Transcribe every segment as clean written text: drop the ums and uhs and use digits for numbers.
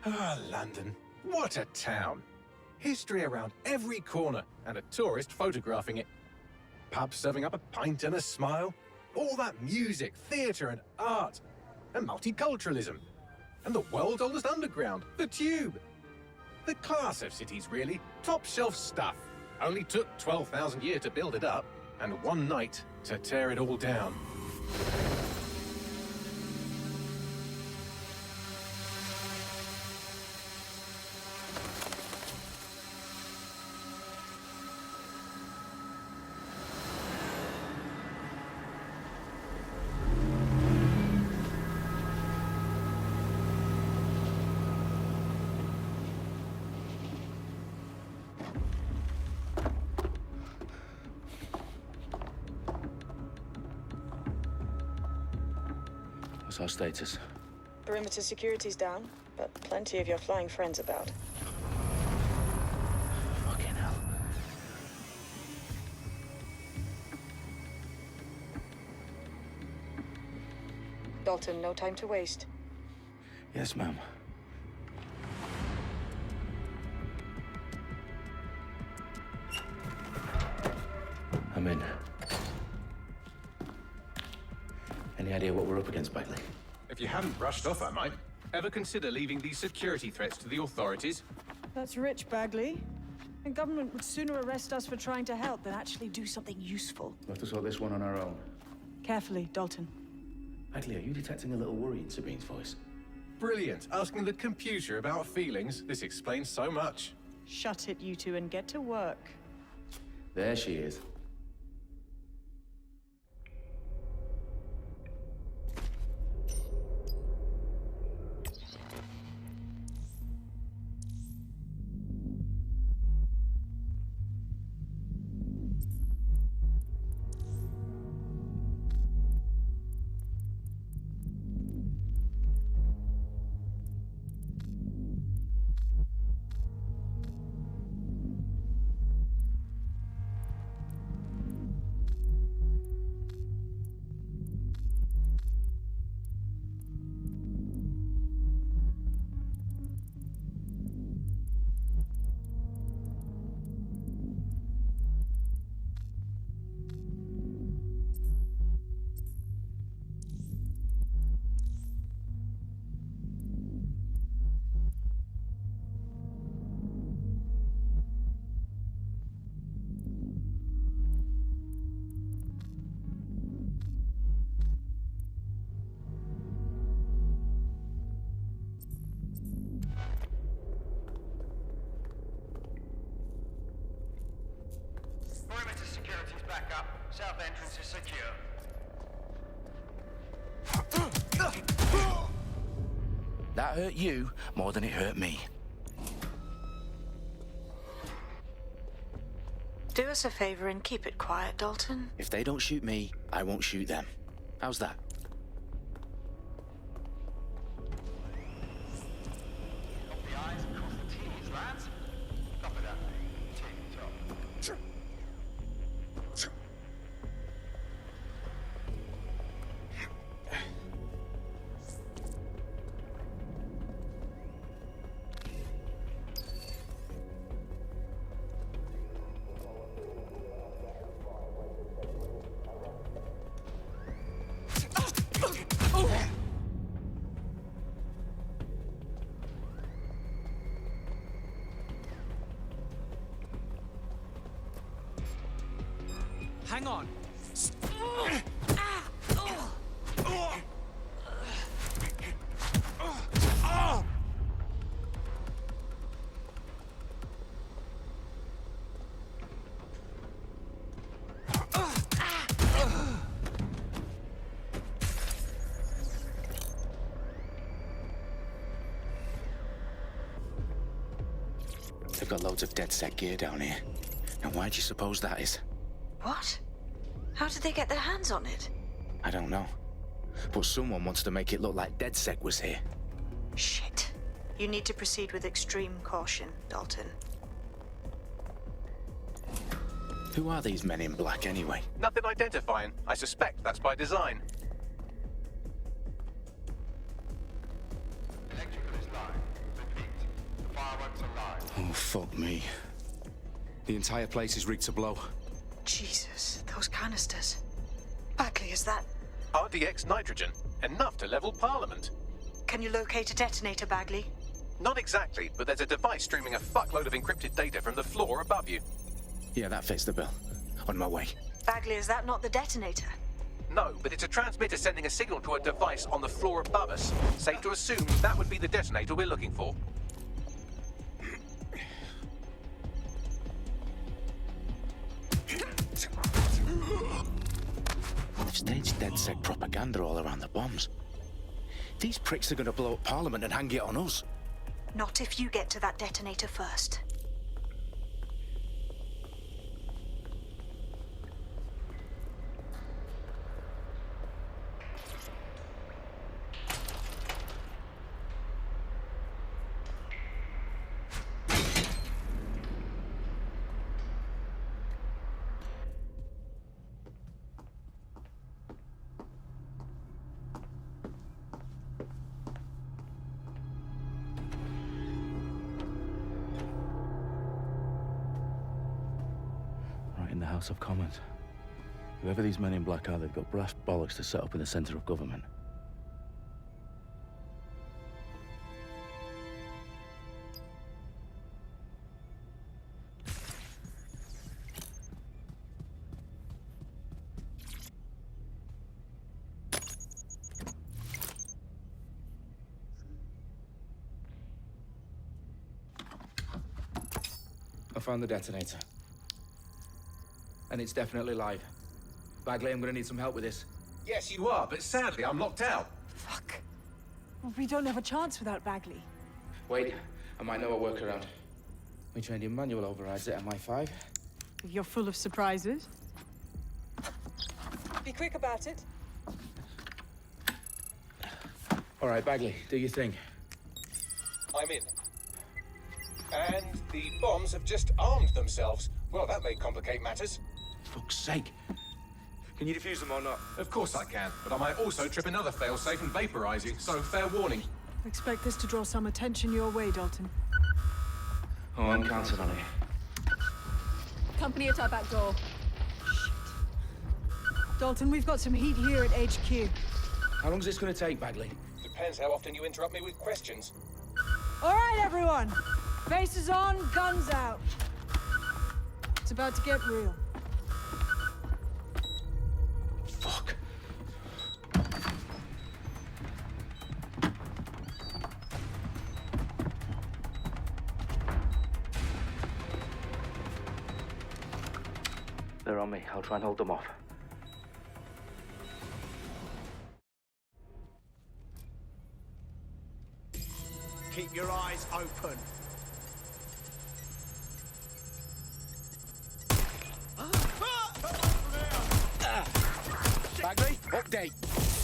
Ah, London. What a town. History around every corner and a tourist photographing it. Pubs serving up a pint and a smile. All that music, theatre and art. And multiculturalism. And the world's oldest underground, the Tube. The class of cities, really. Top shelf stuff. Only took 12,000 years to build it up, and one night to tear it all down. What's our status? Perimeter security's down, but plenty of your flying friends about. Fucking hell. Dalton, no time to waste. Yes, ma'am. I'm in. Any idea what we're up against, Bagley? If you hadn't brushed off, I might. Ever consider leaving these security threats to the authorities? That's rich, Bagley. The government would sooner arrest us for trying to help than actually do something useful. We'll have to sort this one on our own. Carefully, Dalton. Bagley, are you detecting a little worry in Sabine's voice? Brilliant. Asking the computer about feelings. This explains so much. Shut it, you two, and get to work. There she is. Perimeter security's back up. South entrance is secure. That hurt you more than it hurt me. Do us a favor and keep it quiet, Dalton. If they don't shoot me, I won't shoot them. How's that? Dot the I's and cross the T's, lads. Copy that. Tick tock. Hang on. They've got loads of dead-set gear down here. Now, why do you suppose that is? What? How did they get their hands on it? I don't know. But someone wants to make it look like DedSec was here. Shit. You need to proceed with extreme caution, Dalton. Who are these men in black, anyway? Nothing identifying. I suspect that's by design. Electrical is live. Oh, fuck me. The entire place is rigged to blow. Jesus, those canisters. Bagley, is that... RDX nitrogen. Enough to level Parliament. Can you locate a detonator, Bagley? Not exactly, but there's a device streaming a fuckload of encrypted data from the floor above you. Yeah, that fits the bill. On my way. Bagley, is that not the detonator? No, but it's a transmitter sending a signal to a device on the floor above us. Safe to assume that would be the detonator we're looking for. They've staged DedSec propaganda all around the bombs. These pricks are gonna blow up Parliament and hang it on us. Not if you get to that detonator first. Right in the House of Commons. Whoever these men in black are, they've got brass bollocks to set up in the centre of government. I found the detonator. And it's definitely live. Bagley, I'm gonna need some help with this. Yes, you are, but sadly I'm locked out. Fuck. We don't have a chance without Bagley. Wait, I might know a workaround. We trained in manual overrides at MI5. You're full of surprises. Be quick about it. All right, Bagley, do your thing. I'm in. And the bombs have just armed themselves. Well, that may complicate matters. Fuck's sake. Can you defuse them or not? Of course I can, but I might also trip another failsafe and vaporize you, so fair warning. Expect this to draw some attention your way, Dalton. Oh, I'm counting on it. Company at our back door. Shit. Dalton, we've got some heat here at HQ. How long is this gonna take, Bagley? Depends how often you interrupt me with questions. All right, everyone. Faces on, guns out. It's about to get real. Fuck. They're on me. I'll try and hold them off. Keep your eyes open. Bagley, update.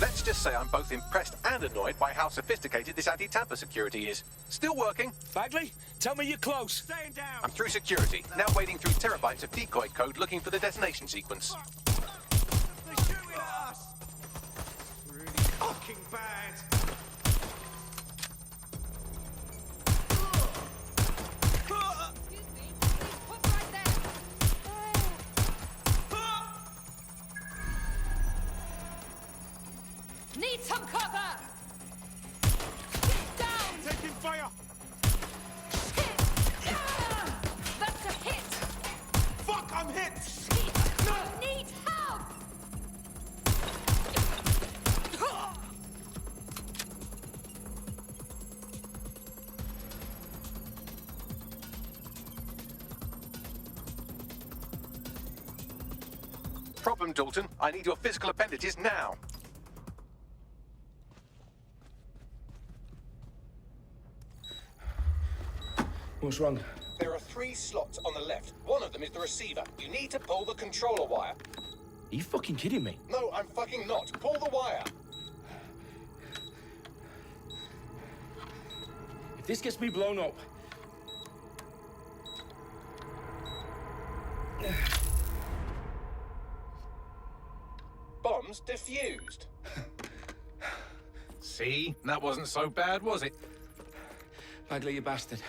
Let's just say I'm both impressed and annoyed by how sophisticated this anti-tamper security is. Still working. Bagley, tell me you're close. Staying down. I'm through security, now wading through terabytes of decoy code looking for the detonation sequence. They're shooting at us. Really fucking bad. Need some cover! Get down! Taking fire. Hit! Ah! That's a hit! Fuck, I'm hit. Shit! No! Need help! Problem, Dalton. I need your physical appendages now. What's wrong? There are 3 slots on the left. One of them is the receiver. You need to pull the controller wire. Are you fucking kidding me? No, I'm fucking not. Pull the wire. If this gets me blown up... Bombs defused. See? That wasn't so bad, was it? Bagley, you bastard.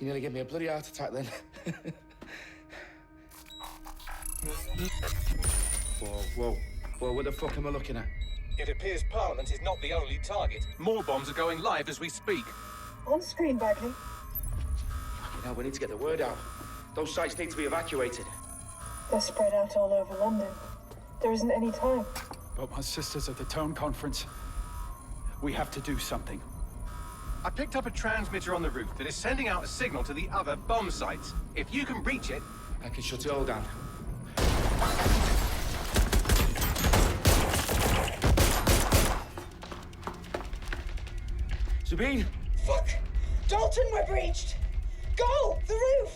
You nearly gave me a bloody heart attack then. Whoa. What the fuck am I looking at? It appears Parliament is not the only target. More bombs are going live as we speak. On screen, Bagley. You know, we need to get the word out. Those sites need to be evacuated. They're spread out all over London. There isn't any time. But my sister's at the town conference. We have to do something. I picked up a transmitter on the roof that is sending out a signal to the other bomb sites. If you can reach it... I can shut it all down. Sabine! Fuck! Dalton, we're breached! Go! The roof!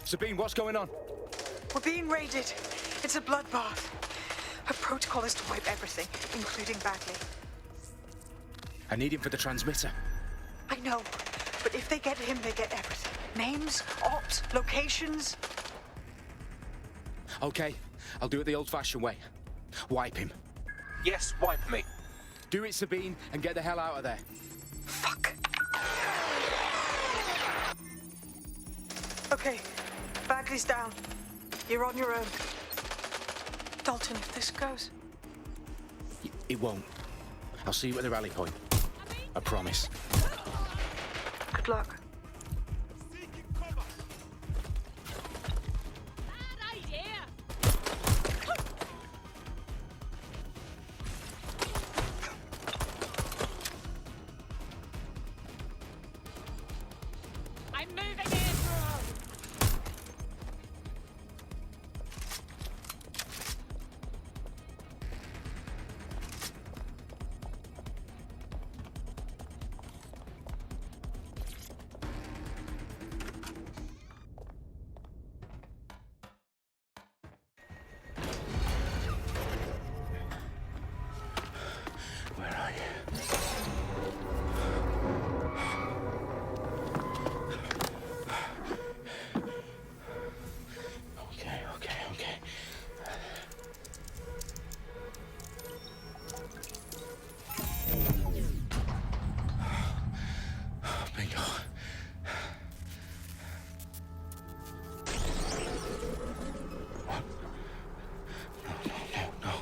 Sabine, what's going on? We're being raided. It's a bloodbath. Her protocol is to wipe everything, including Bagley. I need him for the transmitter. I know, but if they get him, they get everything. Names, ops, locations. Okay, I'll do it the old-fashioned way. Wipe him. Yes, wipe me. Do it, Sabine, and get the hell out of there. Fuck. Okay, Bagley's down. You're on your own. Dalton, if this goes... It won't. I'll see you at the rally point. I promise. Good luck. Bad idea. I'm moving in. Where are you? Okay. Bingo. What? No.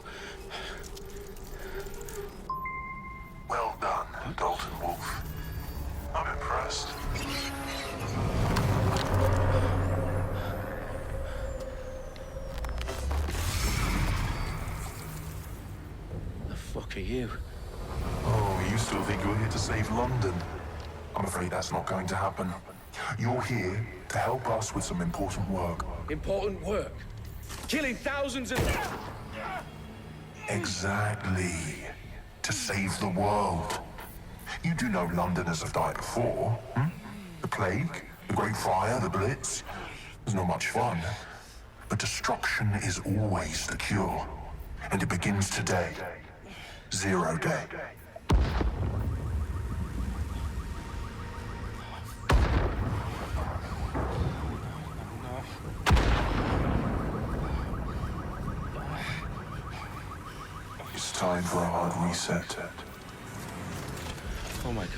Well done, Dalton Wolf. I'm impressed. The fuck are you? Oh, you still think you're here to save London? I'm afraid that's not going to happen. You're here to help us with some important work. Important work. Killing thousands of... Exactly. To save the world. You do know Londoners have died before, hmm? The plague, the Great Fire, the Blitz. It's not much fun. But destruction is always the cure. And it begins today. 0 day. It's time for a hard reset. Oh my god.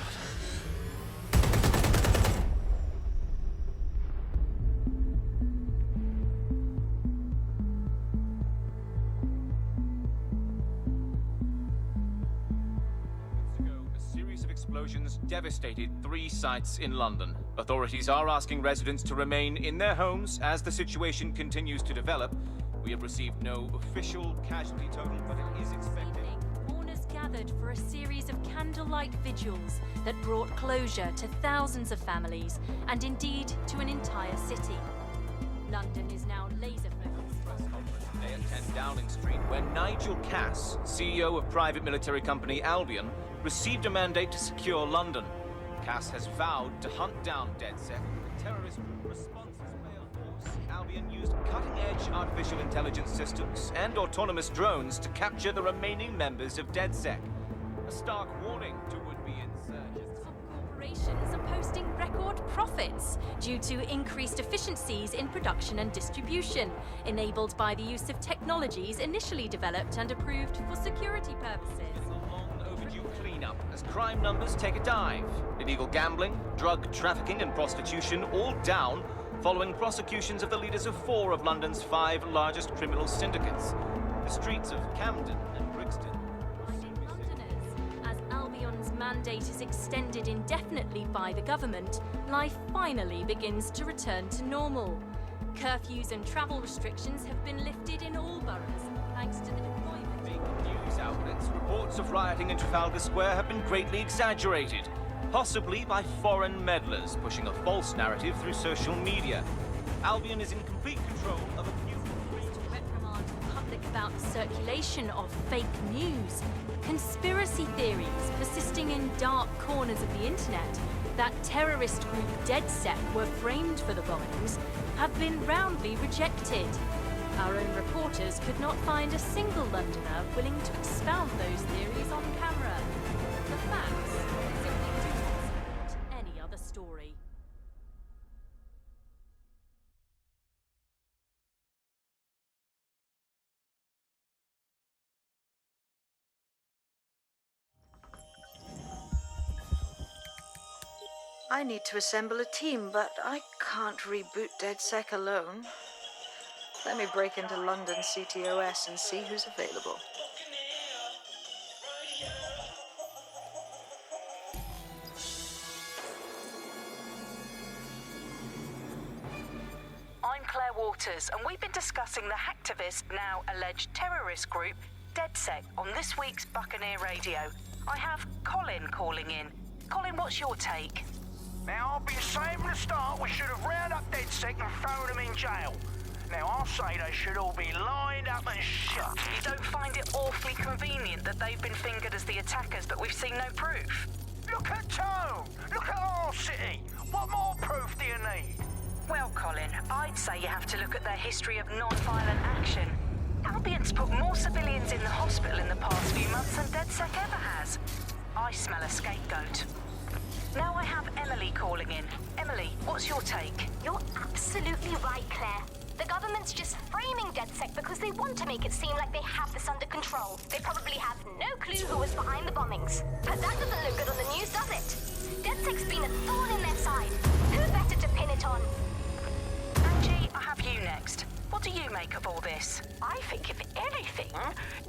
A series of explosions devastated 3 sites in London. Authorities are asking residents to remain in their homes as the situation continues to develop. We have received no official casualty total, but it is expected. Mourners gathered for a series of candlelight vigils that brought closure to thousands of families and indeed to an entire city. London is now laser-focused. Press conference today at 10 Downing Street, where Nigel Cass, CEO of private military company Albion, received a mandate to secure London. Cass has vowed to hunt down DedSec. The terrorist response has failed force. Albion used cutting-edge artificial intelligence systems and autonomous drones to capture the remaining members of DedSec. A stark warning to would-be insurgents. Top operations are posting record profits due to increased efficiencies in production and distribution, enabled by the use of technologies initially developed and approved for security purposes. A long overdue cleanup as crime numbers take a dive. Illegal gambling, drug trafficking and prostitution all down following prosecutions of the leaders of 4 of London's 5 largest criminal syndicates. The streets of Camden and Brixton. Londoners, as Albion's mandate is extended indefinitely by the government, life finally begins to return to normal. Curfews and travel restrictions have been lifted in all boroughs, thanks to the deployment. Big news outlets, reports of rioting in Trafalgar Square have been greatly exaggerated, possibly by foreign meddlers pushing a false narrative through social media. Albion is in complete control of a new... To reprimand the public about the circulation of fake news, conspiracy theories persisting in dark corners of the internet that terrorist group DedSec were framed for the bombings have been roundly rejected. Our own reporters could not find a single Londoner willing to expound those theories on camera. The facts simply do not support any other story. I need to assemble a team, but I can't reboot DedSec alone. Let me break into London CTOS and see who's available. I'm Claire Waters, and we've been discussing the hacktivist, now alleged terrorist group, DedSec, on this week's Buccaneer Radio. I have Colin calling in. Colin, what's your take? Now, I'll be saying from the start we should have rounded up DedSec and thrown them in jail. Now, I'll say they should all be lined up and shot. You don't find it awfully convenient that they've been fingered as the attackers, but we've seen no proof? Look at Tone! Look at our city! What more proof do you need? Well, Colin, I'd say you have to look at their history of non-violent action. Albion's put more civilians in the hospital in the past few months than DedSec ever has. I smell a scapegoat. Now I have Emily calling in. Emily, what's your take? You're absolutely right, Claire. The government's just framing DedSec because they want to make it seem like they have this under control. They probably have no clue who was behind the bombings. But that doesn't look good on the news, does it? DedSec's been a thorn in their side. Who better to pin it on? Angie, I have you next. What do you make of all this? I think, if anything,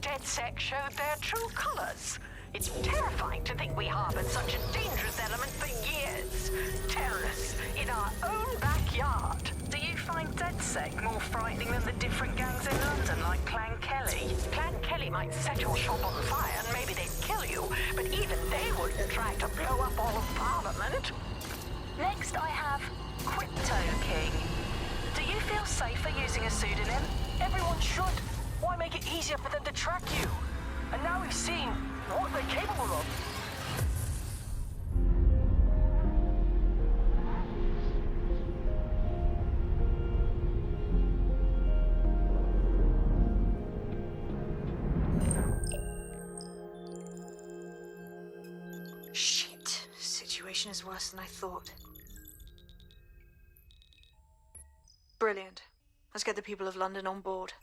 DedSec showed their true colors. It's terrifying to think we harbored such a dangerous element for years. Terrorists in our own backyard. Do you find DedSec more frightening than the different gangs in London, like Clan Kelly? Clan Kelly might set your shop on fire and maybe they'd kill you, but even they wouldn't try to blow up all of Parliament. Next, I have Crypto King. Do you feel safer using a pseudonym? Everyone should. Why make it easier for them to track you? And now we've seen what they're capable of. Shit. Situation is worse than I thought. Brilliant. Let's get the people of London on board.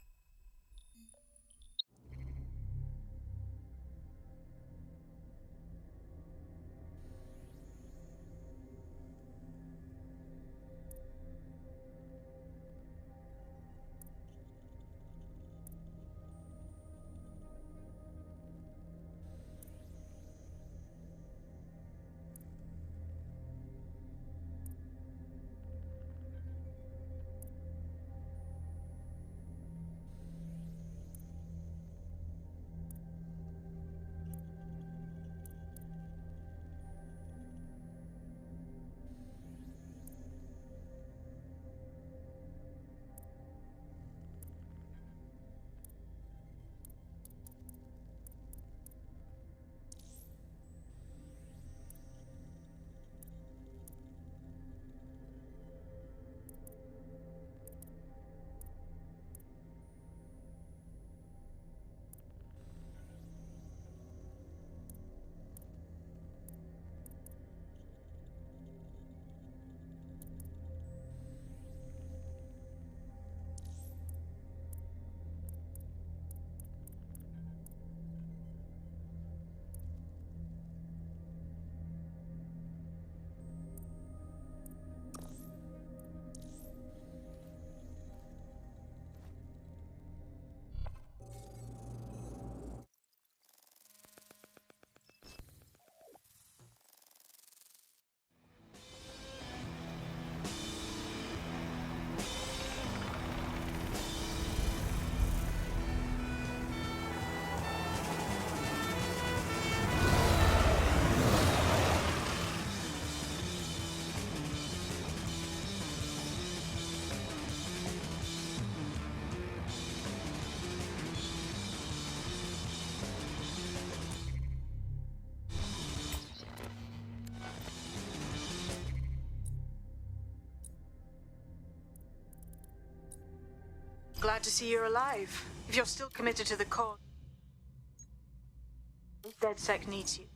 Glad to see you're alive. If you're still committed to the cause, DedSec needs you.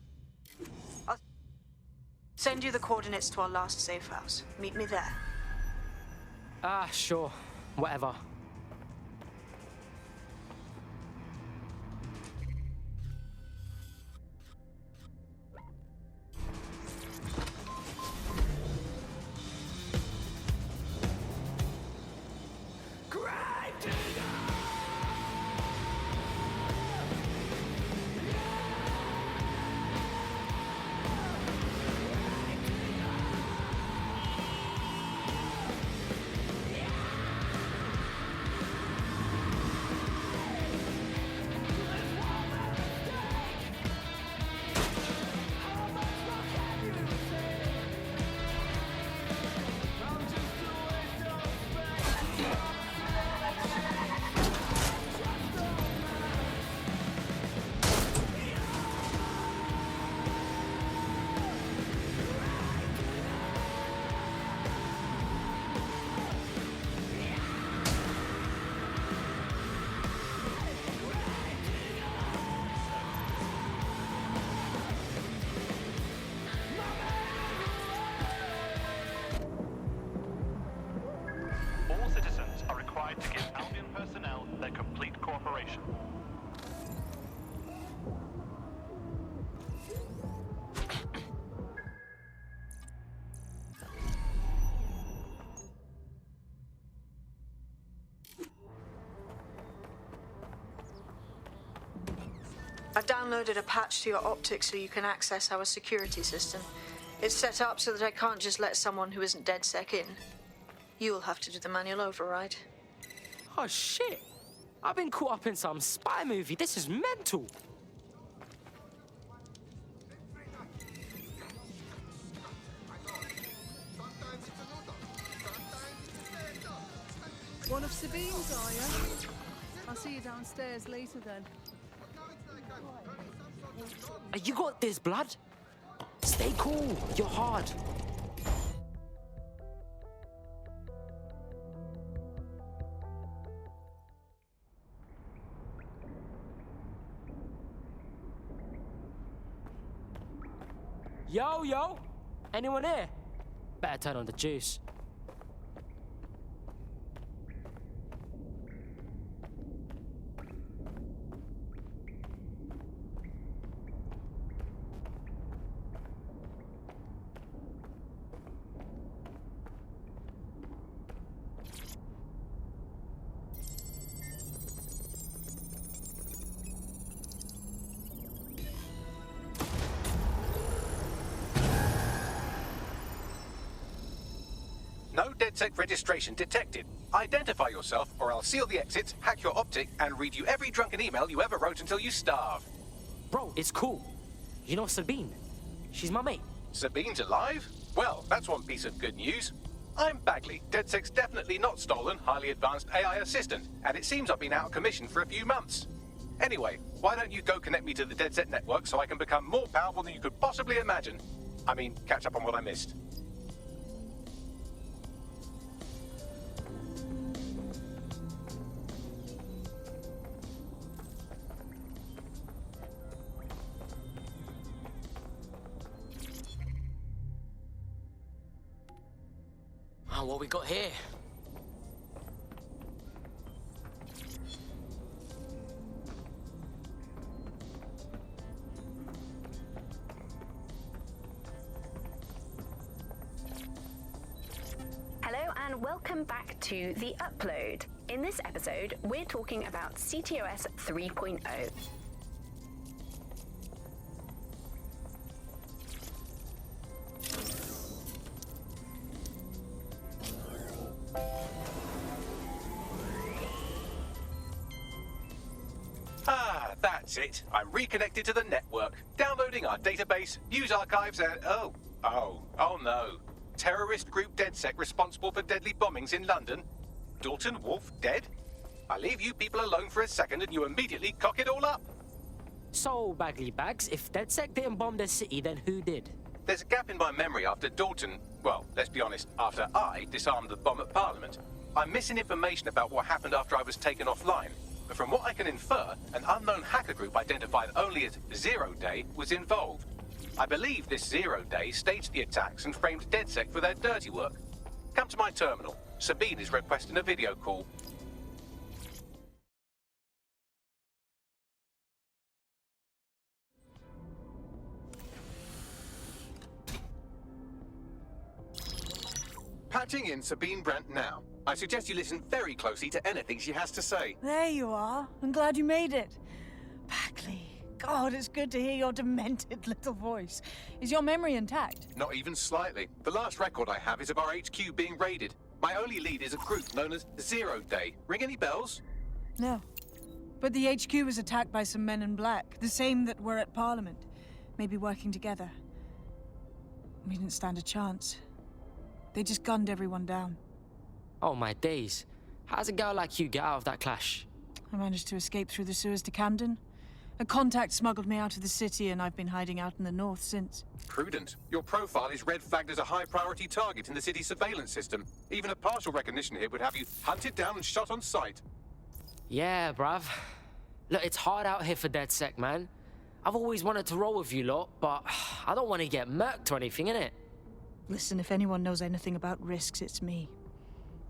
I'll send you the coordinates to our last safe house. Meet me there. Ah, sure. Whatever. All citizens are required to give Albion personnel their complete cooperation. I've downloaded a patch to your optics so you can access our security system. It's set up so that I can't just let someone who isn't DedSec in. You'll have to do the manual override. Oh, shit. I've been caught up in some spy movie. This is mental. One of Sabine's, are you? I'll see you downstairs later then. You got this, blood. Stay cool. You're hard. Yo. Anyone here? Better turn on the juice. No DedSec registration detected. Identify yourself, or I'll seal the exits, hack your optic, and read you every drunken email you ever wrote until you starve. Bro, it's cool. You know Sabine? She's my mate. Sabine's alive? Well, that's one piece of good news. I'm Bagley, DedSec's definitely not stolen, highly advanced AI assistant, and it seems I've been out of commission for a few months. Anyway, why don't you go connect me to the DedSec network so I can become more powerful than you could possibly imagine? I mean, catch up on what I missed. Oh, what we got here? Hello and welcome back to The Upload. In this episode, we're talking about CTOS 3.0. That's it. I'm reconnected to the network, downloading our database, news archives, and oh no. Terrorist group DedSec responsible for deadly bombings in London. Dalton Wolf dead? I leave you people alone for a second and you immediately cock it all up. So, Bagley Bags, if DedSec didn't bomb the city, then who did? There's a gap in my memory after Dalton, well, let's be honest, after I disarmed the bomb at Parliament. I'm missing information about what happened after I was taken offline. But from what I can infer, an unknown hacker group identified only as Zero Day was involved. I believe this Zero Day staged the attacks and framed DedSec for their dirty work. Come to my terminal. Sabine is requesting a video call. Patching in Sabine Brandt now. I suggest you listen very closely to anything she has to say. There you are. I'm glad you made it. Packley. God, it's good to hear your demented little voice. Is your memory intact? Not even slightly. The last record I have is of our HQ being raided. My only lead is a group known as Zero Day. Ring any bells? No. But the HQ was attacked by some men in black, the same that were at Parliament. Maybe working together. We didn't stand a chance. They just gunned everyone down. Oh my days. How's a girl like you get out of that clash? I managed to escape through the sewers to Camden. A contact smuggled me out of the city, and I've been hiding out in the north since. Prudent. Your profile is red flagged as a high-priority target in the city's surveillance system. Even a partial recognition hit would have you hunted down and shot on sight. Yeah, bruv. Look, it's hard out here for DedSec, man. I've always wanted to roll with you lot, but I don't want to get murked or anything, innit? Listen, if anyone knows anything about risks, it's me.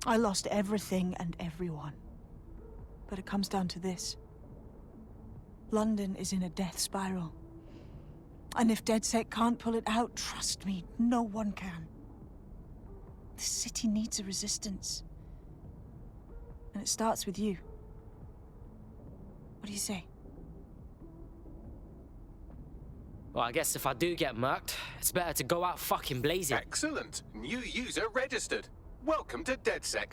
I lost everything and everyone. But it comes down to this. London is in a death spiral. And if DedSec can't pull it out, trust me, no one can. The city needs a resistance. And it starts with you. What do you say? Well, I guess if I do get murked, it's better to go out fucking blazing. Excellent. New user registered. Welcome to DedSec.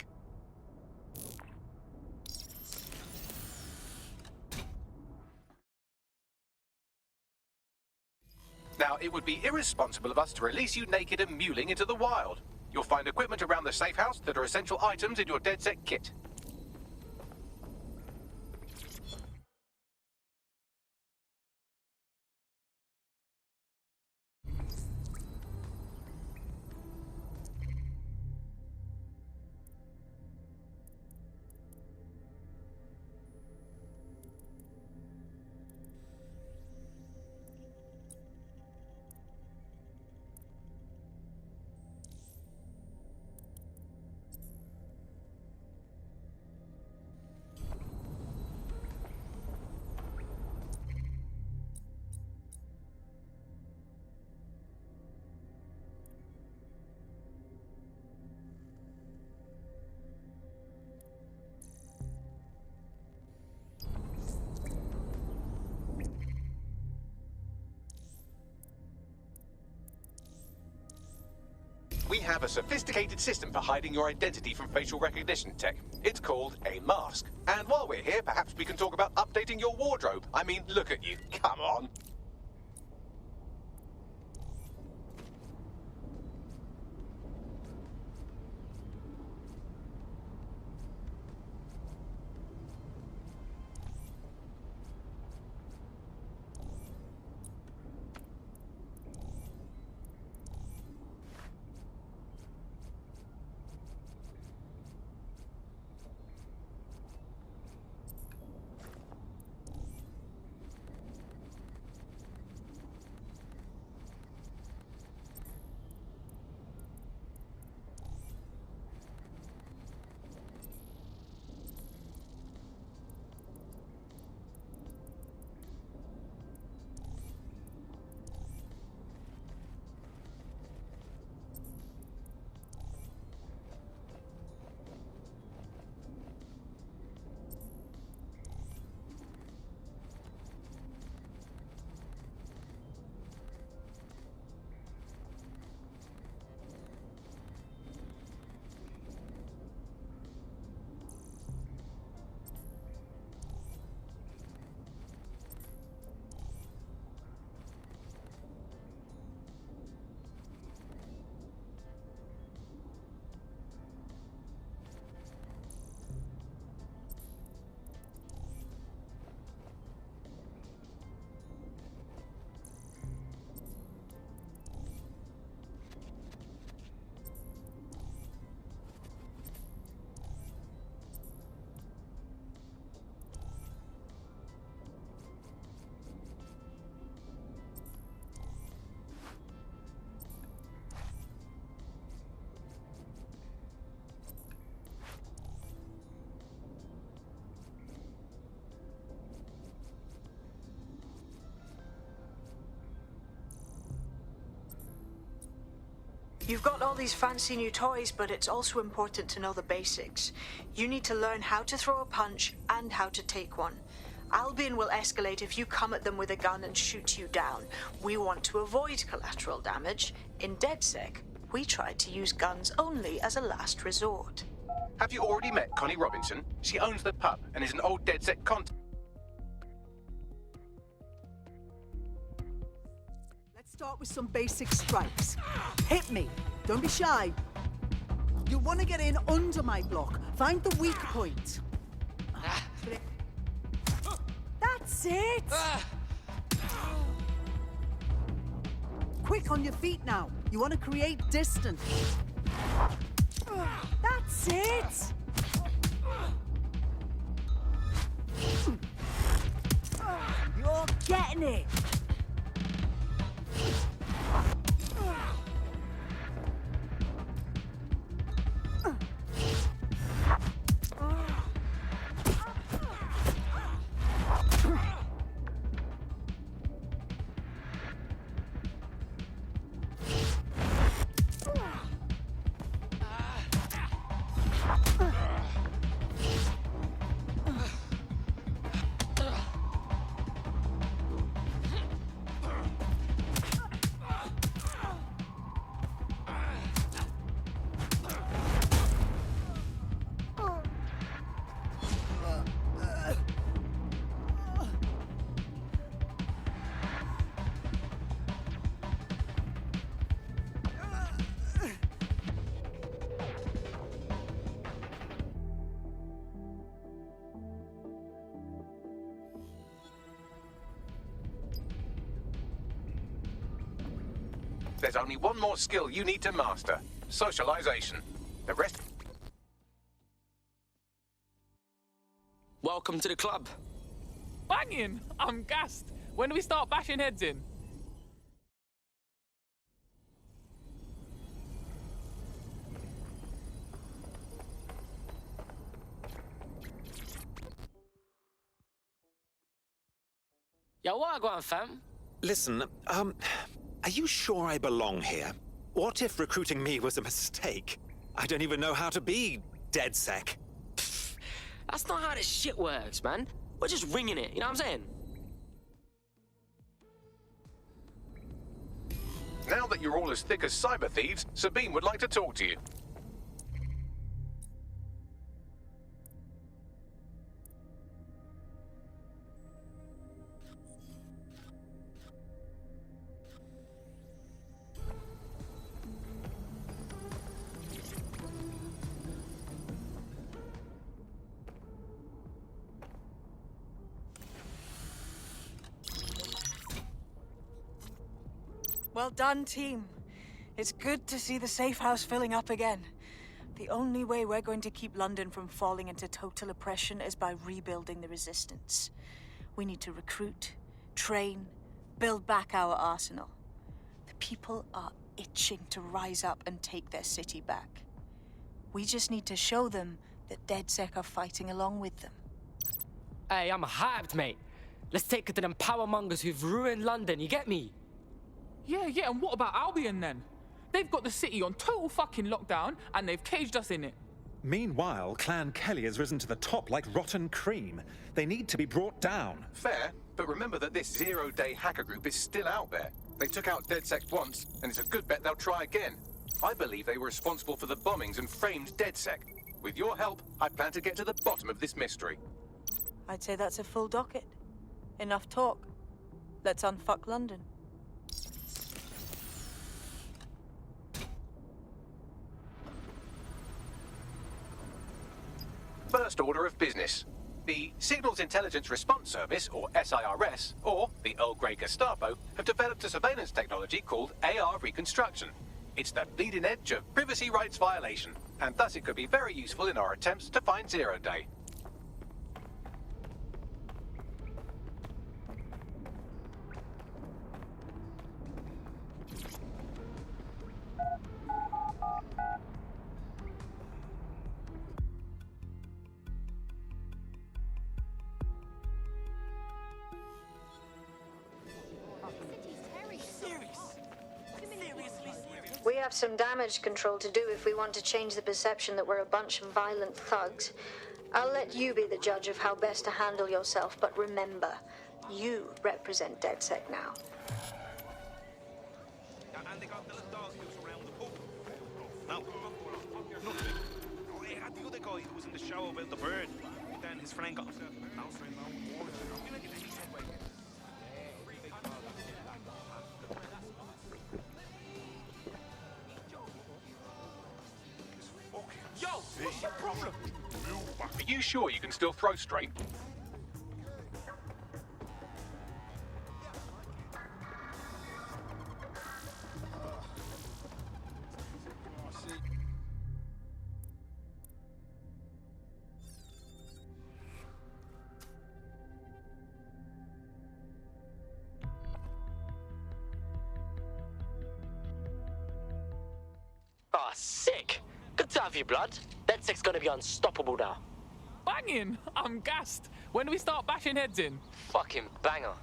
Now, it would be irresponsible of us to release you naked and mewling into the wild. You'll find equipment around the safe house that are essential items in your DedSec kit. We have a sophisticated system for hiding your identity from facial recognition tech. It's called a mask. And while we're here, perhaps we can talk about updating your wardrobe. I mean, look at you. Come on. You've got all these fancy new toys, but it's also important to know the basics. You need to learn how to throw a punch and how to take one. Albion will escalate if you come at them with a gun and shoot you down. We want to avoid collateral damage. In DedSec, we tried to use guns only as a last resort. Have you already met Connie Robinson? She owns the pub and is an old DedSec contact. Let's start with some basic strikes. Hit me. Don't be shy. You'll want to get in under my block. Find the weak point. That's it! Quick on your feet now. You want to create distance. That's it! You're getting it! There's only one more skill you need to master. Socialization. The rest... Welcome to the club. Banging! I'm gassed. When do we start bashing heads in? Yo, what go on, fam? Listen, are you sure I belong here? What if recruiting me was a mistake? I don't even know how to be DedSec. That's not how this shit works, man. We're just ringing it, you know what I'm saying? Now that you're all as thick as cyber thieves, Sabine would like to talk to you. Well done, team. It's good to see the safe house filling up again. The only way we're going to keep London from falling into total oppression is by rebuilding the resistance. We need to recruit, train, build back our arsenal. The people are itching to rise up and take their city back. We just need to show them that DedSec are fighting along with them. Hey, I'm hyped, mate. Let's take it to them powermongers who've ruined London, you get me? Yeah, and what about Albion then? They've got the city on total fucking lockdown and they've caged us in it. Meanwhile, Clan Kelly has risen to the top like rotten cream. They need to be brought down. Fair, but remember that this zero-day hacker group is still out there. They took out DedSec once, and it's a good bet they'll try again. I believe they were responsible for the bombings and framed DedSec. With your help, I plan to get to the bottom of this mystery. I'd say that's a full docket. Enough talk. Let's unfuck London. First order of business. The Signals Intelligence Response Service, or SIRS, or the Earl Grey Gestapo, have developed a surveillance technology called AR Reconstruction. It's the bleeding edge of privacy rights violation, and thus it could be very useful in our attempts to find Zero Day. We have some damage control to do if we want to change the perception that we're a bunch of violent thugs. I'll let you be the judge of how best to handle yourself, but remember, you represent DedSec now. And they got the little dog who's around the pub. No, nothing. Oh, they had the other guy who was in the show about the bird. Then his friend got himself in a house right now. Yo, what's your problem? Are you sure you can still throw straight? Ah, sick. Good to have you, blood. DedSec's gonna be unstoppable now. Banging! I'm gassed. When do we start bashing heads in? Fucking banger.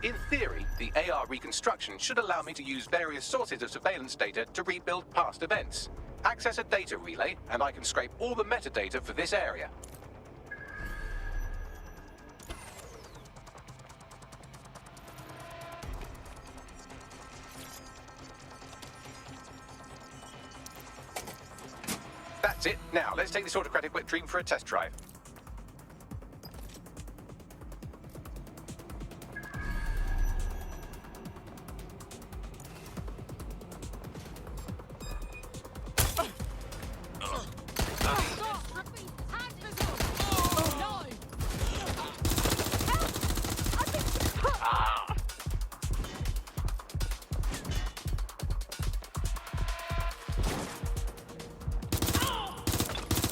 In theory, the AR reconstruction should allow me to use various sources of surveillance data to rebuild past events. Access a data relay, and I can scrape all the metadata for this area. That's it. Now, let's take this autocratic wet dream for a test drive.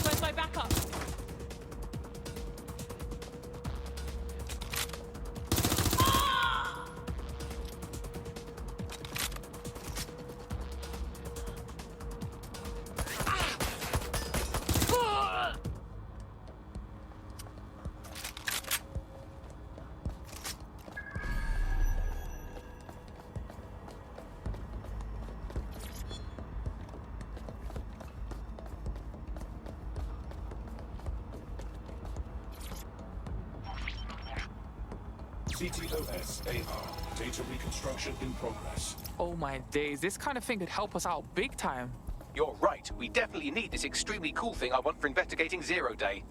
Where's my backup? CTOS AR. Data reconstruction in progress. Oh my days, this kind of thing could help us out big time. You're right. We definitely need this extremely cool thing I want for investigating Zero Day.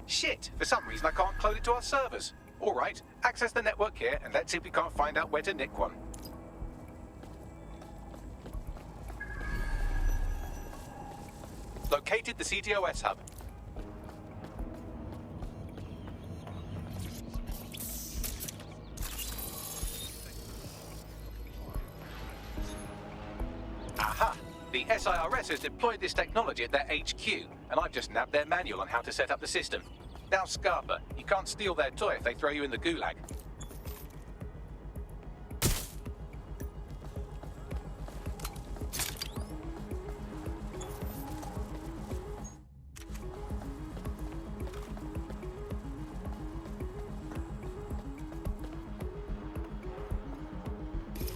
Shit, for some reason I can't clone it to our servers. All right, access the network here and let's see if we can't find out where to nick one. Located the CTOS hub. Aha! The SIRS has deployed this technology at their HQ, and I've just nabbed their manual on how to set up the system. Now, Scarpa, you can't steal their toy if they throw you in the gulag.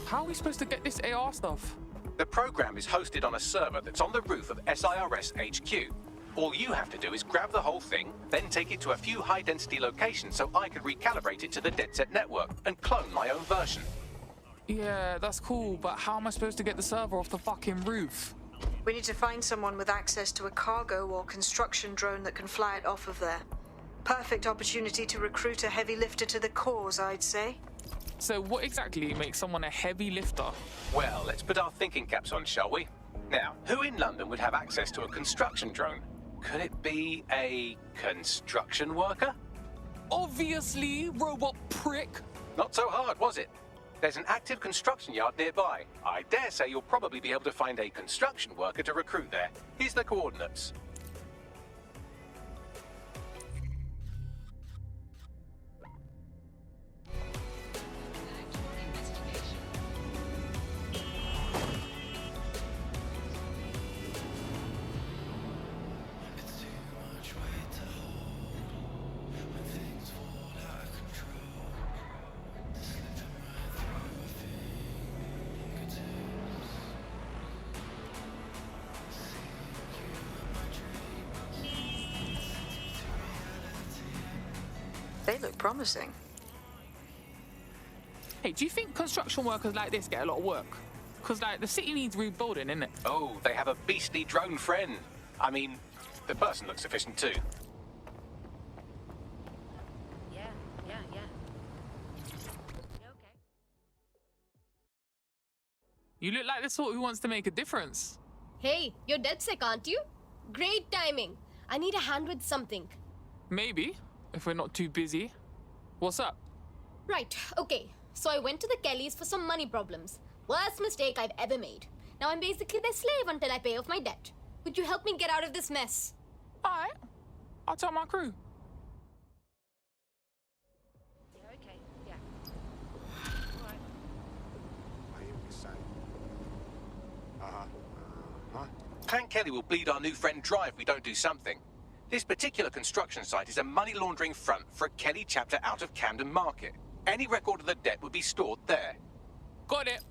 How are we supposed to get this AR stuff? The program is hosted on a server that's on the roof of SIRS HQ. All you have to do is grab the whole thing, then take it to a few high-density locations so I can recalibrate it to the DedSec network and clone my own version. Yeah, that's cool, but how am I supposed to get the server off the fucking roof? We need to find someone with access to a cargo or construction drone that can fly it off of there. Perfect opportunity to recruit a heavy lifter to the cause, I'd say. So what exactly makes someone a heavy lifter? Well, let's put our thinking caps on, shall we? Now, who in London would have access to a construction drone? Could it be a construction worker? Obviously, robot prick. Not so hard, was it? There's an active construction yard nearby. I dare say you'll probably be able to find a construction worker to recruit there. Here's the coordinates. They look promising. Hey, do you think construction workers like this get a lot of work? Because, like, the city needs rebuilding, innit? Oh, they have a beastly drone friend. I mean, the person looks efficient too. Yeah. You look like the sort who wants to make a difference. Hey, you're DedSec, aren't you? Great timing. I need a hand with something. Maybe, if we're not too busy. What's up? Right, okay. So I went to the Kellys for some money problems. Worst mistake I've ever made. Now I'm basically their slave until I pay off my debt. Would you help me get out of this mess? Alright. I'll tell my crew. Yeah, okay, yeah. Alright. Clan Kelly will bleed our new friend dry if we don't do something. This particular construction site is a money laundering front for a Kelly chapter out of Camden Market. Any record of the debt would be stored there. Got it.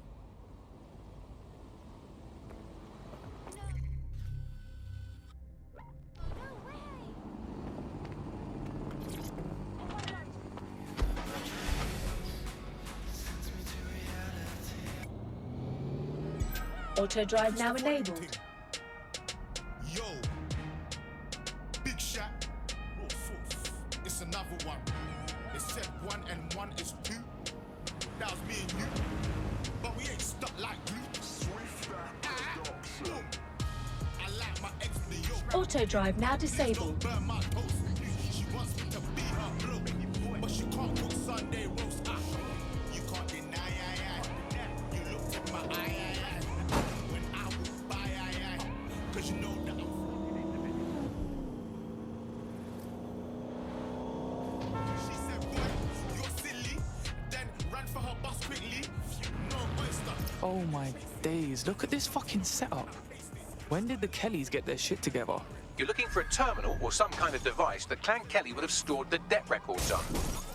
Auto drive now enabled. Yo, big shot. It's another one. They said 1 and 1 is 2. That was me and you. But we ain't stuck like glue. I like my ex in the yoke. Auto drive now disabled. Burn my toast. She wants me to be her bloke. But she can't cook Sunday roast. You can't deny. You looked in my eye. When I walk by. Cause you know that she said, boy, you're silly. Then ran for her bus quickly. No oyster. Oh my days, look at this fucking setup. When did the Kellys get their shit together? You're looking for a terminal or some kind of device that Clan Kelly would have stored the debt records on.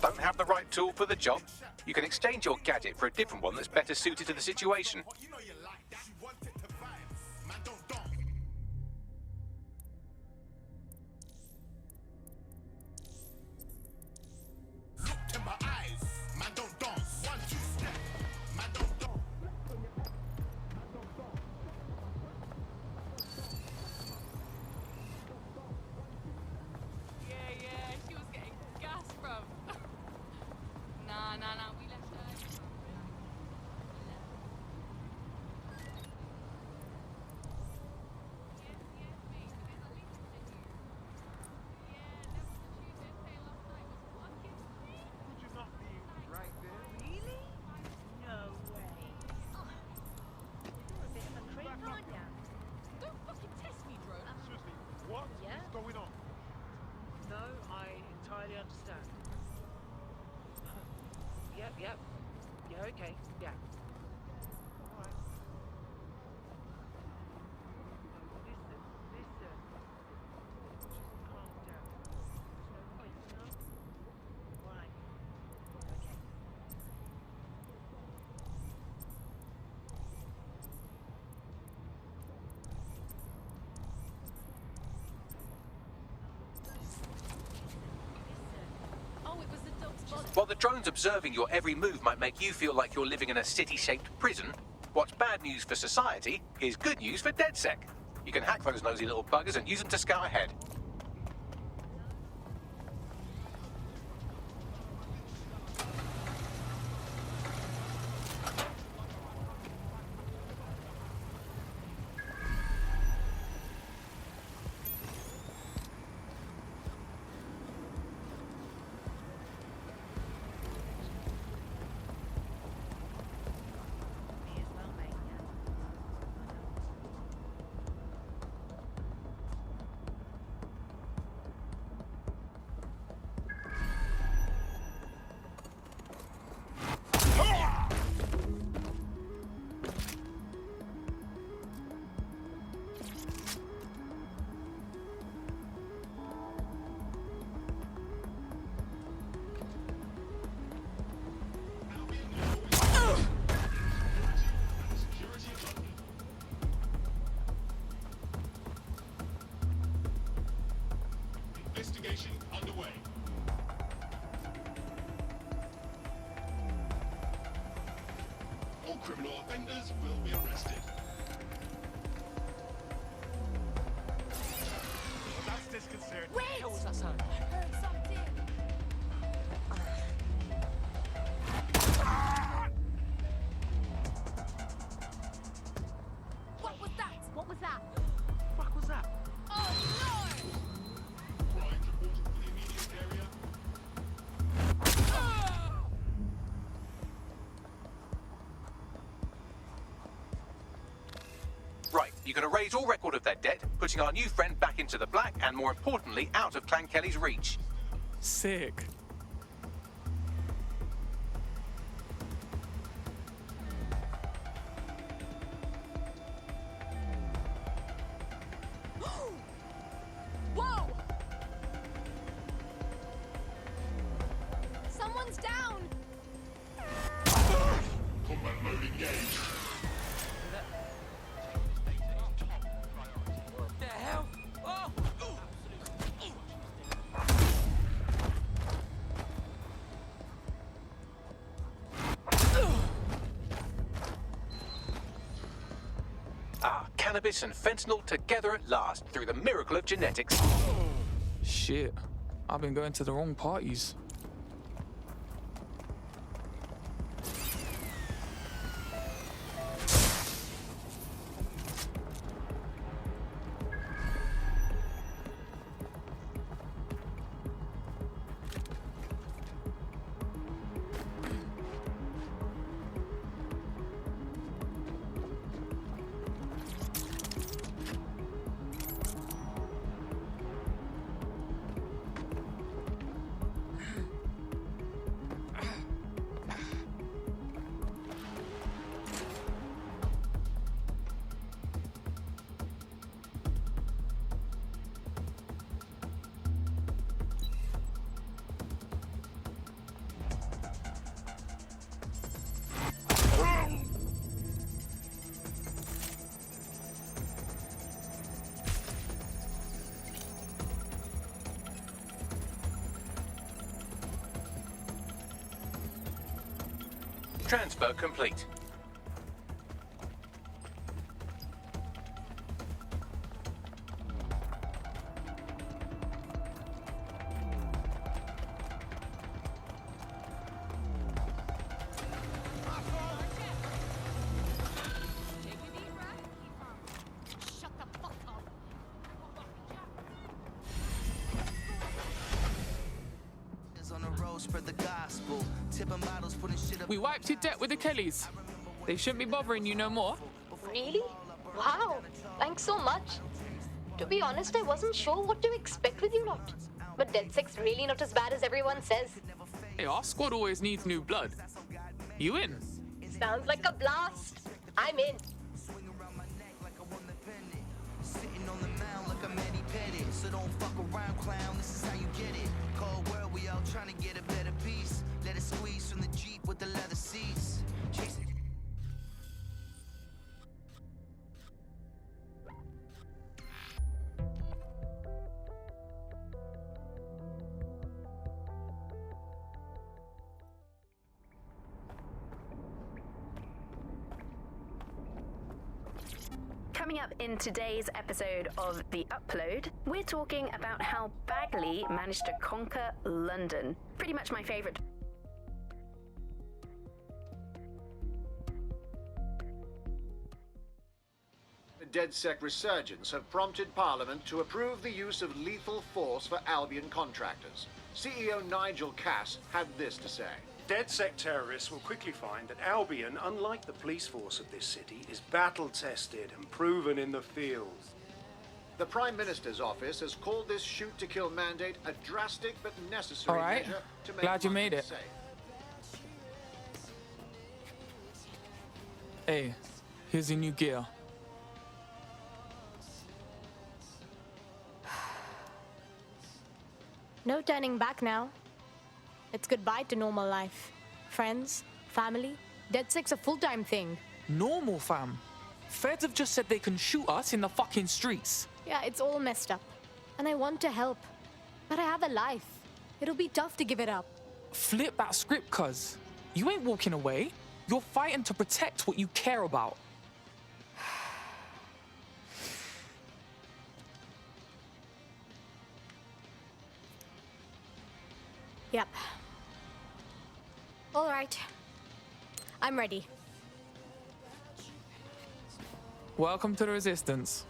Don't have the right tool for the job? You can exchange your gadget for a different one that's better suited to the situation. Looked in my eyes. Man, don't yep. Yeah, okay, yeah. Alright. Listen. Just calm down. There's no point, you know? Alright. Okay. Oh, it was the dog's body. While the drones observing your every move might make you feel like you're living in a city-shaped prison, what's bad news for society is good news for DedSec. You can hack those nosy little buggers and use them to scout ahead. Investigation underway. All criminal offenders will be arrested. That's disconcerting. Wait! What was that sound? I heard something. What was that? What was that? What was that? Oh no! Crime reported for the immediate area. Right, you can erase all record of their debt, putting our new friend back into the black and, more importantly, out of Clan Kelly's reach. Sick. Whoa! Someone's down! Combat mode engaged. What the hell? Oh! Ah, cannabis and fentanyl together at last through the miracle of genetics. Shit. I've been going to the wrong parties. Transfer complete. We wiped your debt with the Kellys. They shouldn't be bothering you no more. Really? Wow. Thanks so much. To be honest, I wasn't sure what to expect with you lot. But DedSec's really not as bad as everyone says. Hey, our squad always needs new blood. You in? Sounds like a blast. I'm in. Sitting on the mound like I'm Eddie Pettit. So don't fuck around, clown. This is how you get it. Cold world, we all trying to get a better piece. Let it squeeze from the Jeep with the leather seats. Chase it. Coming up in today's episode of The Upload, we're talking about how Bagley managed to conquer London. Pretty much my favourite. The DedSec resurgence have prompted Parliament to approve the use of lethal force for Albion contractors. CEO Nigel Cass had this to say. DedSec terrorists will quickly find that Albion, unlike the police force of this city, is battle-tested and proven in the field. The Prime Minister's office has called this shoot-to-kill mandate a drastic but necessary All right. measure to make Glad you London made it. safe. Hey, here's your new gear. No turning back now. It's goodbye to normal life. Friends, family. DedSec's a full-time thing. Normal, fam. Feds have just said they can shoot us in the fucking streets. Yeah, it's all messed up. And I want to help. But I have a life. It'll be tough to give it up. Flip that script, cuz. You ain't walking away. You're fighting to protect what you care about. Yep. All right. I'm ready. Welcome to the Resistance.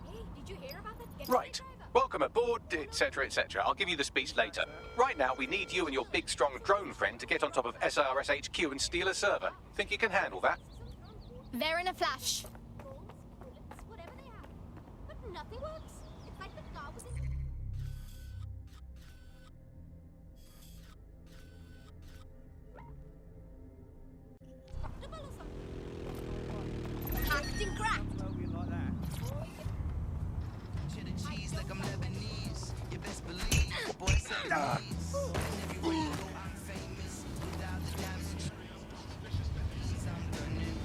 Hey, did you hear about that? Right. Welcome aboard, etc., etc. I'll give you the speech later. Right now, we need you and your big, strong drone friend to get on top of SRS HQ and steal a server. Think you can handle that? There in a flash. Whatever they have. But nothing works. It's like the car was Acting crack. Cheddar cheese like I'm Lebanese. You best believe. Boy, it's Lebanese. And everywhere you go, I'm famous. Without the diamonds, I'm gunning.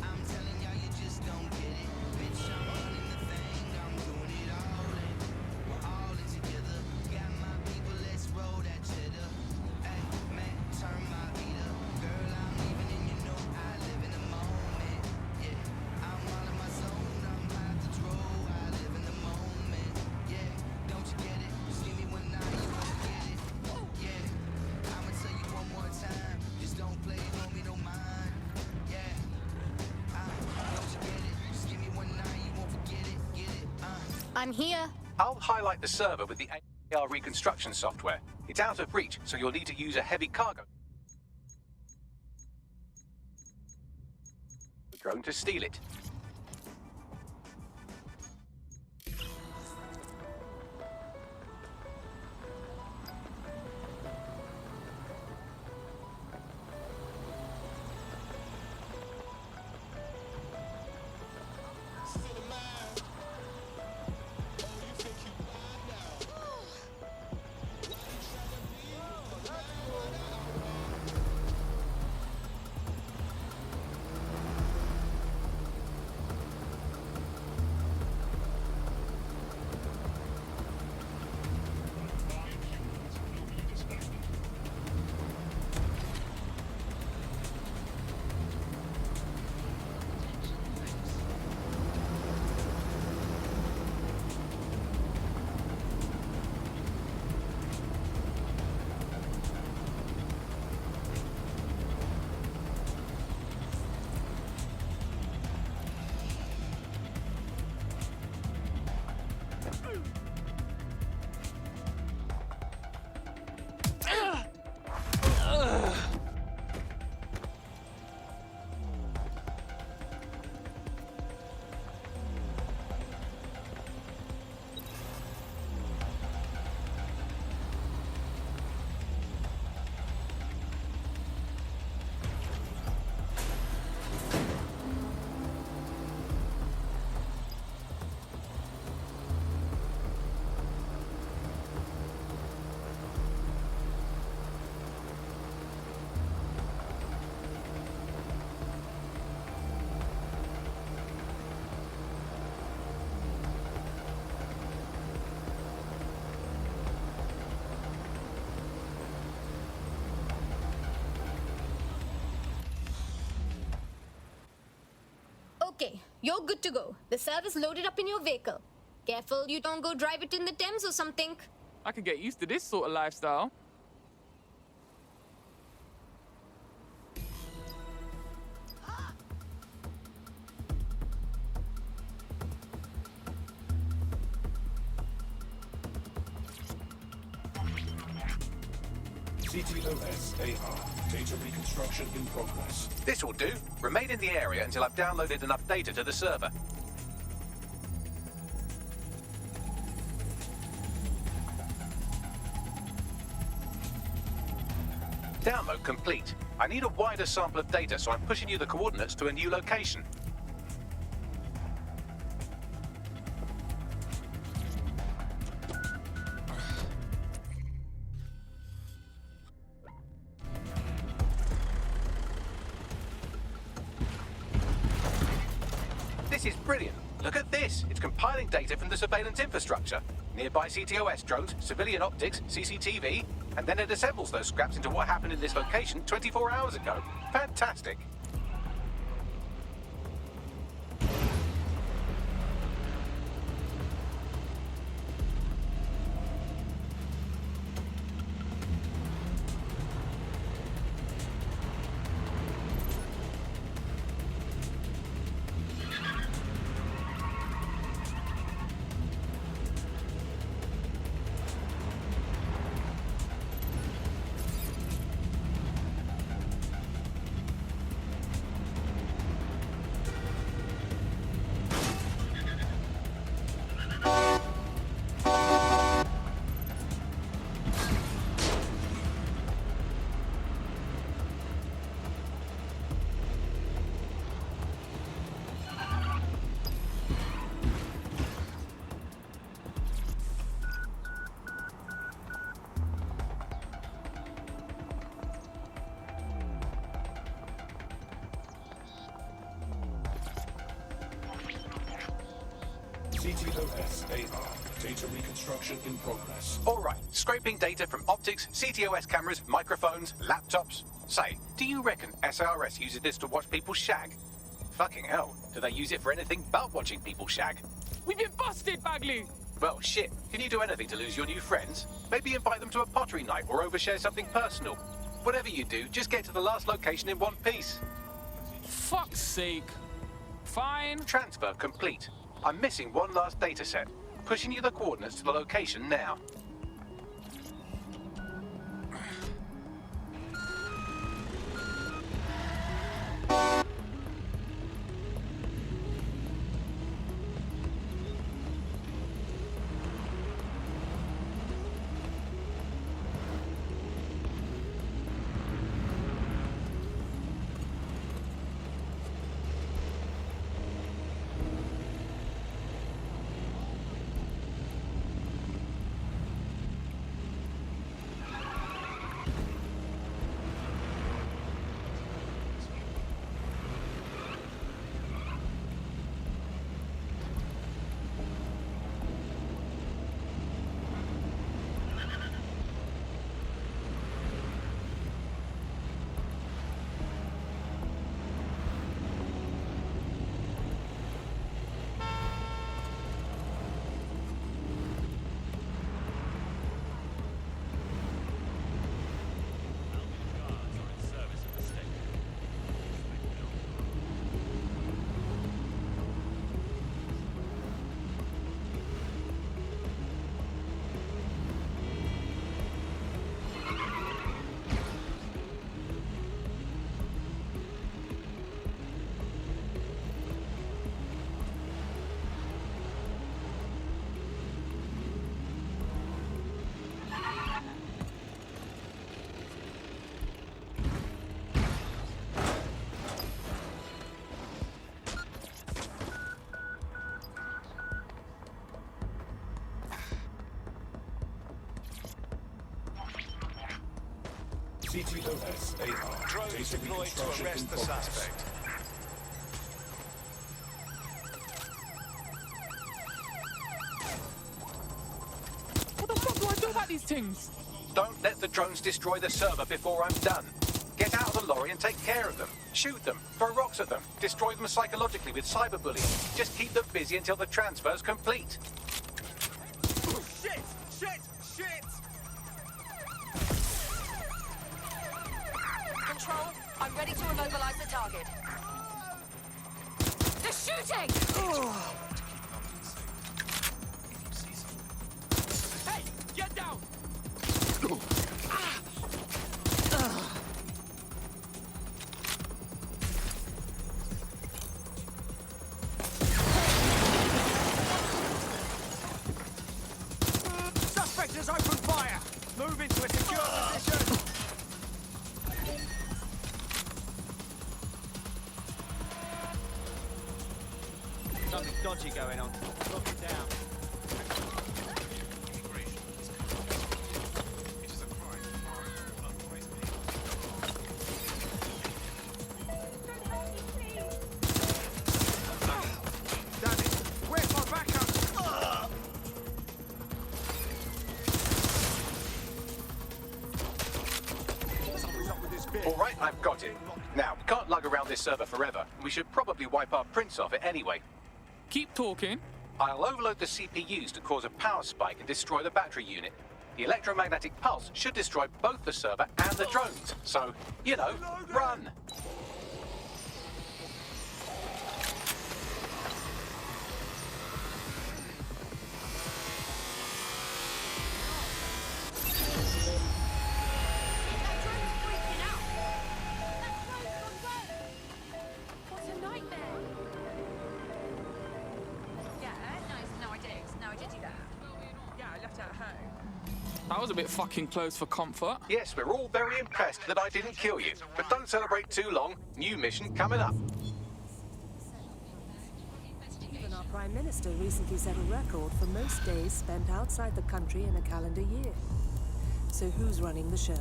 I'm telling y'all, you just don't get it. Bitch, I'm running the thing. I'm doing it all in. We're all in together. Got my people, let's roll that cheddar. Hey, man, turn my beat up. Girl, I'm leaving and you know I live in the moment. Yeah, I'm all in my zone. I'm out the draw. I live in the moment. Yeah, don't you get it? Just give me one night, you won't get it. Yeah, I'ma tell you one more time. Just don't play, homie, don't mind. Yeah, don't you get it? Just give me one night, you won't forget it. Get it? I'm here. I'll highlight the server with the AR reconstruction software. It's out of reach, so you'll need to use a heavy cargo drone to steal it. Okay, you're good to go. The server's loaded up in your vehicle. Careful you don't go drive it in the Thames or something. I could get used to this sort of lifestyle. CTOS-AR. Data reconstruction in progress. This will do. Remain in the area until I've downloaded enough data to the server. Download complete. I need a wider sample of data, so I'm pushing you the coordinates to a new location. This is brilliant. Look at this. It's compiling data from the surveillance infrastructure. Nearby CTOS drones, civilian optics, CCTV, and then it assembles those scraps into what happened in this location 24 hours ago. Fantastic. CTOS-AR. Data reconstruction in progress. All right, scraping data from optics, CTOS cameras, microphones, laptops. Say, do you reckon SRS uses this to watch people shag? Fucking hell, do they use it for anything but watching people shag? We've been busted, Bagley! Well, shit. Can you do anything to lose your new friends? Maybe invite them to a pottery night or overshare something personal. Whatever you do, just get to the last location in one piece. Fuck's sake. Fine. Transfer complete. I'm missing one last data set. Pushing you the coordinates to the location now. CTOS-AR. Drones Data deployed to reconstruction in arrest the progress. suspect. What the fuck do I do about these things? Don't let the drones destroy the server before I'm done. Get out of the lorry and take care of them. Shoot them, throw rocks at them, destroy them psychologically with cyberbullying. Just keep them busy until the transfer's complete. Shit! Shit! Shit! Control, I'm ready to immobilize the target. They're shooting! Hey! Get down! Suspect has opened fire! Move into a secure position! Something dodgy going on. Lock it down. Damn it! Where's my backup? Something's up with this bit. All right, I've got it. Now, we can't lug around this server forever. We should probably wipe our prints off it anyway. Keep talking. I'll overload the CPUs to cause a power spike and destroy the battery unit. The electromagnetic pulse should destroy both the server and the drones. So, you know, run! What a nightmare! Yeah, no, I did. No, I did do that. Yeah, I left it at home. That was a bit fucking close for comfort. Yes, we're all very impressed that I didn't kill you. But don't celebrate too long. New mission coming up. Even our Prime Minister recently set a record for most days spent outside the country in a calendar year. So who's running the show?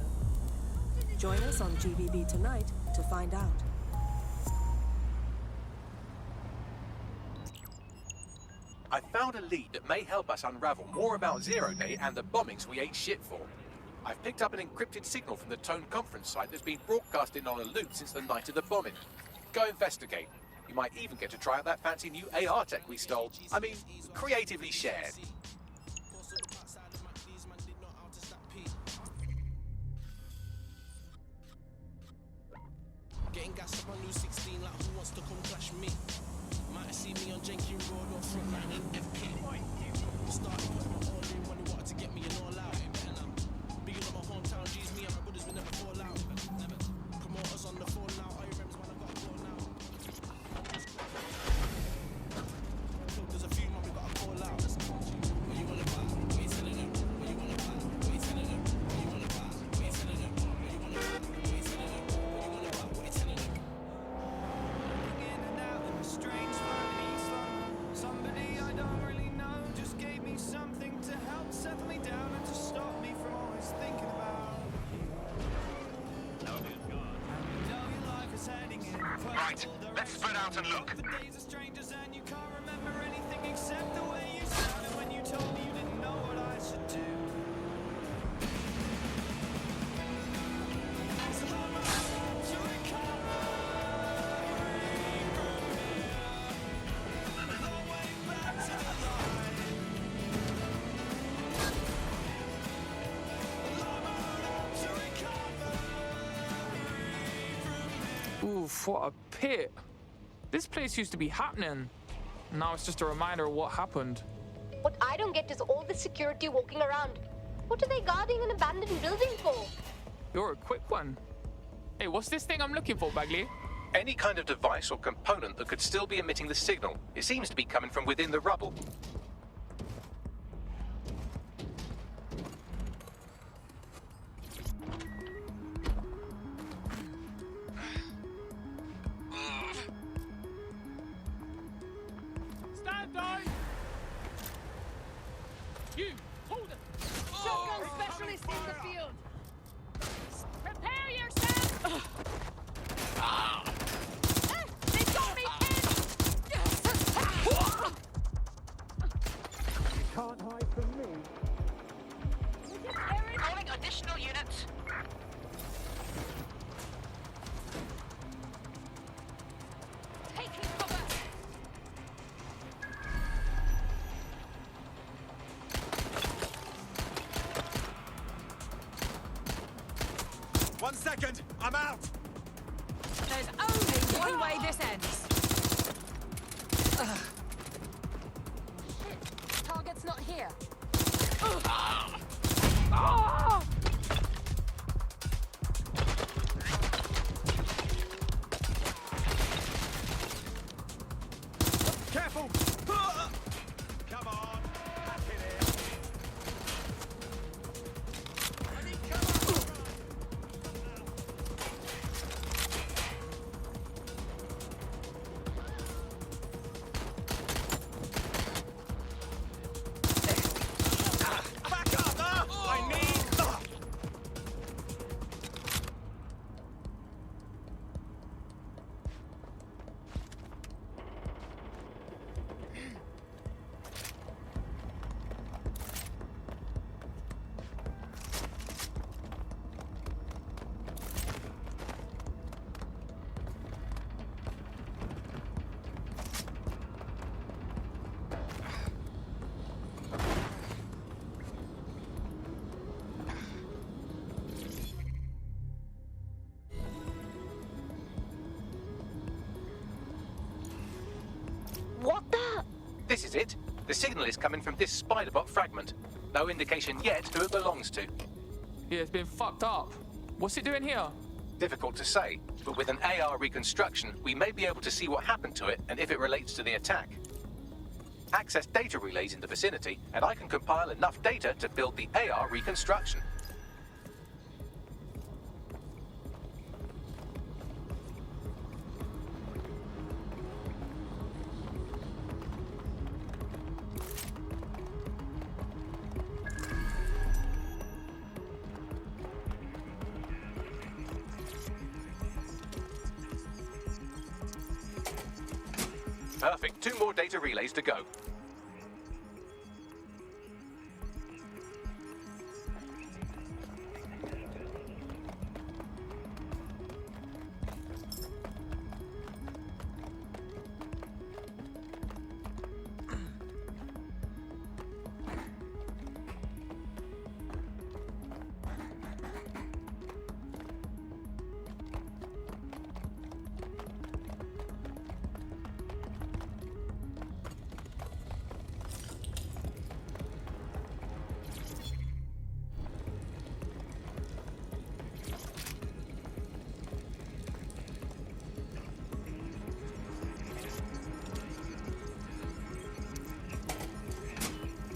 Join us on GBB tonight to find out. I found a lead that may help us unravel more about Zero Day and the bombings we ate shit for. I've picked up an encrypted signal from the Tone conference site that's been broadcasting on a loop since the night of the bombing. Go investigate. You might even get to try out that fancy new AR tech we stole. I mean, creatively shared. Getting gas up on new 16 like who wants to come clash me? Might have seen me on Jenkins Road or frontline in FK. Started putting my all in when they wanted to get me and all out. Big up my hometown G's, me and my brothers will never fall out. Promoters on the phone now, I remember when I got a call now. There's a few man we got a call out. What you wanna buy? What you telling them? What you wanna buy? What you telling them? What you wanna buy? What you telling them? What you wanna buy? What you telling them? What you wanna buy? What you telling them? In and out in a strange somebody I don't really know just gave me something to help settle me down and to stop me from always thinking about. Right, let's spread out and look. The days are strangers and you can't remember anything except the way you sounded when you told me you didn't know what I should do. So I'm out to recovery from here. The way back to the light. I'm out to recovery from here. Oof, what a pit. This place used to be happening. Now it's just a reminder of what happened. What I don't get is all the security walking around. What are they guarding an abandoned building for? You're a quick one. Hey, what's this thing I'm looking for, Bagley? Any kind of device or component that could still be emitting the signal. It seems to be coming from within the rubble. Stand down! You, hold it! Shotgun specialist in the field. Prepare yourself. They got me You can't hide from me. Calling additional units. 1 second! I'm out! There's only one way this ends. Target's not here. Careful! Come on! Back in here! Back up! I need... What the? This is it. The signal is coming from this spider-bot fragment. No indication yet who it belongs to. Yeah, it's been fucked up. What's it doing here? Difficult to say, but with an AR reconstruction, we may be able to see what happened to it and if it relates to the attack. Access data relays in the vicinity, and I can compile enough data to build the AR reconstruction. Perfect. 2 more data relays to go.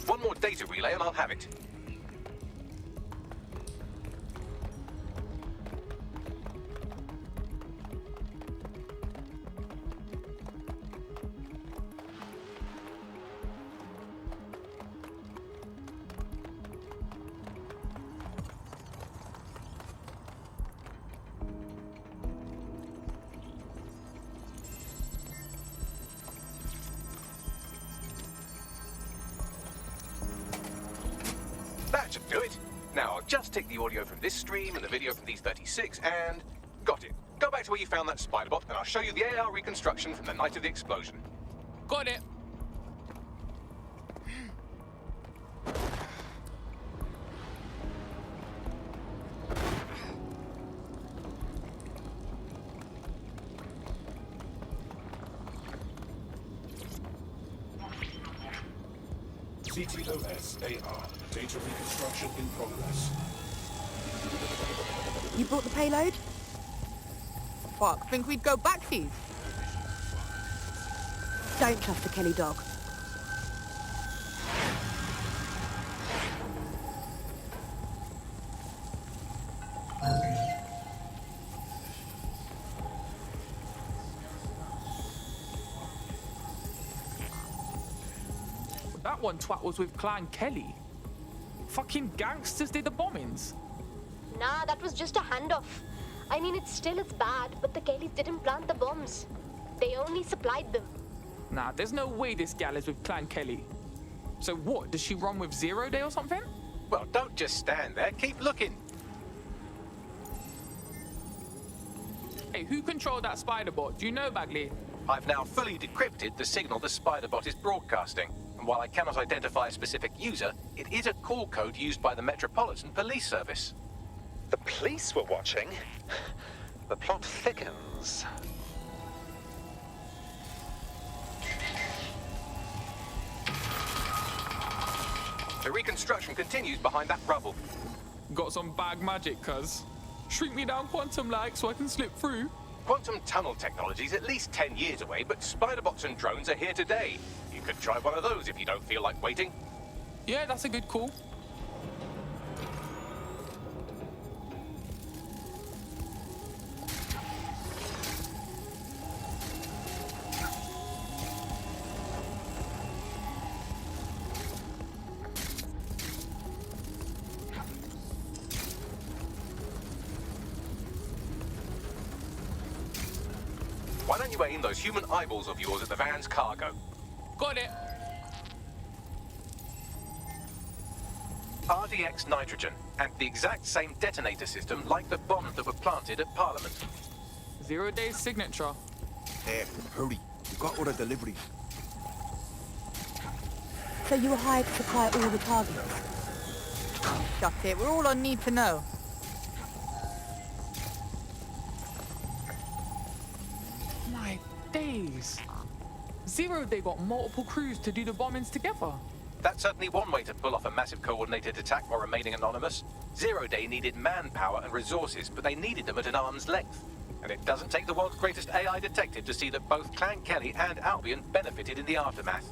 One more data relay and I'll have it. That should do it. Now, I'll just take the audio from this stream and the video from these 36 and... Got it. Go back to where you found that spider bot and I'll show you the AR reconstruction from the night of the explosion. Got it. CTOS AR. Data reconstruction in progress. You brought the payload? Fuck, think we'd go back here? Don't trust the Kelly dog. That one twat was with Clan Kelly. Fucking gangsters did the bombings. Nah, that was just a handoff. I mean, it's bad, but the Kellys didn't plant the bombs. They only supplied them. Nah, there's no way this gal is with Clan Kelly. So what, does she run with 0 Day or something? Well, don't just stand there, keep looking. Hey, who controlled that spider bot? Do you know, Bagley? I've now fully decrypted the signal the spider bot is broadcasting. And while I cannot identify a specific user, it is a call code used by the Metropolitan Police Service. The police were watching? The plot thickens. The reconstruction continues behind that rubble. Got some bag magic, cuz. Shrink me down quantum-like so I can slip through. Quantum tunnel technology's at least 10 years away, but spider-bots and drones are here today. You could try one of those if you don't feel like waiting. Yeah, that's a good call. Why don't you aim those human eyeballs of yours at the van's cargo? Got it. RDX nitrogen, and the exact same detonator system like the bombs that were planted at Parliament. 0 day signature. Hey, hurry. We got all the deliveries. So you were hired to supply all the targets? Shut it, we're all on need to know. My days. 0 Day got multiple crews to do the bombings together. That's certainly one way to pull off a massive coordinated attack while remaining anonymous. 0 Day needed manpower and resources, but they needed them at an arm's length. And it doesn't take the world's greatest AI detective to see that both Clan Kelly and Albion benefited in the aftermath.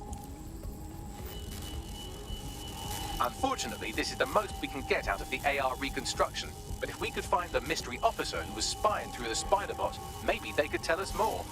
Unfortunately, this is the most we can get out of the AR reconstruction. But if we could find the mystery officer who was spying through the spider-bot, maybe they could tell us more.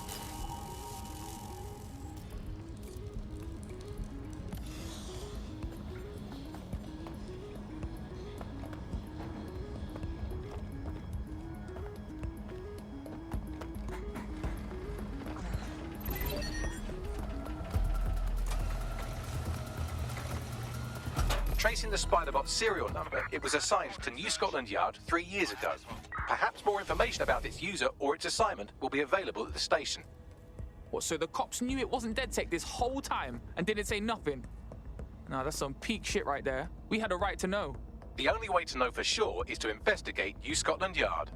Tracing the Spider-Bot's serial number, it was assigned to New Scotland Yard 3 years ago. Perhaps more information about its user or its assignment will be available at the station. What, so the cops knew it wasn't DedSec this whole time and didn't say nothing? Nah, that's some peak shit right there. We had a right to know. The only way to know for sure is to investigate New Scotland Yard.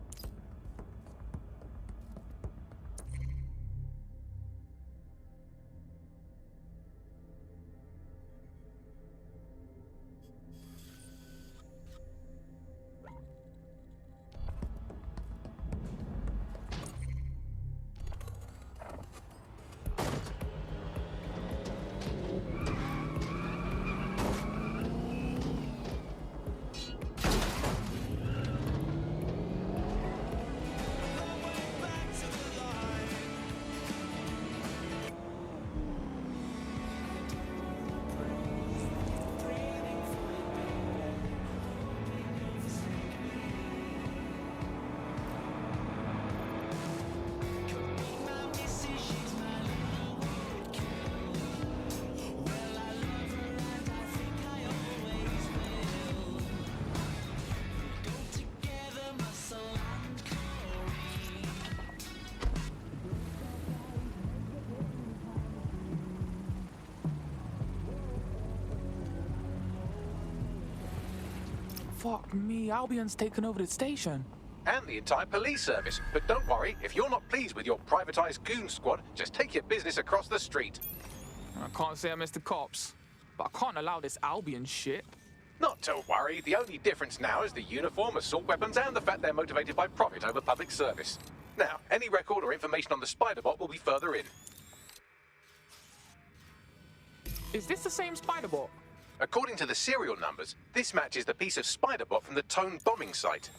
Fuck me, Albion's taken over the station. And the entire police service. But don't worry, if you're not pleased with your privatized goon squad, just take your business across the street. I can't say I miss the cops, but I can't allow this Albion shit. Not to worry, the only difference now is the uniform, assault weapons, and the fact they're motivated by profit over public service. Now, any record or information on the Spider-Bot will be further in. Is this the same Spider-Bot? According to the serial numbers, this matches the piece of Spider-Bot from the Tone bombing site.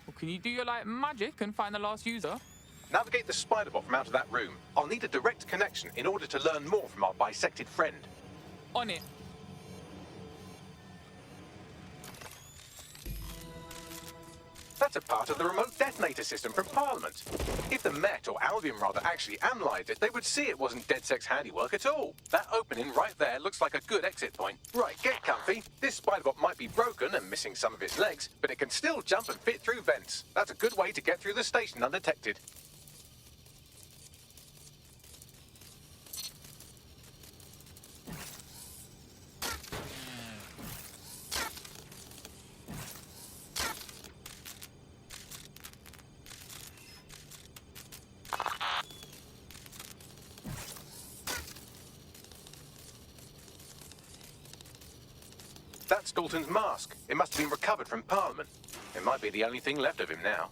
Well, can you do your magic and find the last user? Navigate the Spider-Bot from out of that room. I'll need a direct connection in order to learn more from our bisected friend. On it. That's a part of the remote detonator system from Parliament. If the Met, or Albion rather, actually analysed it, they would see it wasn't DedSec's handiwork at all. That opening right there looks like a good exit point. Right, get comfy. This Spider-Bot might be broken and missing some of its legs, but it can still jump and fit through vents. That's a good way to get through the station undetected. That's Dalton's mask. It must have been recovered from Parliament. It might be the only thing left of him now.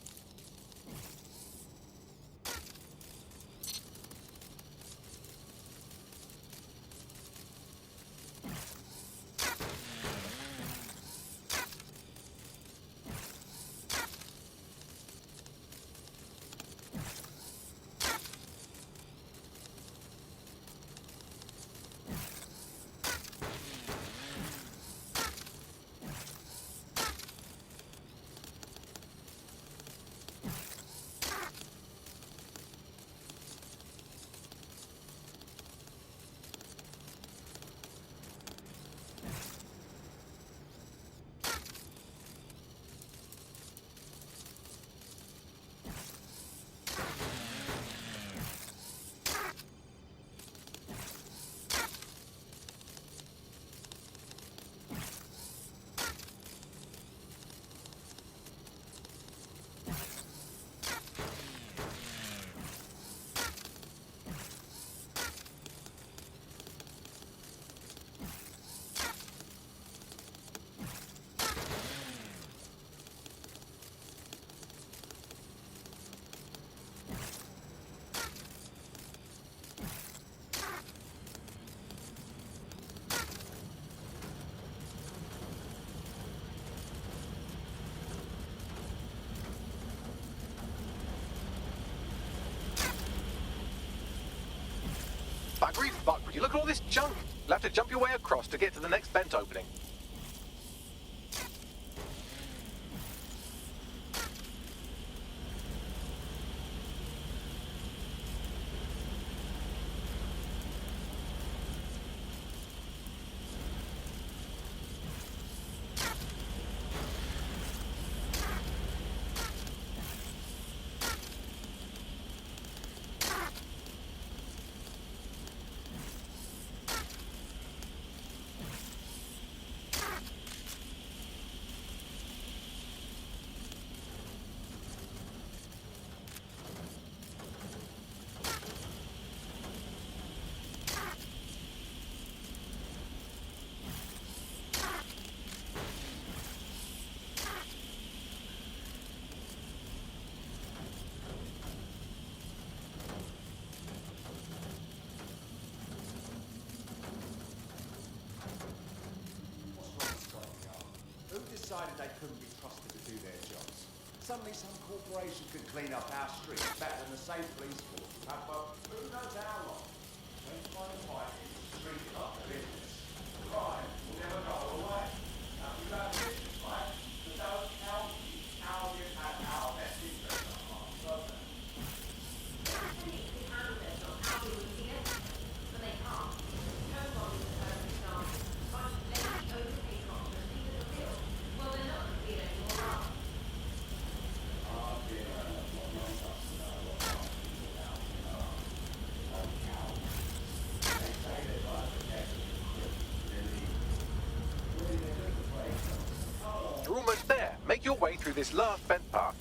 Buggery, look at all this junk. You'll have to jump your way across to get to the next vent opening. Decided they couldn't be trusted to do their jobs. Suddenly some corporation could clean up our streets better than the same police force would have for who knows how long. They try to fight it, treat it like a business. Crime will never go away. Now if you have a business, right? But don't tell me how you have our best interest at heart, don't they? You're almost there. Make your way through this last vent path.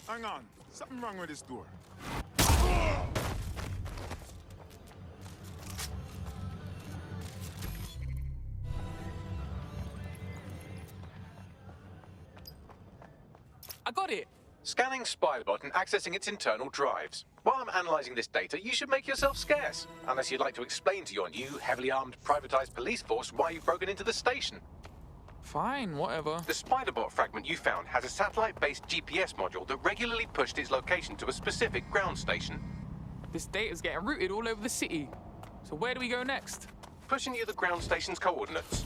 Hang on. Something wrong with this door. got it. Scanning Spiderbot and accessing its internal drives. While I'm analysing this data, you should make yourself scarce. Unless you'd like to explain to your new, heavily armed, privatised police force why you've broken into the station. Fine, whatever. The Spiderbot fragment you found has a satellite-based GPS module that regularly pushed its location to a specific ground station. This data's getting routed all over the city. So where do we go next? Pushing you the ground station's coordinates.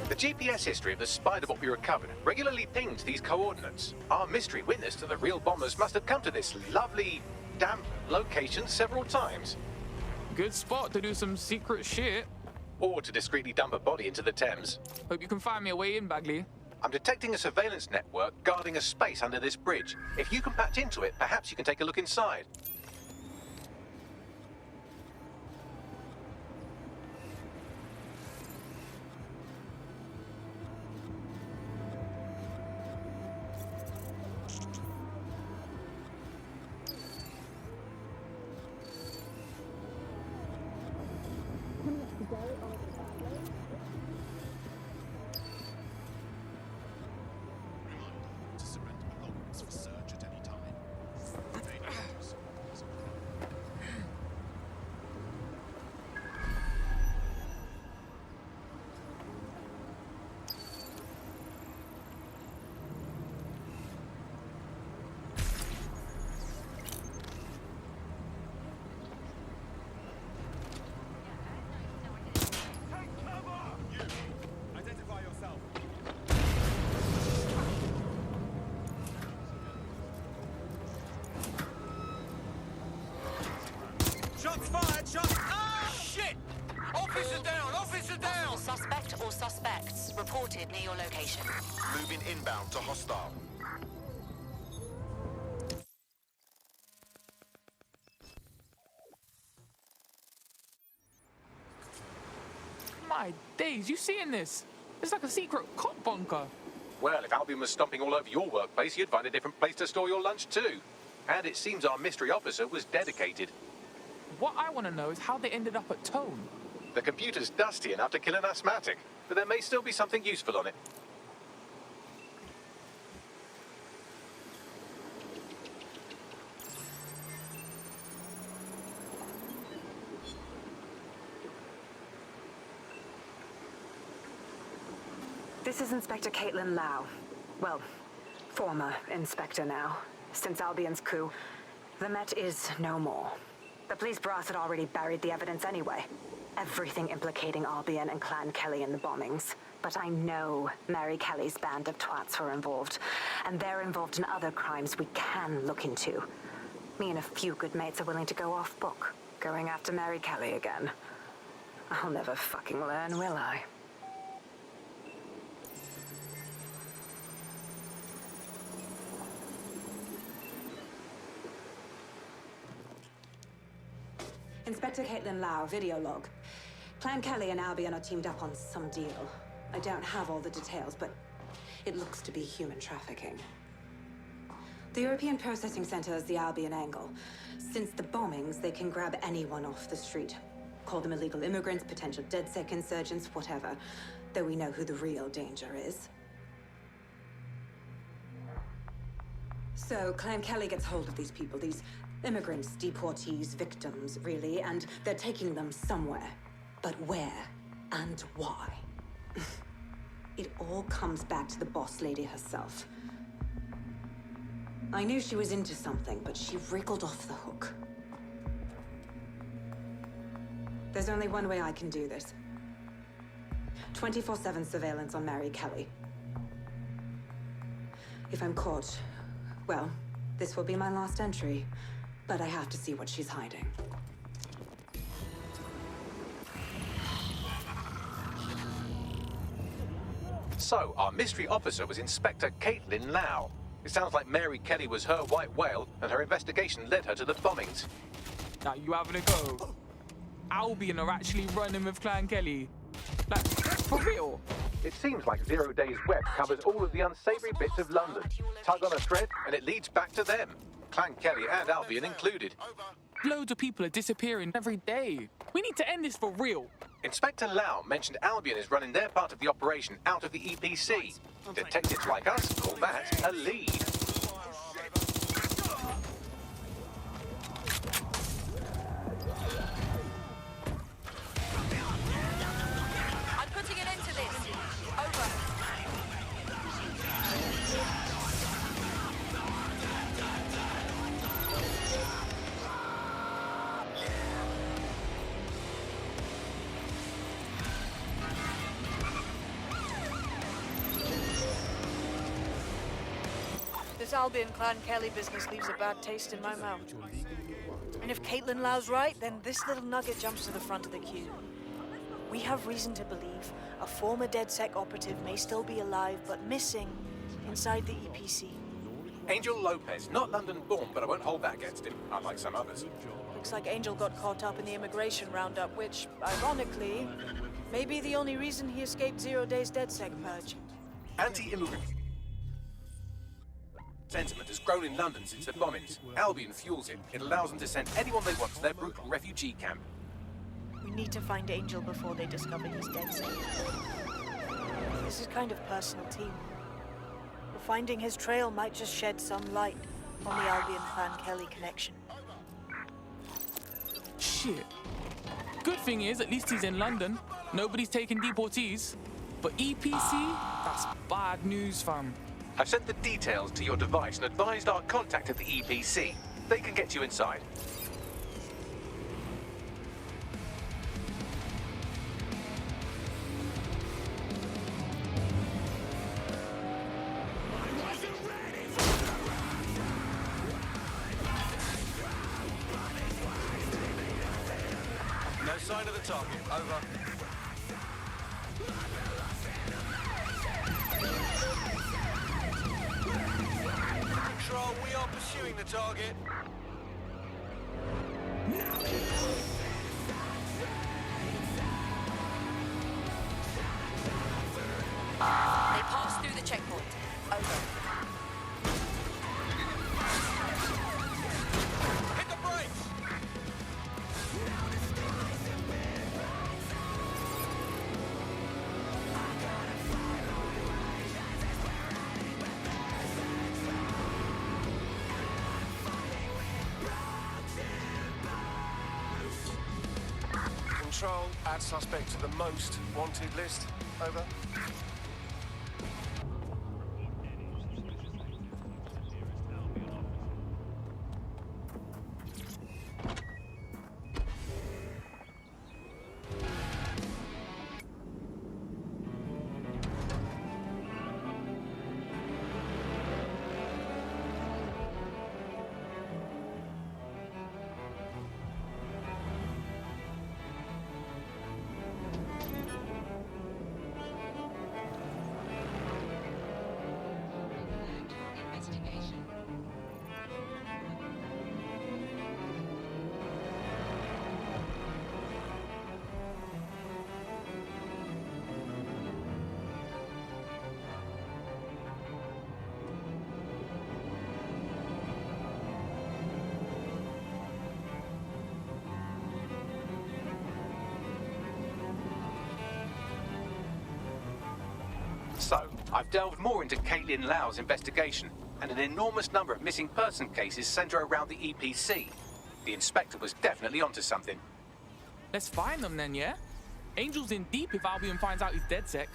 The GPS history of the Spiderbot we recovered regularly pings these coordinates. Our mystery witness to the real bombers must have come to this lovely, damp location several times. Good spot to do some secret shit. Or to discreetly dump a body into the Thames. Hope you can find me a way in, Bagley. I'm detecting a surveillance network guarding a space under this bridge. If you can patch into it, perhaps you can take a look inside. To surrender belongings for search at any time. Identify yourself. Shots fired! Shots... Ah, shit! Officer down! Officer down! Suspect or suspects reported near your location. Moving inbound to hostile. My days, you seeing this? It's like a secret cop bunker. Well, if Albion was stomping all over your workplace, you'd find a different place to store your lunch too. And it seems our mystery officer was dedicated. What I want to know is how they ended up at Tone. The computer's dusty enough to kill an asthmatic, but there may still be something useful on it. This is Inspector Caitlin Lau. Well, former inspector now. Since Albion's coup, the Met is no more. The police brass had already buried the evidence anyway. Everything implicating Albion and Clan Kelly in the bombings. But I know Mary Kelly's band of twats were involved, and they're involved in other crimes we can look into. Me and a few good mates are willing to go off book, going after Mary Kelly again. I'll never fucking learn, will I? Inspector Caitlin Lau, video log. Clan Kelly and Albion are teamed up on some deal. I don't have all the details, but it looks to be human trafficking. The European Processing Center is the Albion angle. Since the bombings, they can grab anyone off the street. Call them illegal immigrants, potential DedSec insurgents, whatever. Though we know who the real danger is. So, Clan Kelly gets hold of these people, these immigrants, deportees, victims, really, and they're taking them somewhere. But where and why? It all comes back to the boss lady herself. I knew she was into something, but she wriggled off the hook. There's only one way I can do this. 24/7 surveillance on Mary Kelly. If I'm caught, well, this will be my last entry. But I have to see what she's hiding. So, our mystery officer was Inspector Caitlin Lau. It sounds like Mary Kelly was her white whale, and her investigation led her to the bombings. Now, you having a go? Albion are actually running with Clan Kelly. Like, for real? It seems like 0 Days Web covers all of the unsavory bits of London. Tug on a thread, and it leads back to them. Clan Kelly and Albion included. Loads of people are disappearing every day. We need to end this for real. Inspector Lau mentioned Albion is running their part of the operation out of the EPC. Detectives like us call that a lead. I'm putting an end to this. Over. This Albion Clan Kelly business leaves a bad taste in my mouth. And if Caitlin Lau's right, then this little nugget jumps to the front of the queue. We have reason to believe a former DedSec operative may still be alive, but missing inside the EPC. Angel Lopez, not London-born, but I won't hold that against him, unlike some others. Looks like Angel got caught up in the immigration roundup, which, ironically, may be the only reason he escaped 0 Days DedSec purge. Anti-immigrant sentiment has grown in London since the bombings. Albion fuels it. It allows them to send anyone they want to their brutal refugee camp. We need to find Angel before they discover he's DedSec. This is kind of personal, team. But finding his trail might just shed some light on the Albion Clan Kelly connection. Shit. Good thing is, at least he's in London. Nobody's taking deportees. But EPC? That's bad news, fam. I've sent the details to your device and advised our contact at the EPC. They can get you inside. No sign of the target. Over. Control, we are pursuing the target. They passed through the checkpoint. Over. Hit the brakes! Control, add suspect to the most wanted list. Over. So, I've delved more into Caitlin Lau's investigation, and an enormous number of missing person cases centre around the EPC. The inspector was definitely onto something. Let's find them then, yeah? Angel's in deep if Albion finds out he's DedSec.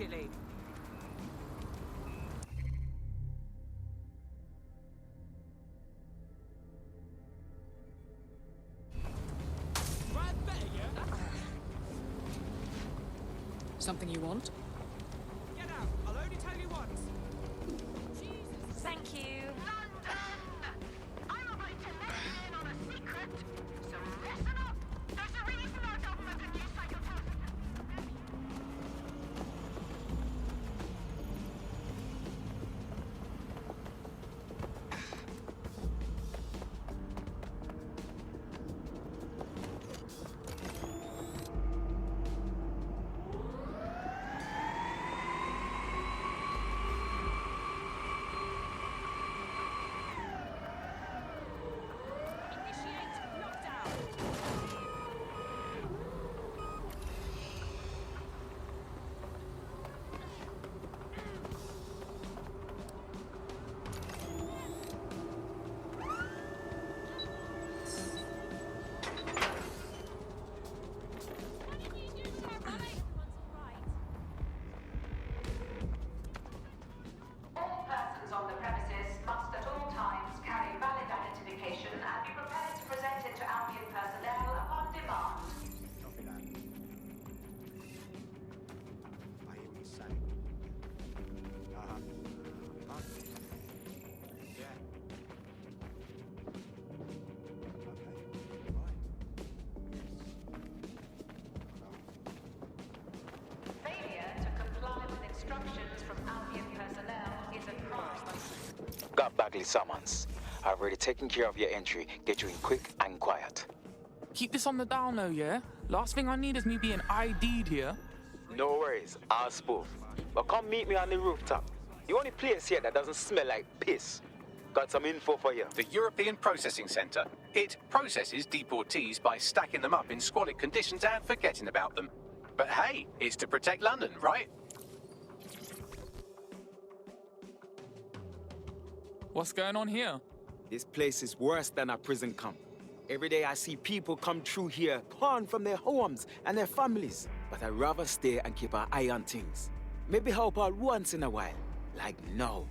immediately. Right there, yeah? Something you want? Get out. I'll only tell you once. Thank you. I'm about to let you in on a secret, so listen up. There's a reason our government and news cycle tells us. Initiate lockdown. All persons on the premises must at all times carry valid identification and be prepared to present it to Albion personnel upon demand. Copy that. I hear what you're saying. Huh? Yeah. Failure to comply with instructions from Albion personnel is a crime. Got Bagley summons. I've already taken care of your entry. Get you in quick and quiet. Keep this on the down low, yeah? Last thing I need is me being ID'd here. No worries, I'll spoof. But come meet me on the rooftop. The only place here that doesn't smell like piss. Got some info for you. The European Processing Centre. It processes deportees by stacking them up in squalid conditions and forgetting about them. But hey, it's to protect London, right? What's going on here? This place is worse than a prison camp. Every day I see people come through here, torn from their homes and their families. But I'd rather stay and keep an eye on things. Maybe help out once in a while. Like now.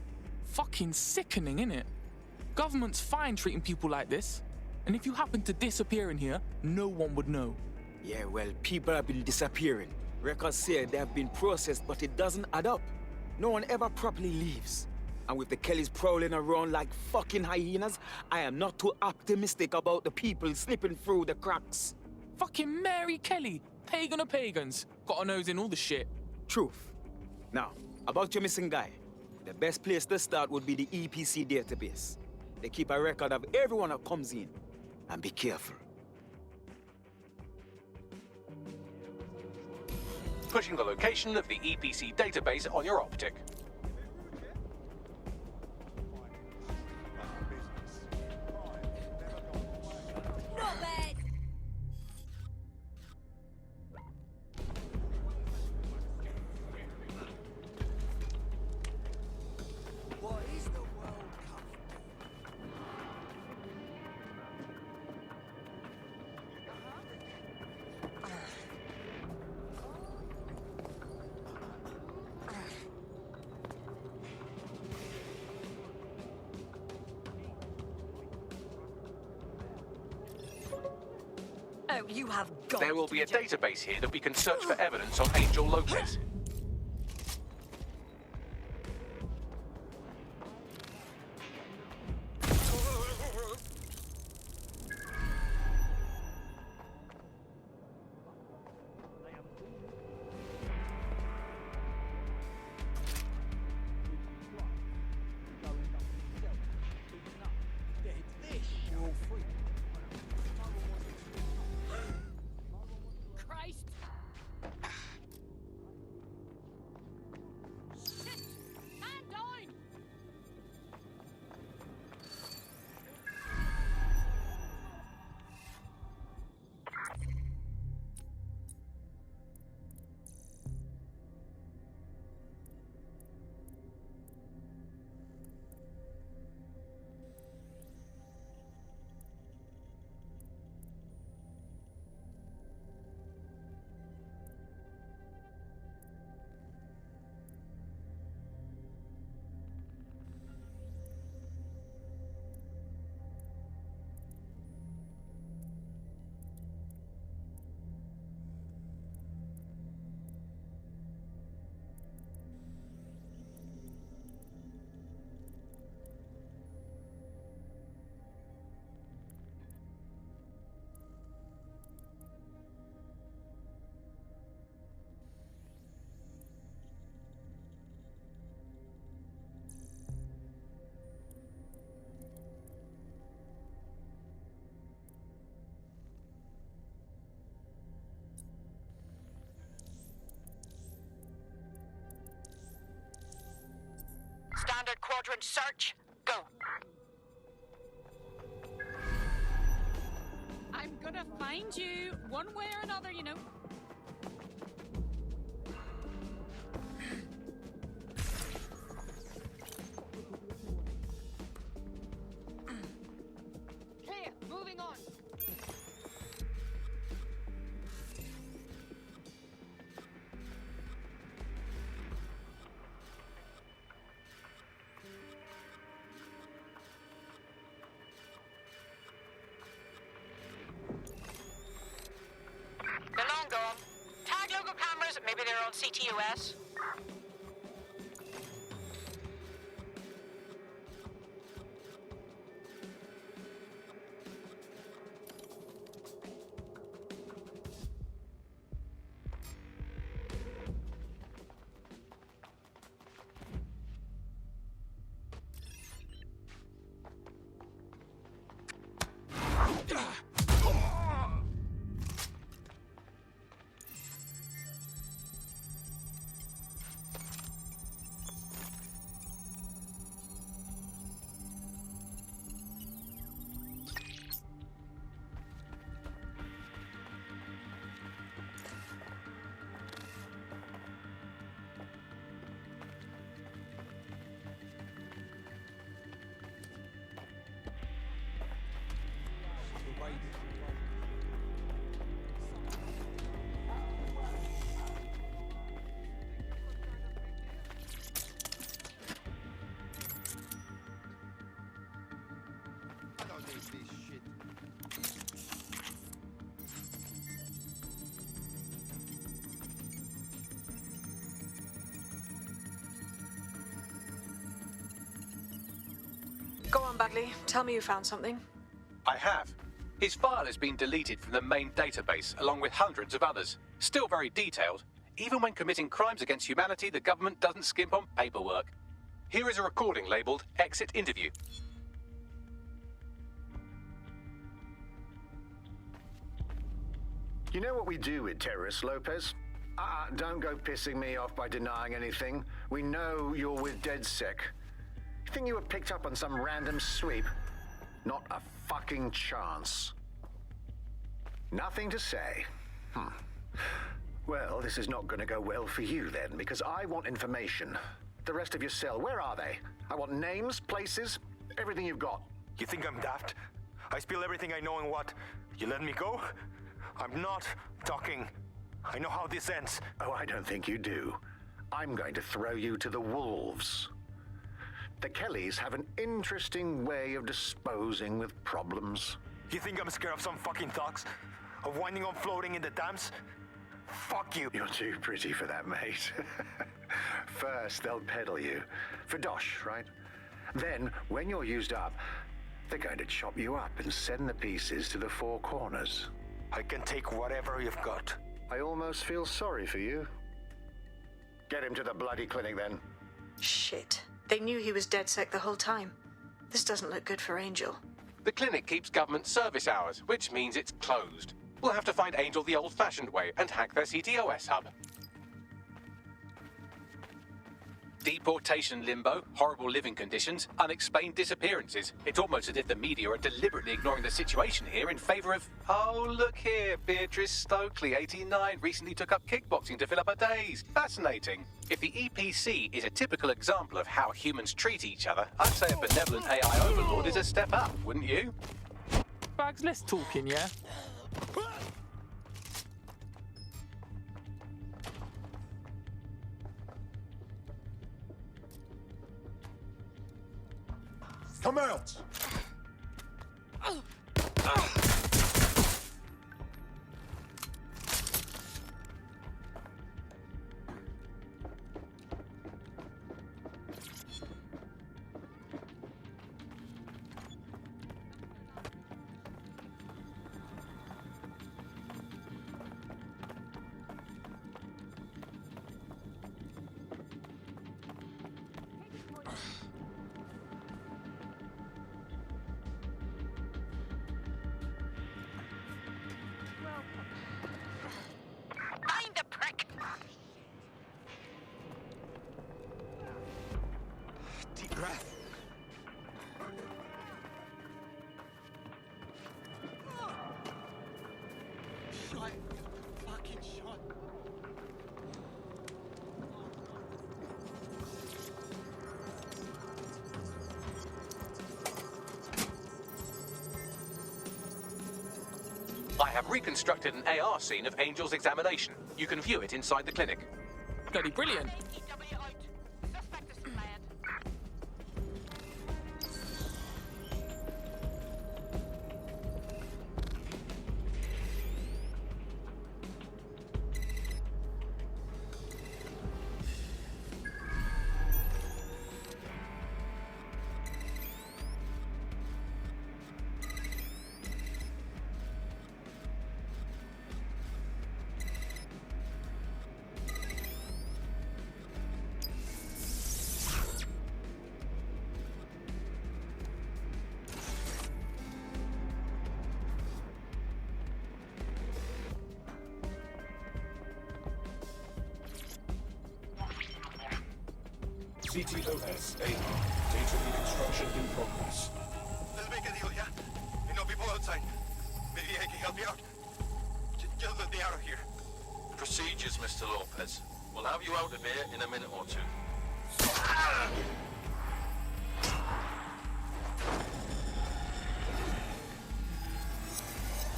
Fucking sickening, innit? Government's fine treating people like this. And if you happen to disappear in here, no one would know. Yeah, well, people have been disappearing. Records say they have been processed, but it doesn't add up. No one ever properly leaves. And with the Kellys prowling around like fucking hyenas, I am not too optimistic about the people slipping through the cracks. Fucking Mary Kelly, pagan of pagans. Got a nose in all the shit. Truth. Now, about your missing guy. The best place to start would be the EPC database. They keep a record of everyone that comes in. And be careful. Pushing the location of the EPC database on your optic. Not bad. What is the world coming Oh, you have got There will to be a joking. database here that we can search for evidence on Angel Lopez. Christ! Man down! Squadron, search. Go. I'm gonna find you one way or another, you know. Clear. Moving on. They're long gone. Tag logo cameras, maybe they're on CTOS. I don't need this shit. Go on, Bagley. Tell me you found something. I have. His file has been deleted from the main database, along with hundreds of others. Still very detailed. Even when committing crimes against humanity, the government doesn't skimp on paperwork. Here is a recording labelled Exit Interview. You know what we do with terrorists, Lopez? Don't go pissing me off by denying anything. We know you're with DedSec. You think you were picked up on some random sweep? Not a fucking chance. Nothing to say. Well, this is not going to go well for you then, because I want information. The rest of your cell, where are they? I want names, places, everything you've got. You think I'm daft? I spill everything I know and what? You let me go? I'm not talking. I know how this ends. Oh, I don't think you do. I'm going to throw you to the wolves. The Kellys have an interesting way of disposing with problems. You think I'm scared of some fucking thugs? Of winding up floating in the dams? Fuck you. You're too pretty for that, mate. First, they'll peddle you. For dosh, right? Then, when you're used up, they're going to chop you up and send the pieces to the four corners. I can take whatever you've got. I almost feel sorry for you. Get him to the bloody clinic, then. Shit. They knew he was DedSec the whole time. This doesn't look good for Angel. The clinic keeps government service hours, which means it's closed. We'll have to find Angel the old-fashioned way and hack their CTOS hub. Deportation limbo, horrible living conditions, unexplained disappearances. It's almost as if the media are deliberately ignoring the situation here in favour of... Oh, look here, Beatrice Stokely, 89, recently took up kickboxing to fill up her days. Fascinating. If the EPC is a typical example of how humans treat each other, I'd say a benevolent AI overlord is a step up, wouldn't you? Bags, less talking, yeah? Come out! my fucking shot. I have reconstructed an AR scene of Angel's examination. You can view it inside the clinic. Bloody brilliant. CTOS AR. Data reconstruction in progress. Let's make a deal, yeah? You know people outside. Maybe I can help you out. Just let me out of here. Procedures, Mr. Lopez. We'll have you out of here in a minute or two.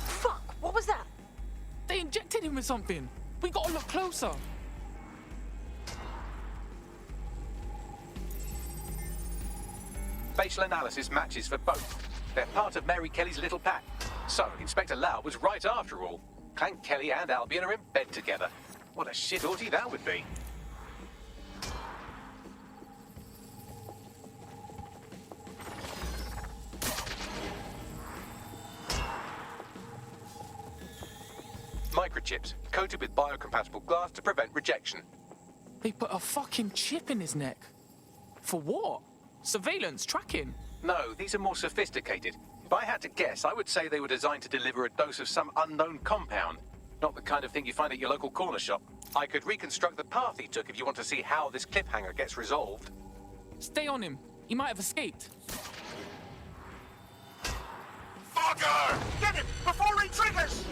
Fuck, what was that? They injected him with something. We gotta look closer. Facial analysis matches for both. They're part of Mary Kelly's little pack. So, Inspector Lau was right after all. Clank Kelly and Albion are in bed together. What a shit orgy that would be. Microchips, coated with biocompatible glass to prevent rejection. They put a fucking chip in his neck. For what? Surveillance, tracking? No, these are more sophisticated. If I had to guess, I would say they were designed to deliver a dose of some unknown compound. Not the kind of thing you find at your local corner shop. I could reconstruct the path he took if you want to see how this cliffhanger gets resolved. Stay on him. He might have escaped. Fucker! Get him before he triggers!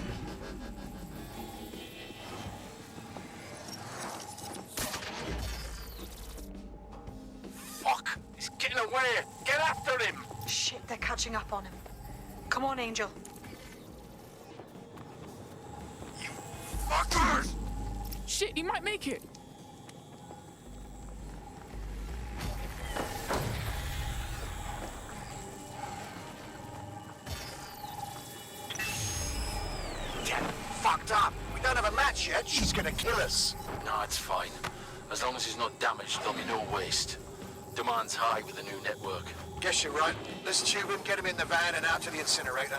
Fuck! He's getting away! Get after him! Shit, they're catching up on him. Come on, Angel. Fuckers! Shit, he might make it. Get fucked up! We don't have a match yet. She's gonna kill us. No, it's fine. As long as he's not damaged, there'll be no waste. Demand's high with the new network. Guess you're right. Let's tube him, get him in the van and out to the incinerator.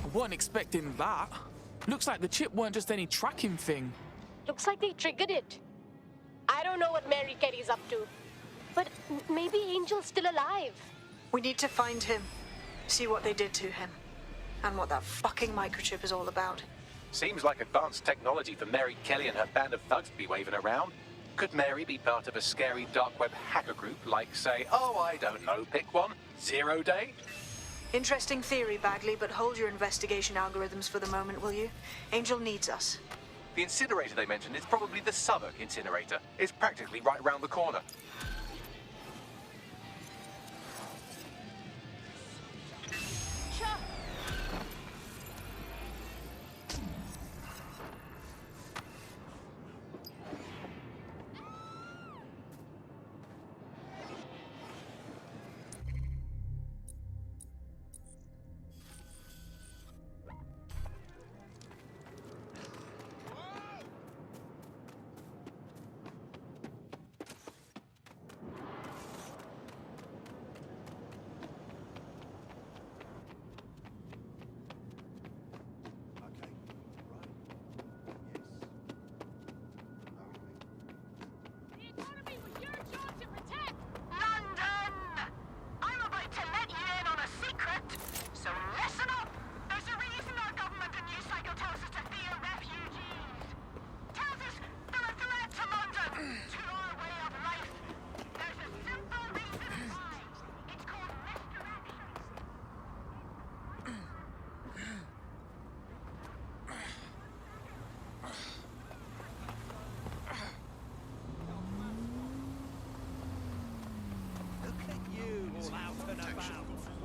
I wasn't expecting that. Looks like the chip weren't just any tracking thing. Looks like they triggered it. I don't know what Mary Kelly's up to, but maybe Angel's still alive. We need to find him, see what they did to him, and what that fucking microchip is all about. Seems like advanced technology for Mary Kelly and her band of thugs to be waving around. Could Mary be part of a scary dark web hacker group like, say, oh, I don't know, pick one, 0 Day? Interesting theory, Bagley, but hold your investigation algorithms for the moment, will you? Angel needs us. The incinerator they mentioned is probably the Southwark incinerator. It's practically right round the corner.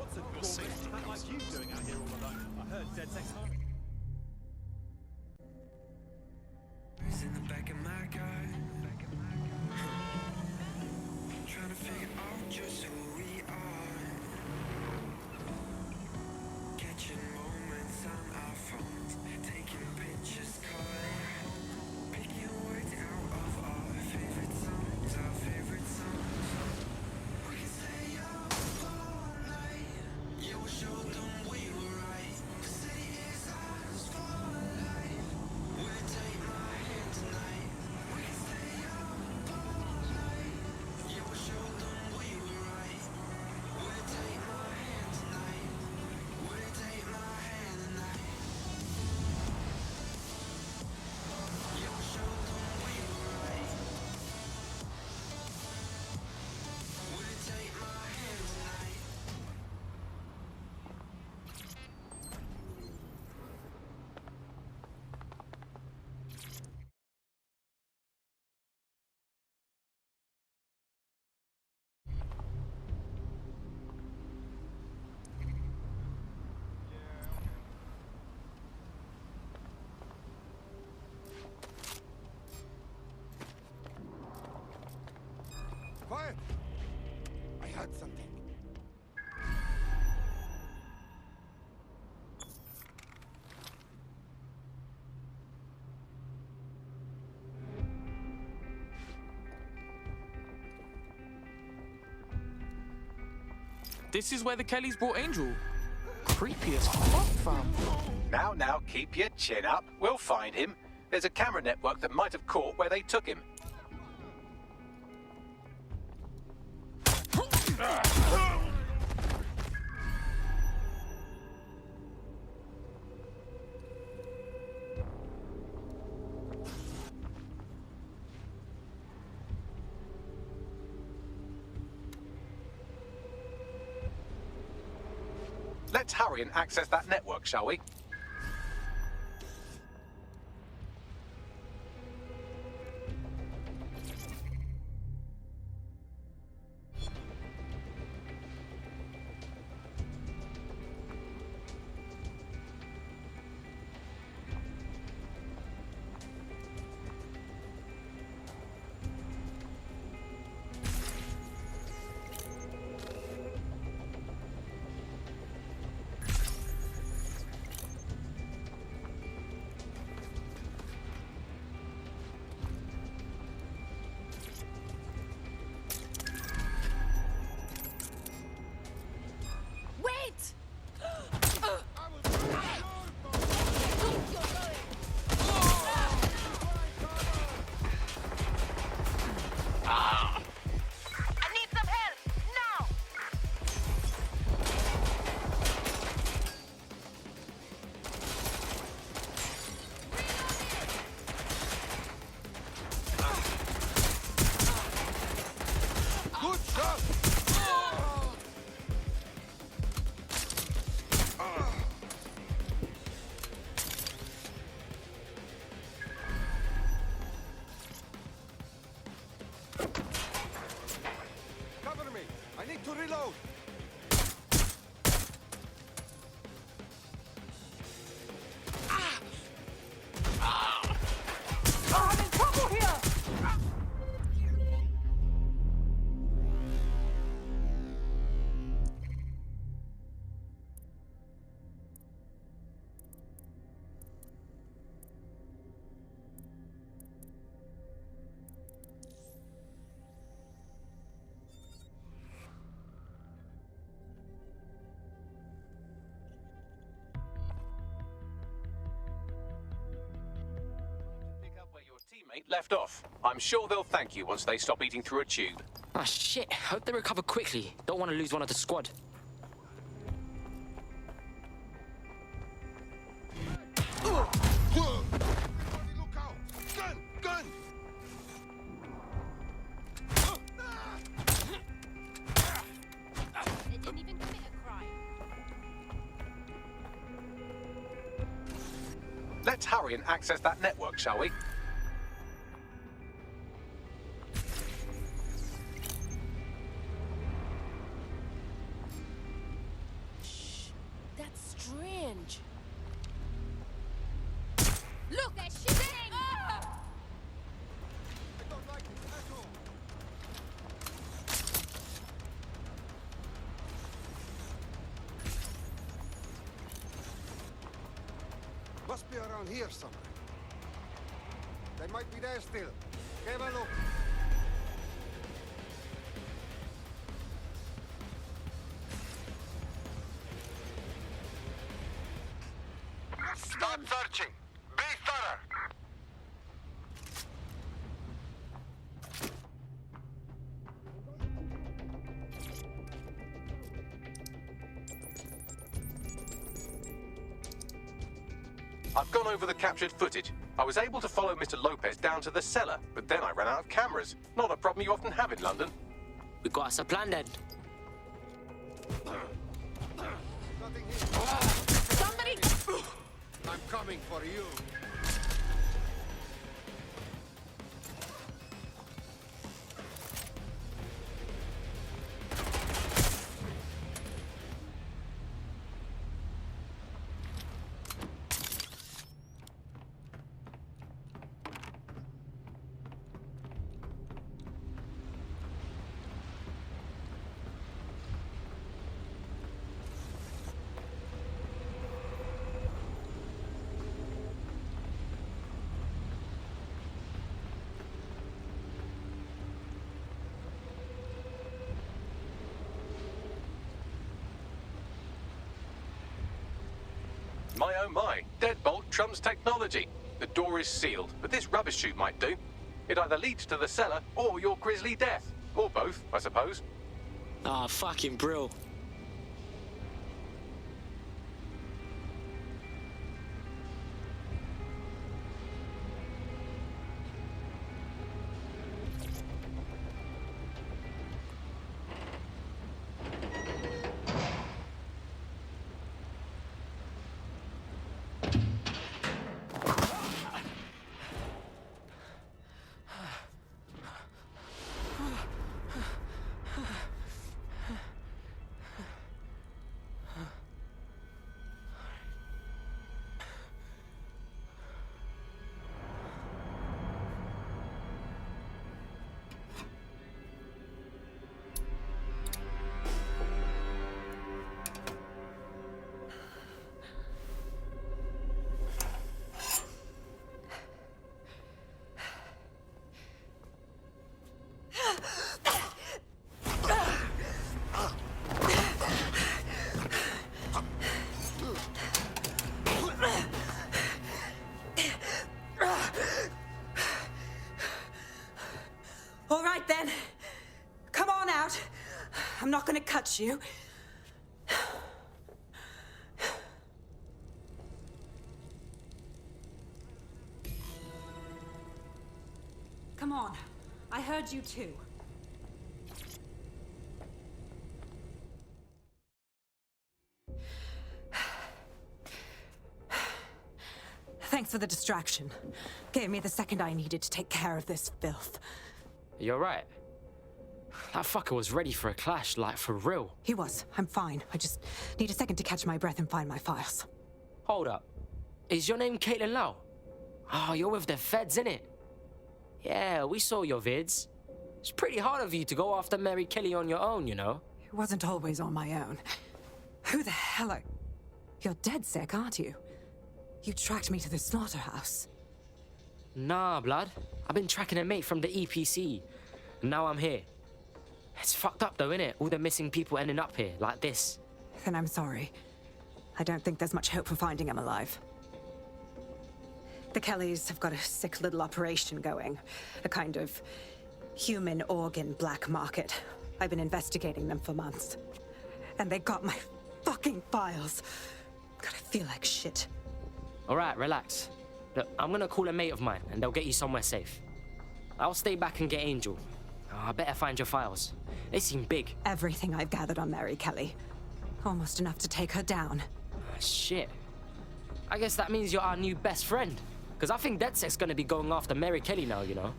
What's a corporate hat like you doing out here all alone? I heard Dead Sex home. In the back of my car, trying to figure out just who we are. Catching moments on our phones, taking pictures, calling, picking words out of our favorite songs, our favorite songs. We can stay up all night, yeah, we'll show them we were right. The city is ours for life. Will you take my hand tonight? We can stay up all night, yeah, we'll show them we were right. Will you take my hand tonight? Will you take my hand tonight? Yeah, we'll show them we were right. Will you take my hand tonight? Quiet! I heard something. This is where the Kellys brought Angel. Creepy as fuck, fam. Now, keep your chin up. We'll find him. There's a camera network that might have caught where they took him. Let's hurry and access that network, shall we? Wait! I need some help now. Good shot! Cover me! I need to reload! I'm in trouble here. Pick up where your teammate left off. I'm sure they'll thank you once they stop eating through a tube. Ah, shit. Hope they recover quickly. Don't want to lose one of the squad. Look out! Gun! Gun! They didn't even commit a crime. Let's hurry and access that network, shall we? Must be around here somewhere. They might be there still. Give a look. Stop searching. Be thorough. I've gone over the captured footage. I was able to follow Mr. Lopez down to the cellar, but then I ran out of cameras. Not a problem you often have in London. We got us a plan then. Somebody! I'm coming for you. My oh my, deadbolt trumps technology. The door is sealed, but this rubbish chute might do. It either leads to the cellar or your grisly death. Or both, I suppose. Ah, fucking brill. All right then. Come on out. I'm not gonna cut you. Come on. I heard you too. Thanks for the distraction. Gave me the second I needed to take care of this filth. You're right. That fucker was ready for a clash, like for real. He was. I'm fine. I just need a second to catch my breath and find my files. Hold up. Is your name Caitlin Lau? Oh, you're with the feds, innit? Yeah, we saw your vids. It's pretty hard of you to go after Mary Kelly on your own, you know? It wasn't always on my own. Who the hell are... You're dead sick, aren't you? You tracked me to the slaughterhouse. Nah, blood. I've been tracking a mate from the EPC. And now I'm here. It's fucked up though, innit? All the missing people ending up here, like this. Then I'm sorry. I don't think there's much hope for finding him alive. The Kellys have got a sick little operation going. A kind of human organ black market. I've been investigating them for months. And they got my fucking files. God, I feel like shit. All right, relax. Look, I'm gonna call a mate of mine, and they'll get you somewhere safe. I'll stay back and get Angel. Oh, I better find your files. They seem big. Everything I've gathered on Mary Kelly. Almost enough to take her down. Shit. I guess that means you're our new best friend. Because I think DedSec's gonna be going after Mary Kelly now, you know?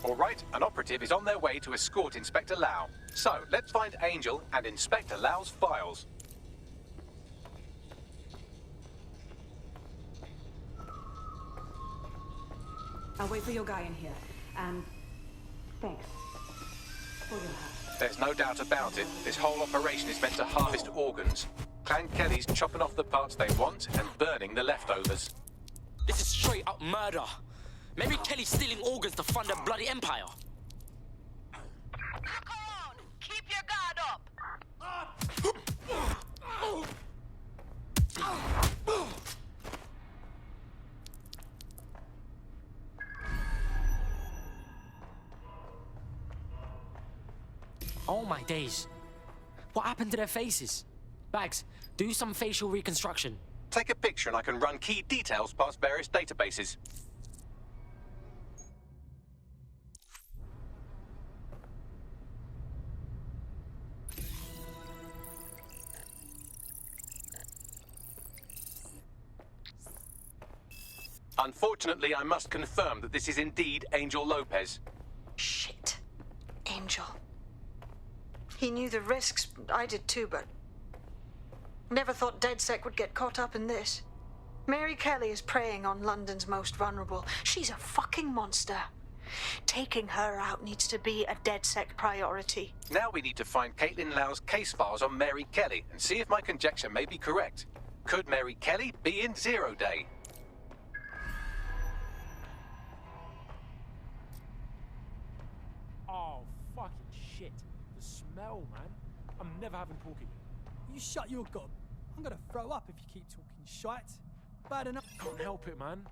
All right, an operative is on their way to escort Inspector Lau. So, let's find Angel and Inspector Lau's files. I'll wait for your guy in here. And thanks for your help. There's no doubt about it. This whole operation is meant to harvest organs. Clan Kelly's chopping off the parts they want and burning the leftovers. This is straight up murder. Mary Kelly's stealing organs to fund a bloody empire. Look around. Keep your guard up. Oh my days. What happened to their faces? Bags, do some facial reconstruction. Take a picture and I can run key details past various databases. Unfortunately, I must confirm that this is indeed Angel Lopez. Shit. Angel. He knew the risks. I did too, but... Never thought DedSec would get caught up in this. Mary Kelly is preying on London's most vulnerable. She's a fucking monster. Taking her out needs to be a DedSec priority. Now we need to find Caitlin Lau's case files on Mary Kelly and see if my conjecture may be correct. Could Mary Kelly be in Zero Day? Oh, fucking shit. The smell, man. I'm never having pork again. You shut your gob. I'm gonna throw up if you keep talking shite. Bad enough. Can't help it, man.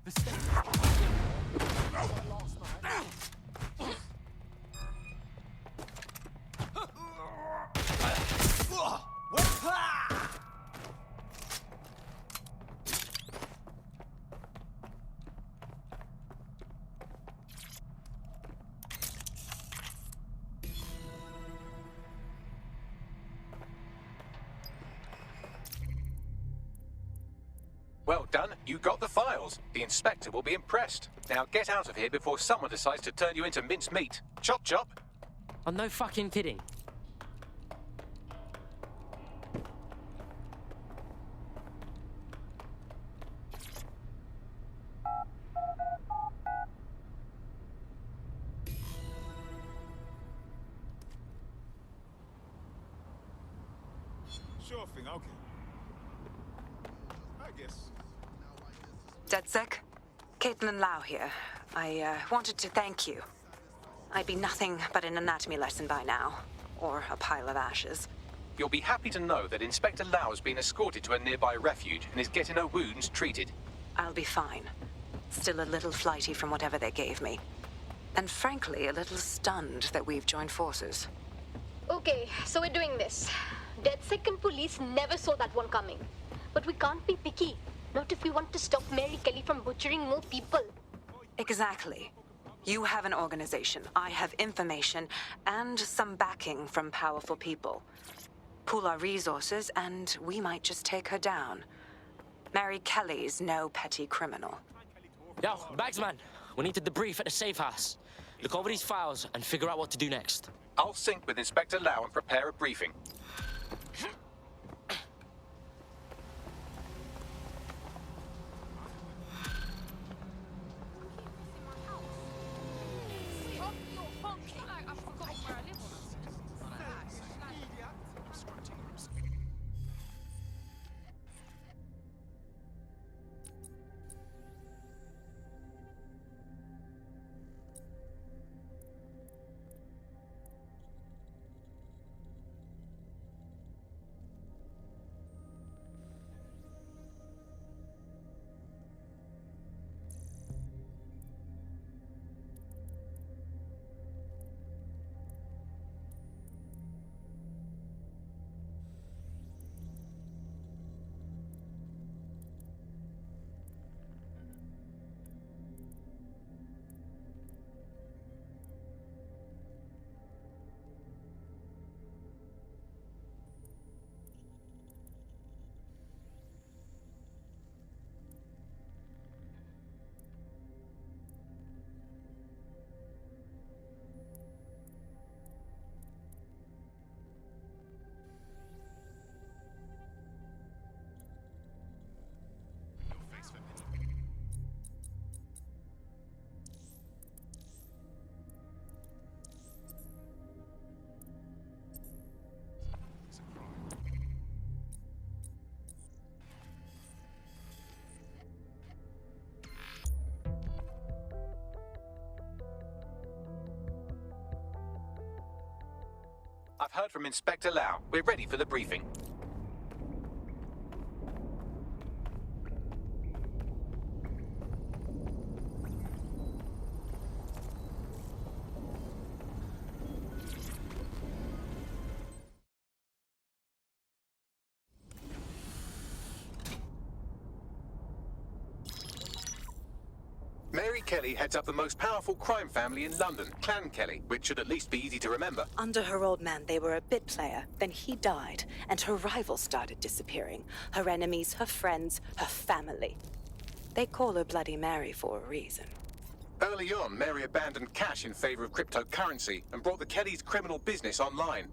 The stench. Last night. Well done, you got the files. The inspector will be impressed. Now get out of here before someone decides to turn you into minced meat. Chop chop. I'm no fucking kidding. Sure thing, okay. I guess. DedSec, Caitlin Lau here. I wanted to thank you. I'd be nothing but an anatomy lesson by now, or a pile of ashes. You'll be happy to know that Inspector Lau has been escorted to a nearby refuge and is getting her wounds treated. I'll be fine. Still a little flighty from whatever they gave me. And frankly, a little stunned that we've joined forces. Okay, so we're doing this. DedSec and police never saw that one coming. But we can't be picky. Not if we want to stop Mary Kelly from butchering more people. Exactly. You have an organization, I have information, and some backing from powerful people. Pool our resources, and we might just take her down. Mary Kelly's no petty criminal. Yo, Bagsman, we need to debrief at the safe house. Look over these files and figure out what to do next. I'll sync with Inspector Lau and prepare a briefing. I've heard from Inspector Lau. We're ready for the briefing. Mary Kelly heads up the most powerful crime family in London, Clan Kelly, which should at least be easy to remember. Under her old man, they were a bit player. Then he died, and her rivals started disappearing. Her enemies, her friends, her family. They call her Bloody Mary for a reason. Early on, Mary abandoned cash in favor of cryptocurrency and brought the Kellys' criminal business online.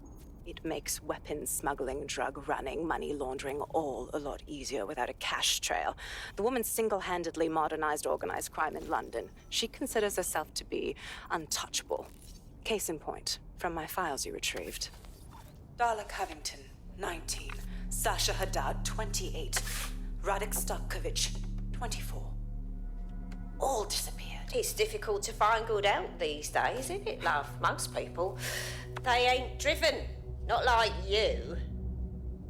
It makes weapons smuggling, drug running, money laundering all a lot easier without a cash trail. The woman single-handedly modernized organized crime in London. She considers herself to be untouchable. Case in point, from my files you retrieved. Darla Covington, 19. Sasha Haddad, 28. Radek Stokovich, 24. All disappeared. It's difficult to find good help these days, isn't it, love? Most people, they ain't driven. Not like you.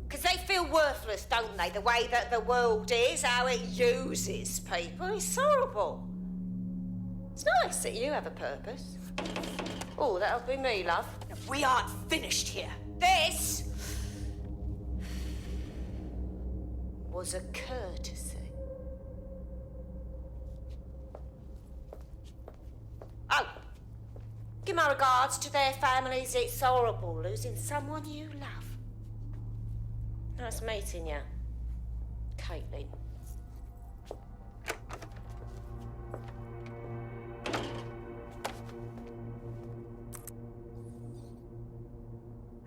Because they feel worthless, don't they? The way that the world is, how it uses people. It's horrible. It's nice that you have a purpose. Oh, that'll be me, love. We aren't finished here. This was a courtesy. Oh, give my regards to their families. It's horrible losing someone you love. Nice meeting you, Caitlin.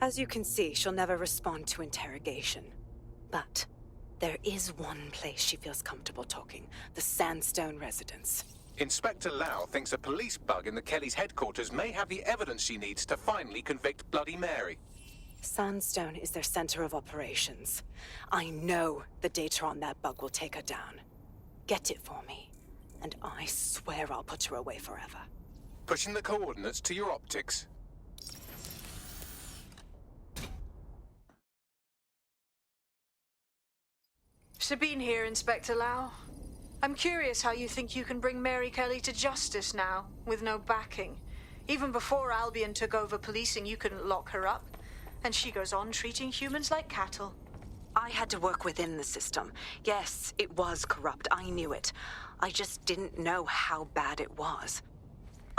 As you can see, she'll never respond to interrogation. But there is one place she feels comfortable talking, the Sandstone residence. Inspector Lau thinks a police bug in the Kellys' headquarters may have the evidence she needs to finally convict Bloody Mary. Sandstone is their center of operations. I know the data on that bug will take her down. Get it for me, and I swear I'll put her away forever. Pushing the coordinates to your optics. Sabine here, Inspector Lau. I'm curious how you think you can bring Mary Kelly to justice now, with no backing. Even before Albion took over policing, you couldn't lock her up. And she goes on treating humans like cattle. I had to work within the system. Yes, it was corrupt. I knew it. I just didn't know how bad it was.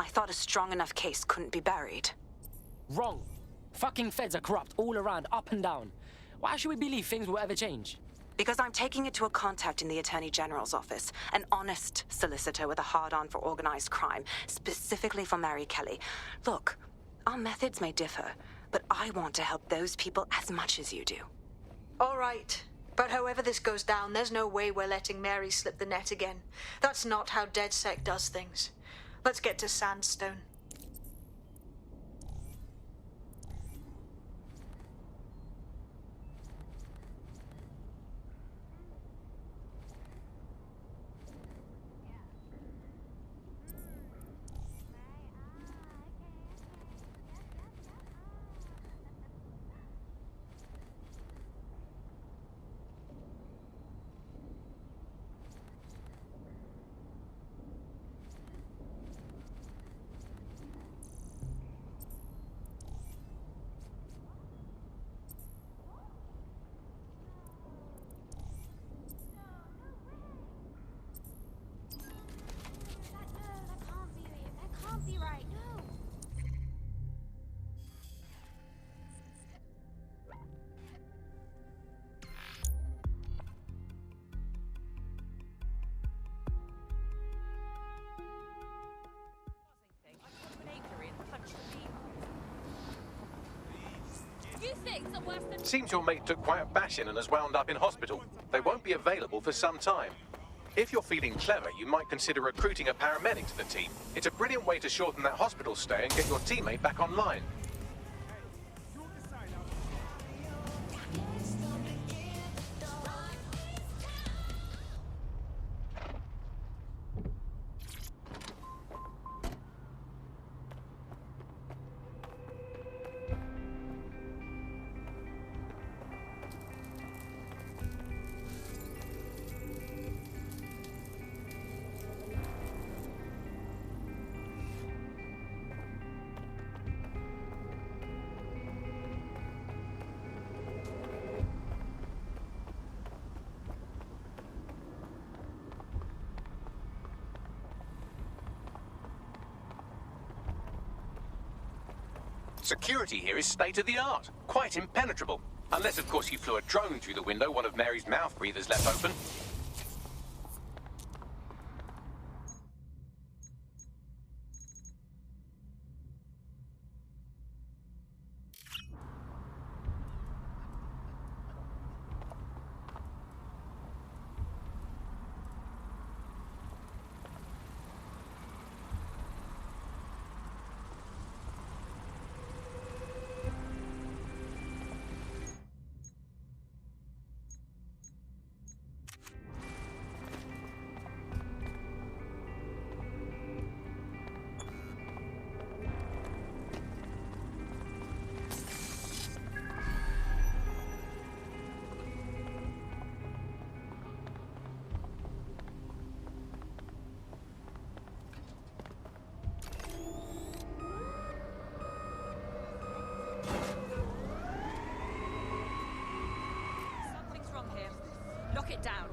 I thought a strong enough case couldn't be buried. Wrong. Fucking feds are corrupt all around, up and down. Why should we believe things will ever change? Because I'm taking it to a contact in the Attorney General's office, an honest solicitor with a hard-on for organized crime, specifically for Mary Kelly. Look, our methods may differ, but I want to help those people as much as you do. All right. But however this goes down, there's no way we're letting Mary slip the net again. That's not how DedSec does things. Let's get to Sandstone. Seems your mate took quite a bashing and has wound up in hospital. They won't be available for some time. If you're feeling clever, you might consider recruiting a paramedic to the team. It's a brilliant way to shorten that hospital stay and get your teammate back online. Security here is state-of-the-art, quite impenetrable. Unless, of course, you flew a drone through the window one of Mary's mouth breathers left open. Something's wrong here. Lock it down.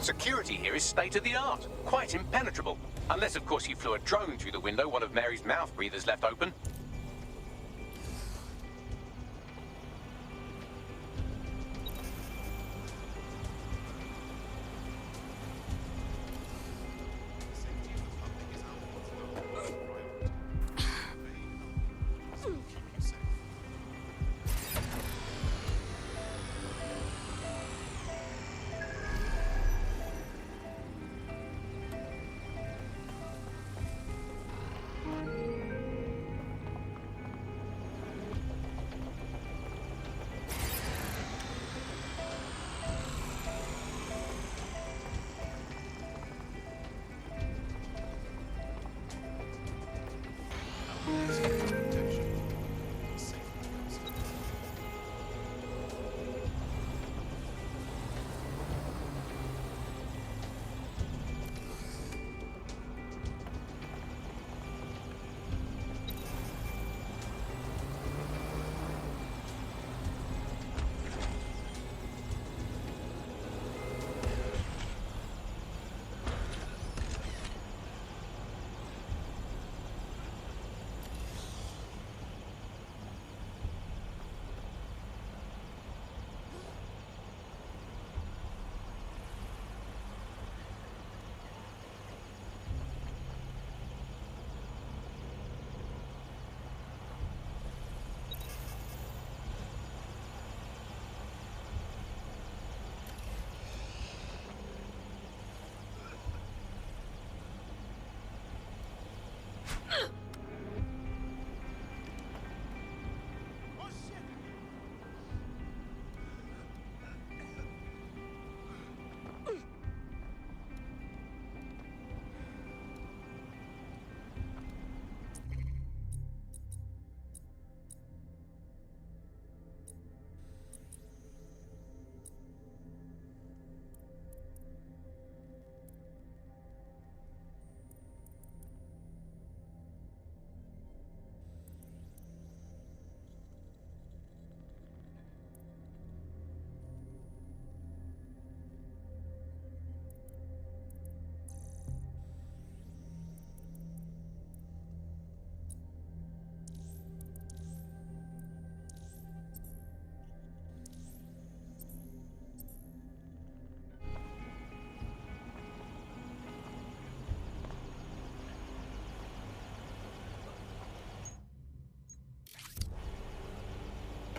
Security here is state-of-the-art, quite impenetrable. Unless, of course, you flew a drone through the window one of Mary's mouth breathers left open.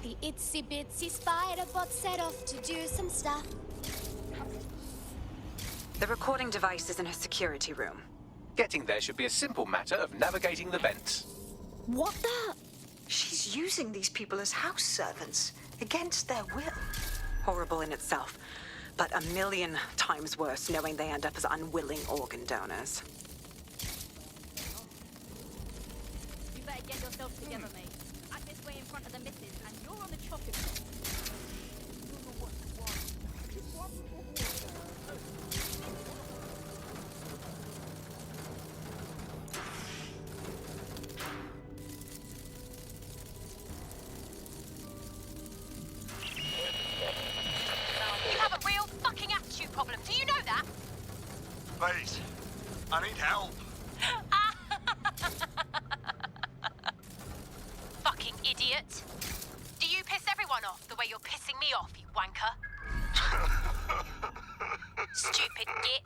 The itsy bitsy spider bot set off to do some stuff. The recording device is in her security room. Getting there should be a simple matter of navigating the vents. What the? She's using these people as house servants, against their will. Horrible in itself, but a million times worse knowing they end up as unwilling organ donors. You better get yourself together, mate. I'm this way in front of the missus, and you're on the chopping block. You have a real fucking attitude problem. Do you know that? Please, I need help. Fucking idiot. Do you piss everyone off the way you're pissing me off, you wanker? Stupid git.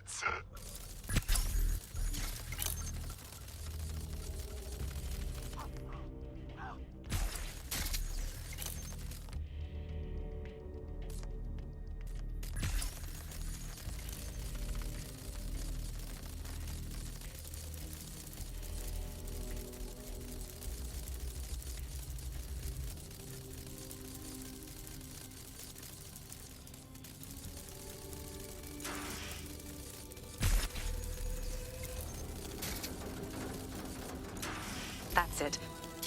That's it.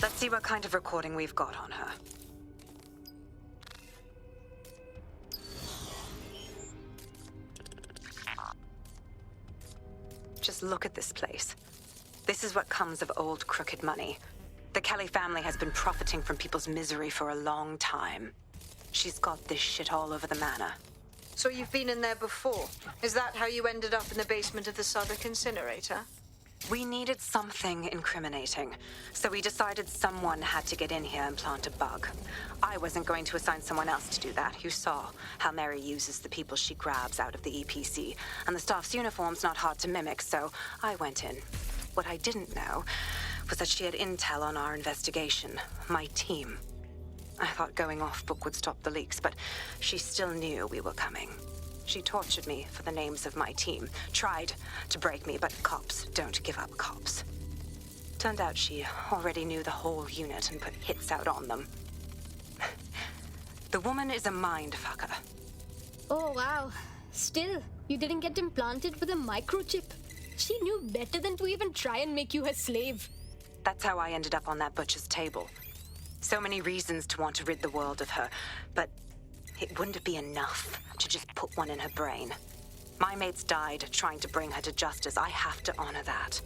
Let's see what kind of recording we've got on her. Just look at this place. This is what comes of old crooked money. The Kelly family has been profiting from people's misery for a long time. She's got this shit all over the manor. So you've been in there before? Is that how you ended up in the basement of the Southwark incinerator? We needed something incriminating, so we decided someone had to get in here and plant a bug. I wasn't going to assign someone else to do that. You saw how Mary uses the people she grabs out of the EPC, and the staff's uniform's not hard to mimic, so I went in. What I didn't know was that she had intel on our investigation, my team. I thought going off book would stop the leaks, but she still knew we were coming. She tortured me for the names of my team, tried to break me, but cops don't give up cops. Turned out she already knew the whole unit and put hits out on them. The woman is a mindfucker. Oh, wow. Still, you didn't get implanted with a microchip. She knew better than to even try and make you her slave. That's how I ended up on that butcher's table. So many reasons to want to rid the world of her, but it wouldn't be enough to just put one in her brain. My mates died trying to bring her to justice. I have to honor that.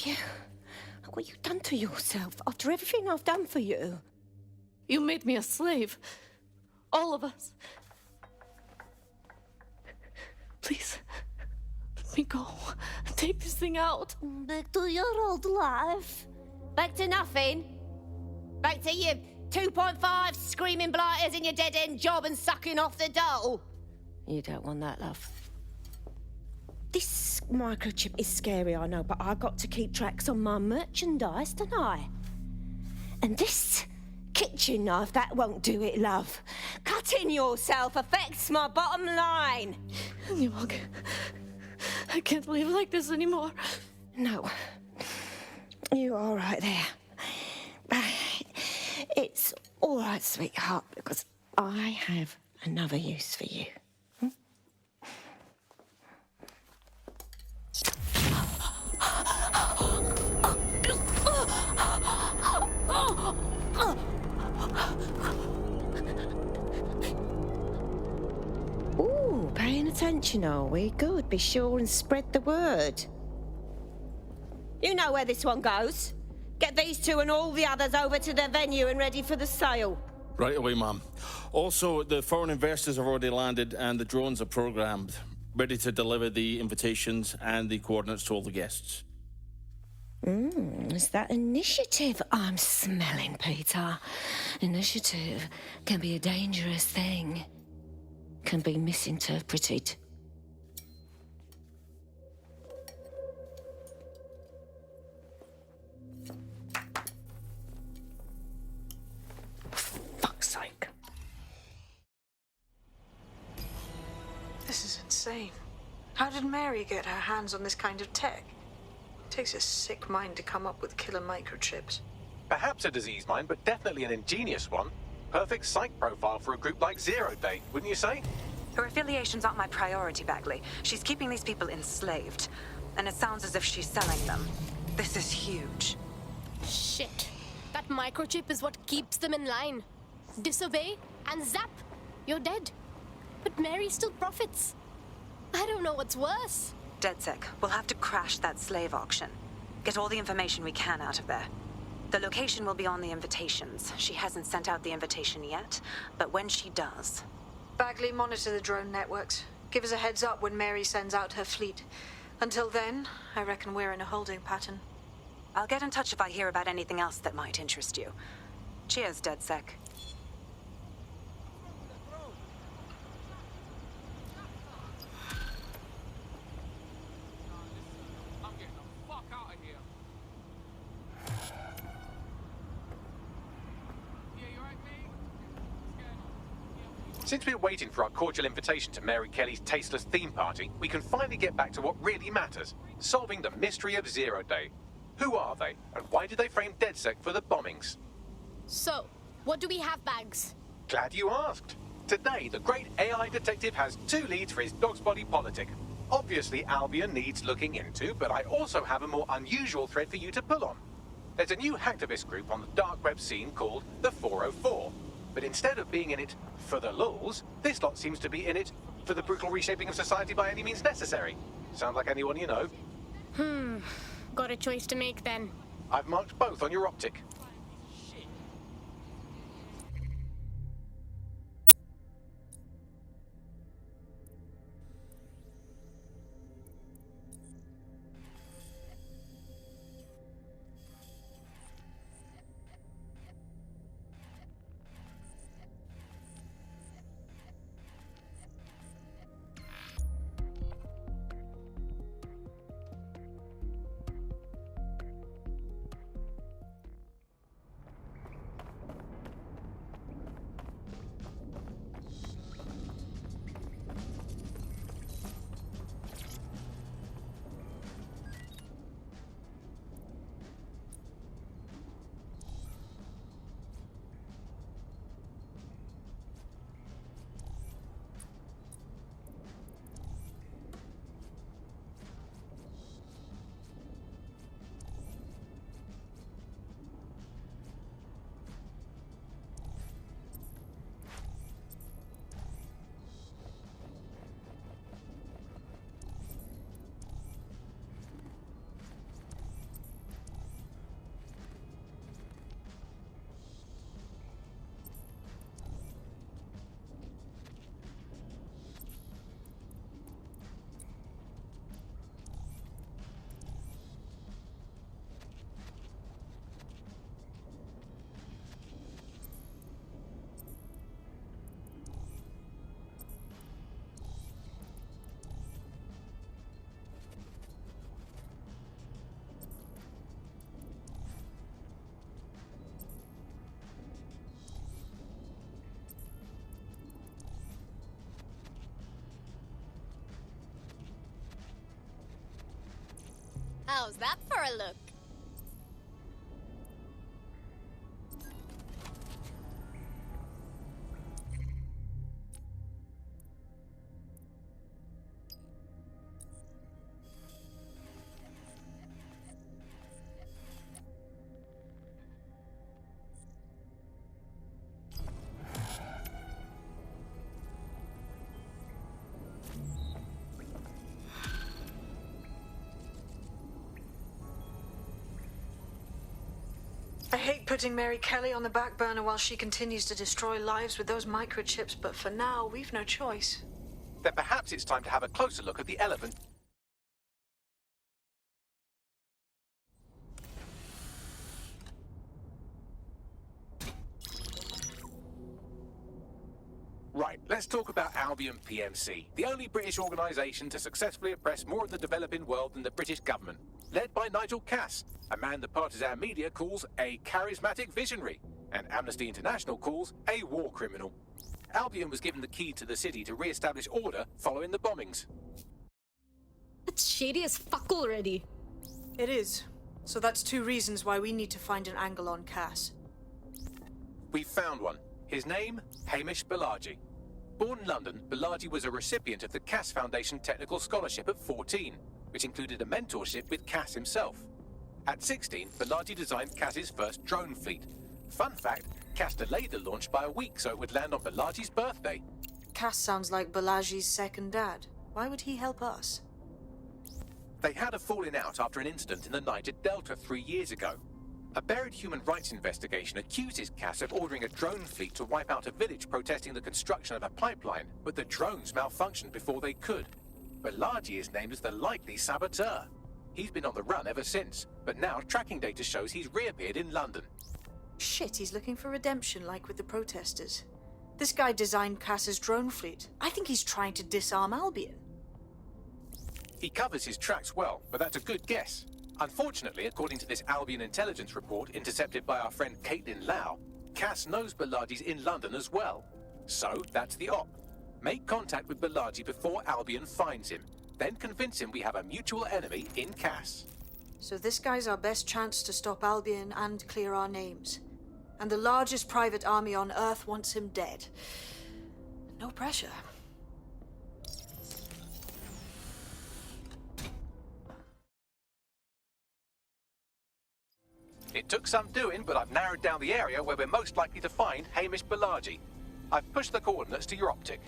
you. Look what you've done to yourself after everything I've done for you. You made me a slave. All of us. Please, let me go. Take this thing out. Back to your old life. Back to nothing. Back to you 2.5 screaming blighters in your dead-end job and sucking off the dole. You don't want that, love. This microchip is scary, I know, but I got to keep tracks on my merchandise, don't I? And this kitchen knife, that won't do it, love. Cutting yourself affects my bottom line. I can't live like this anymore. No. You're all right there. It's all right, sweetheart, because I have another use for you. Ooh, paying attention, are we? Good. Be sure and spread the word. You know where this one goes. Get these two and all the others over to the venue and ready for the sale. Right away, ma'am. Also, the foreign investors have already landed and the drones are programmed, ready to deliver the invitations and the coordinates to all the guests. Is that initiative I'm smelling, Peter? Initiative can be a dangerous thing. Can be misinterpreted. Fuck's sake. This is insane. How did Mary get her hands on this kind of tech? It takes a sick mind to come up with killer microchips. Perhaps a disease mind, but definitely an ingenious one. Perfect psych profile for a group like Zero Day, wouldn't you say? Her affiliations aren't my priority, Bagley. She's keeping these people enslaved. And it sounds as if she's selling them. This is huge. Shit. That microchip is what keeps them in line. Disobey, and zap, you're dead. But Mary still profits. I don't know what's worse. DedSec, we'll have to crash that slave auction. Get all the information we can out of there. The location will be on the invitations. She hasn't sent out the invitation yet, but when she does... Bagley, monitor the drone networks. Give us a heads up when Mary sends out her fleet. Until then, I reckon we're in a holding pattern. I'll get in touch if I hear about anything else that might interest you. Cheers, DedSec. Since we're waiting for our cordial invitation to Mary Kelly's tasteless theme party, we can finally get back to what really matters, solving the mystery of Zero Day. Who are they, and why did they frame DedSec for the bombings? So, what do we have, Bags? Glad you asked. Today, the great AI detective has 2 leads for his dog's body politic. Obviously, Albion needs looking into, but I also have a more unusual thread for you to pull on. There's a new hacktivist group on the dark web scene called the 404. But instead of being in it for the lulz, this lot seems to be in it for the brutal reshaping of society by any means necessary. Sound like anyone you know? Got a choice to make then. I've marked both on your optic. How's that for a look? I hate putting Mary Kelly on the back burner while she continues to destroy lives with those microchips, but for now, we've no choice. Then perhaps it's time to have a closer look at the elephant. Right, let's talk about Albion PMC, the only British organisation to successfully oppress more of the developing world than the British government. Led by Nigel Cass, a man the partisan media calls a charismatic visionary, and Amnesty International calls a war criminal. Albion was given the key to the city to re-establish order following the bombings. That's shady as fuck already. It is. So that's two reasons why we need to find an angle on Cass. We found one. His name, Hamish Balaji. Born in London, Balaji was a recipient of the Cass Foundation Technical Scholarship at 14, which included a mentorship with Cass himself. At 16, Balaji designed Cass's first drone fleet. Fun fact, Cass delayed the launch by a week so it would land on Balaji's birthday. Cass sounds like Balaji's second dad. Why would he help us? They had a falling out after an incident in the Niger Delta 3 years ago. A buried human rights investigation accuses Cass of ordering a drone fleet to wipe out a village protesting the construction of a pipeline, but the drones malfunctioned before they could. Balaji is named as the likely saboteur. He's been on the run ever since, but now tracking data shows he's reappeared in London. Shit, he's looking for redemption like with the protesters. This guy designed Cass's drone fleet. I think he's trying to disarm Albion. He covers his tracks well, but that's a good guess. Unfortunately, according to this Albion intelligence report intercepted by our friend Caitlin Lau, Cass knows Balaji's in London as well. So, that's the op. Make contact with Balaji before Albion finds him. Then convince him we have a mutual enemy in Cass. So this guy's our best chance to stop Albion and clear our names. And the largest private army on Earth wants him dead. No pressure. It took some doing, but I've narrowed down the area where we're most likely to find Hamish Balaji. I've pushed the coordinates to your optic.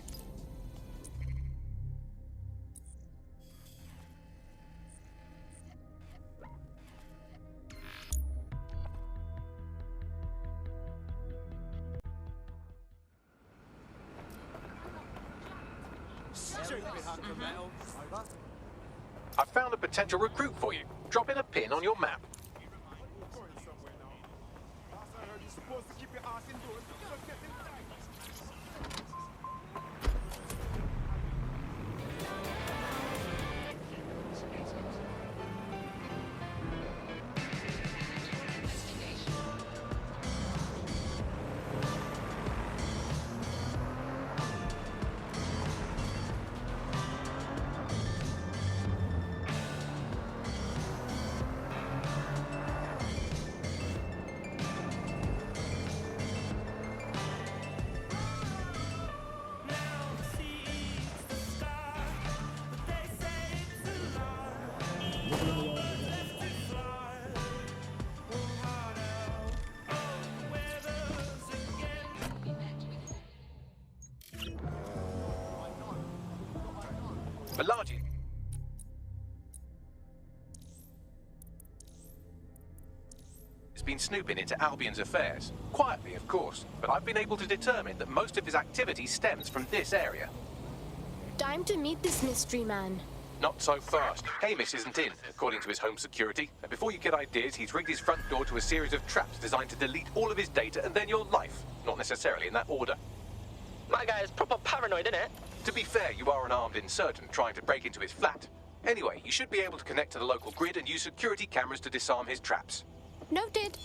I've found a potential recruit for you. Drop in a pin on your map. Balaji. Has been snooping into Albion's affairs. Quietly, of course, but I've been able to determine that most of his activity stems from this area. Time to meet this mystery man. Not so fast. Hamish isn't in, according to his home security. And before you get ideas, he's rigged his front door to a series of traps designed to delete all of his data and then your life. Not necessarily in that order. My guy is proper paranoid, innit? To be fair, you are an armed insurgent trying to break into his flat. Anyway, you should be able to connect to the local grid and use security cameras to disarm his traps. Noted.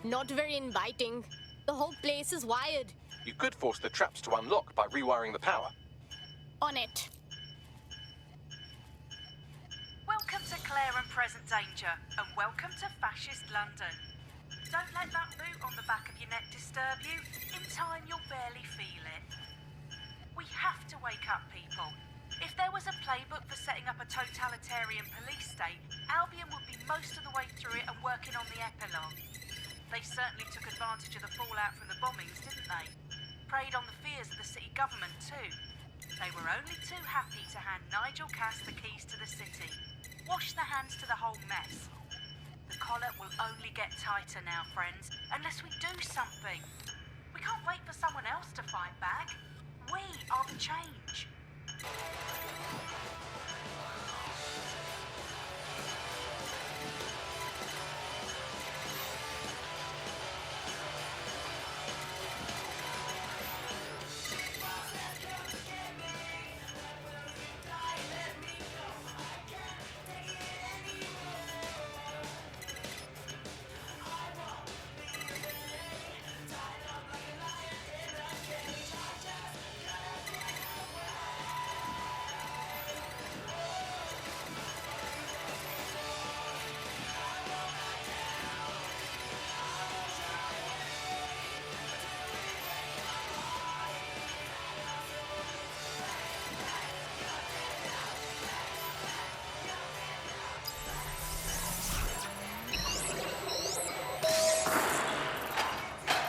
Not very inviting. The whole place is wired. You could force the traps to unlock by rewiring the power. On it. Welcome to Claire and Present Danger, and welcome to Fascist London. Don't let that boot on the back of your neck disturb you. In time, you'll barely feel it. We have to wake up, people. If there was a playbook for setting up a totalitarian police state, Albion would be most of the way through it and working on the epilogue. They certainly took advantage of the fallout from the bombings, didn't they? Preyed on the fears of the city government, too. They were only too happy to hand Nigel Cass the keys to the city. Wash their hands to the whole mess. The collar will only get tighter now, friends, unless we do something. We can't wait for someone else to fight back. We are the change.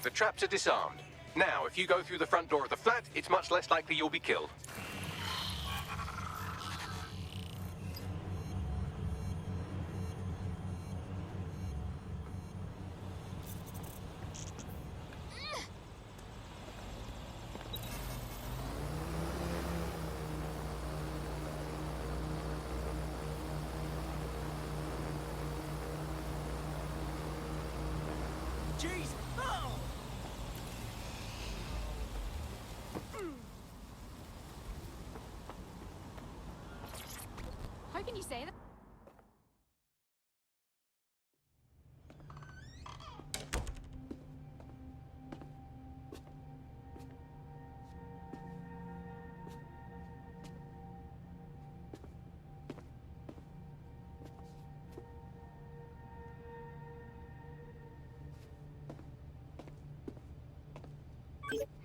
The traps are disarmed. Now, if you go through the front door of the flat, it's much less likely you'll be killed. Jeez! Oh! How can you say that?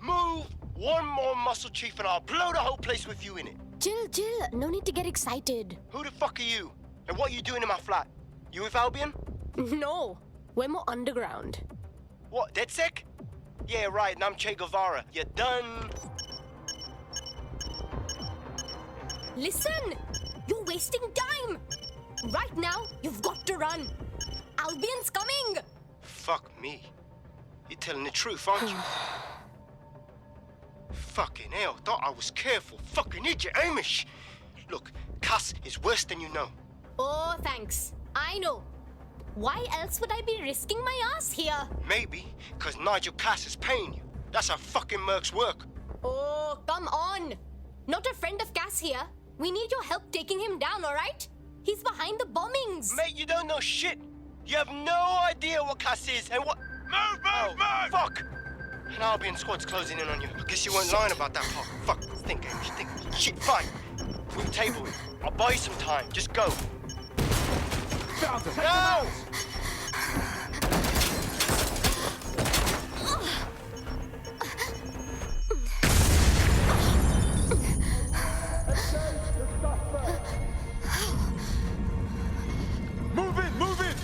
Move one more muscle, Chief, and I'll blow the whole place with you in it. Chill. No need to get excited. Who the fuck are you? And what are you doing in my flat? You with Albion? No, we're more underground. What, DedSec? Yeah, right, and I'm Che Guevara. You done? Listen! You're wasting time! Right now, you've got to run. Albion's coming! Fuck me. You're telling the truth, aren't you? Fucking hell, thought I was careful. Fucking idiot, Amish. Look, Cass is worse than you know. Oh, thanks. I know. Why else would I be risking my ass here? Maybe, because Nigel Cass is paying you. That's how fucking mercs work. Oh, come on. Not a friend of Cass here. We need your help taking him down, all right? He's behind the bombings. Mate, you don't know shit. You have no idea what Cass is and what... Move! Fuck! An Albion squad's closing in on you. I guess you weren't lying about that part. Fuck, think, Amish, think. Shit, fine. We'll table it. I'll buy you some time. Just go. No! Move it!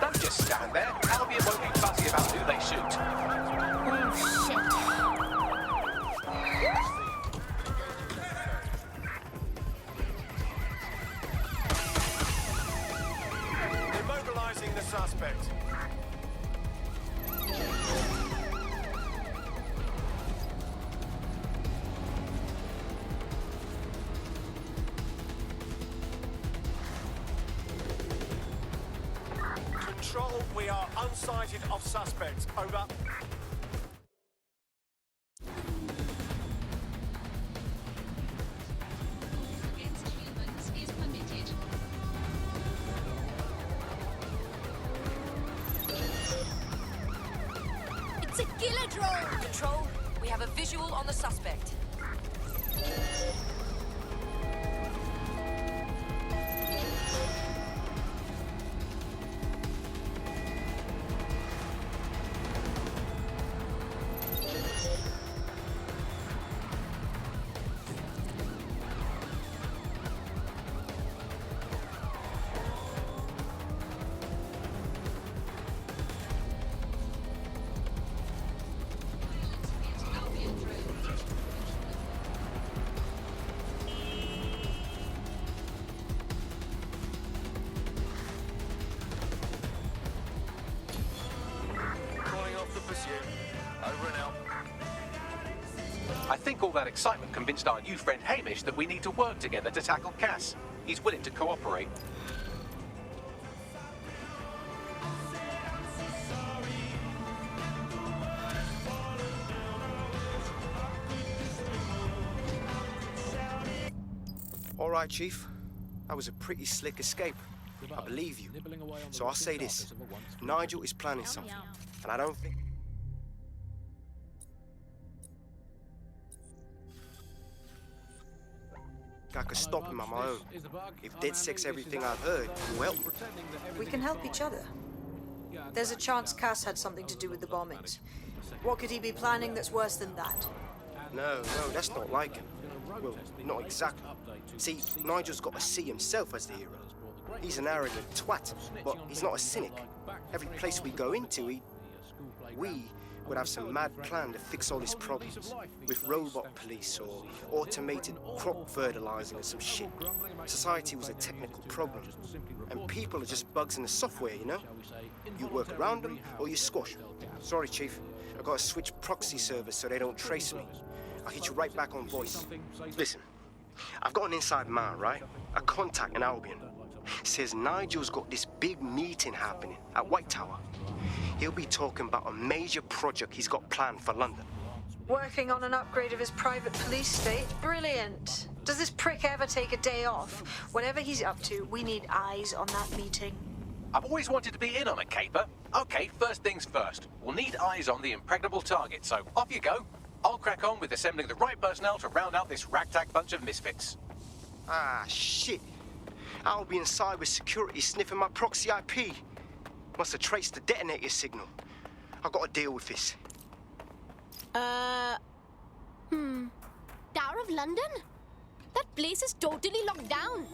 Don't just stand there. Albion won't be fussy about who they shoot. Oh, shit. Immobilizing the suspect. Control, we are unsighted of suspect. Over. Against humans is permitted. Control, we have a visual on the suspect. I think all that excitement convinced our new friend Hamish that we need to work together to tackle Cass. He's willing to cooperate. All right, Chief. That was a pretty slick escape. I believe you. So I'll say this. Nigel is planning something, and I don't think... I could stop him on my own. If DedSec's everything I've heard, well... We can help each other. There's a chance Cass had something to do with the bombings. What could he be planning that's worse than that? No, that's not like him. Well, not exactly. See, Nigel's got to see himself as the hero. He's an arrogant twat, but he's not a cynic. Every place we go into, we would have some mad plan to fix all his problems. With robot police or automated crop fertilizing or some shit. Society was a technical problem. And people are just bugs in the software, you know? You work around them or you squash them. Sorry, Chief. I've got to switch proxy servers so they don't trace me. I'll hit you right back on voice. Listen, I've got an inside man, right? A contact in Albion. Says Nigel's got this big meeting happening at White Tower. He'll be talking about a major project he's got planned for London. Working on an upgrade of his private police state? Brilliant. Does this prick ever take a day off? Whatever he's up to, we need eyes on that meeting. I've always wanted to be in on a caper. Okay, first things first. We'll need eyes on the impregnable target, so off you go. I'll crack on with assembling the right personnel to round out this ragtag bunch of misfits. Ah, shit. I'll be inside with security sniffing my proxy IP. Must have traced the detonator signal. I've got to deal with this. Tower of London? That place is totally locked down.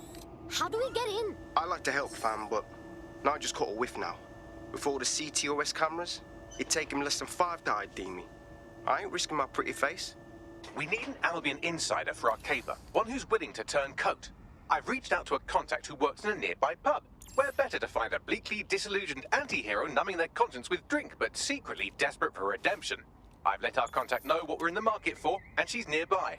How do we get in? I like to help, fam, but Nigel's caught a whiff now. With all the CTOS cameras, it'd take him less than 5 to ID me. I ain't risking my pretty face. We need an Albion insider for our caper, one who's willing to turn coat. I've reached out to a contact who works in a nearby pub. Where better to find a bleakly disillusioned anti-hero numbing their conscience with drink, but secretly desperate for redemption. I've let our contact know what we're in the market for, and she's nearby.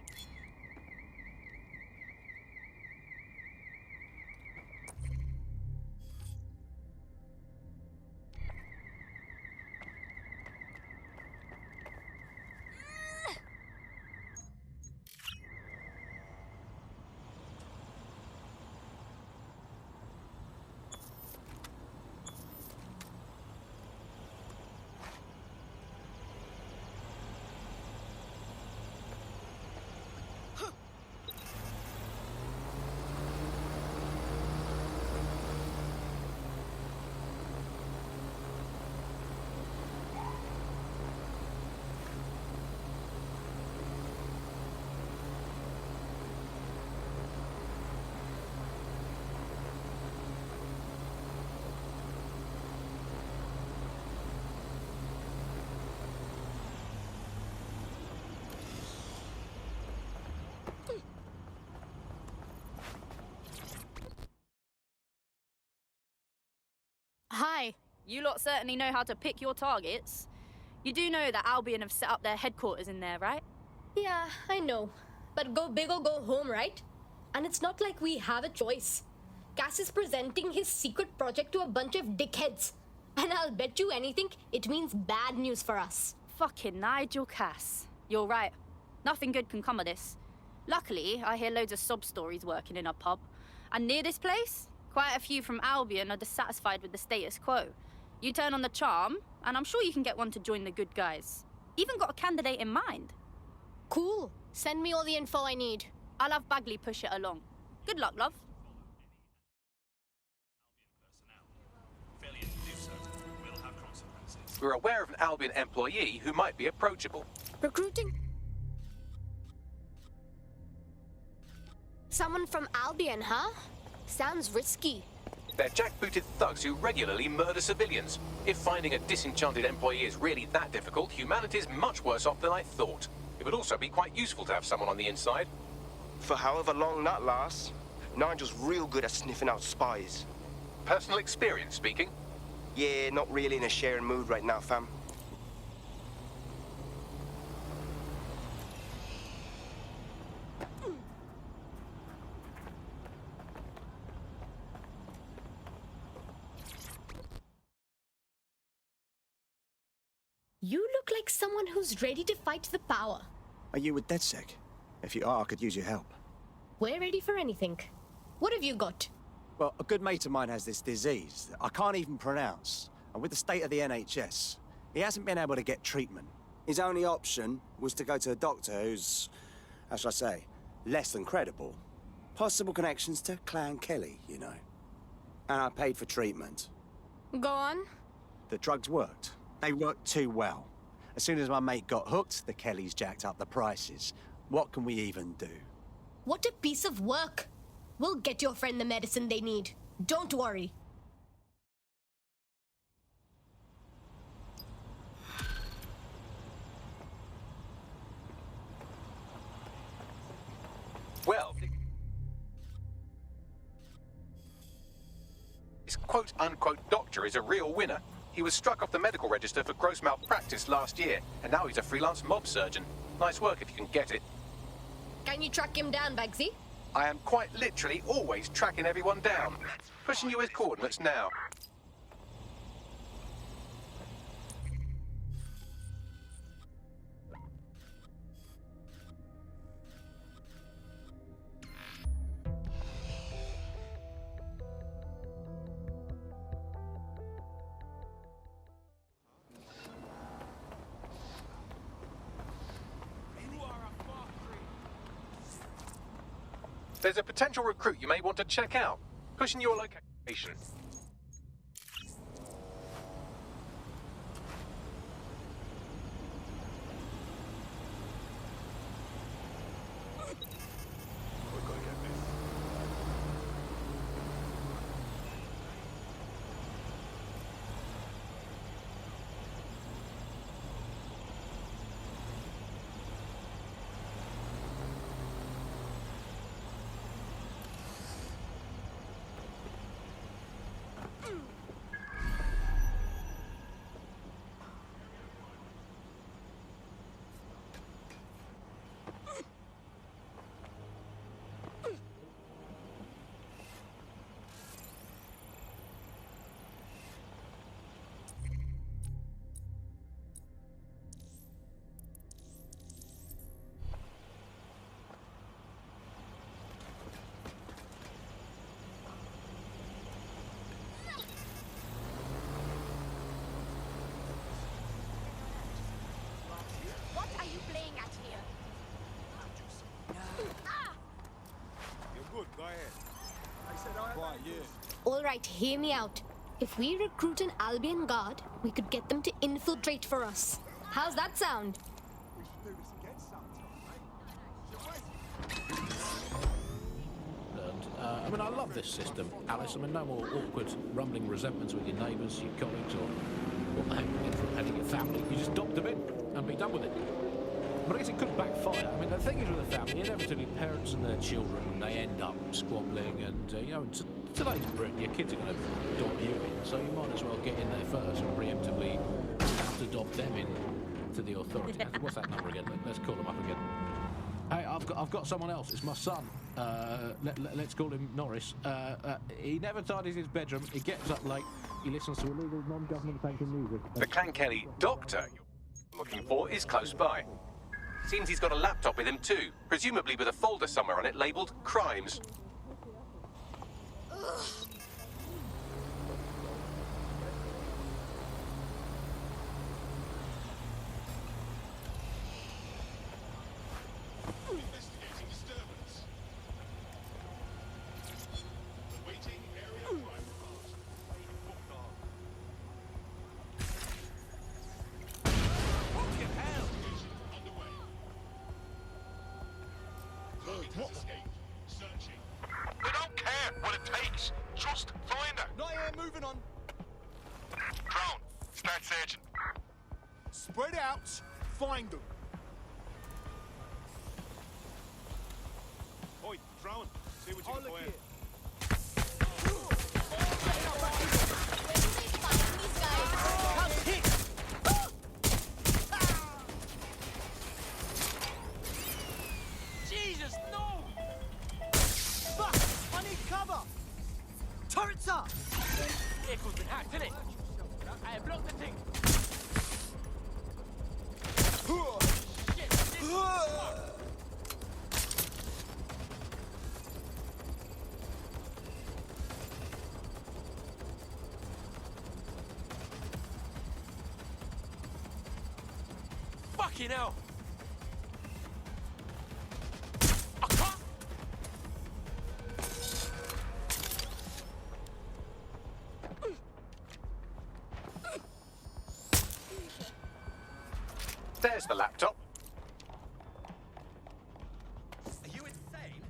Hi. You lot certainly know how to pick your targets. You do know that Albion have set up their headquarters in there, right? Yeah, I know. But go big or go home, right? And it's not like we have a choice. Cass is presenting his secret project to a bunch of dickheads. And I'll bet you anything, it means bad news for us. Fucking Nigel Cass. You're right. Nothing good can come of this. Luckily, I hear loads of sob stories working in a pub. And near this place, quite a few from Albion are dissatisfied with the status quo. You turn on the charm, and I'm sure you can get one to join the good guys. Even got a candidate in mind. Cool. Send me all the info I need. I'll have Bagley push it along. Good luck, love. We're aware of an Albion employee who might be approachable. Recruiting? Someone from Albion, huh? Sounds risky. They're jackbooted thugs who regularly murder civilians. If finding a disenchanted employee is really that difficult, humanity's much worse off than I thought. It would also be quite useful to have someone on the inside. For however long that lasts, Nigel's real good at sniffing out spies. Personal experience speaking? Yeah, not really in a sharing mood right now, fam. You look like someone who's ready to fight the power. Are you with DedSec? If you are, I could use your help. We're ready for anything. What have you got? Well, a good mate of mine has this disease that I can't even pronounce. And with the state of the NHS, he hasn't been able to get treatment. His only option was to go to a doctor who's, how shall I say, less than credible. Possible connections to Clan Kelly, you know. And I paid for treatment. Go on. The drugs worked. They worked too well. As soon as my mate got hooked, the Kellys jacked up the prices. What can we even do? What a piece of work. We'll get your friend the medicine they need. Don't worry. Well, this quote-unquote doctor is a real winner. He was struck off the medical register for gross malpractice last year, and now he's a freelance mob surgeon. Nice work if you can get it. Can you track him down, Bugsy? I am quite literally always tracking everyone down. Pushing you his coordinates now. There's a potential recruit you may want to check out. Pushing your location. What are you playing at here? You're good, go ahead. I said quiet, yeah. All right, hear me out. If we recruit an Albion guard, we could get them to infiltrate for us. How's that sound? We should do this again sometime, I mean, I love this system, Alice. I mean, no more awkward, rumbling resentments with your neighbours, your colleagues, or what the heck, any of your family. You just adopt them in and be done with it. But I guess it could backfire. I mean, the thing is with a family, inevitably parents and their children, they end up squabbling, and, you know, in today's Britain, your kids are going to adopt you in, so you might as well get in there first and preemptively have to adopt them in to the authorities. What's that number again? Let's call them up again. Hey, I've got someone else. It's my son. Let's call him Norris. He never tidies his bedroom. He gets up late. He listens to illegal non-government sanctioned music. The Clan Kelly doctor you're looking for is close by. Seems he's got a laptop with him too, presumably with a folder somewhere on it labelled Crimes. They don't care what it takes. Just find her. Not here, moving on. Drone, start searching. Spread out, find them. Oi, drone, see what you can find. Jesus, no! Fuck! I need cover! Turrets up! Vehicle's been hacked, innit? Hey, block the thing! Shit, this is fucked. Fucking hell! I can't. There's the laptop. Are you insane?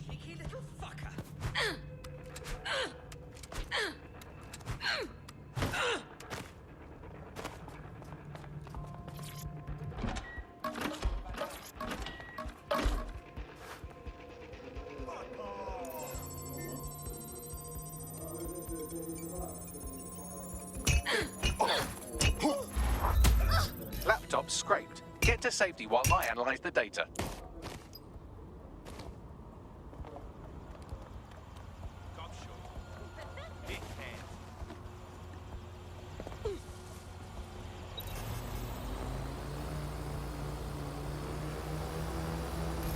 Cheeky little fucker! Laptop scraped. Get to safety while I analyze the data.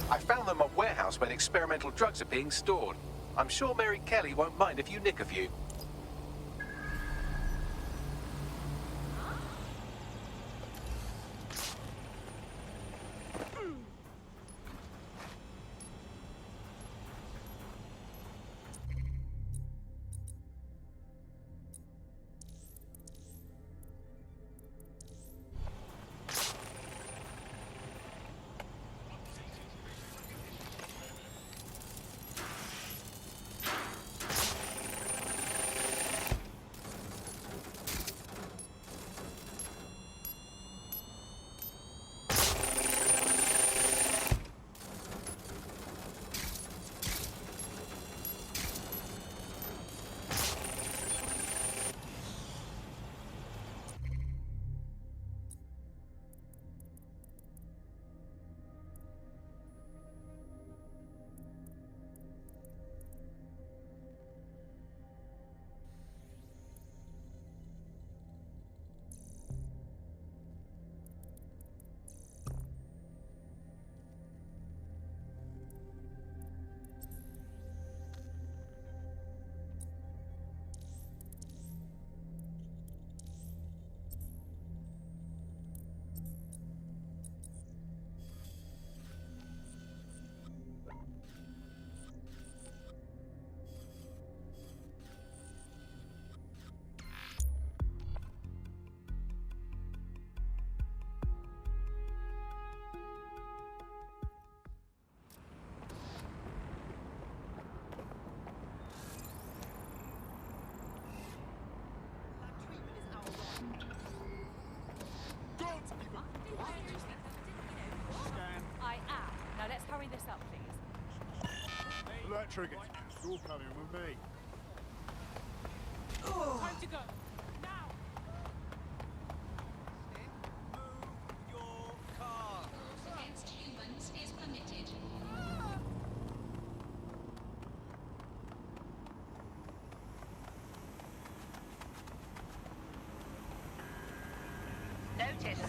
I found them a warehouse where experimental drugs are being stored. I'm sure Mary Kelly won't mind if you nick a few. I am. Now let's hurry this up, please. Alert trigger. It's all coming with me. Time to go. Against humans is permitted. Notice.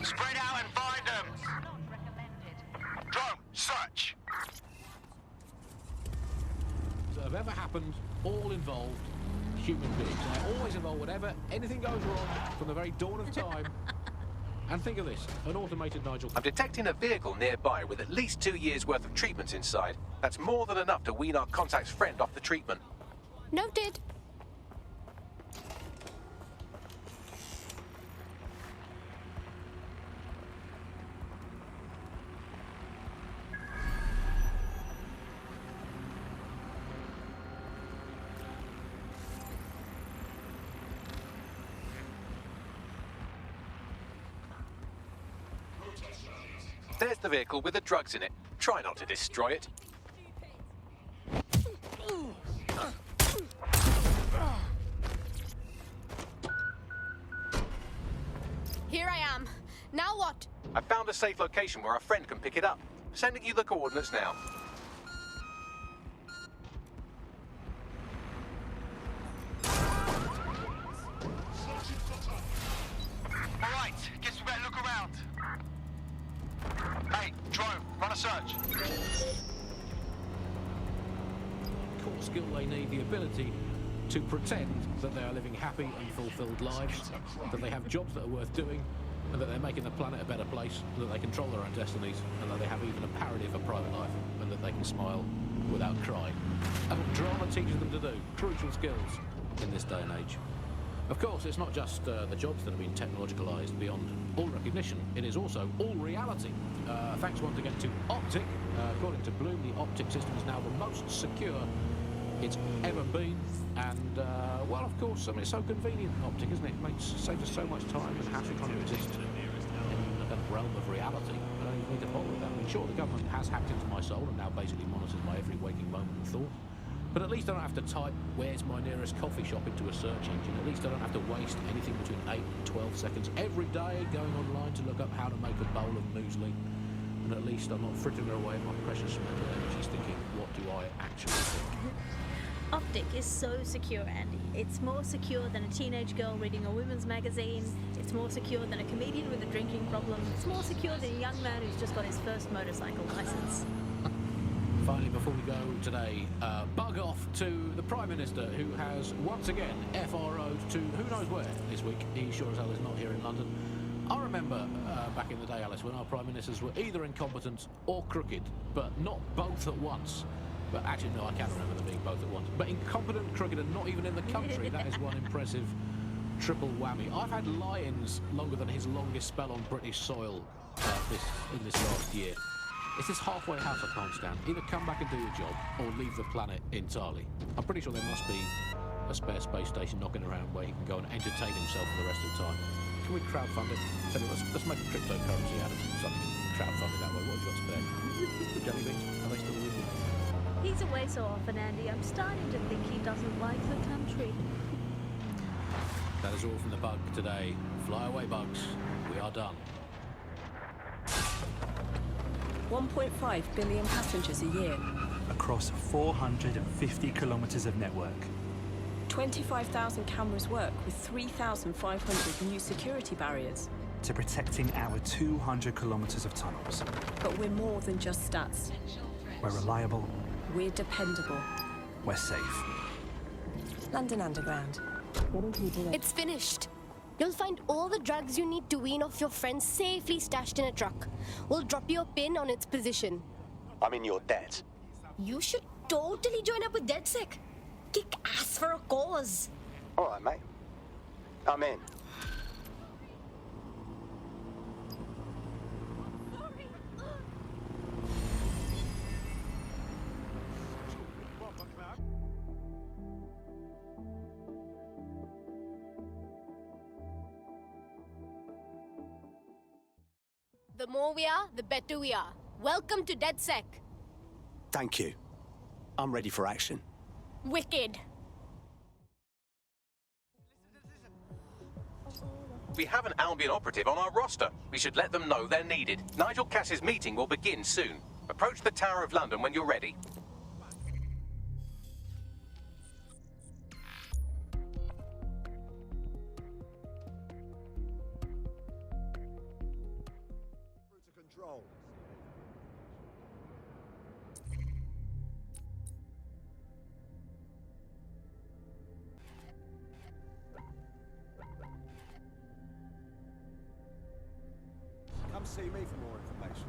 Spread out and find them. Not recommended. Drone, search. That have ever happened, all involved human beings. And they always involve whatever, anything goes wrong from the very dawn of time. And think of this, an automated Nigel. I'm detecting a vehicle nearby with at least 2 years' worth of treatments inside. That's more than enough to wean our contact's friend off the treatment. Noted. There's the vehicle with the drugs in it. Try not to destroy it. Here I am. Now what? I found a safe location where a friend can pick it up. Sending you the coordinates now. All right, guess we better look around. Hey, drone, run a search. Core skill they need, the ability to pretend that they are living happy and fulfilled lives, that they have jobs that are worth doing, and that they're making the planet a better place, and that they control their own destinies, and that they have even a parody of a private life, and that they can smile without crying. And what drama teaches them to do, crucial skills in this day and age. Of course, it's not just the jobs that have been technologicalised beyond all recognition, it is also all reality. Thanks once again to Optic. According to Bloom, the Optic system is now the most secure it's ever been, and well, of course, I mean, it's so convenient, Optic, isn't it? It saves us so much time and hassle trying to exist in the kind of realm of reality. I don't even need to bother with that. I mean, sure, the government has hacked into my soul and now basically monitors my every waking moment and thought, but at least I don't have to type "where's my nearest coffee shop" into a search engine. At least I don't have to waste anything between 8 and 12 seconds every day going online to look up how to make a bowl of muesli. And at least I'm not frittering away my precious mental energies thinking, what do I actually think? Optic is so secure, Andy. It's more secure than a teenage girl reading a women's magazine. It's more secure than a comedian with a drinking problem. It's more secure than a young man who's just got his first motorcycle license. Finally, before we go today, bug off to the Prime Minister, who has once again FRO'd to who knows where this week. He sure as hell is not here in London. I remember back in the day, Alice, when our Prime Ministers were either incompetent or crooked, but not both at once. But actually, no, I can't remember them being both at once. But incompetent, crooked, and not even in the country. That is one impressive triple whammy. I've had lions longer than his longest spell on British soil in this last year. It's this halfway house I can't stand. Either come back and do your job, or leave the planet entirely. I'm pretty sure there must be a spare space station knocking around where he can go and entertain himself for the rest of the time. Can we crowdfund it? Tell you what, let's make a cryptocurrency out of something. Crowdfund it that way. What have you got spare? Jelly beans? Are they still with you? He's away so often, Andy. I'm starting to think he doesn't like the country. That is all from the bug today. Fly away, bugs. We are done. 1.5 billion passengers a year. Across 450 kilometres of network. 25,000 cameras work with 3,500 new security barriers. To protecting our 200 kilometres of tunnels. But we're more than just stats. We're reliable. We're dependable. We're safe. London Underground. It's finished. You'll find all the drugs you need to wean off your friends safely stashed in a truck. We'll drop your pin on its position. I'm in your debt. You should totally join up with DedSec. Kick ass for a cause. All right, mate. I'm in. The more we are, the better we are. Welcome to DedSec. Thank you. I'm ready for action. Wicked. We have an Albion operative on our roster. We should let them know they're needed. Nigel Cass's meeting will begin soon. Approach the Tower of London when you're ready. Control. Come see me for more information.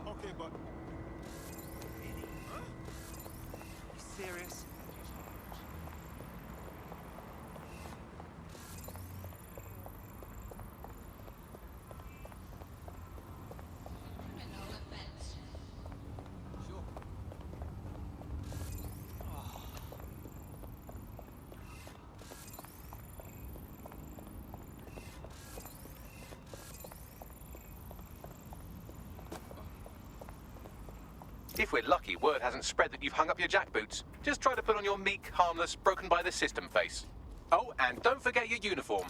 Okay, but... Serious? If we're lucky, word hasn't spread that you've hung up your jackboots. Just try to put on your meek, harmless, broken by the system face. Oh, and don't forget your uniform.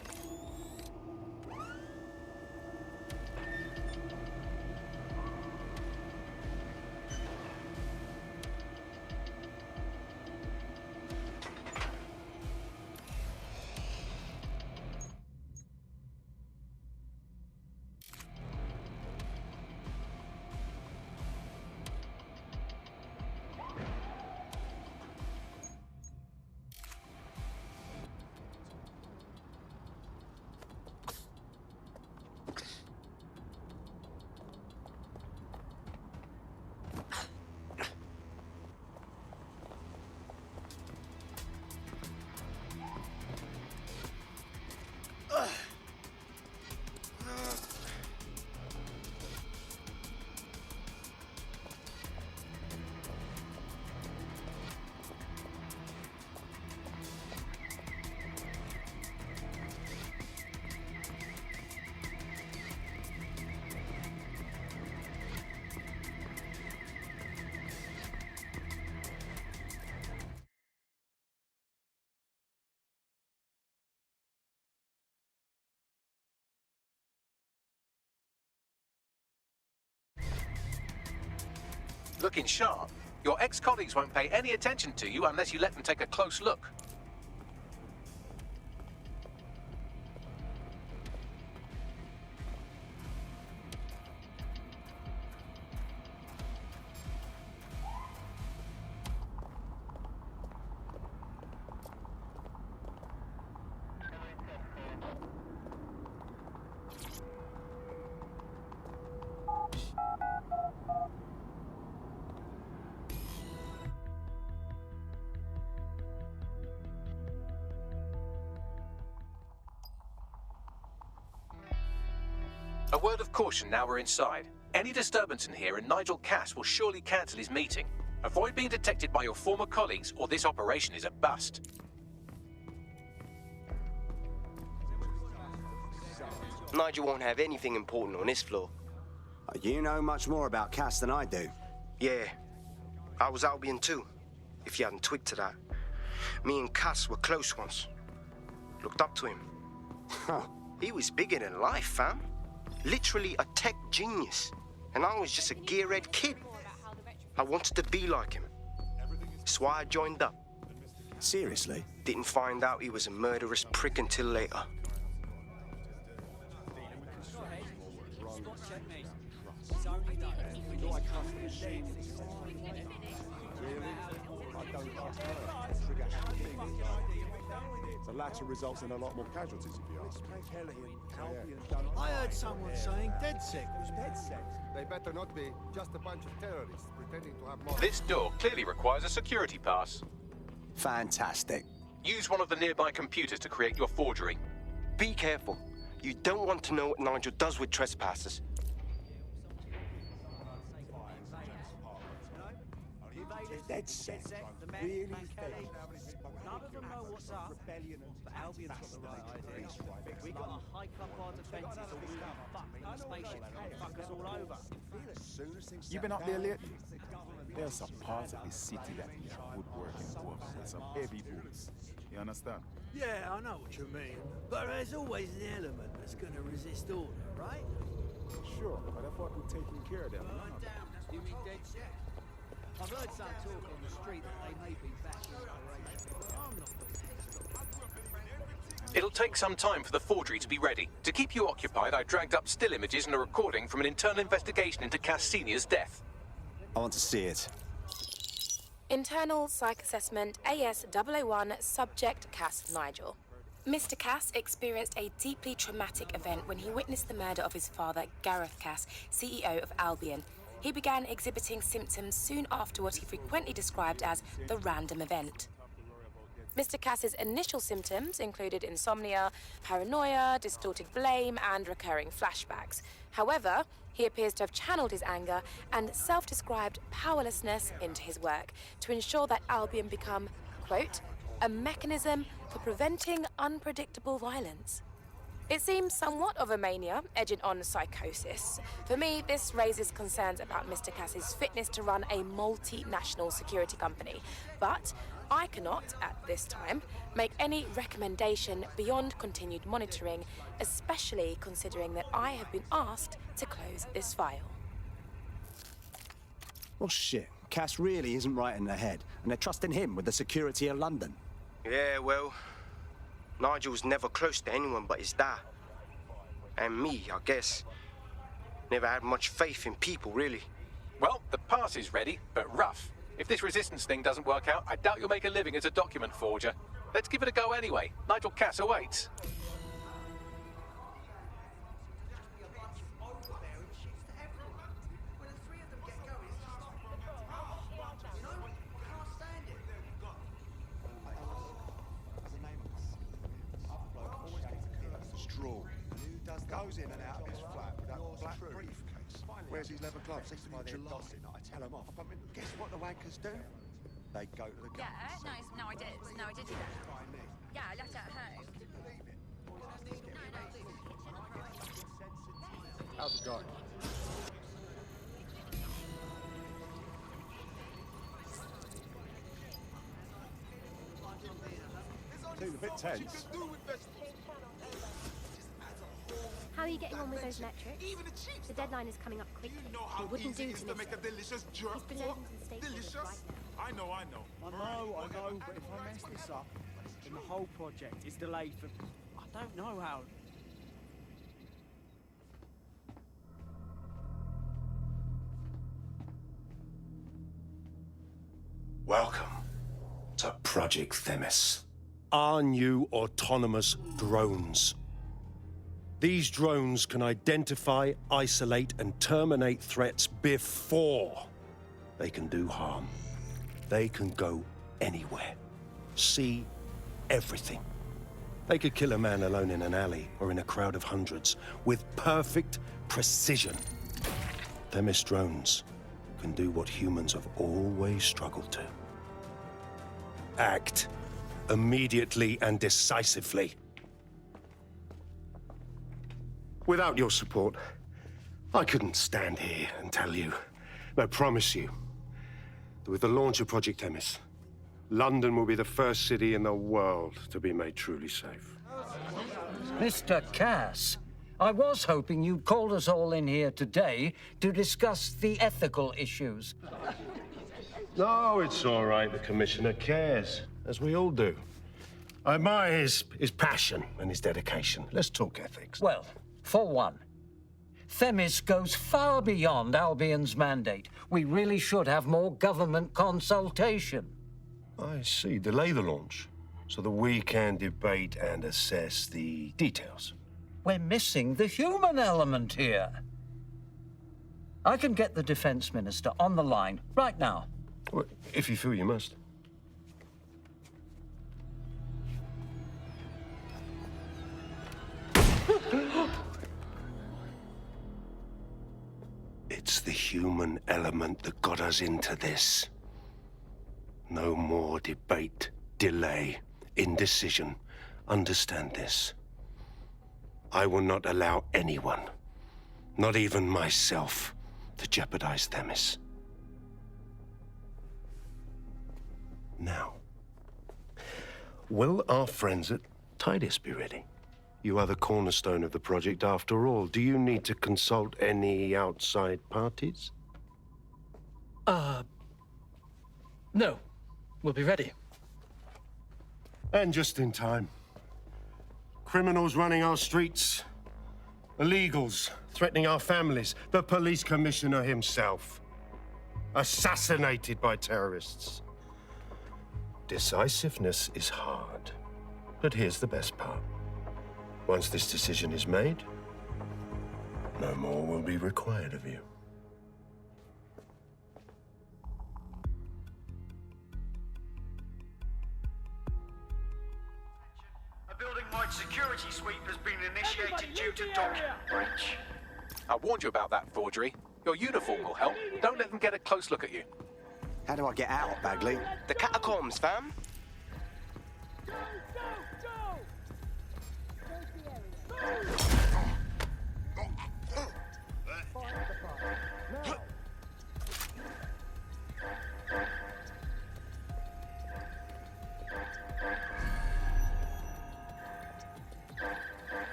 Looking sharp. Your ex-colleagues won't pay any attention to you unless you let them take a close look. A word of caution now we're inside. Any disturbance in here and Nigel Cass will surely cancel his meeting. Avoid being detected by your former colleagues or this operation is a bust. Nigel won't have anything important on this floor. You know much more about Cass than I do. Yeah, I was Albion too, if you hadn't twigged to that. Me and Cass were close once. Looked up to him. He was bigger than life, fam. Literally a tech genius. And I was just a gearhead kid. I wanted to be like him. That's why I joined up. Seriously? Didn't find out he was a murderous prick until later. The latter results in a lot more casualties, if you ask me. I heard someone saying DedSec was DedSec. They better not be. Just a bunch of terrorists pretending to have more. This door clearly requires a security pass. Fantastic. Use one of the nearby computers to create your forgery. Be careful. You don't want to know what Nigel does with trespassers. DedSec. Really? None of them know what's up, but Albion's got the right idea. We got to hike up our defences or we'll be fucked and the spaceship can fuck us all over. You been up there lately? There's some parts of this city that need woodworking work with some heavy boots. You understand? Yeah, I know what you mean. But there's always an element that's going to resist order, right? Sure, but I thought we'd taken care of them. You mean DedSec? I've heard some talk on the street that they may be back in operation, but I'm not It'll take some time for the forgery to be ready. To keep you occupied, I dragged up still images and a recording from an internal investigation into Cass Senior's death. I want to see it. Internal Psych Assessment AS-001 Subject Cass Nigel. Mr. Cass experienced a deeply traumatic event when he witnessed the murder of his father, Gareth Cass, CEO of Albion. He began exhibiting symptoms soon after what he frequently described as the random event. Mr. Cass's initial symptoms included insomnia, paranoia, distorted blame, and recurring flashbacks. However, he appears to have channeled his anger and self-described powerlessness into his work to ensure that Albion become, quote, a mechanism for preventing unpredictable violence. It seems somewhat of a mania, edging on psychosis. For me, this raises concerns about Mr. Cass's fitness to run a multinational security company. But I cannot, at this time, make any recommendation beyond continued monitoring, especially considering that I have been asked to close this file. Well, shit. Cass really isn't right in the head, and they're trusting him with the security of London. Yeah, well, Nigel's never close to anyone but his dad. And me, I guess. Never had much faith in people, really. Well, the pass is ready, but rough. If this resistance thing doesn't work out, I doubt you'll make a living as a document forger. Let's give it a go anyway. Nigel Cass awaits. Straw. Goes in and out of his flat with that black briefcase. Where's his leather gloves? Seems to be July. I tell him off. I mean, guess what the wankers do? They go to the guns. Yeah, no, I did. No, I did do that. Yeah, I left it at home. How's it going? Seems a bit tense. How are you getting on with those metrics? The deadline is coming up quickly. It wouldn't do to make a delicious jerk. He's presenting to the stakeholders right now. I know, but if I mess this up, then the whole project is delayed for... I don't know how... Welcome to Project Themis. Our new autonomous drones. These drones can identify, isolate, and terminate threats before they can do harm. They can go anywhere, see everything. They could kill a man alone in an alley or in a crowd of hundreds with perfect precision. Themis drones can do what humans have always struggled to. Act immediately and decisively. Without your support, I couldn't stand here and tell you, I promise you, that with the launch of Project Themis, London will be the first city in the world to be made truly safe. Mr. Cass, I was hoping you'd called us all in here today to discuss the ethical issues. No, it's all right. The Commissioner cares, as we all do. I admire his passion and his dedication. Let's talk ethics. Well, for one, Themis goes far beyond Albion's mandate. We really should have more government consultation. I see. Delay the launch so that we can debate and assess the details. We're missing the human element here. I can get the Defense Minister on the line right now. Well, if you feel you must. It's the human element that got us into this. No more debate, delay, indecision. Understand this. I will not allow anyone, not even myself, to jeopardize Themis. Now, will our friends at Titus be ready? You are the cornerstone of the project after all. Do you need to consult any outside parties? No. We'll be ready. And just in time. Criminals running our streets. Illegals threatening our families. The police commissioner himself. Assassinated by terrorists. Decisiveness is hard. But here's the best part. Once this decision is made, no more will be required of you. A building-wide security sweep has been initiated due to dock breach. I warned you about that forgery. Your uniform will help. Don't let them get a close look at you. How do I get out, Bagley? The catacombs, fam.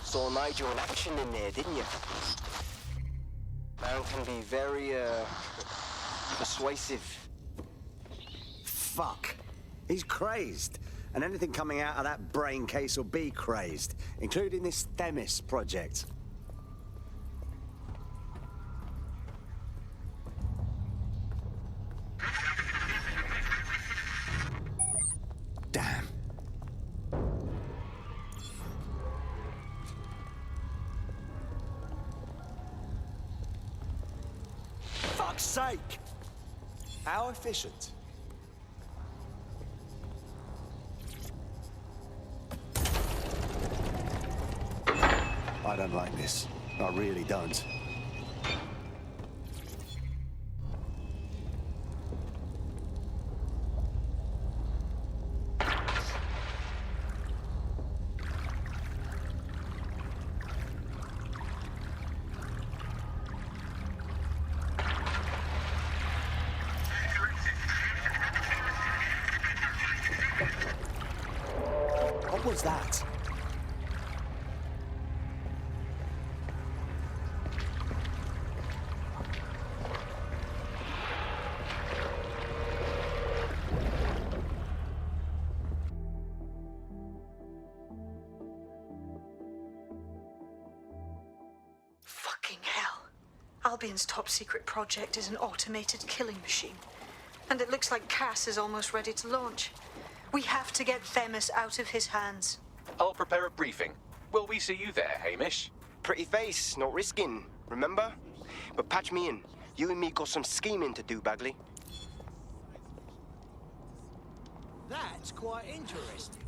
Saw Nigel in action in there, didn't you? Man can be very, persuasive. Fuck. He's crazed. And anything coming out of that brain case will be crazed, including this Themis project. Damn. Fuck's sake! How efficient? I don't like this. I really don't. What was that? Fucking hell. Albion's top secret project is an automated killing machine. And it looks like Cass is almost ready to launch. We have to get Themis out of his hands. I'll prepare a briefing. Will we see you there, Hamish? Pretty face, not risking, remember? But patch me in. You and me got some scheming to do, Bagley. That's quite interesting.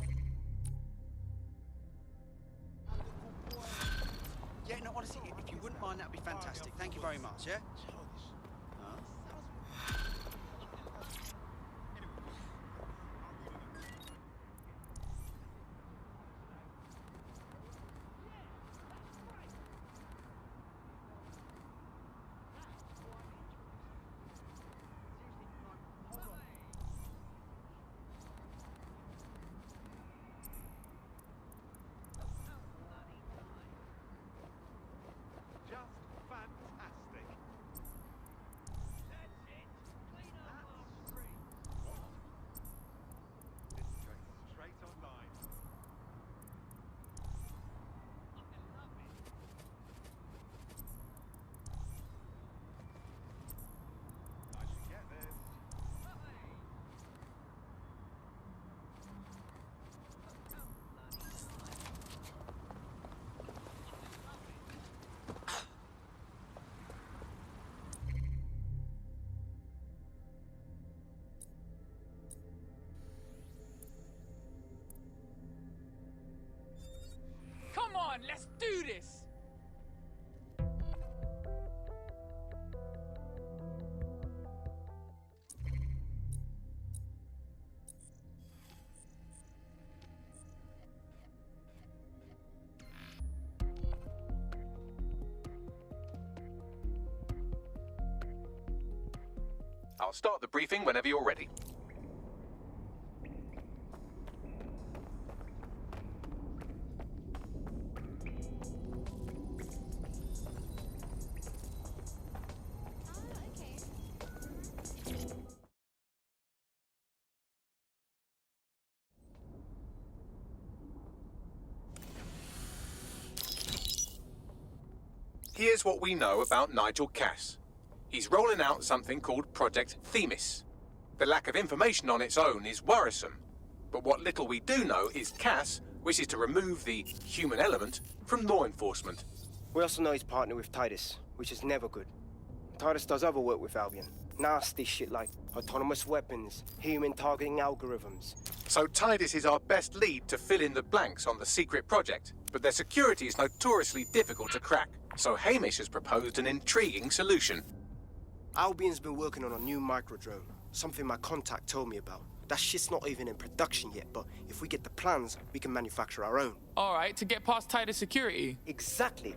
Yeah, no, honestly, if you wouldn't mind, that'd be fantastic. Thank you very much, yeah? Come on, let's do this! I'll start the briefing whenever you're ready. Here's what we know about Nigel Cass. He's rolling out something called Project Themis. The lack of information on its own is worrisome, but what little we do know is Cass wishes to remove the human element from law enforcement. We also know he's partnered with Titus, which is never good. Titus does other work with Albion. Nasty shit like autonomous weapons, human targeting algorithms. So Titus is our best lead to fill in the blanks on the secret project, but their security is notoriously difficult to crack. So Hamish has proposed an intriguing solution. Albion's been working on a new microdrone, something my contact told me about. That shit's not even in production yet, but if we get the plans, we can manufacture our own. Alright, to get past Titus security. Exactly.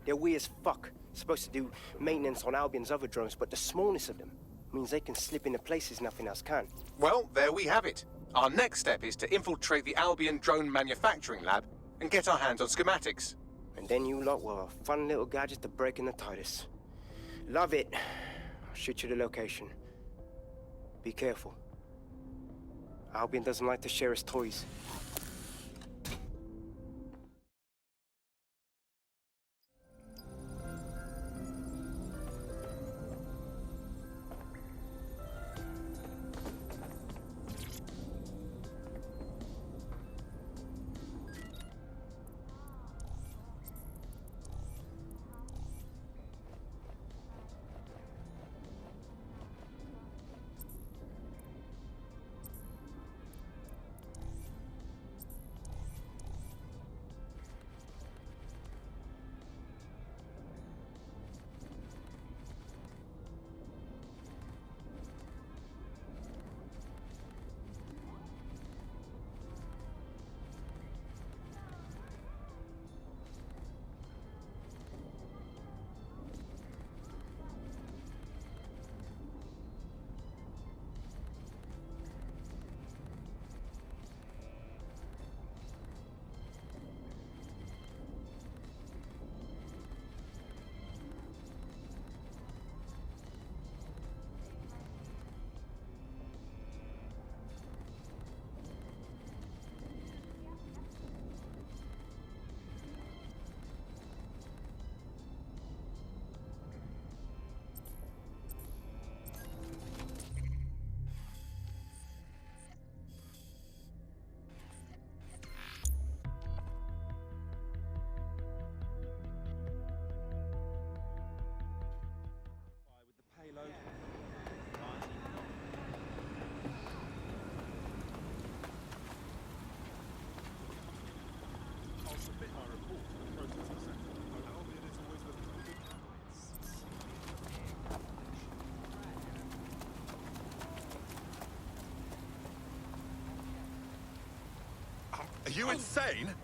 They're weird as fuck. Supposed to do maintenance on Albion's other drones, but the smallness of them means they can slip into places nothing else can. Well, there we have it. Our next step is to infiltrate the Albion drone manufacturing lab and get our hands on schematics. And then you lot will have a fun little gadget to break in the Titus. Love it. I'll shoot you the location. Be careful. Albion doesn't like to share his toys. Are you insane?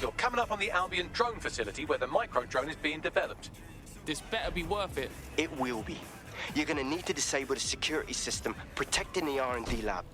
You're coming up on the Albion drone facility where the micro-drone is being developed. This better be worth it. It will be. You're gonna need to disable the security system protecting the R&D lab.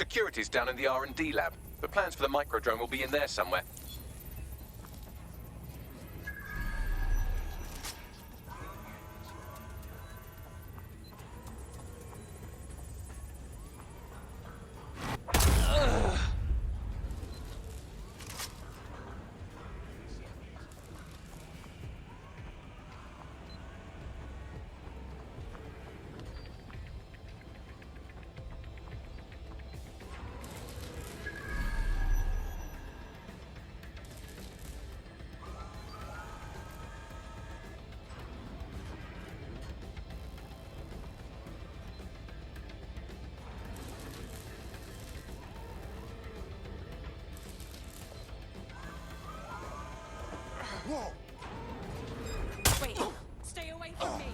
Security's down in the R&D lab. The plans for the microdrone will be in there somewhere. Whoa! Wait, stay away from me.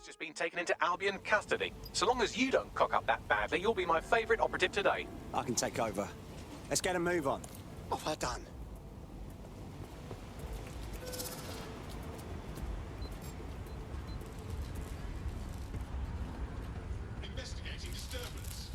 Just been taken into Albion custody. So long as you don't cock up that badly, you'll be my favourite operative today. I can take over. Let's get a move on. What have I done? Investigating disturbance.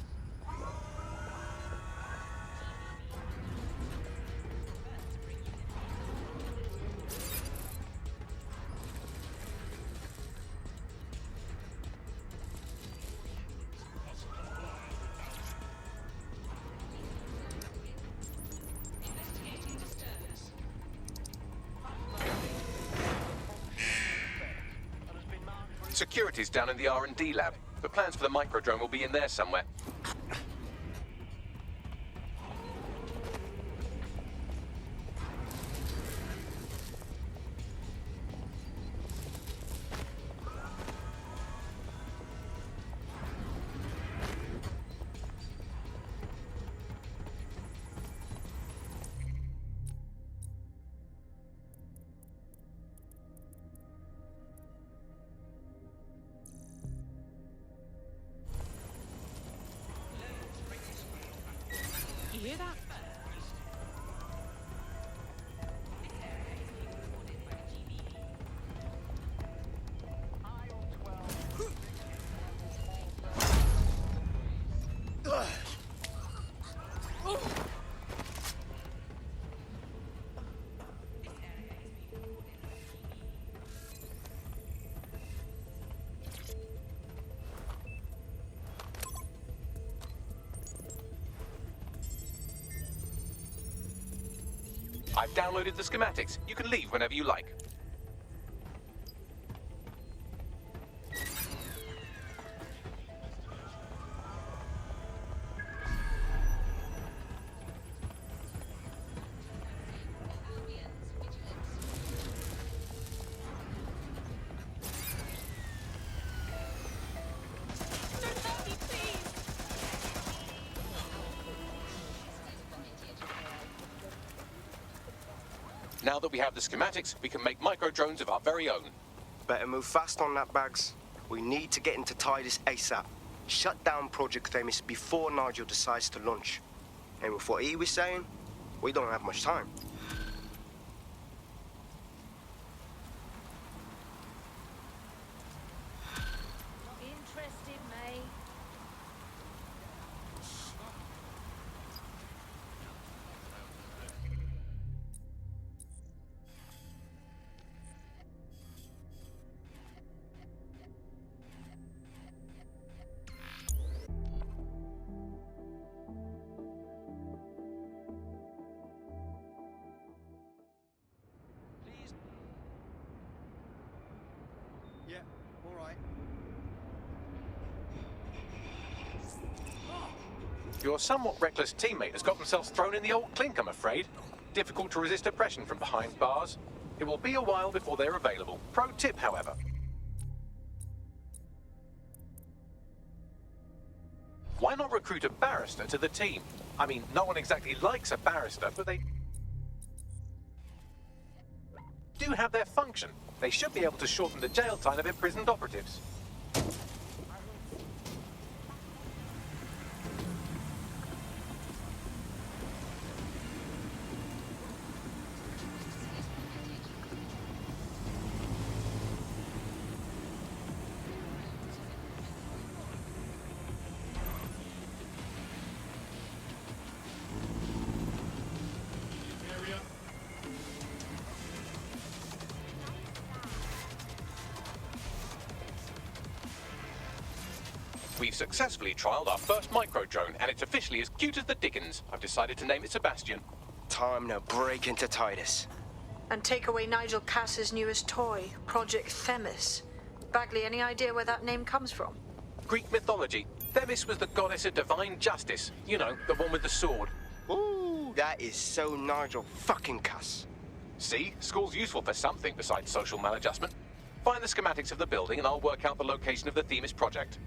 Security's down in the R&D lab. The plans for the microdrone will be in there somewhere. You hear that? I've downloaded the schematics. You can leave whenever you like. Now that we have the schematics, we can make micro-drones of our very own. Better move fast on that, Bags. We need to get into Titus ASAP. Shut down Project Themis before Nigel decides to launch. And with what he was saying, we don't have much time. Interested, mate? Yeah, all right. Your somewhat reckless teammate has got themselves thrown in the old clink, I'm afraid. difficult to resist oppression from behind bars. It will be a while before they're available. Pro tip, however. Why not recruit a barrister to the team? I mean, no one exactly likes a barrister, but they do have their function. They should be able to shorten the jail time of imprisoned operatives. We've successfully trialled our first micro-drone, and it's officially as cute as the dickens. I've decided to name it Sebastian. Time to break into Titus. And take away Nigel Cass's newest toy, Project Themis. Bagley, any idea where that name comes from? Greek mythology. Themis was the goddess of divine justice. You know, the one with the sword. Ooh, that is so Nigel fucking Cass. See? School's useful for something besides social maladjustment. Find the schematics of the building and I'll work out the location of the Themis project.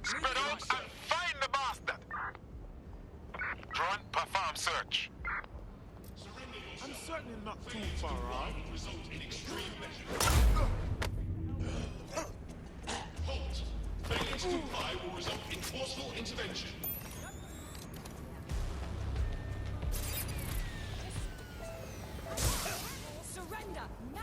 Spread out and find the bastard! Drone, perform search. I'm certainly not too far off. Halt! Failure to comply will result in forceful intervention. Surrender now!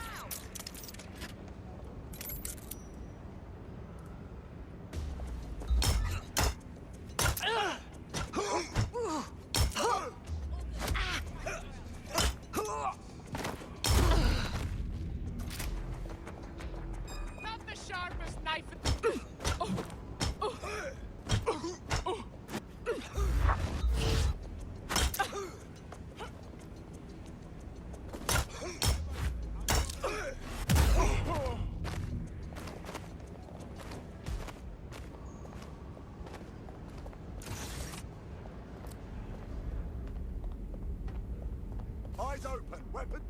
Not the sharpest knife. Eyes open, weapon.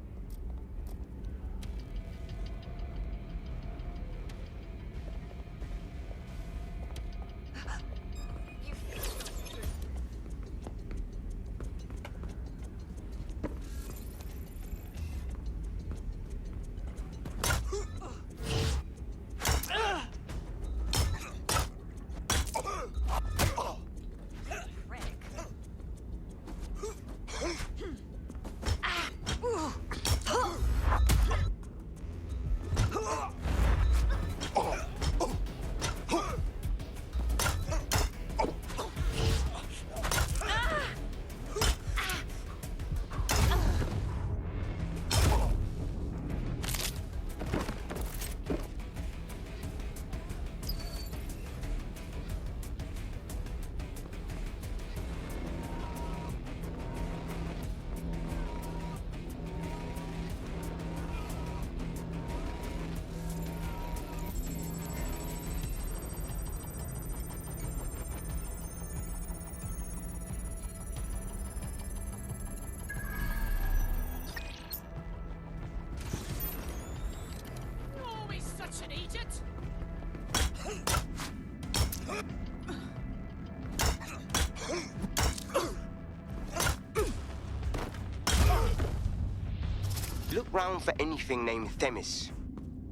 around for anything named Themis.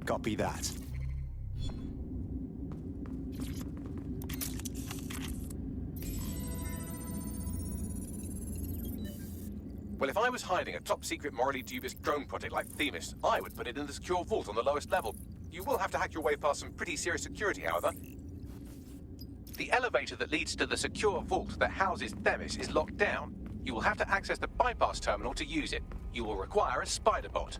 Copy that. Well, if I was hiding a top-secret, morally dubious drone project like Themis, I would put it in the secure vault on the lowest level. You will have to hack your way past some pretty serious security, however. The elevator that leads to the secure vault that houses Themis is locked down. You will have to access the bypass terminal to use it. You will require a spider bot.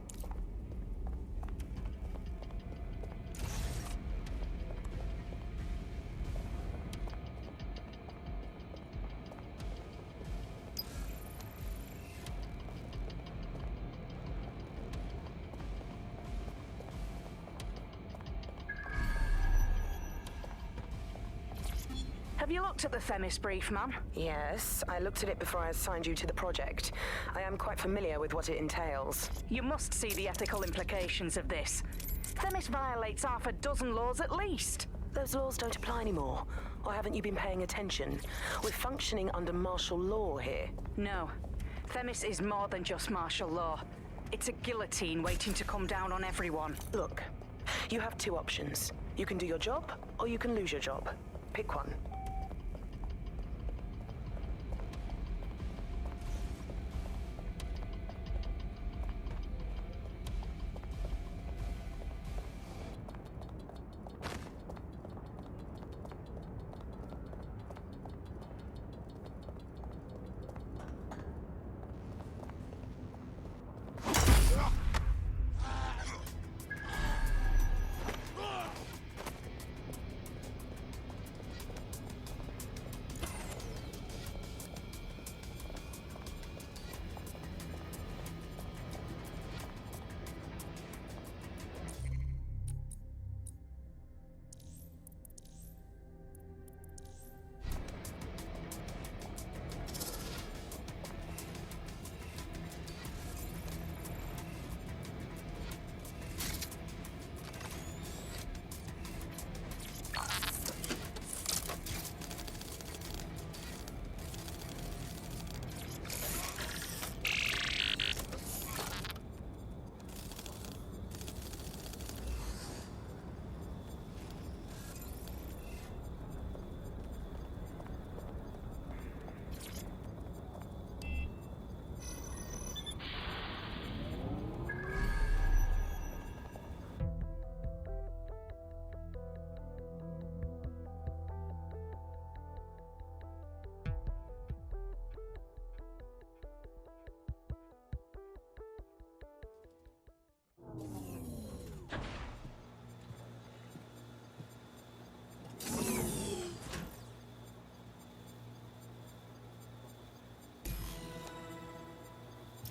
Have you looked at the Themis brief, ma'am? Yes, I looked at it before I assigned you to the project. I am quite familiar with what it entails. You must see the ethical implications of this. Themis violates half a dozen laws at least. Those laws don't apply anymore. Or haven't you been paying attention? We're functioning under martial law here. No. Themis is more than just martial law. It's a guillotine waiting to come down on everyone. Look, you have two options. You can do your job, or you can lose your job. Pick one.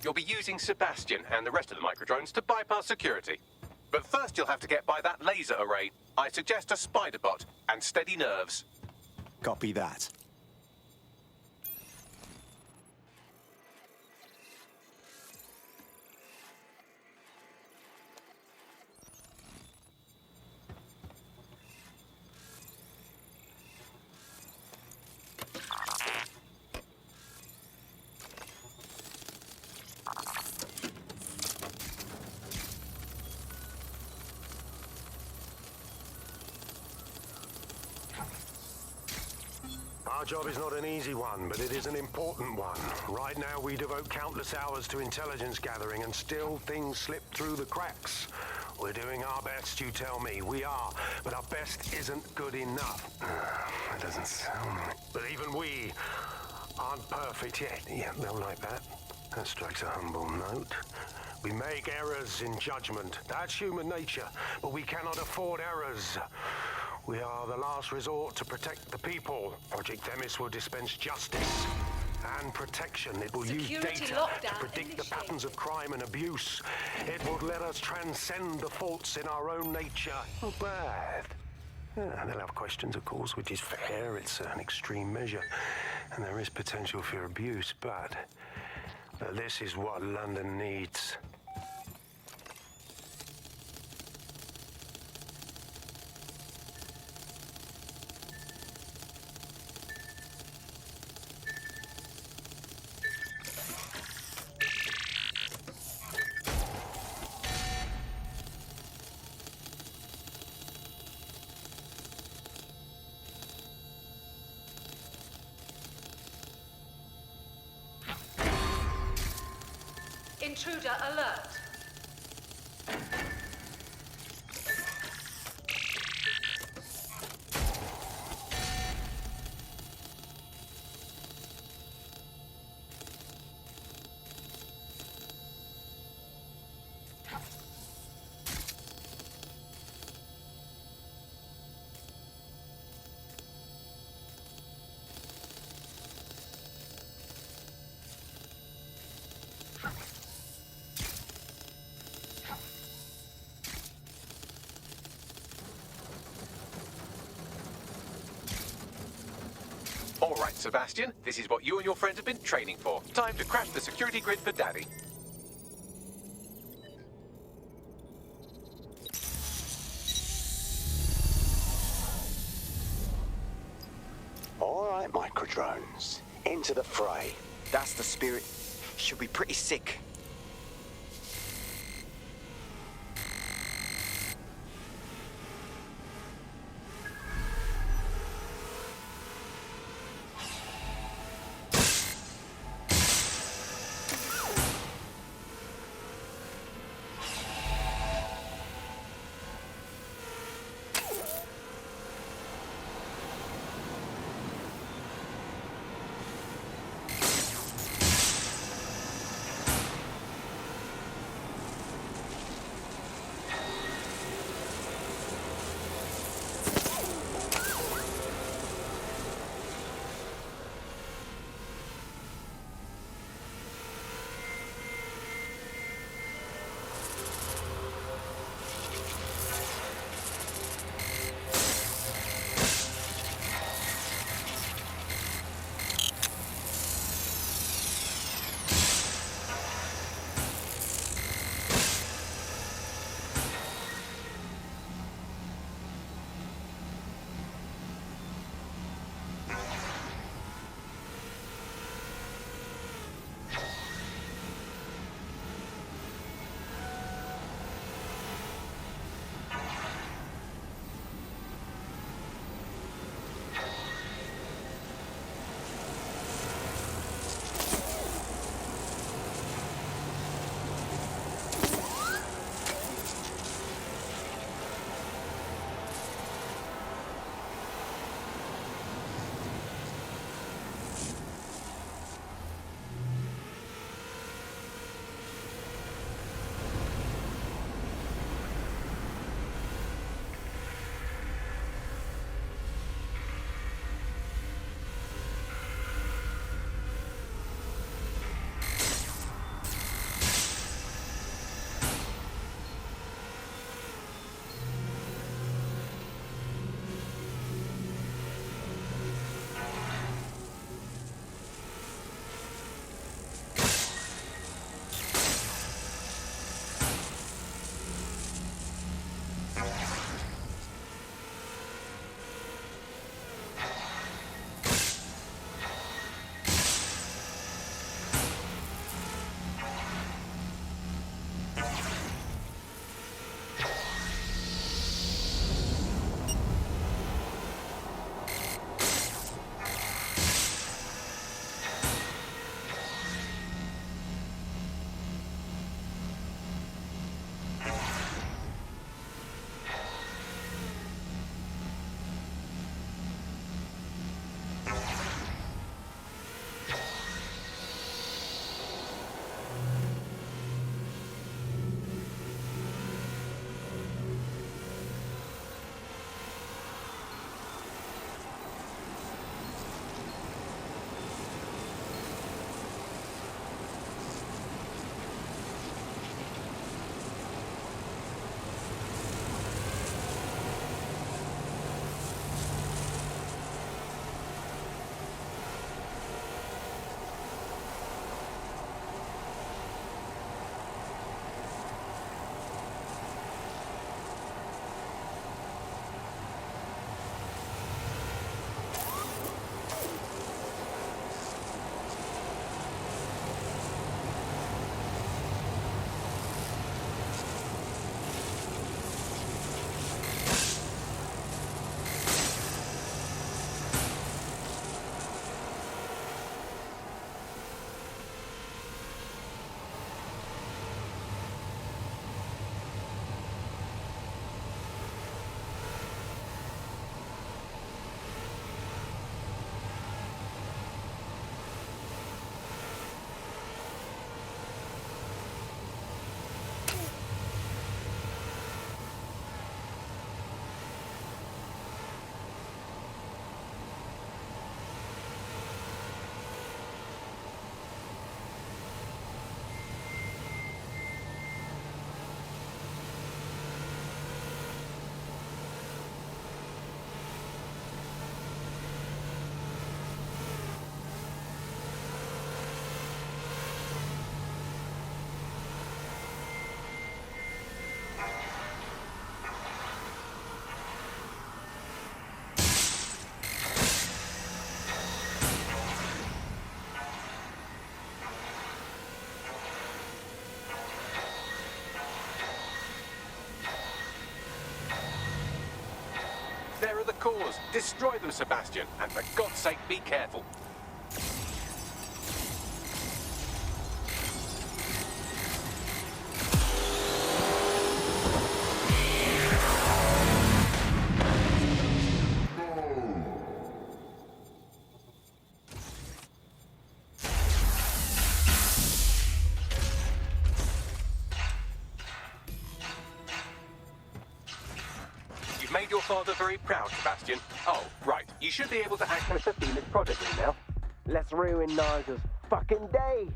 You'll be using Sebastian and the rest of the microdrones to bypass security. But first you'll have to get by that laser array. I suggest a spider bot and steady nerves. Copy that. Our job is not an easy one, but it is an important one. Right now, we devote countless hours to intelligence gathering, and still things slip through the cracks. We're doing our best, you tell me. We are, but our best isn't good enough. That doesn't sound right. But even we aren't perfect yet. Yeah, they'll like that. That strikes a humble note. We make errors in judgment. That's human nature, but we cannot afford errors. We are the last resort to protect the people. Project Themis will dispense justice and protection. It will use data to predict the patterns of crime and abuse. It will let us transcend the faults in our own nature. Not bad. They'll have questions, of course, which is fair. It's an extreme measure, and there is potential for abuse, but this is what London needs. Intruder alert. All right, Sebastian, this is what you and your friends have been training for. Time to crash the security grid for Daddy. All right, microdrones. Into the fray. That's the spirit. Should be pretty sick. There are the cores. Destroy them, Sebastian. And for God's sake, be careful. You've made your father very proud, Sebastian. Oh, right. You should be able to access the Phoenix project now. Let's ruin Nigel's fucking day.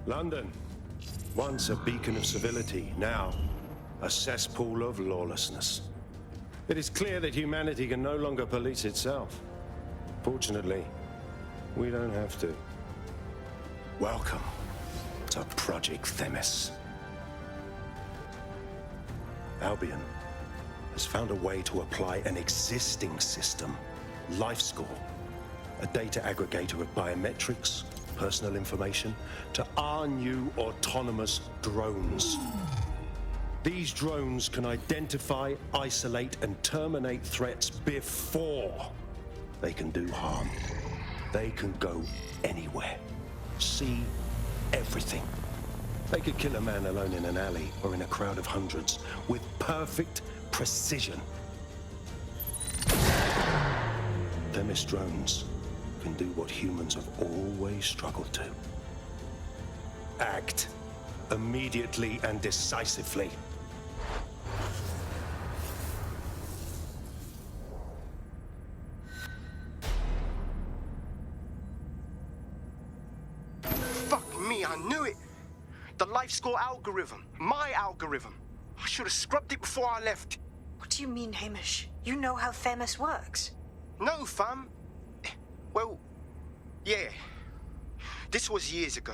London, once a beacon of civility, now a cesspool of lawlessness. It is clear that humanity can no longer police itself. Fortunately, we don't have to. Welcome to Project Themis. Albion has found a way to apply an existing system, LifeScore, a data aggregator of biometrics, personal information, to our new autonomous drones. These drones can identify, isolate, and terminate threats before they can do harm. They can go anywhere, see everything. They could kill a man alone in an alley or in a crowd of hundreds with perfect precision. Themis drones can do what humans have always struggled to. Act immediately and decisively. Fuck me, I knew it. The LifeScore algorithm. My algorithm. I should have scrubbed it before I left. What do you mean, Hamish? You know how Themis works? No, fam. Well, yeah. This was years ago.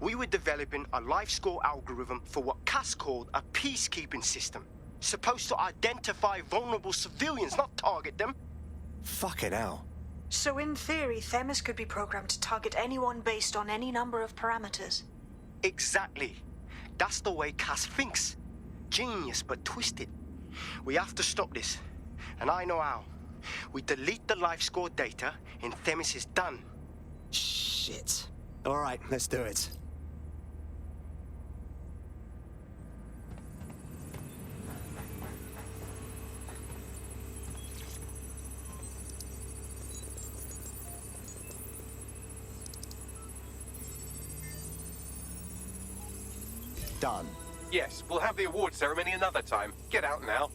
We were developing a LifeScore algorithm for what Cass called a peacekeeping system. Supposed to identify vulnerable civilians, not target them. Fucking hell. So in theory, Themis could be programmed to target anyone based on any number of parameters. Exactly. That's the way Cass thinks. Genius, but twisted. We have to stop this. And I know how. We delete the LifeScore data, and Themis is done. Shit. All right, let's do it. Done. Yes, we'll have the award ceremony another time. Get out now.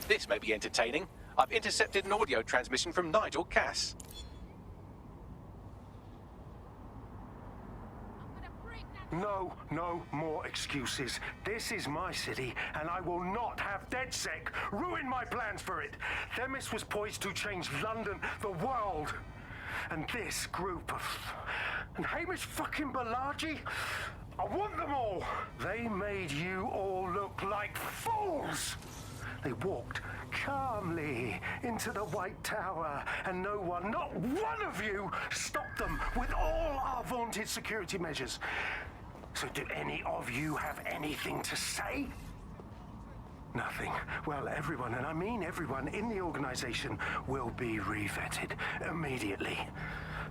This may be entertaining. I've intercepted an audio transmission from Nigel Cass. No more excuses. This is my city, and I will not have DedSec ruin my plans for it. Themis was poised to change London, the world. And this group of... And Hamish fucking Balaji? I want them all. They made you all look like fools. They walked calmly into the White Tower, and no one, not one of you, stopped them with all our vaunted security measures. So do any of you have anything to say? Nothing. Well, everyone, and I mean everyone in the organization, will be revetted immediately.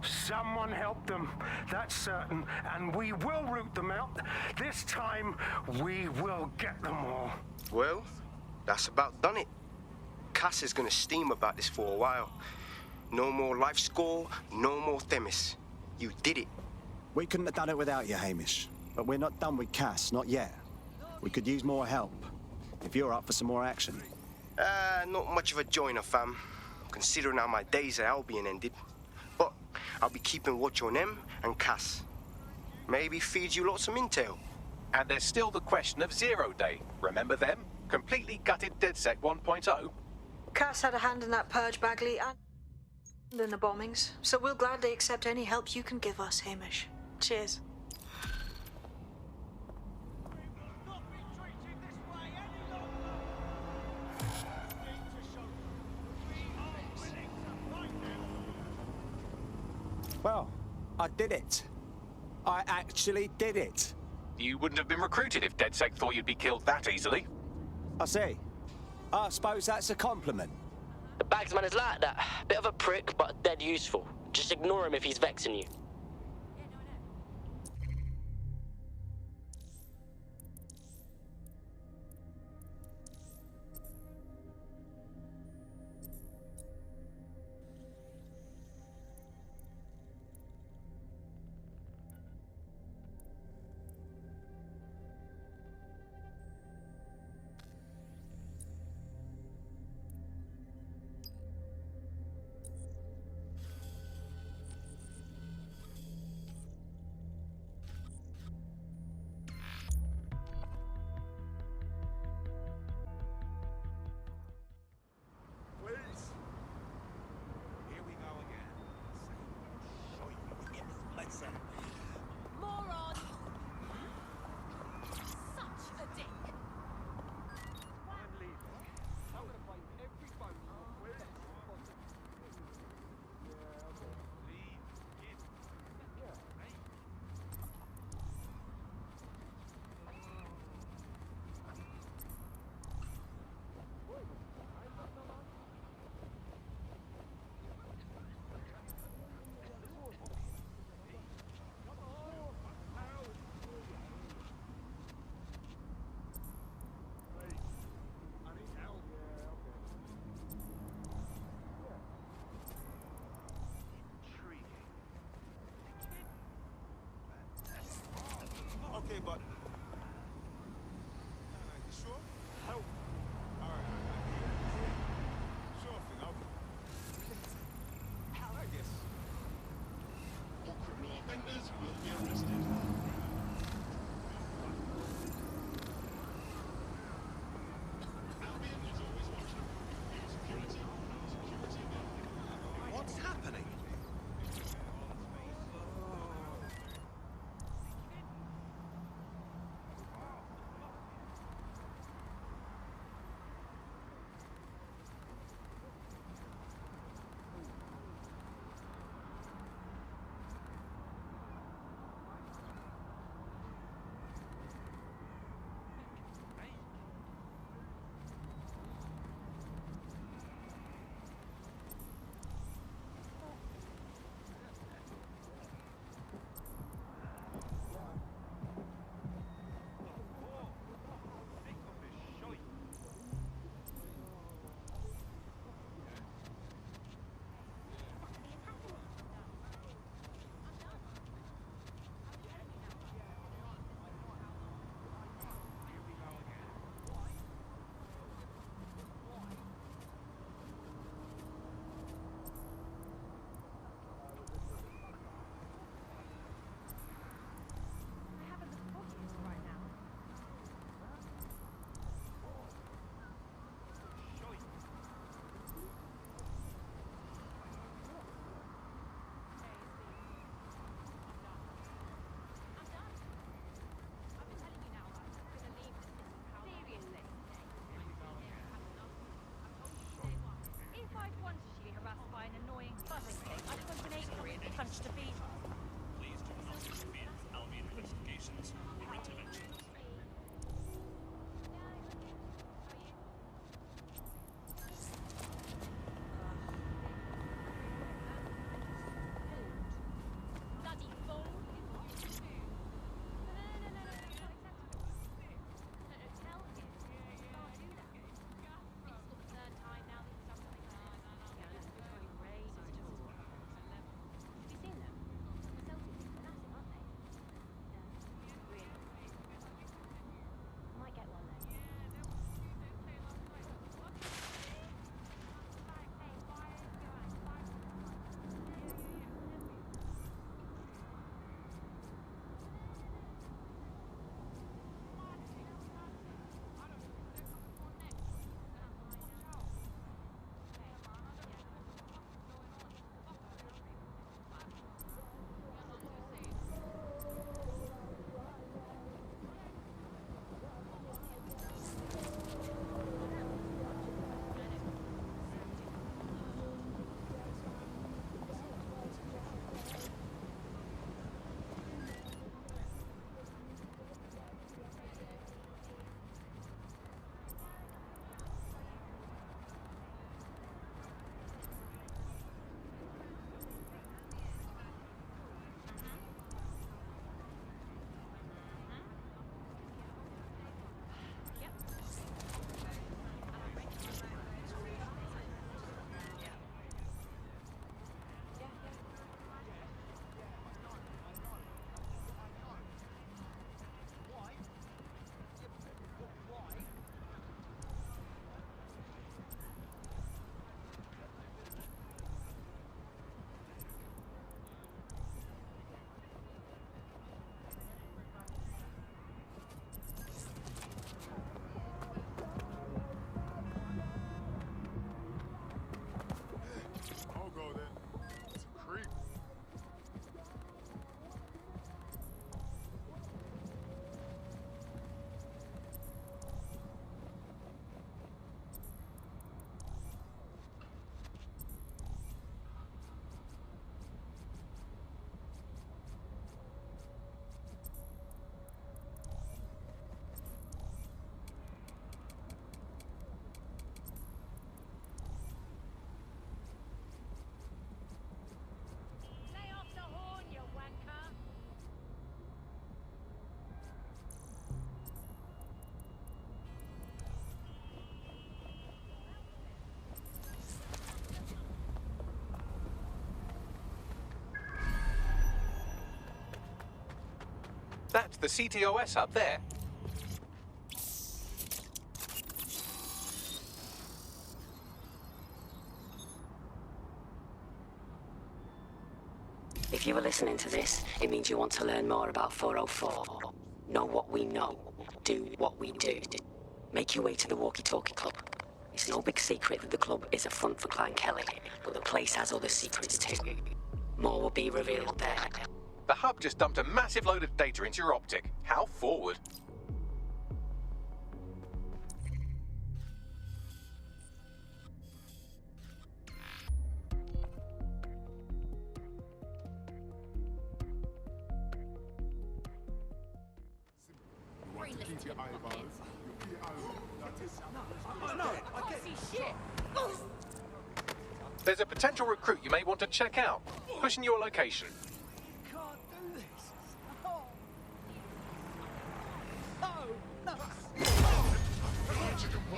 Someone help them, that's certain, and we will root them out. This time, we will get them all. Well, that's about done it. Cass is gonna steam about this for a while. No more life score, no more Themis. You did it. We couldn't have done it without you, Hamish. But we're not done with Cass, not yet. We could use more help. If you're up for some more action. Not much of a joiner, fam. Considering how my days at Albion ended. But I'll be keeping watch on them and Cass. Maybe feed you lots of intel. And there's still the question of Zero Day. Remember them? Completely gutted DedSec 1.0. Cass had a hand in that purge, Bagley, and in the bombings. So we'll gladly accept any help you can give us, Hamish. Cheers. Well, I did it. I actually did it. You wouldn't have been recruited if DedSec thought you'd be killed that easily. I see. I suppose that's a compliment. The Bagsman is like that. Bit of a prick, but dead useful. Just ignore him if he's vexing you. Moron! Such a dick. Okay, but... You sure? Help. All right. Sure thing, I guess. All criminal offenders will be arrested. What's happening? Punch to beat. Please do not interfere with Albion investigations or interventions. Bloody fool. Tell him. It's the third time now that he's done something. That's the CTOS up there. If you were listening to this, it means you want to learn more about 404. Know what we know. Do what we do. Make your way to the Walkie Talkie Club. It's no big secret that the club is a front for Clan Kelly, but the place has other secrets too. More will be revealed there. The hub just dumped a massive load of data into your optic. How forward? There's a potential recruit you may want to check out. Pushing your location.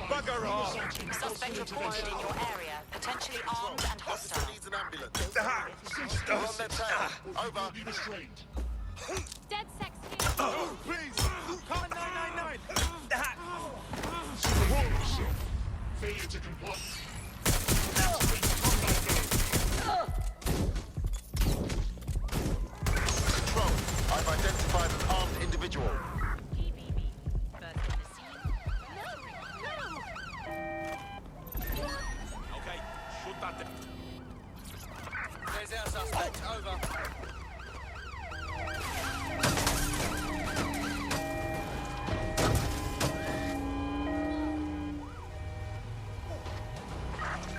Bugger off! Suspect reported in your area, potentially armed and hostile. Needs an ambulance. We're on their tail. Over. Dead sex here. Oh, please! Come on, 999! Failure to comply. Control, I've identified an armed individual. Okay, shoot that thing. There's our suspect. Over.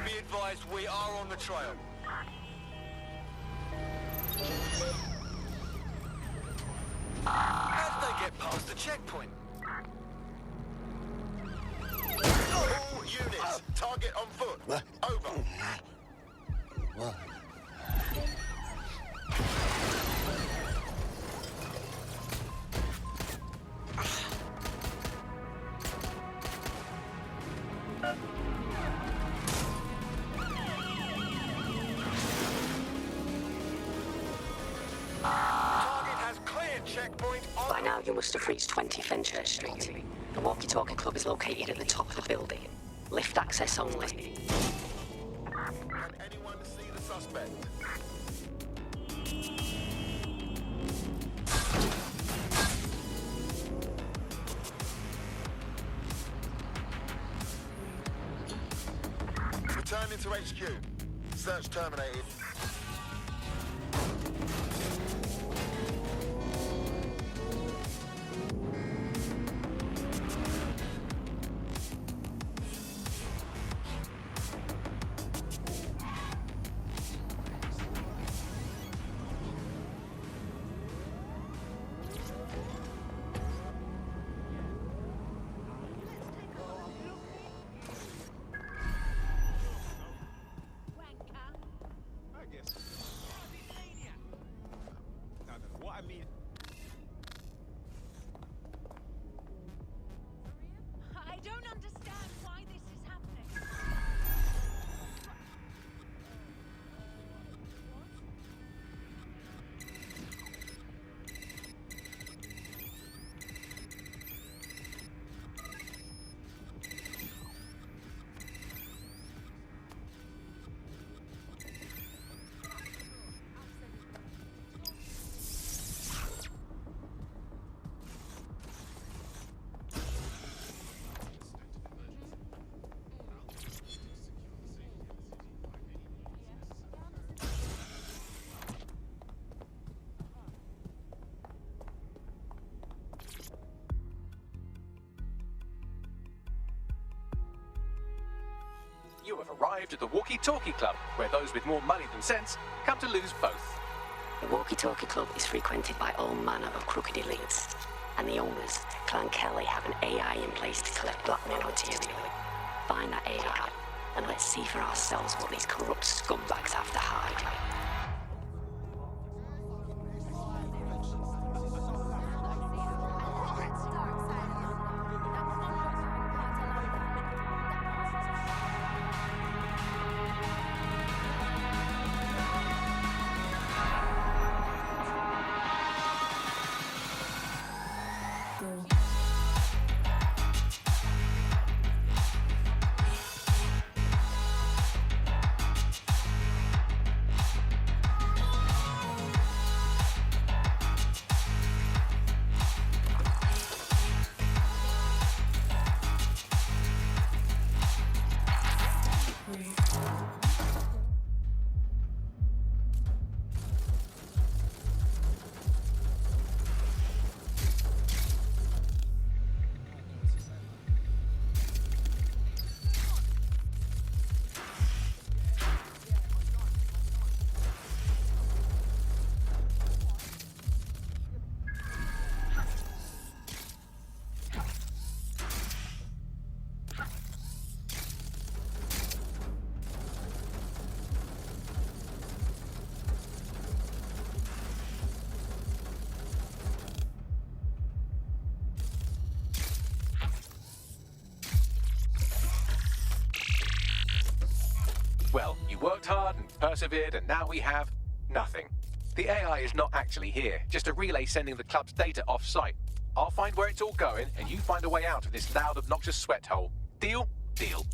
Be advised, we are on the trail. How'd they get past the checkpoint? All units, target on foot. Over. Target has cleared checkpoint on... By now, you must have reached 20 Fenchurch Street. The Walkie Talkie Club is located at the top of the building. Lift access only. Can anyone see the suspect? Returning to HQ. Search terminated. I don't understand why this is happening. You have arrived at the Walkie Talkie Club, where those with more money than sense come to lose both. The Walkie Talkie Club is frequented by all manner of crooked elites, and the owners, Clan Kelly, have an AI in place to collect blackmail material. Find that AI, and let's see for ourselves what these corrupt scumbags have to hide. worked hard and persevered, and now we have nothing. The AI is not actually here, just a relay sending the club's data off-site. I'll find where it's all going, and you find a way out of this loud, obnoxious sweat hole. Deal? Deal.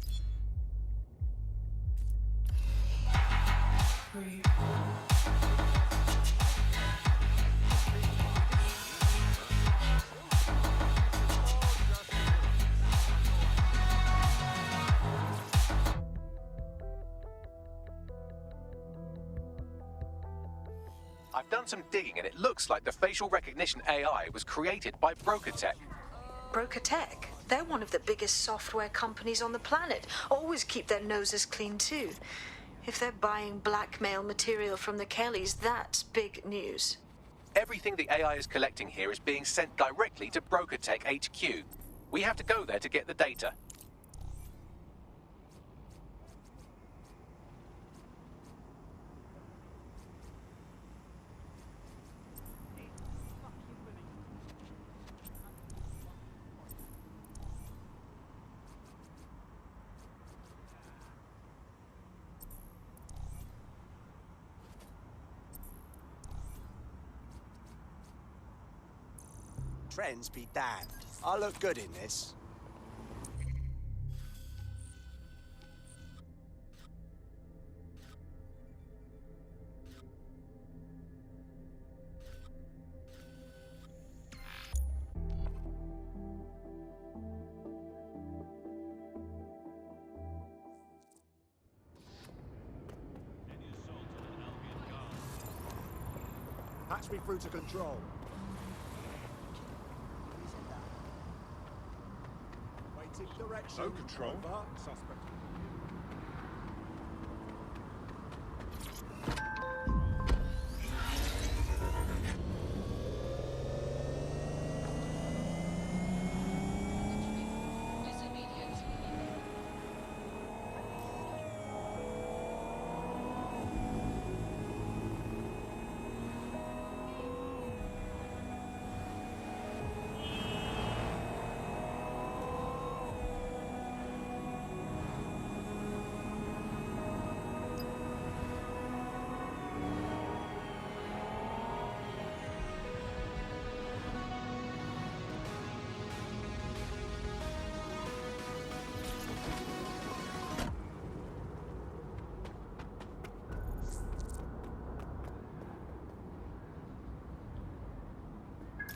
I've done some digging, and it looks like the facial recognition AI was created by Broker Tech. Broker Tech? They're one of the biggest software companies on the planet. Always keep their noses clean, too. If they're buying blackmail material from the Kellys, that's big news. Everything the AI is collecting here is being sent directly to Broker Tech HQ. We have to go there to get the data. Trends be damned. I look good in this. Patch me through to control. Direction. No control. Suspect.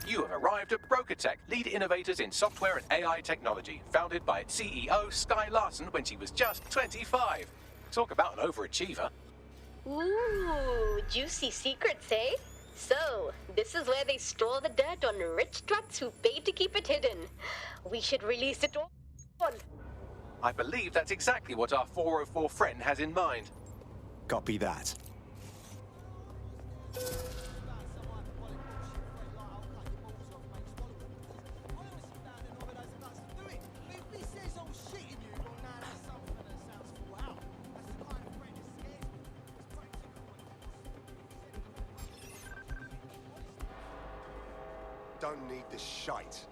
You have arrived at Broker Tech, lead innovators in software and AI technology, founded by its CEO, Sky Larson, when she was just 25. Talk about an overachiever. Ooh, juicy secrets, eh? So, this is where they store the dirt on rich trucks who paid to keep it hidden. We should release it all. I believe that's exactly what our 404 friend has in mind. Copy that. Don't need this shite.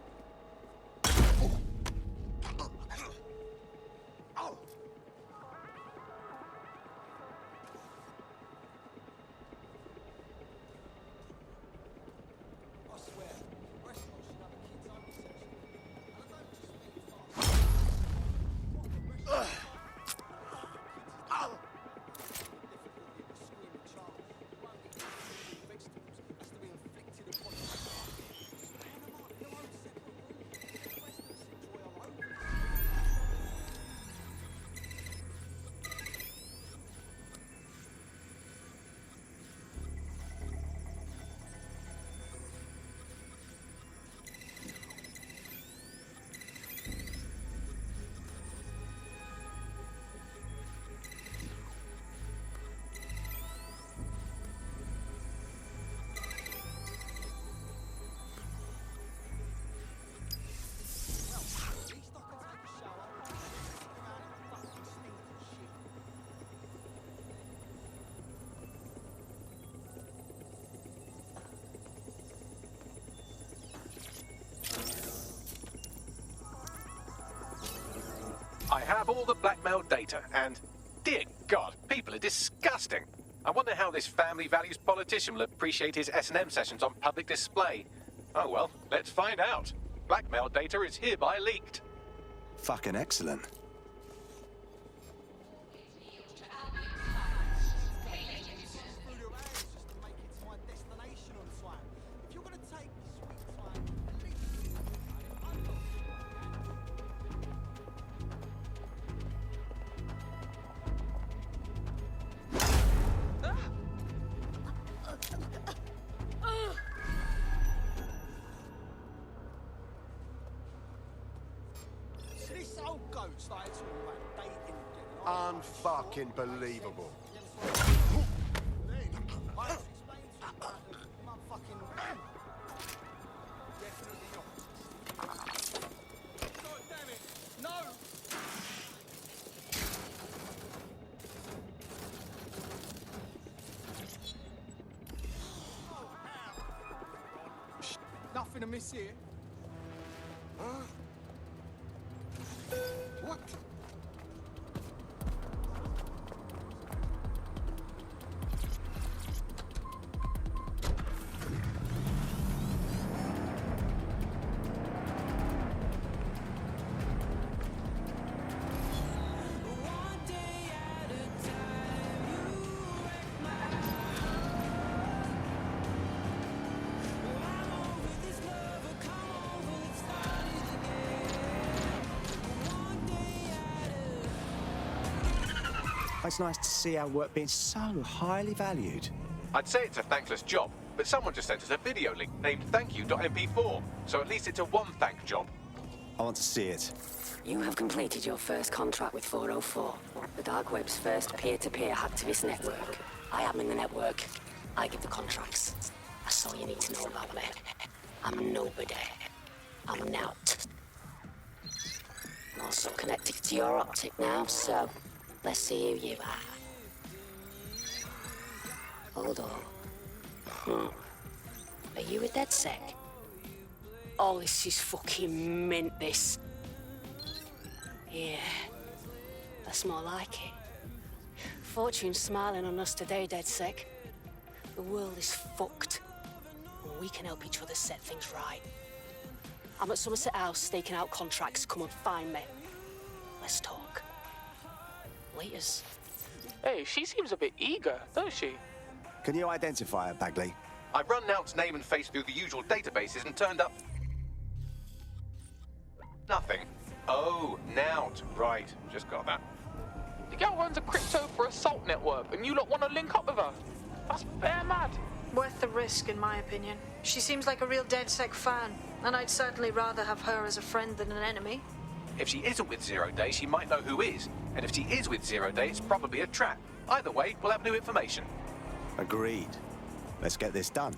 I have all the blackmail data, and dig. God, people are disgusting. I wonder how this family values politician will appreciate his S&M sessions on public display. Oh well, let's find out. Blackmail data is hereby leaked. Fucking excellent. This old goat started talking about dating again. Unfucking believable. Nothing to miss here. What? It's nice to see our work being so highly valued. I'd say it's a thankless job, but someone just sent us a video link named thankyou.mp4, so at least it's a one-thank job. I want to see it. You have completed your first contract with 404, the dark web's first peer-to-peer hacktivist network. I am in the network. I give the contracts. That's all you need to know about me. I'm nobody. I'm an out. I'm also connected to your optic now, so let's see who you are. Hold on. Are you a DedSec? Oh, this is fucking mint, this. Yeah, that's more like it. Fortune's smiling on us today, DedSec. The world is fucked. And we can help each other set things right. I'm at Somerset House staking out contracts. Come and find me. Let's talk. Laters. Hey, she seems a bit eager, don't she? Can you identify her, Bagley? I run Nout's name and face through the usual databases and turned up... nothing. Oh, Nout. Right, just got that. The girl runs a crypto for assault network, and you lot want to link up with her? That's bare mad. Worth the risk, in my opinion. She seems like a real DedSec fan, and I'd certainly rather have her as a friend than an enemy. If she isn't with Zero Day, she might know who is. And if she is with Zero Day, it's probably a trap. Either way, we'll have new information. Agreed. Let's get this done.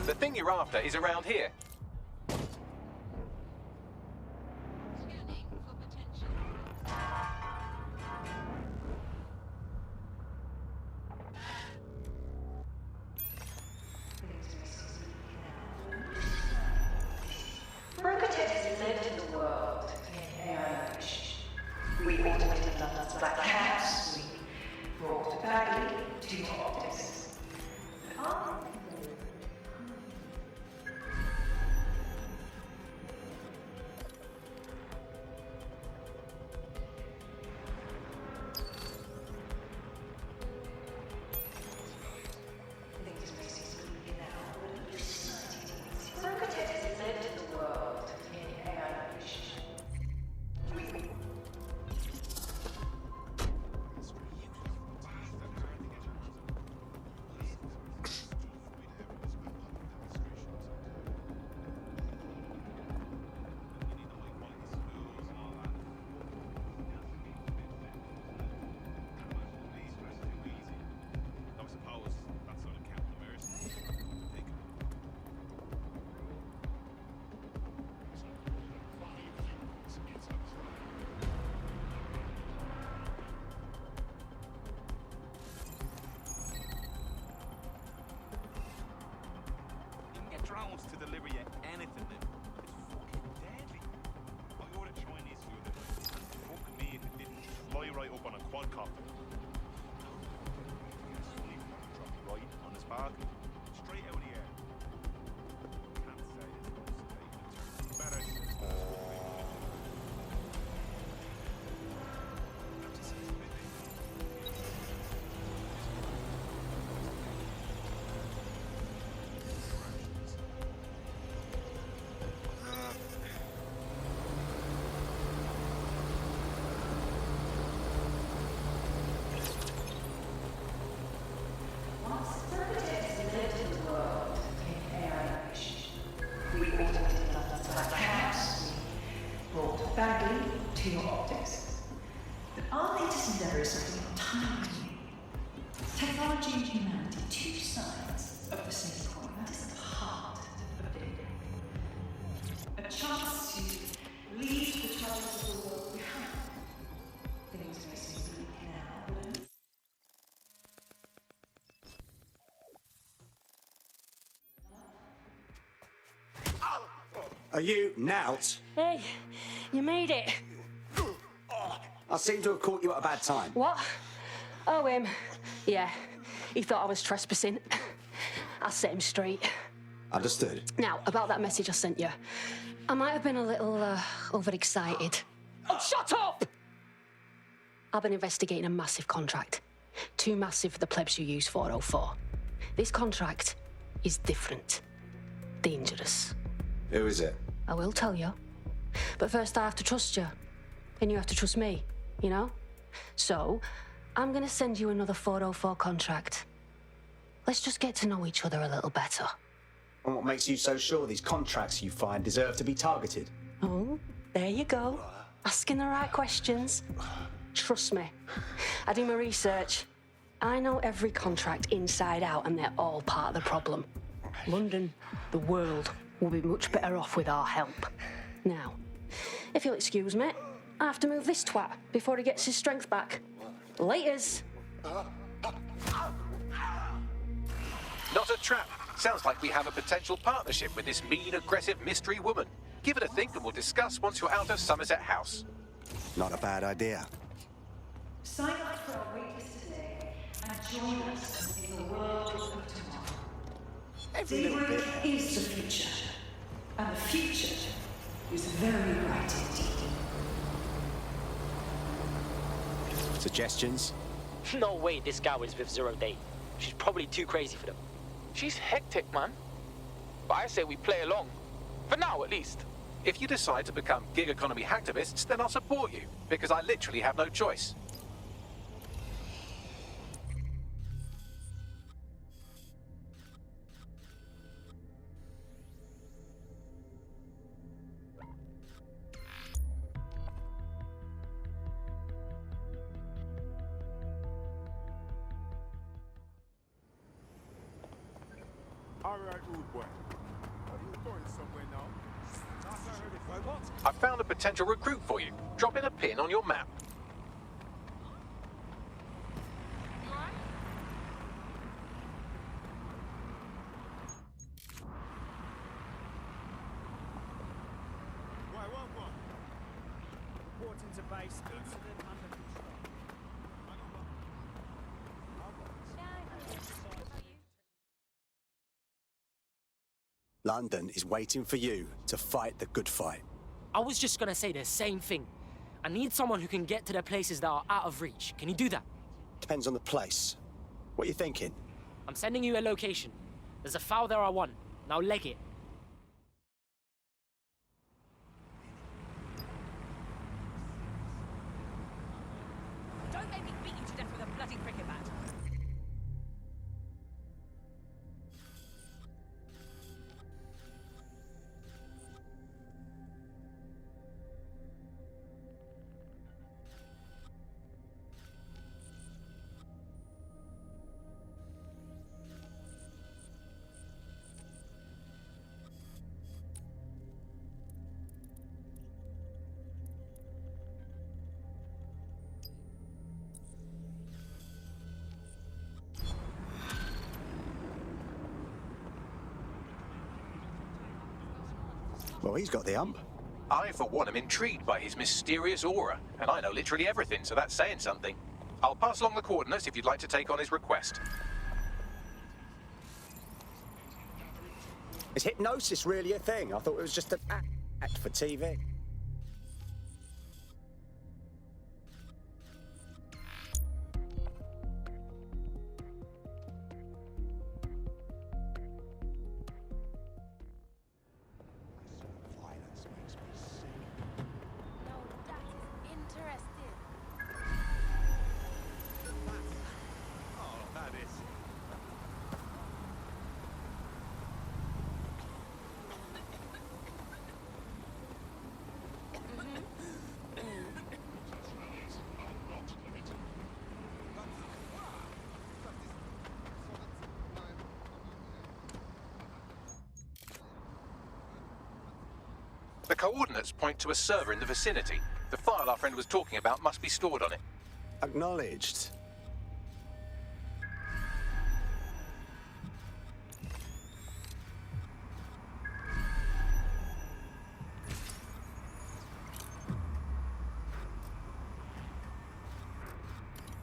The thing you're after is around here. We automated London's Black Cats, we brought Bagley to your optics. rounds to deliver you anything that is fucking deadly. I ordered Chinese food and fuck me if it didn't fly right up on a quadcopter. Drop right on his back, straight out of the air. Can't say it's most better. Once Terminators lived in the world in AI nation, we automated enough to have camps, we brought Bagley to your optics. But our latest endeavor is something entirely new. Technology and humanity, two sides of the same coin. That is the heart of data. A chance to leave the troubles of the world behind. Things may seem bleak now, but Are you Nout? Hey, you made it. I seem to have caught you at a bad time. What? Oh, him. Yeah, he thought I was trespassing. I'll set him straight. Understood. Now, about that message I sent you. I might have been a little overexcited. Oh, shut up! I've been investigating a massive contract. Too massive for the plebs who use 404. This contract is different. Dangerous. Who is it? I will tell you. But first I have to trust you. And you have to trust me, you know? So, I'm gonna send you another 404 contract. Let's just get to know each other a little better. And what makes you so sure these contracts you find deserve to be targeted? Oh, there you go. Asking the right questions. Trust me. I do my research. I know every contract inside out, and they're all part of the problem. London, the world, will be much better off with our help. Now, if you'll excuse me, I have to move this twat before he gets his strength back. Laters. Not a trap. Sounds like we have a potential partnership with this mean, aggressive mystery woman. Give it a think and we'll discuss once you're out of Somerset House. Not a bad idea. sign up for our waitlist today and join us in the world of tomorrow. Daybreak is the future, and the future is very bright indeed. Suggestions? No way this guy was with Zero Day. She's probably too crazy for them. She's hectic, man. But I say we play along. For now, at least. If you decide to become gig economy hacktivists, then I'll support you, because I literally have no choice. All right, rude boy. Are you going somewhere now? Last I heard it, what? I've found a potential recruit for you. Drop in a pin on your map. Reporting to base, incident under control. London is waiting for you to fight the good fight. I was just gonna say the same thing. I need someone who can get to the places that are out of reach. Can you do that? Depends on the place. What you thinking? I'm sending you a location. There's a foul there I want. Now leg it. Don't make me beat you to death with a bloody cricket bat. Well, he's got the hump. I, for one, am intrigued by his mysterious aura, and I know literally everything, so that's saying something. I'll pass along the coordinates if you'd like to take on his request. Is hypnosis really a thing? I thought it was just an act for TV. Oh, that is. The coordinates point to a server in the vicinity. The file our friend was talking about must be stored on it. Acknowledged.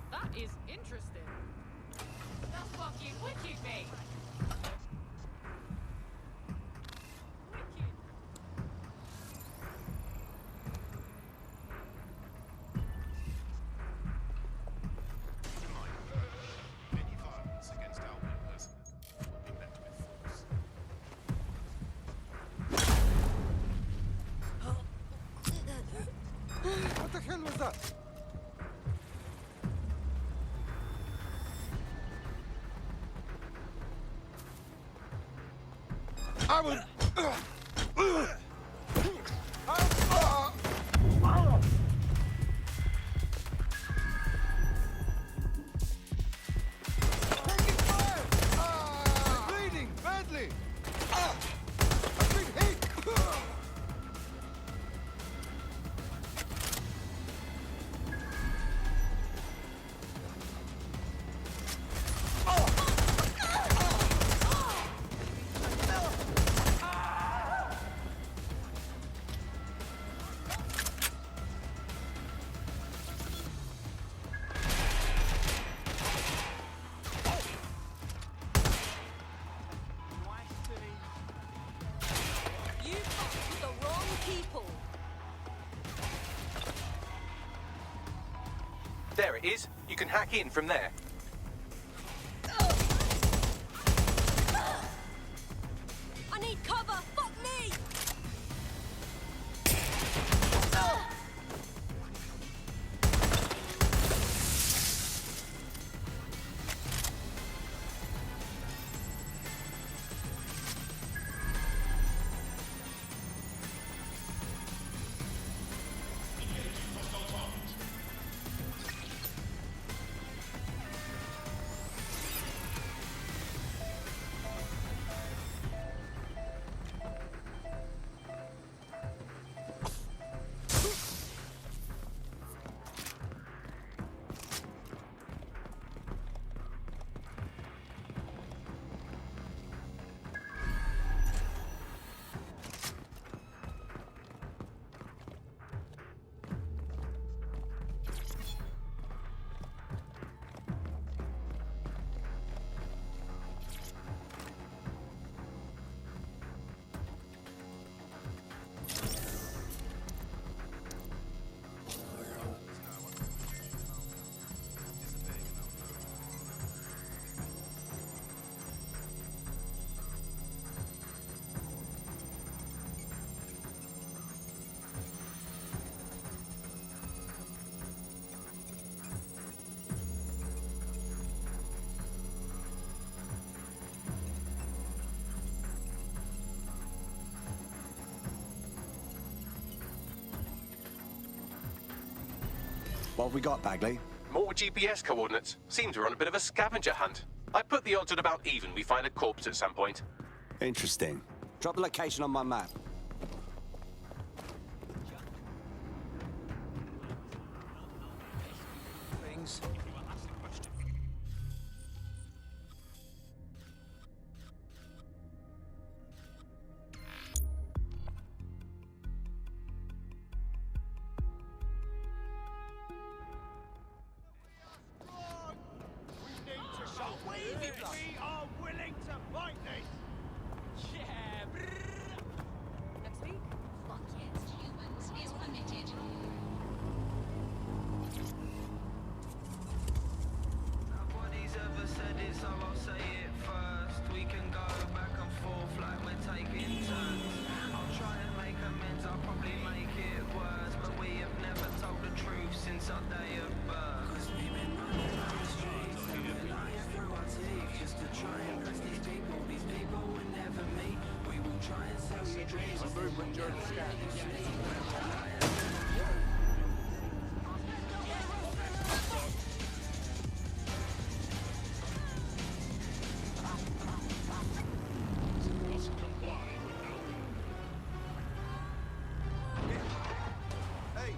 That is interesting. That's fucking wicked, mate. Any violence against our members will be met with force. What the hell was that? I will. Bleeding badly. I've been hit. You fucked with the wrong people. There it is. You can hack in from there. I need cover. Fuck me. What have we got, Bagley? More GPS coordinates. Seems we're on a bit of a scavenger hunt. I put the odds at about even we find a corpse at some point. Interesting. Drop the location on my map. Things. We are willing to fight this! Yeah, Next week? Fuck yes, humans is permitted. Nobody's ever said it, so I'll say it first. We can go back and forth like we're taking turns. I'll try and make amends, I'll probably make it worse. But we have never told the truth since our day of birth. 'Cause we've been running on the streets, living life through our teeth, just to try and bless these people will never meet. We will try and sell you dreams. A movement during the scan. Hey,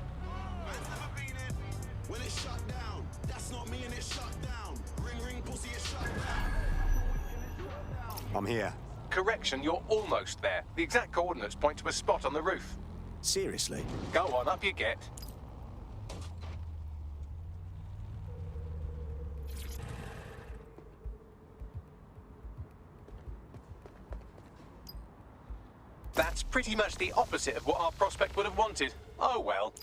man's never been in. When it's shut down, that's not me and it's shut down. Ring ring pussy, it's shut down. I'm here. Correction, you're almost there. The exact coordinates point to a spot on the roof. Seriously? Go on, up you get. That's pretty much the opposite of what our prospect would have wanted. Oh well.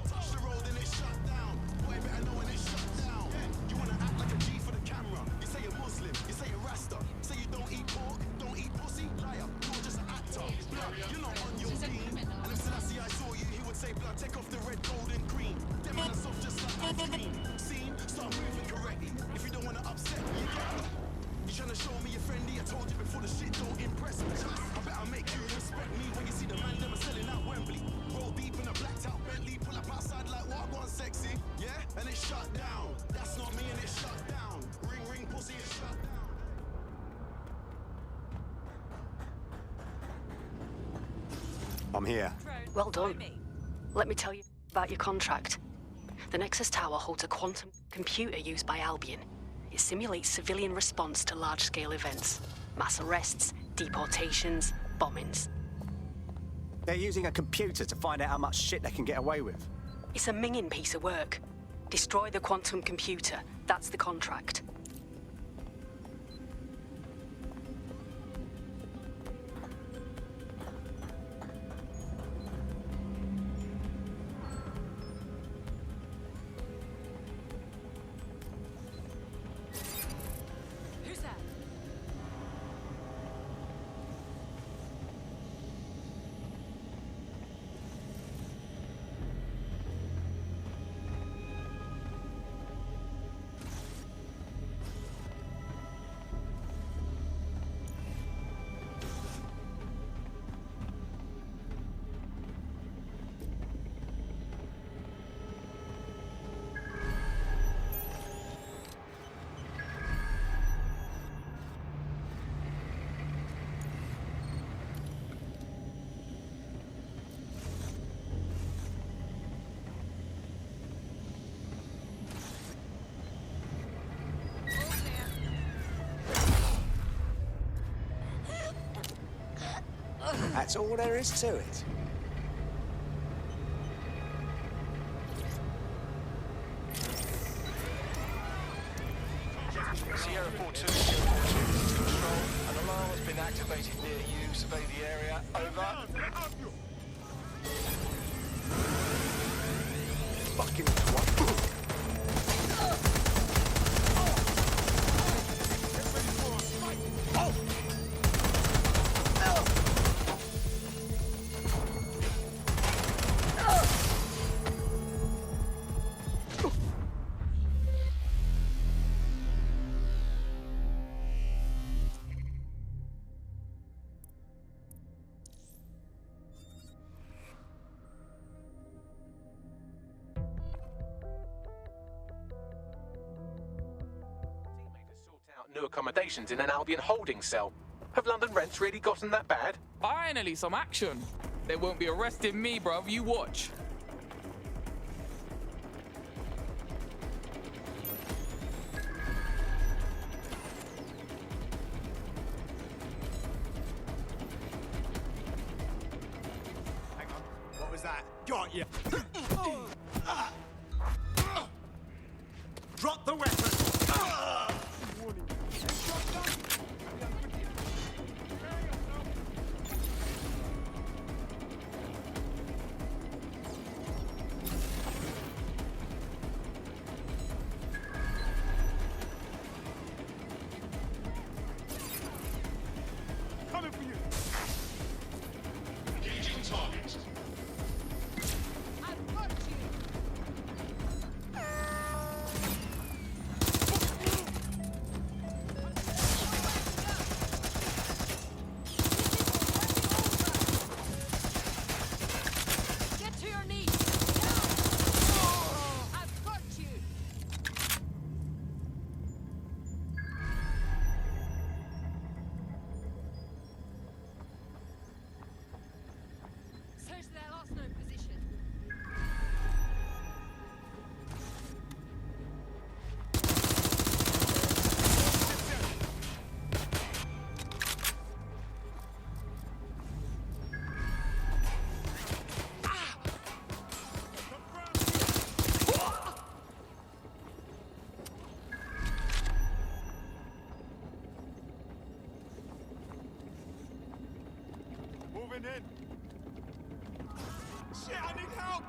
Touch the road and it's shut down. Boy, better know when it's shut down. You wanna act like a G for the camera. You say you're Muslim, you say you're Rasta. Say you don't eat pork, don't eat pussy. Liar, you're just an actor. Blood, you're not on your team. And if Selassie I saw you, he would say, blood, take off the red, gold and green. Them man are soft just like ice cream. Scene, start moving correctly. If you don't wanna upset me, you get me. You tryna show me you're friendly? I told you before, the shit don't impress me. I better make you respect me when you see the man them are selling out Wembley. Roll deep in a blacked out Bentley, pull up outside like what I want sexy. Yeah, and it's shut down. That's not me and it's shut down. Ring ring pussy, it's shut down. I'm here. Well done. Let me tell you about your contract. The Nexus Tower holds a quantum computer used by Albion. It simulates civilian response to large-scale events. Mass arrests, deportations, bombings. They're using a computer to find out how much shit they can get away with. It's a minging piece of work. Destroy the quantum computer. That's the contract. Who's that? That's all there is to it. Sierra 4-2, Sierra 4-2, control. An alarm has been activated near you. Survey the area. Over. Fucking twat. new accommodations in an Albion holding cell. Have London rents really gotten that bad? Finally, some action. They won't be arresting me, bruv. You watch. Hang on. What was that? Got you. Drop the weapon. Coming for you. Engaging target. I've got you. Get to your knees. I've got you. Search their last known position. Moving in. Shit, I need help.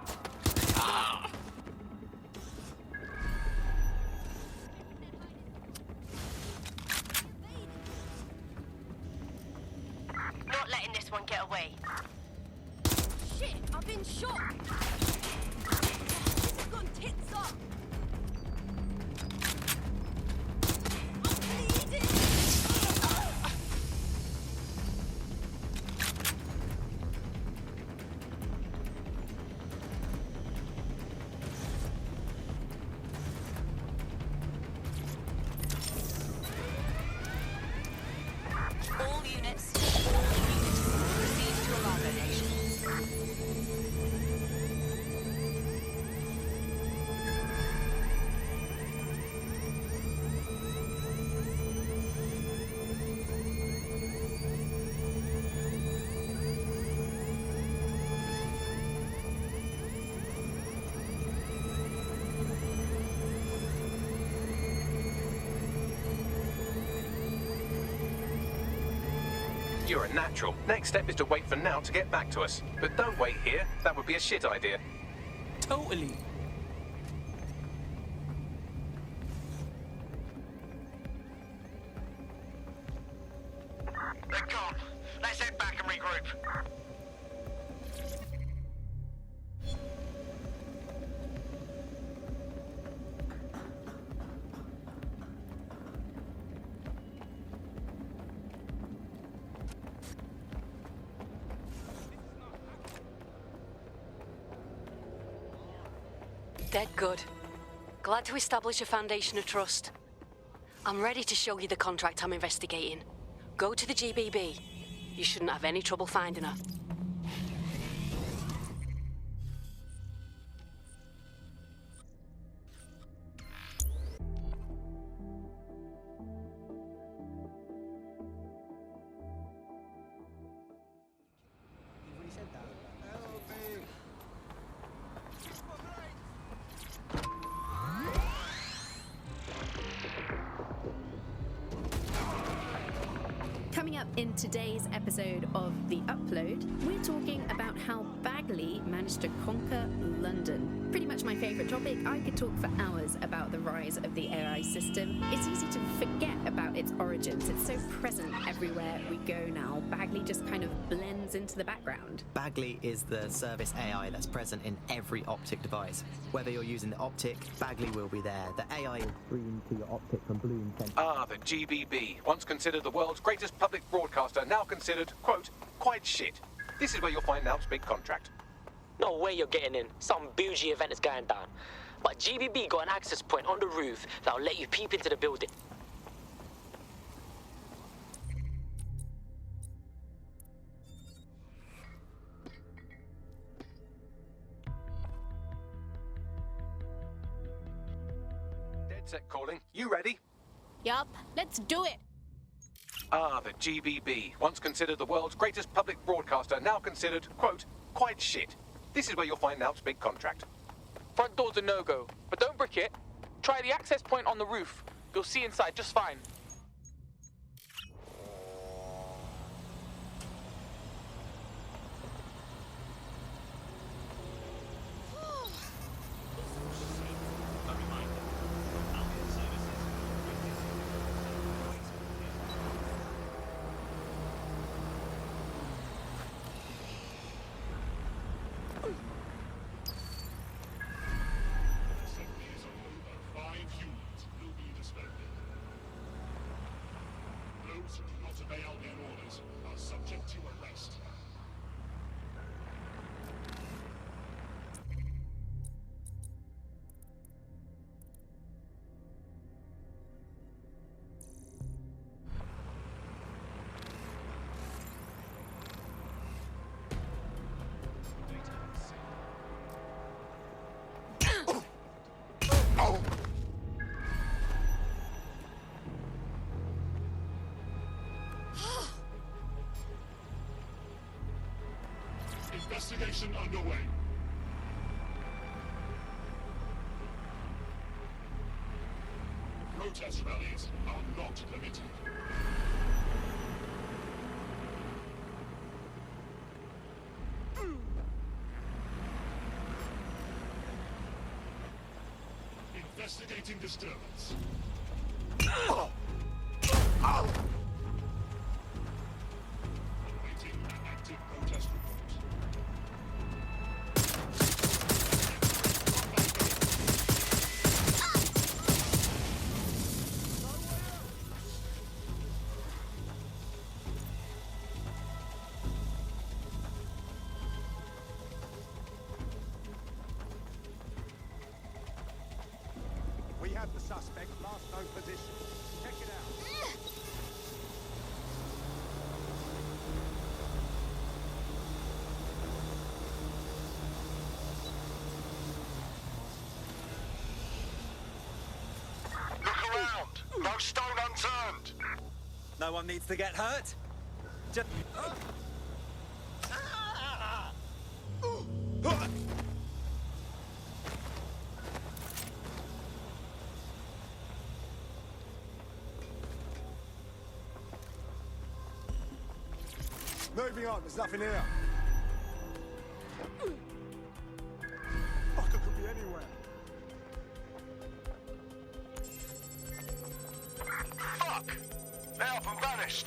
Not letting this one get away. Shit, I've been shot. This has gone tits up. I'm bleeding. All units, proceed to alarm location. You're a natural. Next step is to wait for now to get back to us. But don't wait here. That would be a shit idea. Totally. They're gone. Let's head back and regroup. Dead good. Glad to establish a foundation of trust. I'm ready to show you the contract I'm investigating. Go to the GBB. You shouldn't have any trouble finding her. Coming up in today's episode of The Upload, we're talking about how Bagley managed to conquer London. Pretty much my favourite topic. I could talk for hours about the rise of the AI system. It's easy to forget about its origins. It's so present everywhere we go now. Bagley just kind of blends into the background. Bagley is the service AI that's present in every optic device. Whether you're using the optic, Bagley will be there. The AI will stream to your optic from Bloom. Ah, the GBB. Once considered the world's greatest public broadcaster, now considered, quote, quite shit. This is where you'll find Nalp's big contract. No way you're getting in. Some bougie event is going down. But GBB got an access point on the roof that'll let you peep into the building. Headset calling. You ready? Yup, let's do it. Ah, the GBB. Once considered the world's greatest public broadcaster, now considered, quote, quite shit. This is where you'll find Alp's big contract. Front door's a no-go, but don't brick it. Try the access point on the roof. You'll see inside just fine. Investigation underway. Protest rallies are not permitted. Investigating disturbance. Awaiting an active protest report. We have the suspect, last known position. Check it out. Look around. No stone unturned. No one needs to get hurt. Just... Moving on, there's nothing here. Fucker could be anywhere. Fuck! They're up and vanished.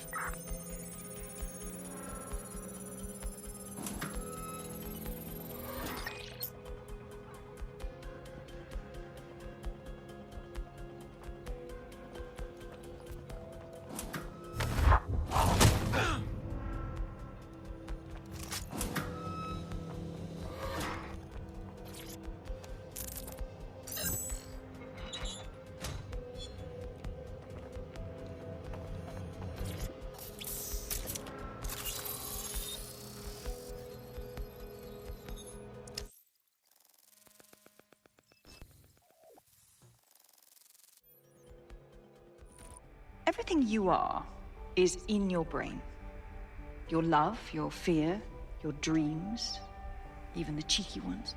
Everything you are is in your brain. Your love, your fear, your dreams, even the cheeky ones,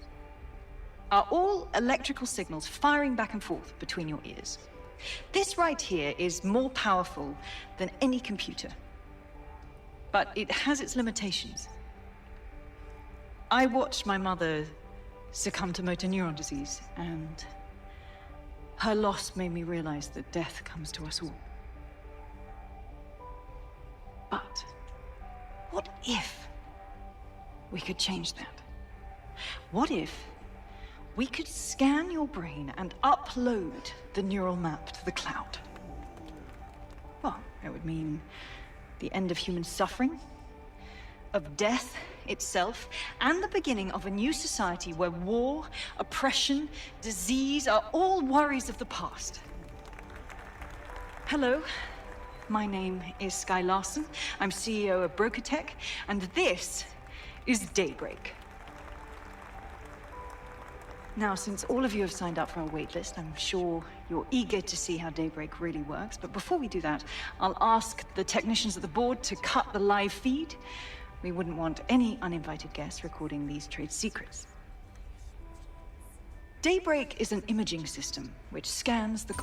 are all electrical signals firing back and forth between your ears. This right here is more powerful than any computer, but it has its limitations. I watched my mother succumb to motor neuron disease, and her loss made me realize that death comes to us all. But what if we could change that? What if we could scan your brain and upload the neural map to the cloud? Well, it would mean the end of human suffering, of death itself, and the beginning of a new society where war, oppression, disease are all worries of the past. Hello. My name is Sky Larson. I'm CEO of BrokerTech, and this is Daybreak. Now, since all of you have signed up for our waitlist, I'm sure you're eager to see how Daybreak really works. But before we do that, I'll ask the technicians of the board to cut the live feed. We wouldn't want any uninvited guests recording these trade secrets. Daybreak is an imaging system which scans the...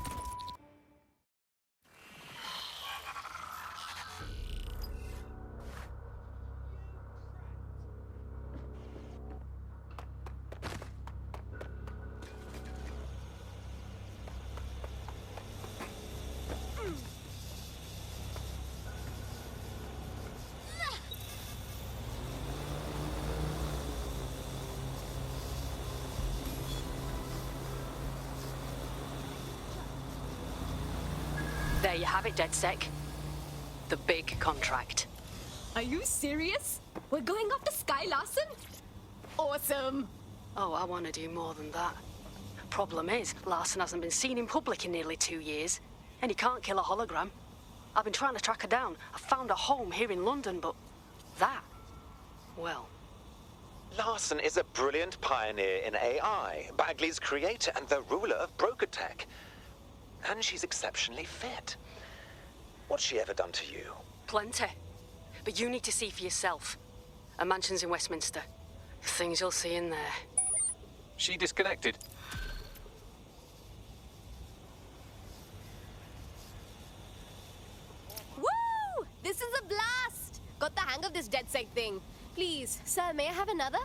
There you have it, DedSec. The big contract. Are you serious? We're going after Sky Larson? Awesome. Oh, I want to do more than that. Problem is, Larson hasn't been seen in public in nearly 2 years, and he can't kill a hologram. I've been trying to track her down. I found a home here in London, but that, well... Larson is a brilliant pioneer in AI, Bagley's creator and the ruler of broker tech. And she's exceptionally fit. What's she ever done to you? Plenty. But you need to see for yourself. A mansion's in Westminster. The things you'll see in there. She disconnected. Woo! This is a blast! Got the hang of this DedSec thing. Please, sir, may I have another?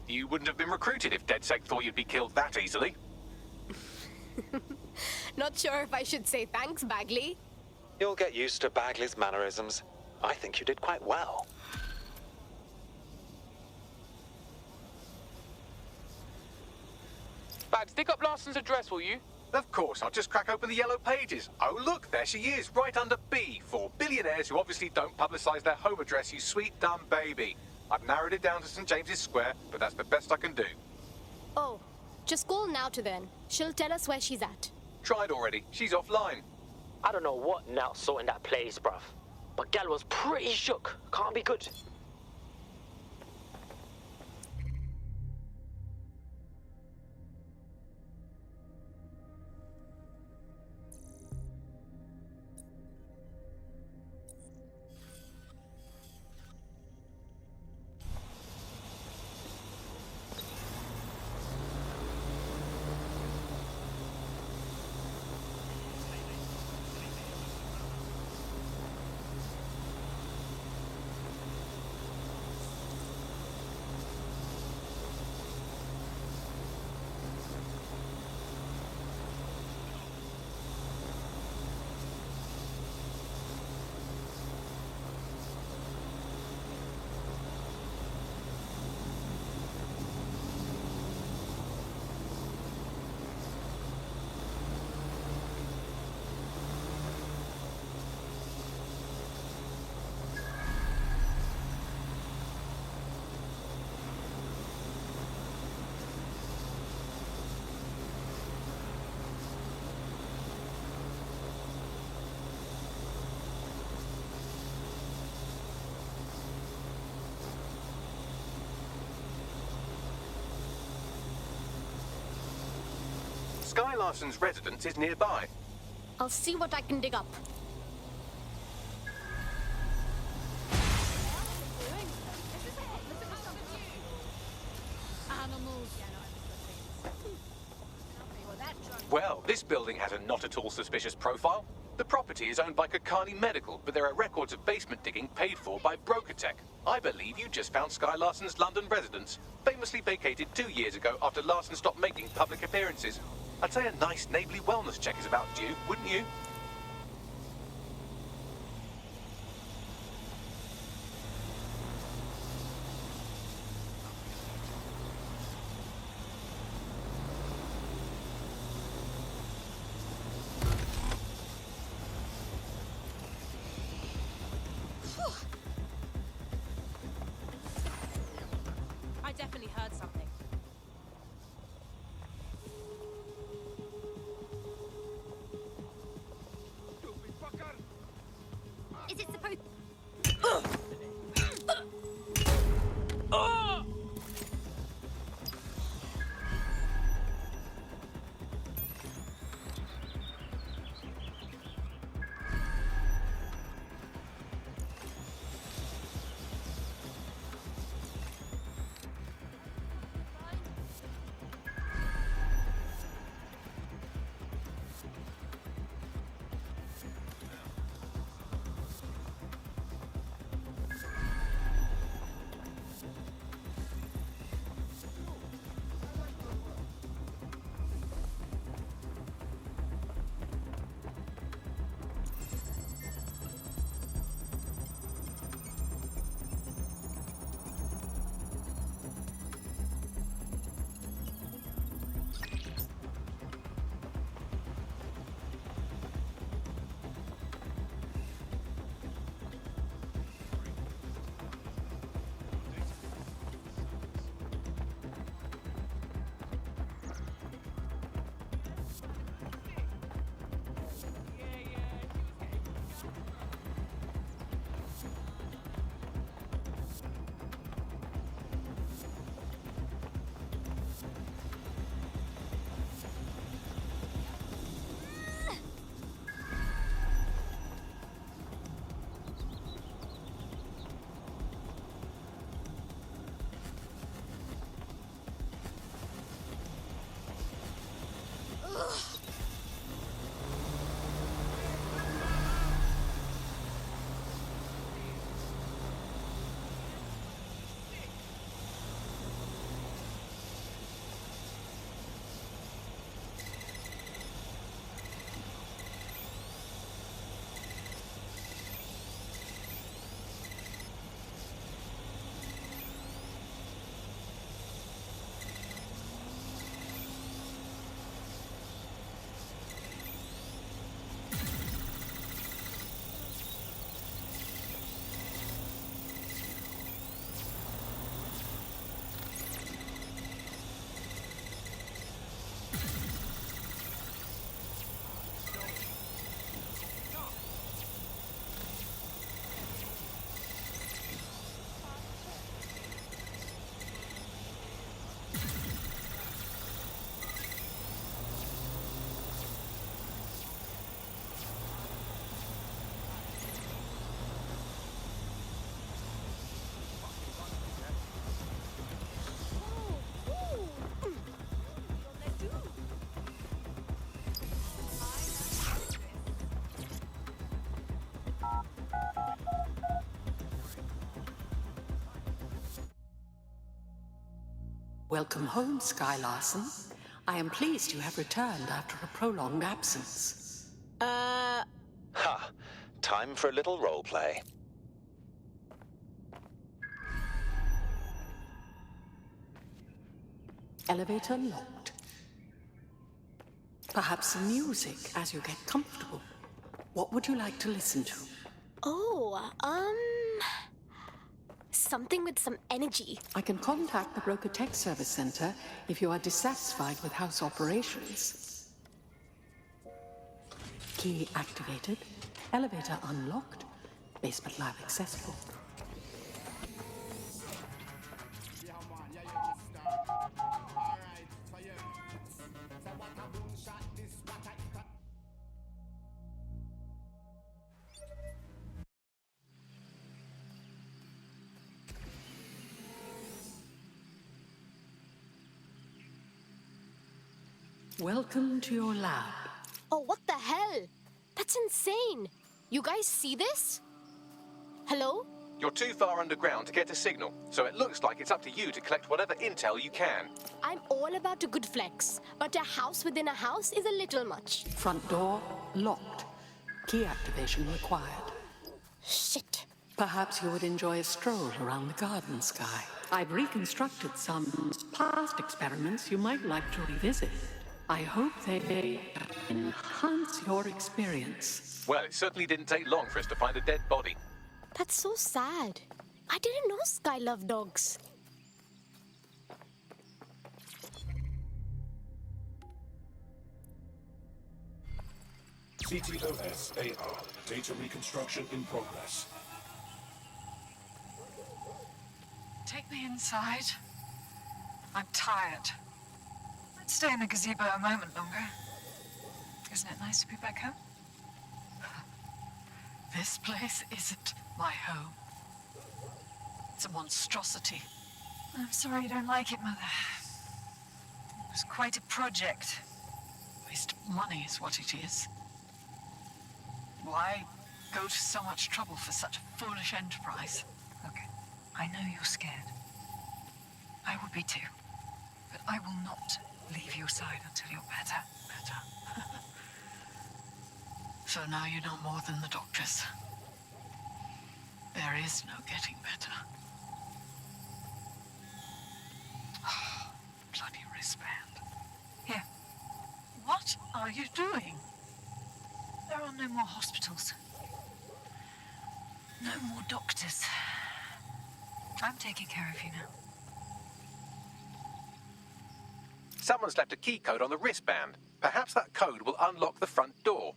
You wouldn't have been recruited if DedSec thought you'd be killed that easily. Not sure if I should say thanks, Bagley. You'll get used to Bagley's mannerisms. I think you did quite well. Bags, dig up Larson's address, will you? Of course, I'll just crack open the yellow pages. Oh, look, there she is, right under B, for billionaires who obviously don't publicise their home address, you sweet, dumb baby. I've narrowed it down to St. James's Square, but that's the best I can do. Oh, just call now to then. She'll tell us where she's at. Tried already. She's offline. I don't know what Nat saw in that place, bruv. But gal was pretty shook. Can't be good. Sky Larson's residence is nearby. I'll see what I can dig up. Well, this building has a not at all suspicious profile. The property is owned by Kakani Medical, but there are records of basement digging paid for by Broker Tech. I believe you just found Sky Larson's London residence, famously vacated 2 years ago after Larson stopped making public appearances. I'd say a nice neighbourly wellness check is about due, wouldn't you? I definitely heard something. Welcome home, Sky Larson. I am pleased you have returned after a prolonged absence. Ha! Time for a little roleplay. Elevator locked. Perhaps some music as you get comfortable. What would you like to listen to? Oh, something with some energy. I can contact the Broker Tech Service Center if you are dissatisfied with house operations. Key activated. Elevator unlocked. Basement lab accessible. Welcome to your lab. Oh, what the hell? That's insane. You guys see this? Hello? You're too far underground to get a signal, so it looks like it's up to you to collect whatever intel you can. I'm all about a good flex, but a house within a house is a little much. Front door locked. Key activation required. Shit. Perhaps you would enjoy a stroll around the garden, Sky. I've reconstructed some past experiments you might like to revisit. I hope they enhance your experience. Well, it certainly didn't take long for us to find a dead body. That's so sad. I didn't know Sky loved dogs. CTOS AR. Data reconstruction in progress. Take me inside. I'm tired. Let's stay in the gazebo a moment longer. Isn't it nice to be back home? This place isn't my home. It's a monstrosity. I'm sorry you don't like it, Mother. It was quite a project. Waste of money is what it is. Why go to so much trouble for such a foolish enterprise? Look, I know you're scared. I would be too. But I will not leave your side until you're better. So now you know more than the doctors. There is no getting better. Oh, bloody wristband. Here. What are you doing? There are no more hospitals. No more doctors. I'm taking care of you now. Someone's left a key code on the wristband. Perhaps that code will unlock the front door.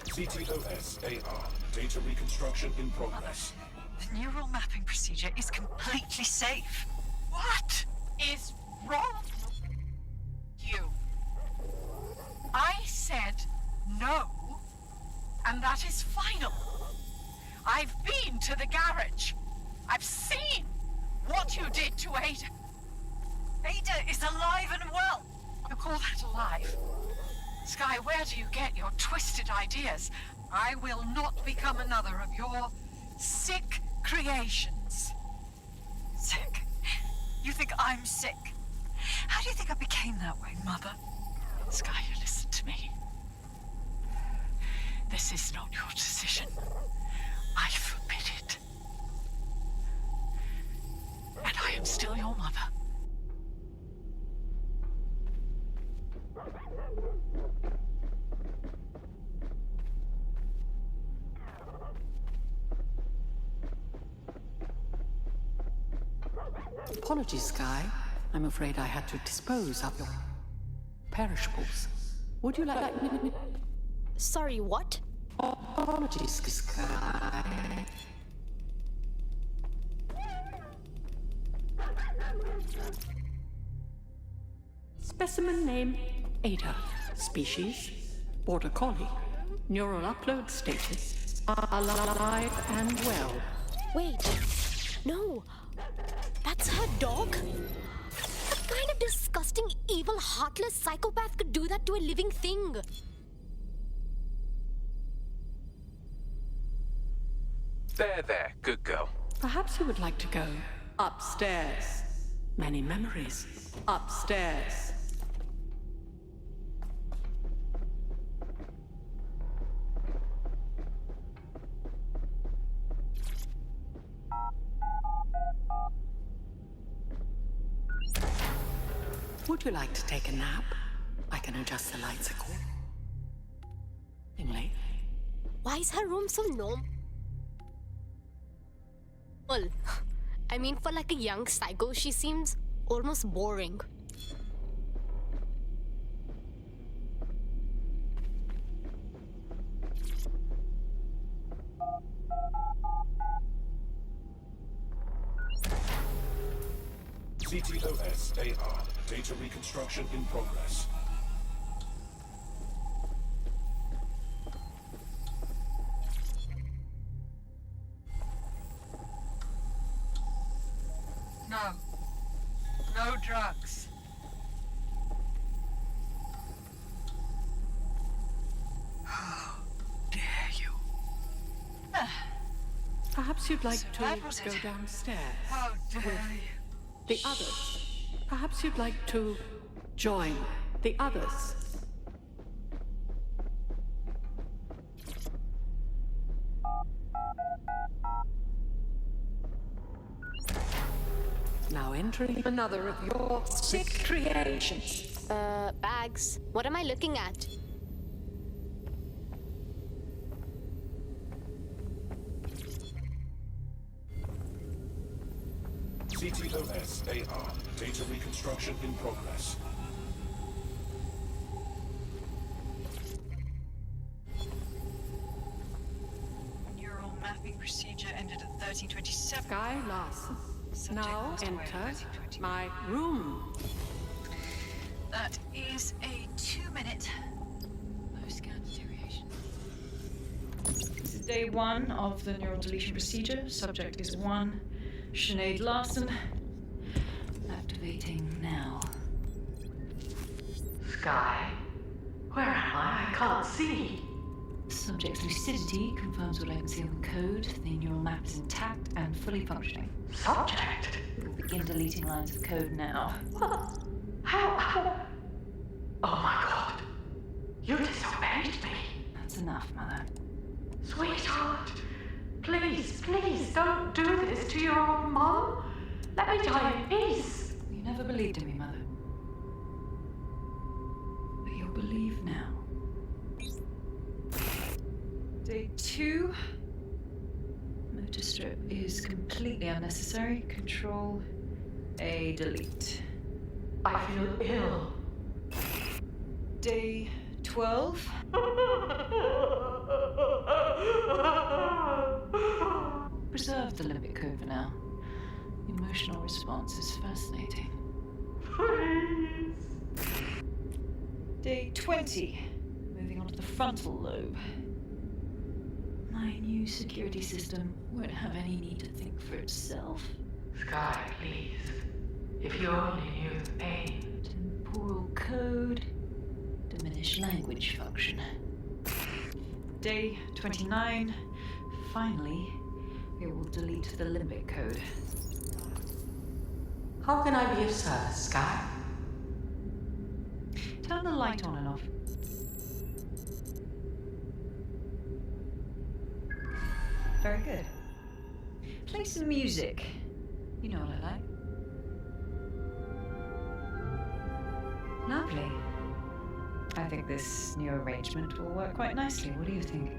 CTOS AR. Data reconstruction in progress. The neural mapping procedure is completely safe. What is wrong? You. I said no, and that is final. I've been to the garage. I've seen what you did to Ada. Ada is alive and well. You call that alive? Sky, where do you get your twisted ideas? I will not become another of your sick creations. Sick? You think I'm sick? How do you think I became that way, Mother? Sky, you listen to me. This is not your decision. I forbid it. And I am still your mother. Apologies, Sky. I'm afraid I had to dispose of your perishables. Would you like... Sorry, what? Apologies, Sky. Specimen name, Ada. Species, Border Collie. Neural upload status, alive and well. Wait, no. That's her dog? What kind of disgusting, evil, heartless psychopath could do that to a living thing? There, good girl. Perhaps you would like to go upstairs. Many memories. Upstairs. Would you like to take a nap? I can adjust the lights accordingly. Why is her room so normal? I mean, for like a young psycho, she seems almost boring. CTOS AR. Data reconstruction in progress. No. No drugs. How dare you? Perhaps you'd like to go downstairs How dare with the others. Perhaps you'd like to join the others. Now entering another of your sick creations. Bags. What am I looking at? CTOS AR. Data reconstruction in progress. Neural mapping procedure ended at 1327. Sky Larson. Now enter my room. That is a 2-minute post-scan deterioration. This is day 1 of the neural deletion procedure. Subject is 1. Sinead Larson. Activating now. Sky? Where am I? I can't see. Subject's lucidity confirms all I can see on the code. The neural map is intact and fully functioning. Subject? We'll begin deleting lines of code now. What? How? Oh my god. You disobeyed me. That's enough, Mother. Sweetheart. Please, please don't do this to your own mom. Let me die in peace. You never believed in me, Mother. But you'll believe now. Day 2. Motor strip is completely unnecessary. Control A, delete. I feel ill. Day 12. Preserve the limbic code for now. The emotional response is fascinating. Please. Day 20. Moving on to the frontal lobe. My new security system won't have any need to think for itself. Sky, please. If you only knew the pain. Temporal code. Diminish language function. Day 29. Finally, it will delete the limbic code. How can I be of service, Sky? Turn the light on and off. Very good. Play some music. You know what I like. Lovely. I think this new arrangement will work quite nicely. What do you think?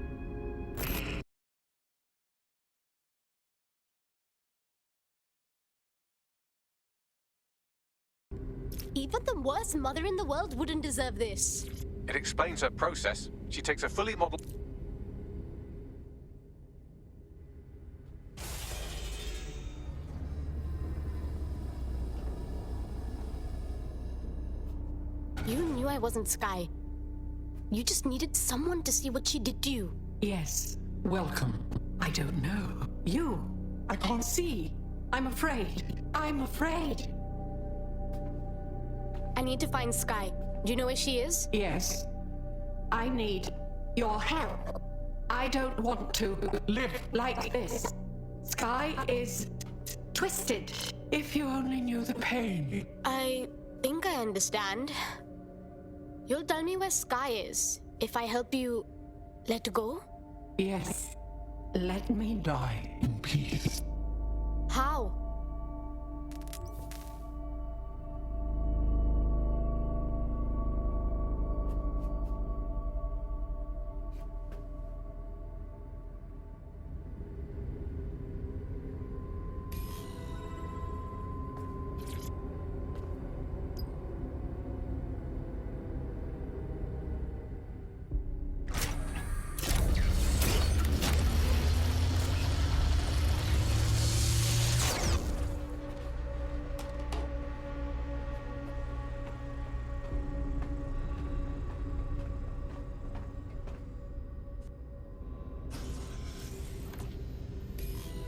Even the worst mother in the world wouldn't deserve this. It explains her process. She takes a fully modeled... You knew I wasn't Sky. You just needed someone to see what she did to you. Yes. Welcome. I don't know. You. I can't see. I'm afraid. I'm afraid. I need to find Sky. Do you know where she is? Yes. I need your help. I don't want to live like this. Sky is twisted. If you only knew the pain. I think I understand. You'll tell me where Sky is if I help you let go? Yes. Let me die in peace. How?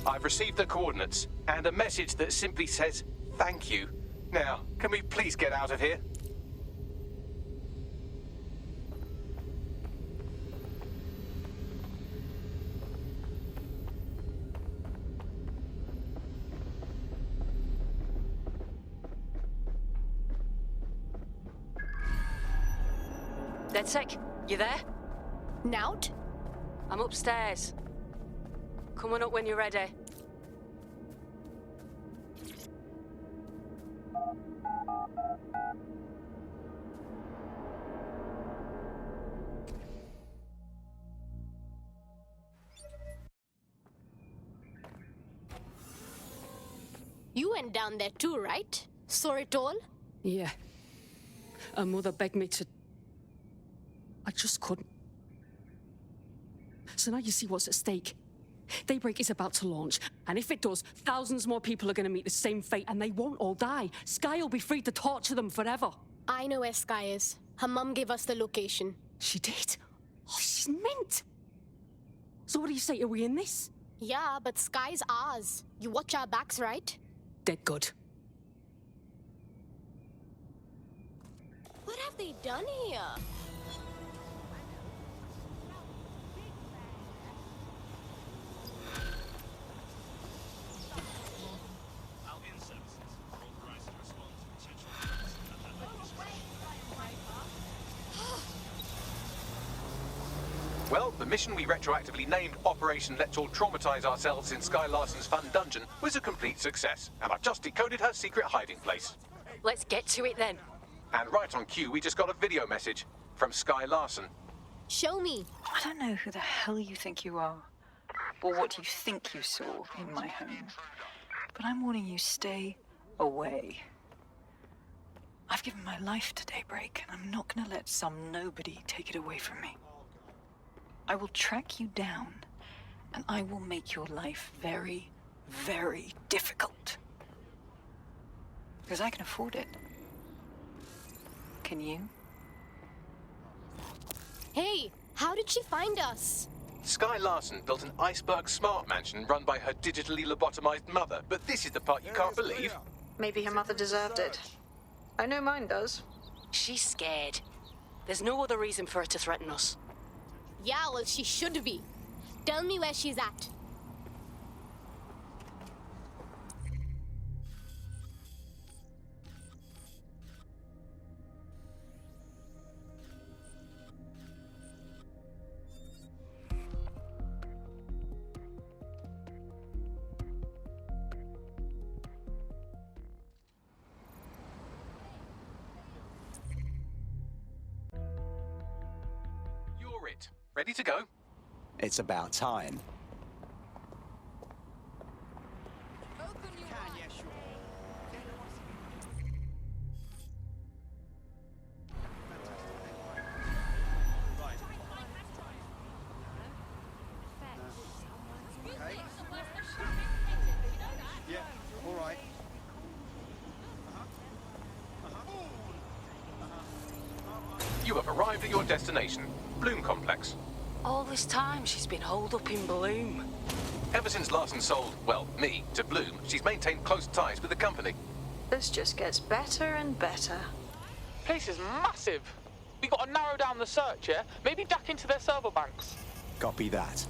I've received the coordinates and a message that simply says, thank you. Now, can we please get out of here? DedSec, you there? Nout? I'm upstairs. Come on up when you're ready. You went down there too, right? Saw it all? Yeah. Her mother begged me to... I just couldn't. So now you see what's at stake. Daybreak is about to launch, and if it does, thousands more people are going to meet the same fate, and they won't all die. Sky will be free to torture them forever. I know where Sky is. Her mum gave us the location. She did? Oh, she's mint. So what do you say, are we in this? Yeah, but Sky's ours. You watch our backs, right? Dead good. What have they done here? Well, the mission we retroactively named Operation Let's All Traumatize Ourselves in Sky Larson's fun dungeon was a complete success, and I've just decoded her secret hiding place. Let's get to it then. And right on cue, we just got a video message from Sky Larson. Show me. I don't know who the hell you think you are, or what you think you saw in my home, but I'm warning you, stay away. I've given my life to Daybreak, and I'm not gonna let some nobody take it away from me. I will track you down, and I will make your life very, very difficult. Because I can afford it. Can you? Hey, how did she find us? Sky Larson built an iceberg smart mansion run by her digitally lobotomized mother, but this is the part you can't believe. Maybe her mother deserved it. I know mine does. She's scared. There's no other reason for her to threaten us. Yeah, well, she should be. Tell me where she's at. You're it. Ready to go? It's about time. Yeah, all right. You have arrived at your destination, Bloom Complex. All this time she's been holed up in Bloom. Ever since Larson sold, well, me, to Bloom, she's maintained close ties with the company. This just gets better and better. Place is massive. We got to narrow down the search, yeah? Maybe duck into their server banks. Copy that.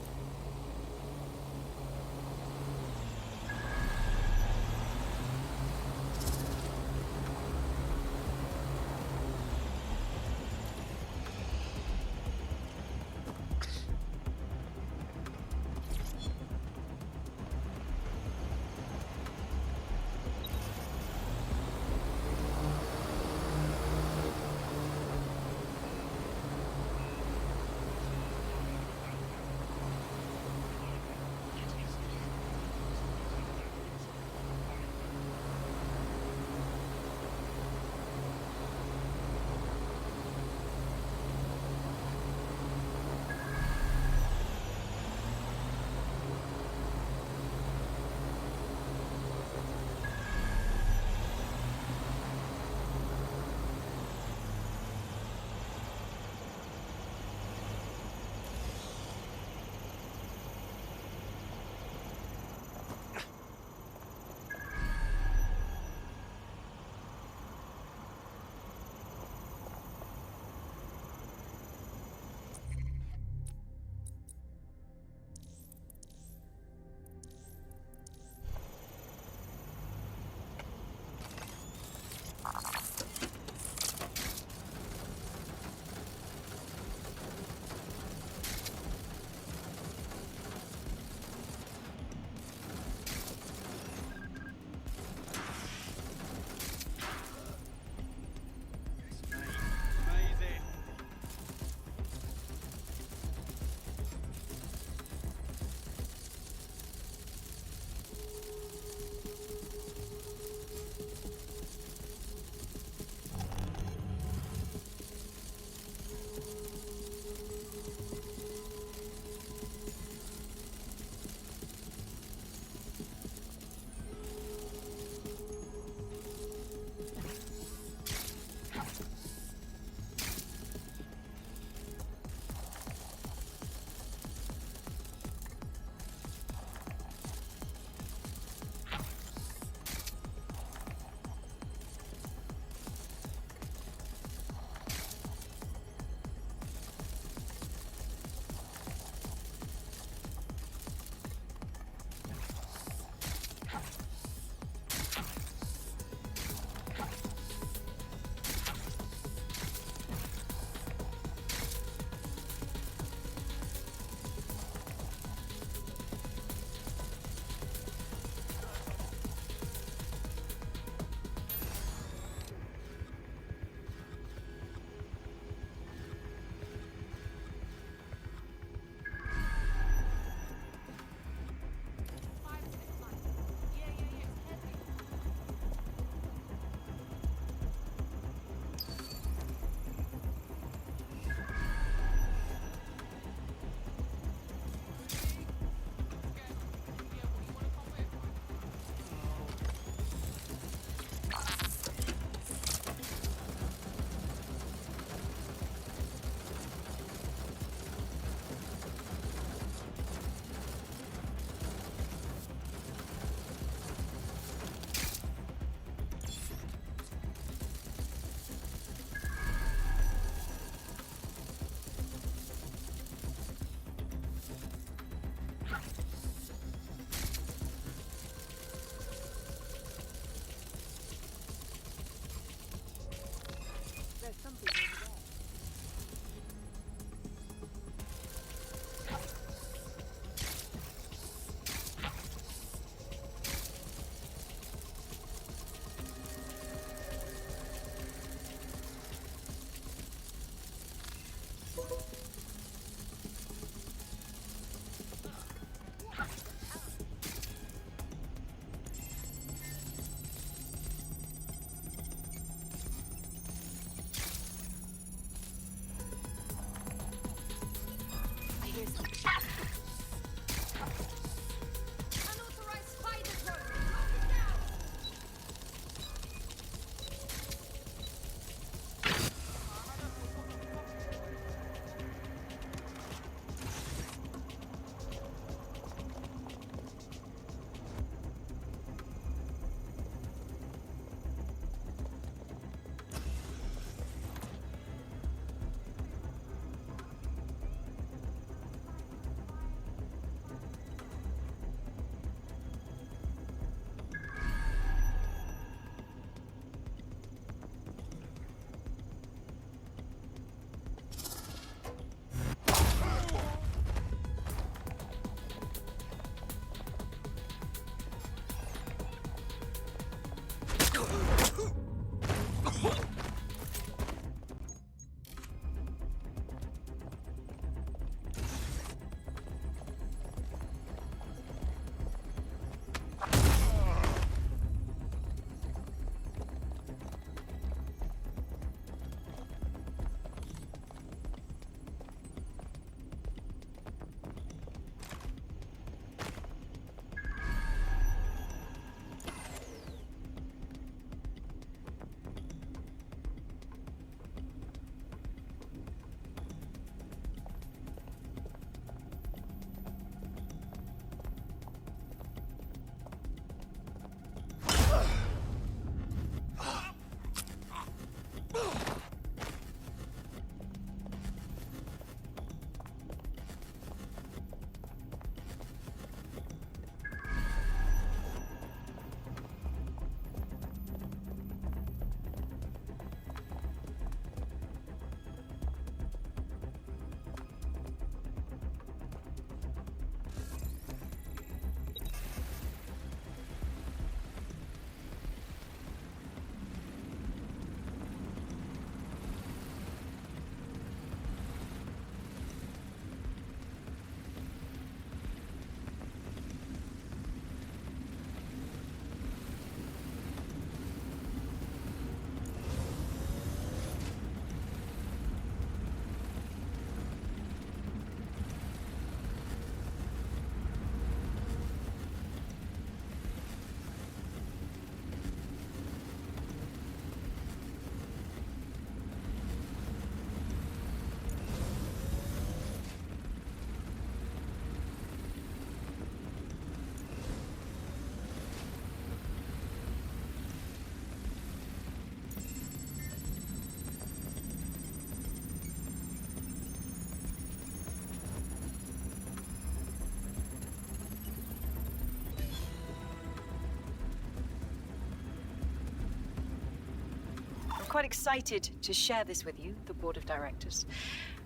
quite excited to share this with you, the board of directors.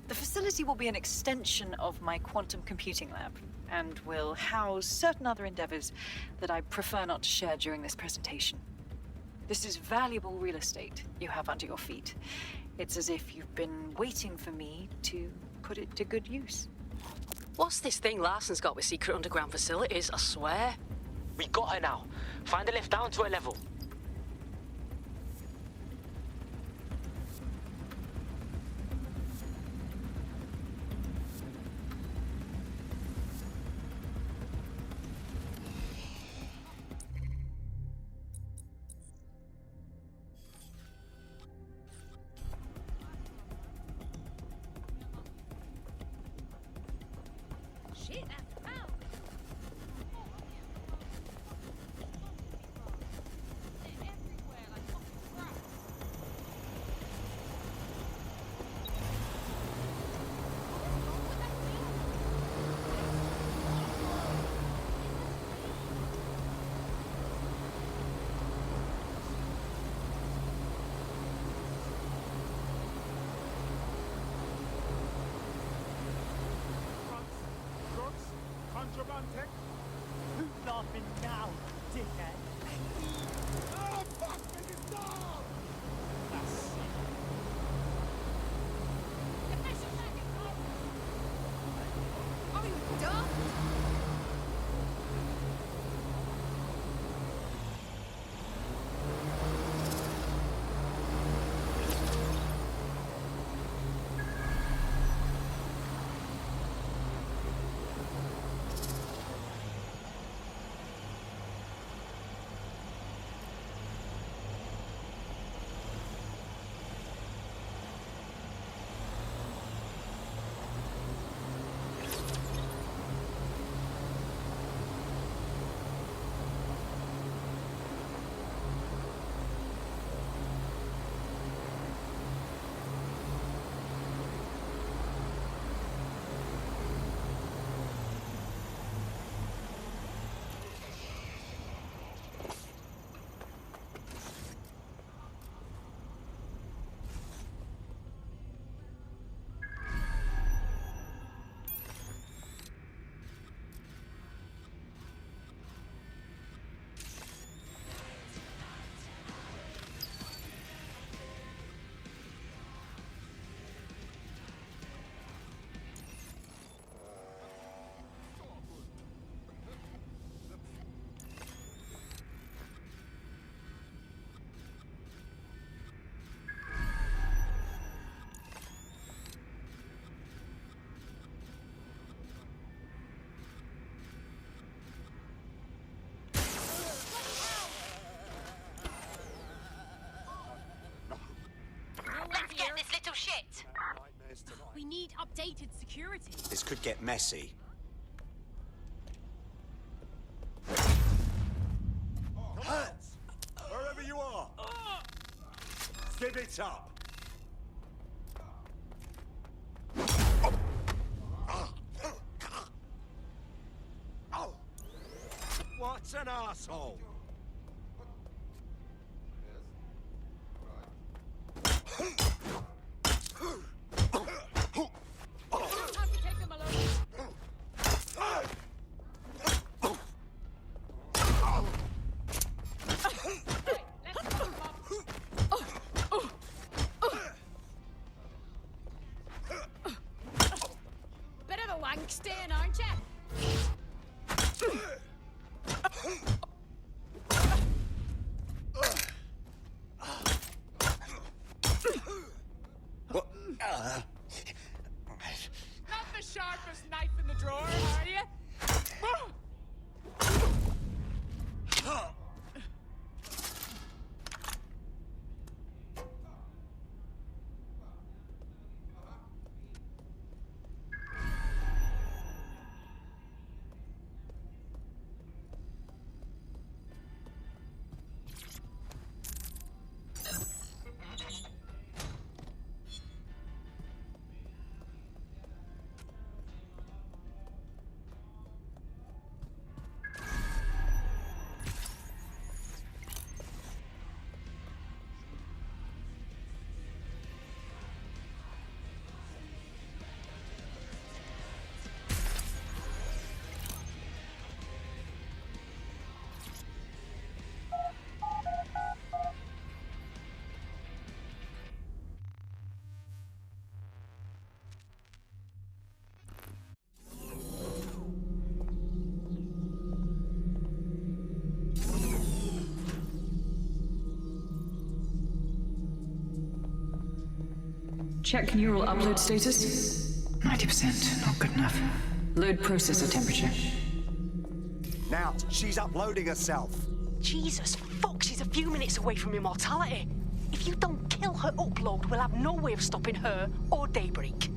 The facility will be an extension of my quantum computing lab and will house certain other endeavors that I prefer not to share during this presentation. This is valuable real estate you have under your feet. It's as if you've been waiting for me to put it to good use. What's this thing Larson's got with secret underground facilities, I swear? We got her now. Find a lift down to her level. Shit, that's foul. Contraband tech? Who's laughing now, dickhead? Oh, fuck me, stop! That's Oh, you dumb! Let's get this little shit. We need updated security. This could get messy. Hands! Wherever you are! Give it up! What an asshole! Time to take them alone. Bit of a wank stain, aren't you? Check neural upload status. 90%, not good enough. Load processor temperature. Now, she's uploading herself. Jesus fuck, she's a few minutes away from immortality. If you don't kill her upload, we'll have no way of stopping her or Daybreak.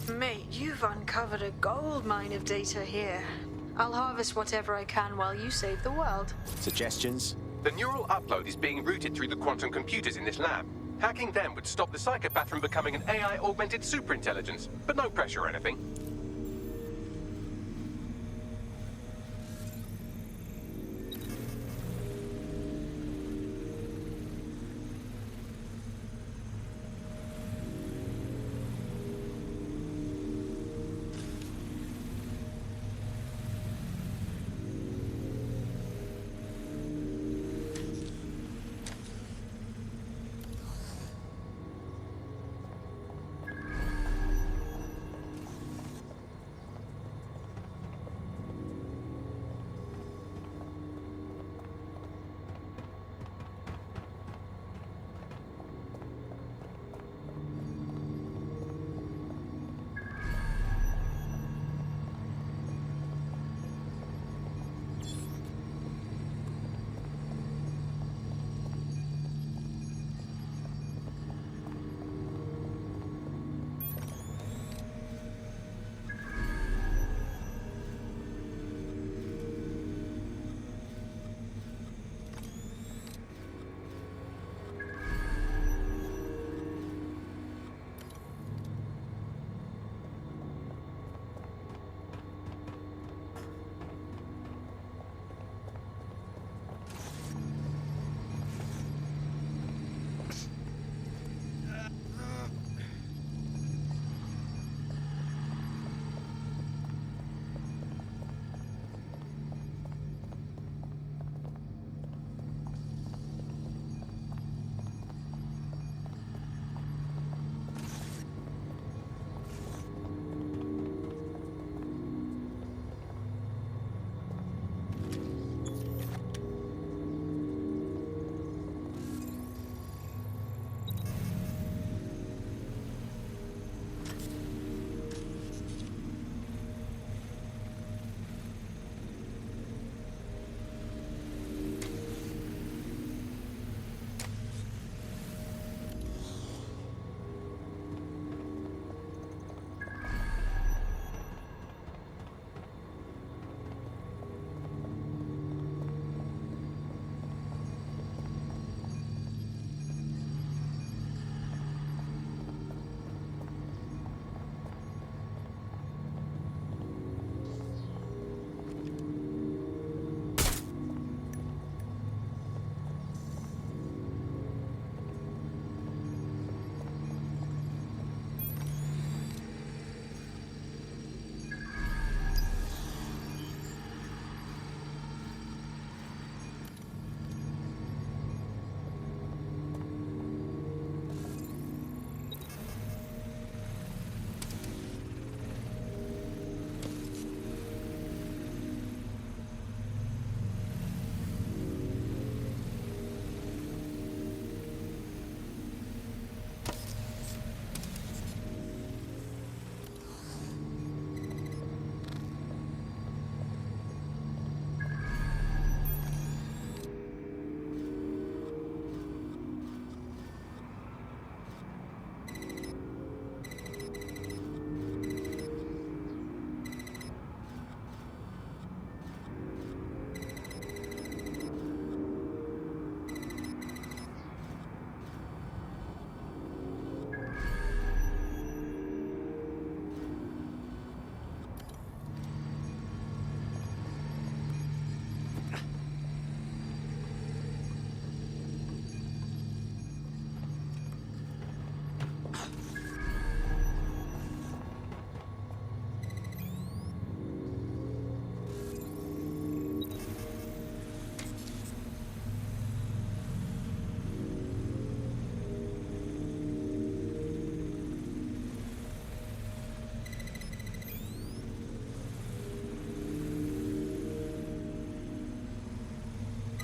Mate, you've uncovered a gold mine of data here. I'll harvest whatever I can while you save the world. Suggestions? The neural upload is being routed through the quantum computers in this lab. Hacking them would stop the psychopath from becoming an AI-augmented superintelligence, but no pressure or anything.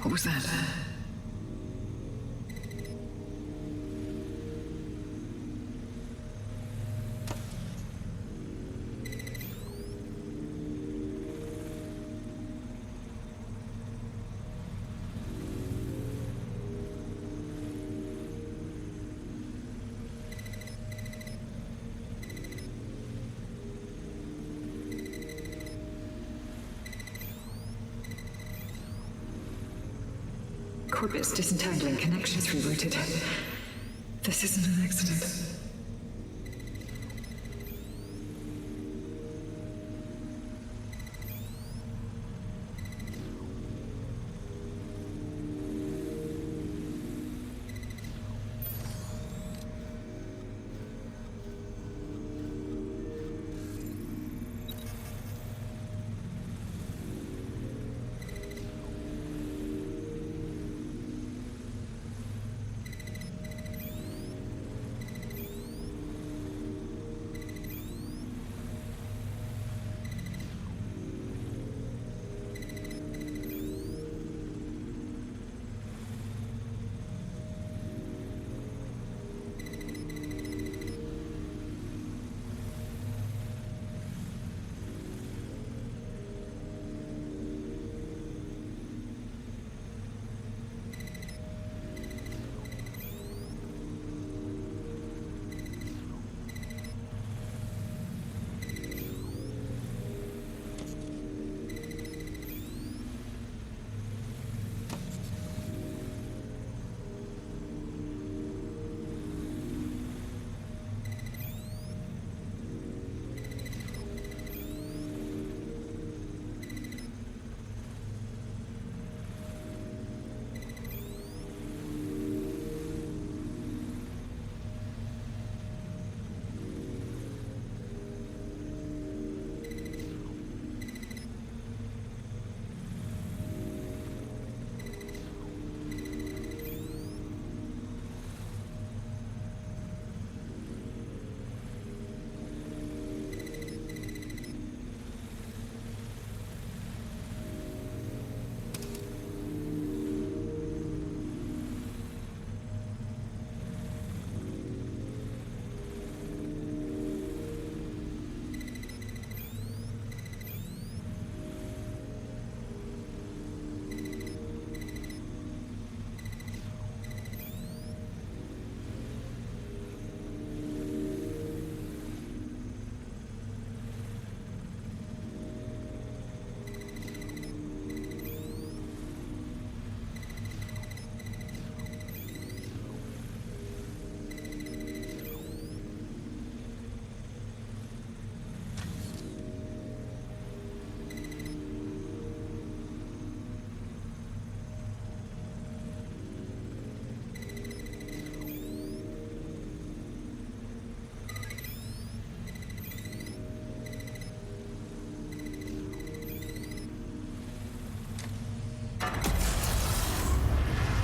What was that? Corbis disentangling connections rerouted. This isn't an accident.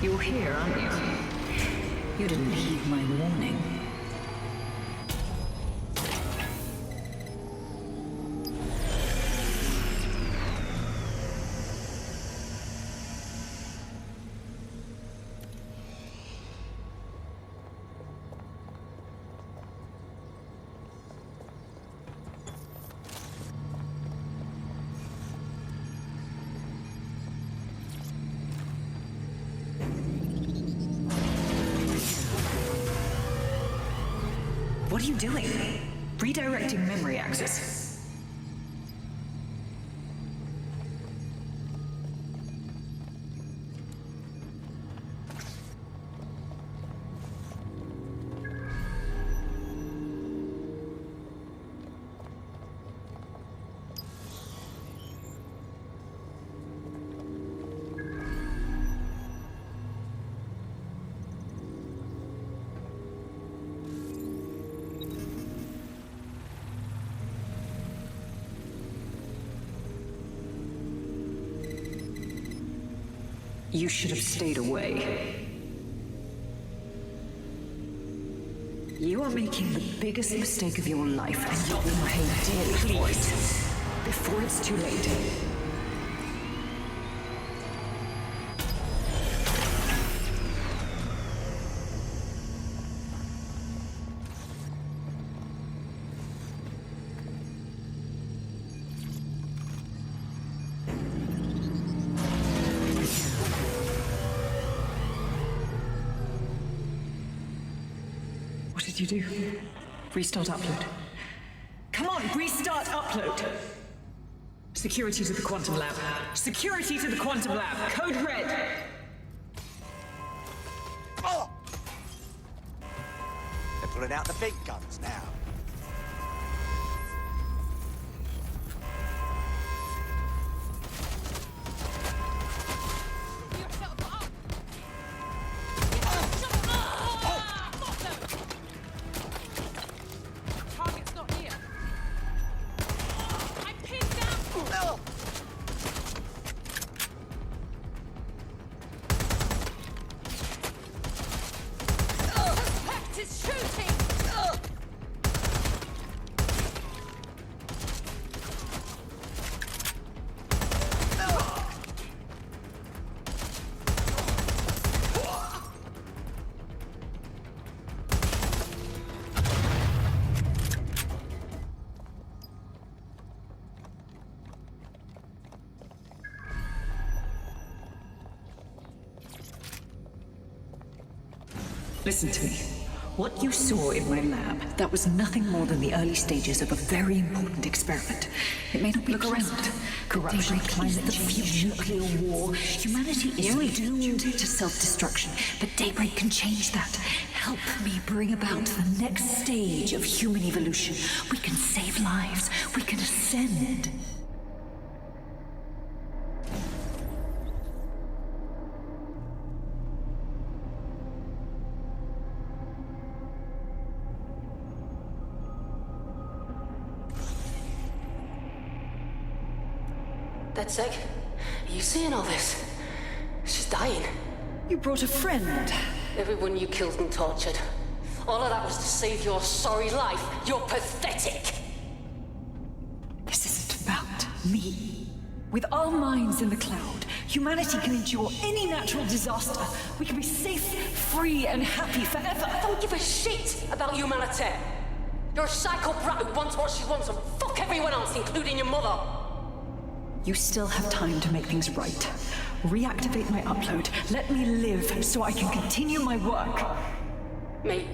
You're here, aren't you? You didn't heed my warning. What are you doing? Redirecting memory access. You should have stayed away. You are making the biggest mistake of your life, and you will pay dearly for it before it's too late. did you do? Restart upload. Come on, restart upload! Security to the quantum lab. Security to the quantum lab. Code red. Oh! They're pulling out the big guns now. Target's not here. I'm pinned down. Suspect is shooting. Listen to me. What you saw in my lab, that was nothing more than the early stages of a very important experiment. It may not be pleasant. Corruption, climate change, nuclear war. Humanity is doomed to self-destruction, but Daybreak can change that. Help me bring about the next stage of human evolution. We can save lives. We can ascend. That's sick. Are you seeing all this? She's dying. You brought a friend. Everyone you killed and tortured. All of that was to save your sorry life. You're pathetic. This isn't about me. With our minds in the cloud, humanity can endure any natural disaster. We can be safe, free, and happy forever. I don't give a shit about humanity. You're a psycho brat who wants what she wants and fuck everyone else, including your mother. You still have time to make things right. Reactivate my upload. Let me live so I can continue my work. Mate,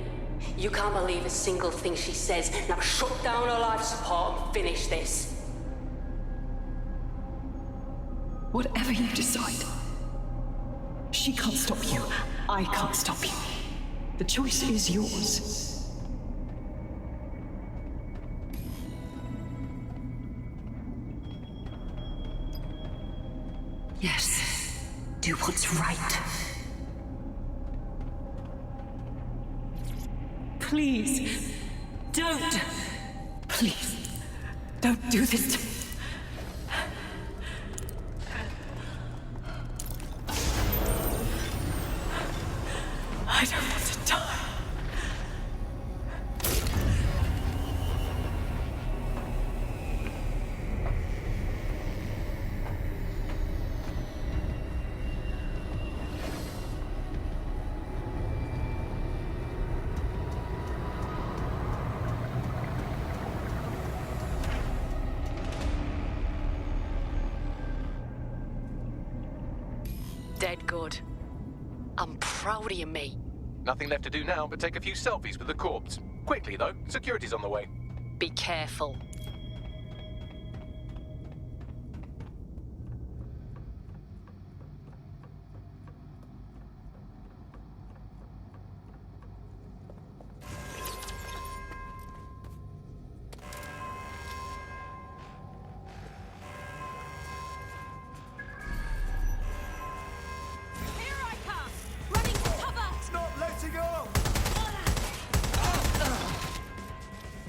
you can't believe a single thing she says. Now shut down her life support and finish this. Whatever you decide. She can't stop you. I can't stop you. The choice is yours. Yes, do what's right. Please, don't. Please, don't do this to me. I don't want to die. Dead good. I'm proud of you, mate. Nothing left to do now but take a few selfies with the corpse. Quickly, though. Security's on the way. Be careful.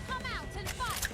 Come out and fight!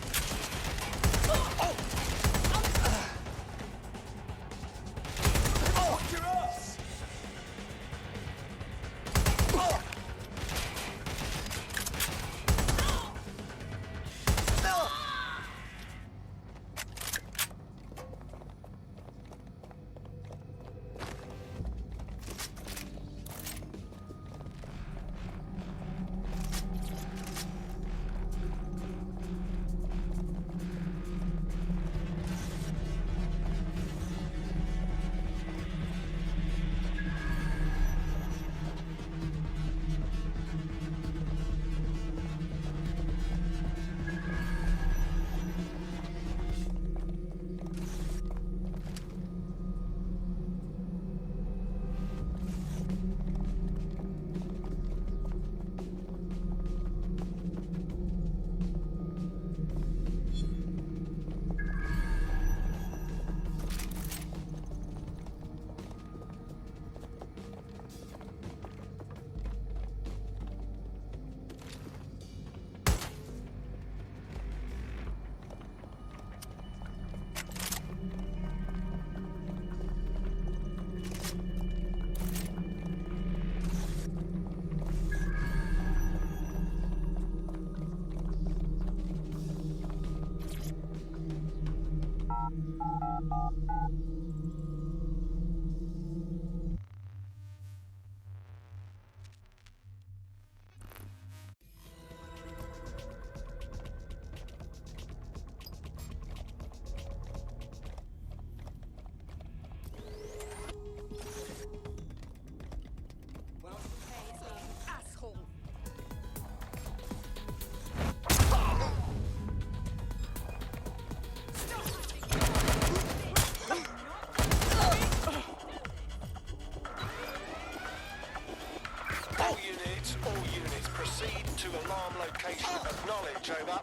All units, proceed to alarm location. Acknowledge, over.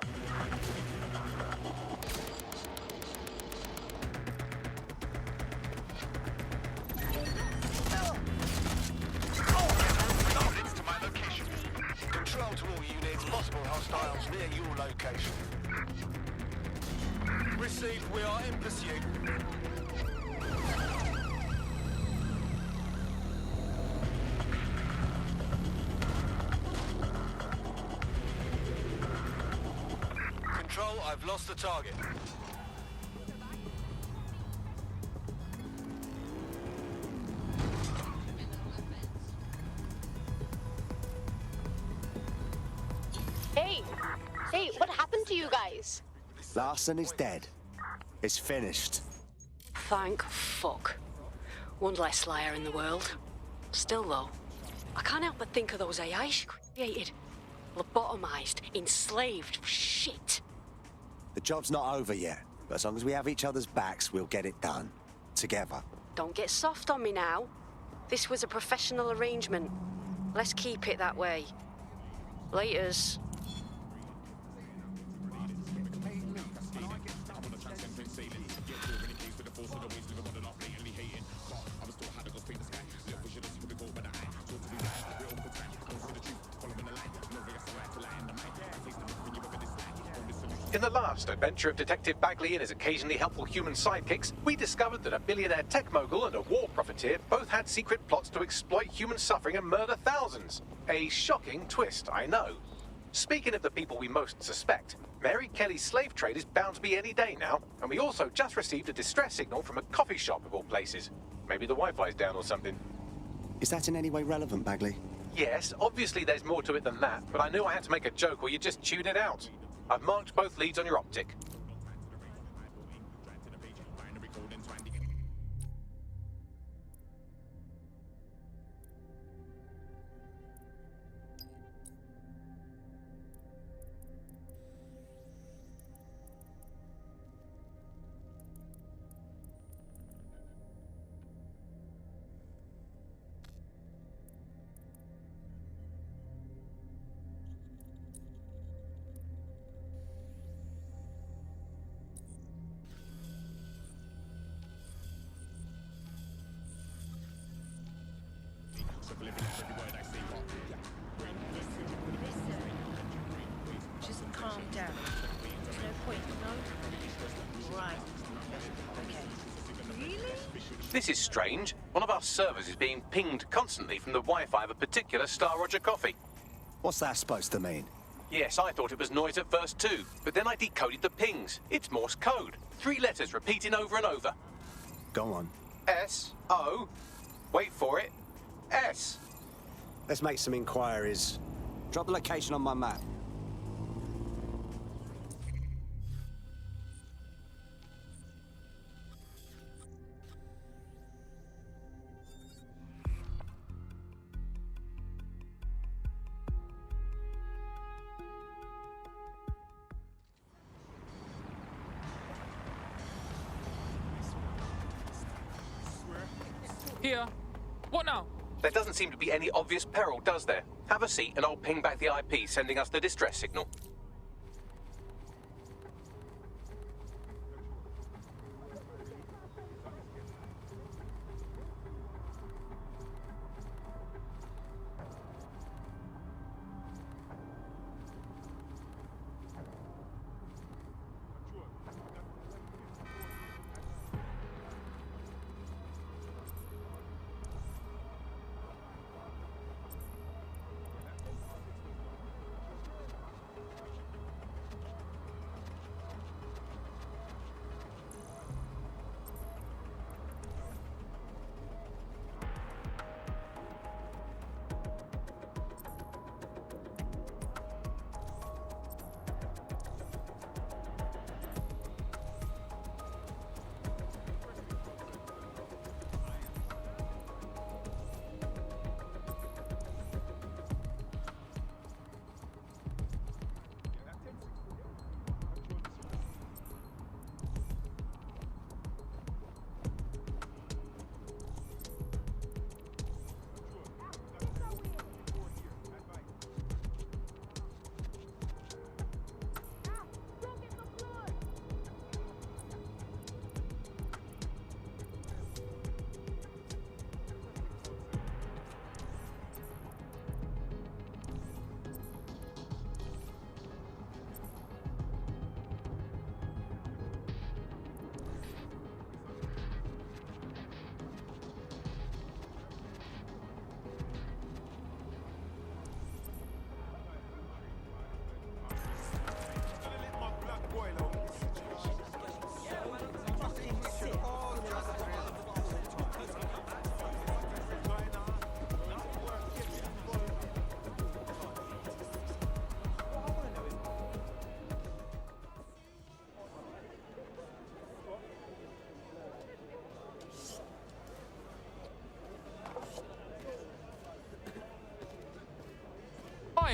Coordinates to my location. Control to all units, possible hostiles near your location. Received, we are in pursuit. Control, I've lost the target. Hey, what happened to you guys? Larson is dead. It's finished. Thank fuck. One less liar in the world. Still, though, I can't help but think of those AI she created. Lobotomized, enslaved, shit. The job's not over yet, but as long as we have each other's backs, we'll get it done. Together. Don't get soft on me now. This was a professional arrangement. Let's keep it that way. Laters. In the last adventure of Detective Bagley and his occasionally helpful human sidekicks, we discovered that a billionaire tech mogul and a war profiteer both had secret plots to exploit human suffering and murder thousands. A shocking twist, I know. Speaking of the people we most suspect, Mary Kelly's slave trade is bound to be any day now, and we also just received a distress signal from a coffee shop of all places. Maybe the Wi-Fi's down or something. Is that in any way relevant, Bagley? Yes, obviously there's more to it than that, but I knew I had to make a joke or you'd just tune it out. I've marked both leads on your optic. Just calm down. There's no point, no? Right. Okay. Really? This is strange. One of our servers is being pinged constantly from the Wi-Fi of a particular Star Roger coffee. What's that supposed to mean? Yes, I thought it was noise at first too, but then I decoded the pings. It's Morse code. 3 letters repeating over and over. Go on. S-O, wait for it, S. Let's make some inquiries. Drop the location on my map. Here. What now? There doesn't seem to be any obvious peril, does there? Have a seat and I'll ping back the IP sending us the distress signal.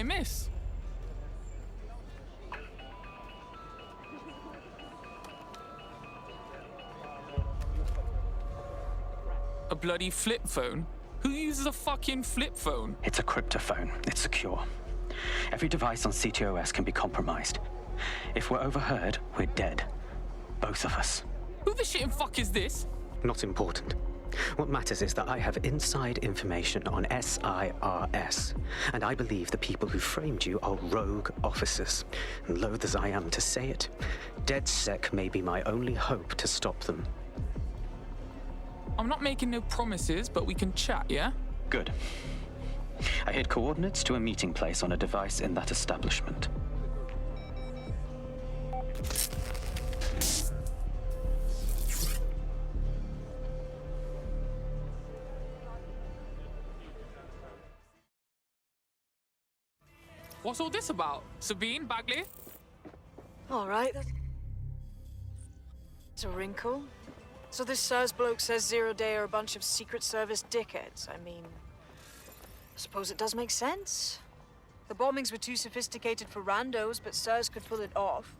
I miss? A bloody flip phone? Who uses a fucking flip phone? It's a cryptophone. It's secure. Every device on CTOS can be compromised. If we're overheard, we're dead. Both of us. Who the shit and fuck is this? Not important. What matters is that I have inside information on SIRS, and I believe the people who framed you are rogue officers. And loath as I am to say it, DedSec may be my only hope to stop them. I'm not making no promises, but we can chat, yeah? Good. I hid coordinates to a meeting place on a device in that establishment. What's all this about? Sabine, Bagley? All right. It's a wrinkle. So this SIRS bloke says Zero Day are a bunch of Secret Service dickheads. I mean, I suppose it does make sense. The bombings were too sophisticated for randos, but SIRS could pull it off.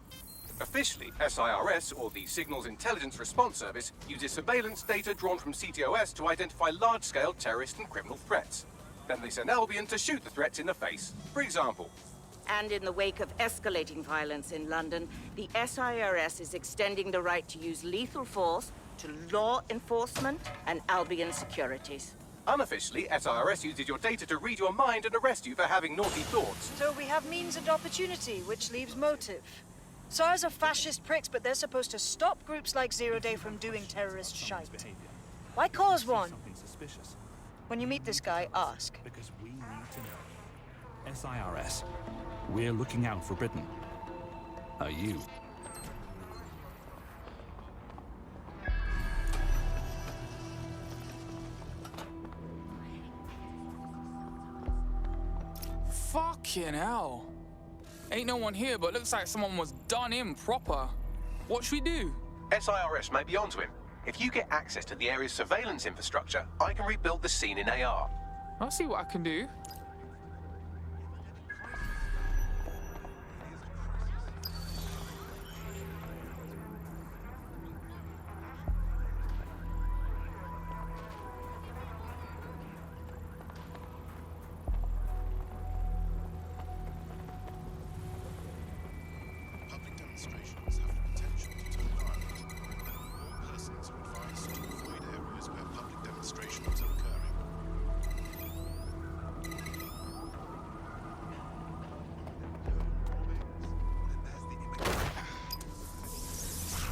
Officially, SIRS, or the Signals Intelligence Response Service, uses surveillance data drawn from CTOS to identify large-scale terrorist and criminal threats. Then they send Albion to shoot the threats in the face. For example. And in the wake of escalating violence in London, the SIRS is extending the right to use lethal force to law enforcement and Albion securities. Unofficially, SIRS uses your data to read your mind and arrest you for having naughty thoughts. So we have means and opportunity, which leaves motive. SIRS are fascist pricks, but they're supposed to stop groups like Zero Day from doing terrorist shite. Why cause one? When you meet this guy, ask. Because we need to know. SIRS, we're looking out for Britain. Are you? Fucking hell. Ain't no one here, but looks like someone was done in proper. What should we do? SIRS may be onto him. If you get access to the area's surveillance infrastructure, I can rebuild the scene in AR. I'll see what I can do. Public demonstrations have the potential to turn violent. All persons are advised to avoid areas where public demonstrations are occurring.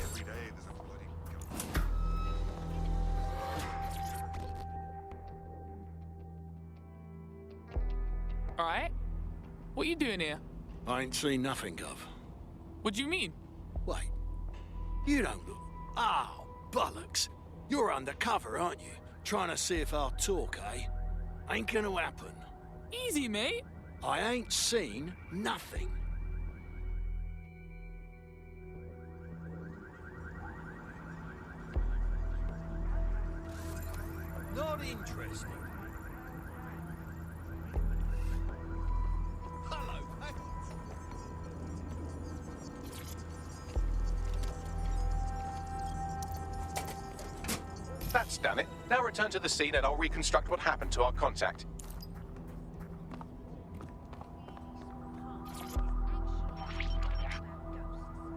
Every day there's a bloody... Alright. What you doing here? I ain't seen nothing, Gov. What do you mean? Wait. You don't look... Oh, bollocks. You're undercover, aren't you? Trying to see if I'll talk, eh? Ain't gonna happen. Easy, mate. I ain't seen nothing. Not interested. Hello, mate. That's done it. Now return to the scene and I'll reconstruct what happened to our contact.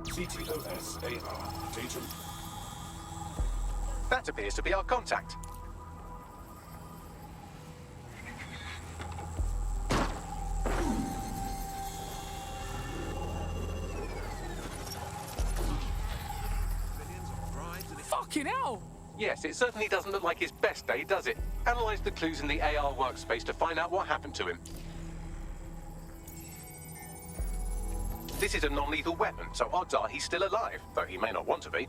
CTOS AR. Datum. That appears to be our contact. Fucking hell! Yes, it certainly doesn't look like his best day, does it? Analyze the clues in the AR workspace to find out what happened to him. This is a non-lethal weapon, so odds are he's still alive, though he may not want to be.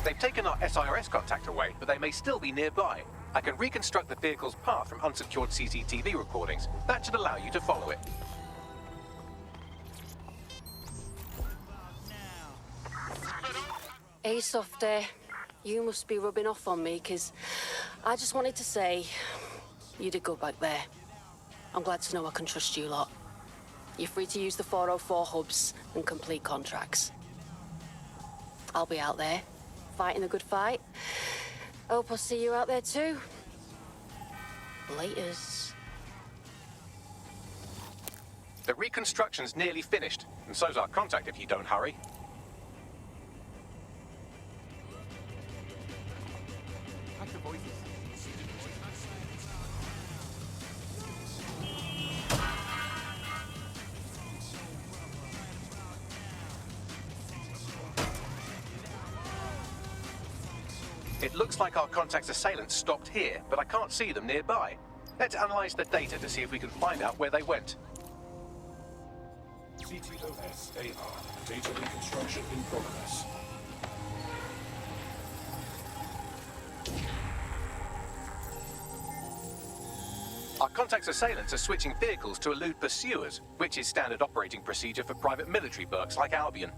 They've taken our SIRS contact away, but they may still be nearby. I can reconstruct the vehicle's path from unsecured CCTV recordings. That should allow you to follow it. Hey, Softy. You must be rubbing off on me, because I just wanted to say you did good back there. I'm glad to know I can trust you lot. You're free to use the 404 hubs and complete contracts. I'll be out there, fighting a good fight. Hope I'll see you out there too. Laters. The reconstruction's nearly finished, and so's our contact if you don't hurry. It looks like our contact's assailants stopped here, but I can't see them nearby. Let's analyze the data to see if we can find out where they went. CTOS AR. Data reconstruction in progress. Our contact's assailants are switching vehicles to elude pursuers, which is standard operating procedure for private military burks like Albion.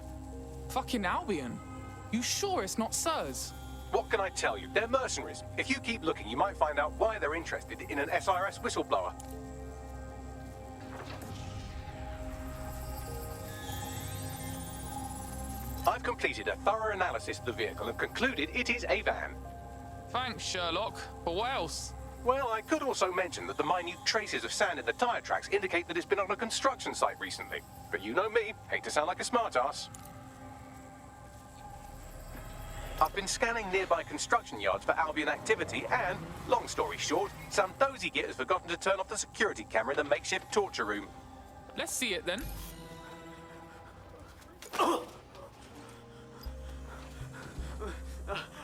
Fucking Albion? You sure it's not SIRS? What can I tell you? They're mercenaries. If you keep looking, you might find out why they're interested in an SIRS whistleblower. I've completed a thorough analysis of the vehicle and concluded it is a van. Thanks, Sherlock. But what else? Well, I could also mention that the minute traces of sand in the tire tracks indicate that it's been on a construction site recently. But you know me, hate to sound like a smartass. I've been scanning nearby construction yards for Albion activity and, long story short, some dozy git has forgotten to turn off the security camera in the makeshift torture room. Let's see it then.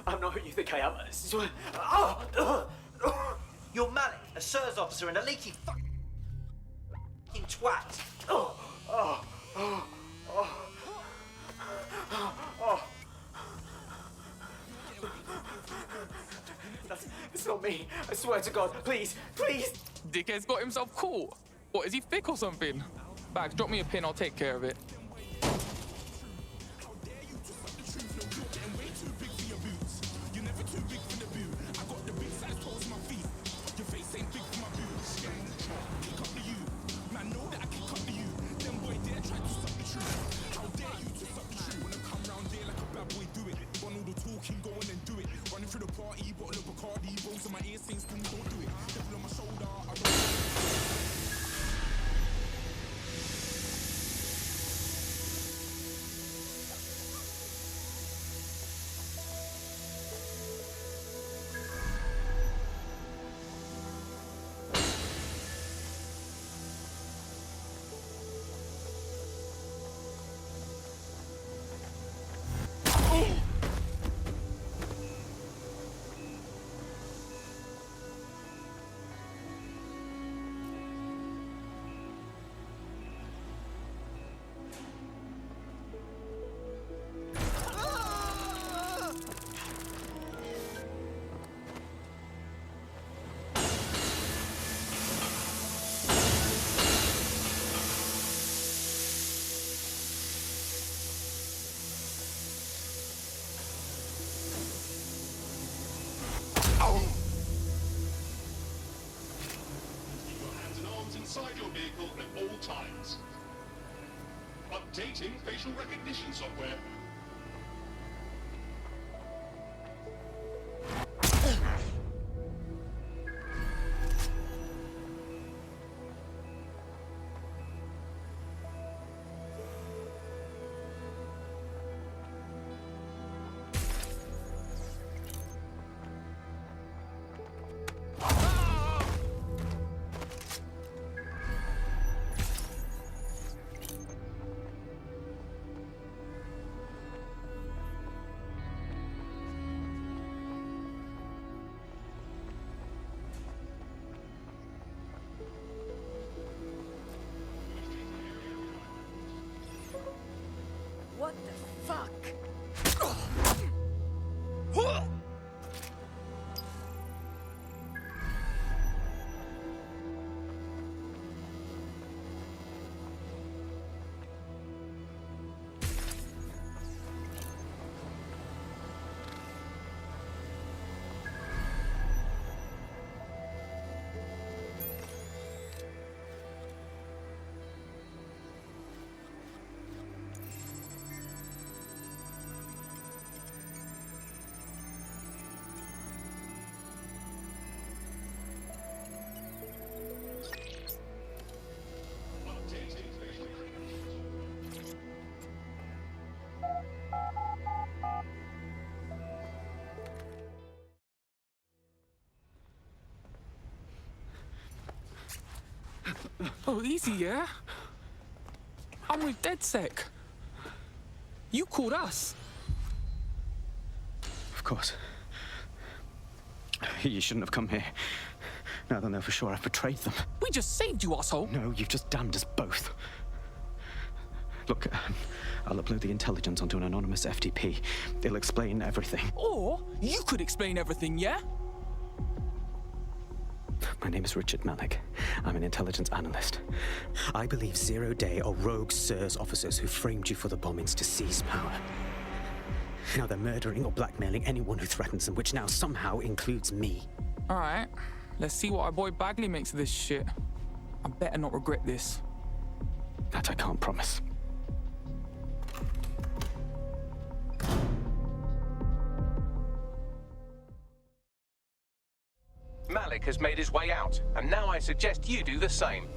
I'm not who you think I am. I swear. You're Malik, a SIRS officer and a leaky fucking twat. It's not me. I swear to God. Please, please. Dickhead's got himself caught. What, is he thick or something? Bags, drop me a pin, I'll take care of it. Inside your vehicle at all times. Updating facial recognition software. What the fuck? Oh, easy, yeah? I'm with DedSec. You called us. Of course. You shouldn't have come here. Now they'll know for sure I've betrayed them. We just saved you, asshole. No, you've just damned us both. Look, I'll upload the intelligence onto an anonymous FTP. It'll explain everything. Or you could explain everything, yeah? My name is Richard Malik. I'm an intelligence analyst. I believe Zero Day are rogue SIRS officers who framed you for the bombings to seize power. Now they're murdering or blackmailing anyone who threatens them, which now somehow includes me. All right, let's see what our boy Bagley makes of this shit. I better not regret this. That I can't promise. Malik has made his way out, and now I suggest you do the same.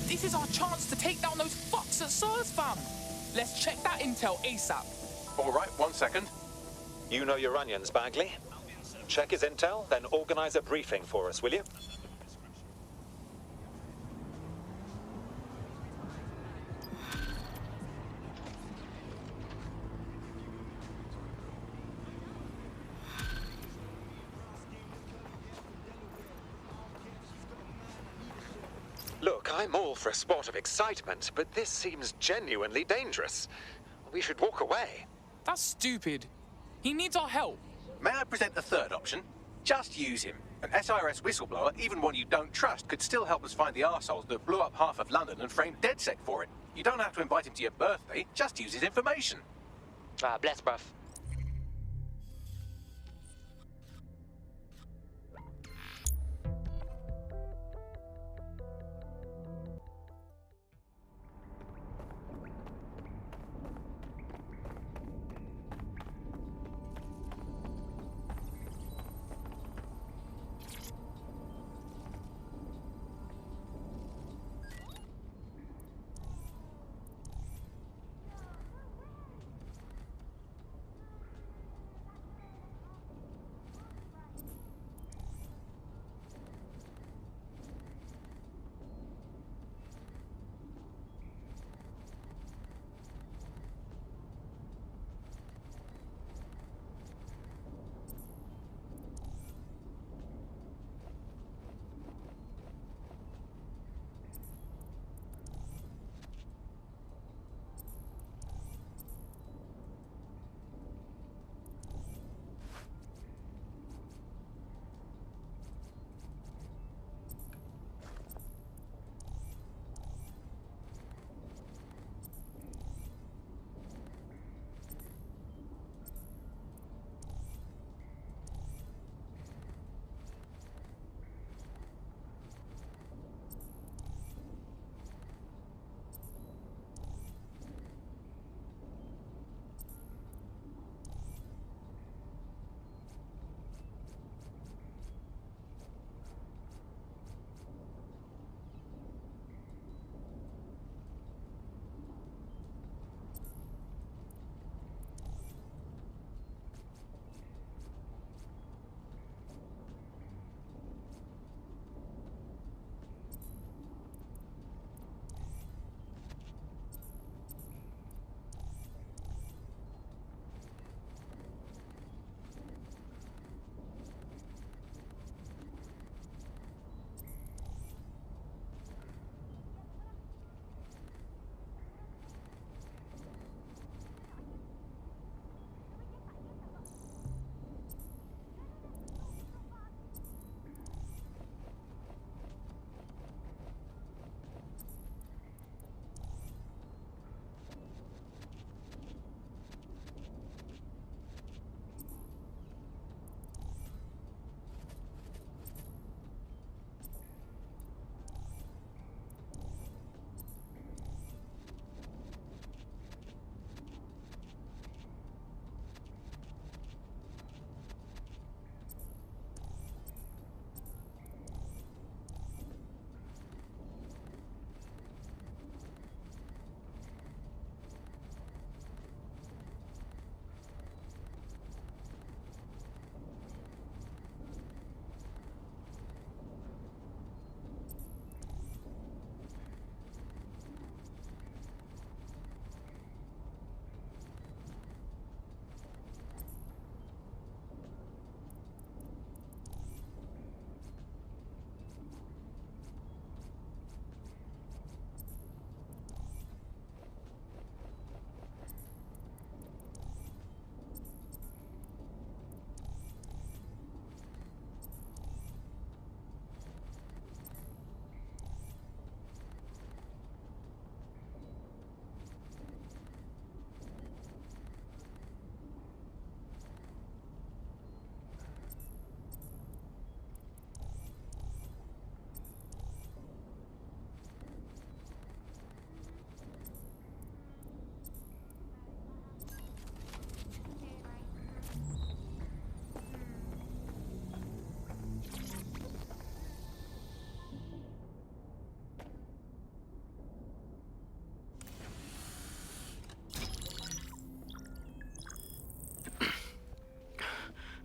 This is our chance to take down those fucks at SIRS, fam. Let's check that intel ASAP. All right, 1 second. You know your onions, Bagley. Check his intel, then organize a briefing for us, will you? Look, I'm all for a spot of excitement, but this seems genuinely dangerous. We should walk away. That's stupid. He needs our help. May I present the third option? Just use him. An SIRS whistleblower, even one you don't trust, could still help us find the arseholes that blew up half of London and framed DedSec for it. You don't have to invite him to your birthday, just use his information. Bless, bruv.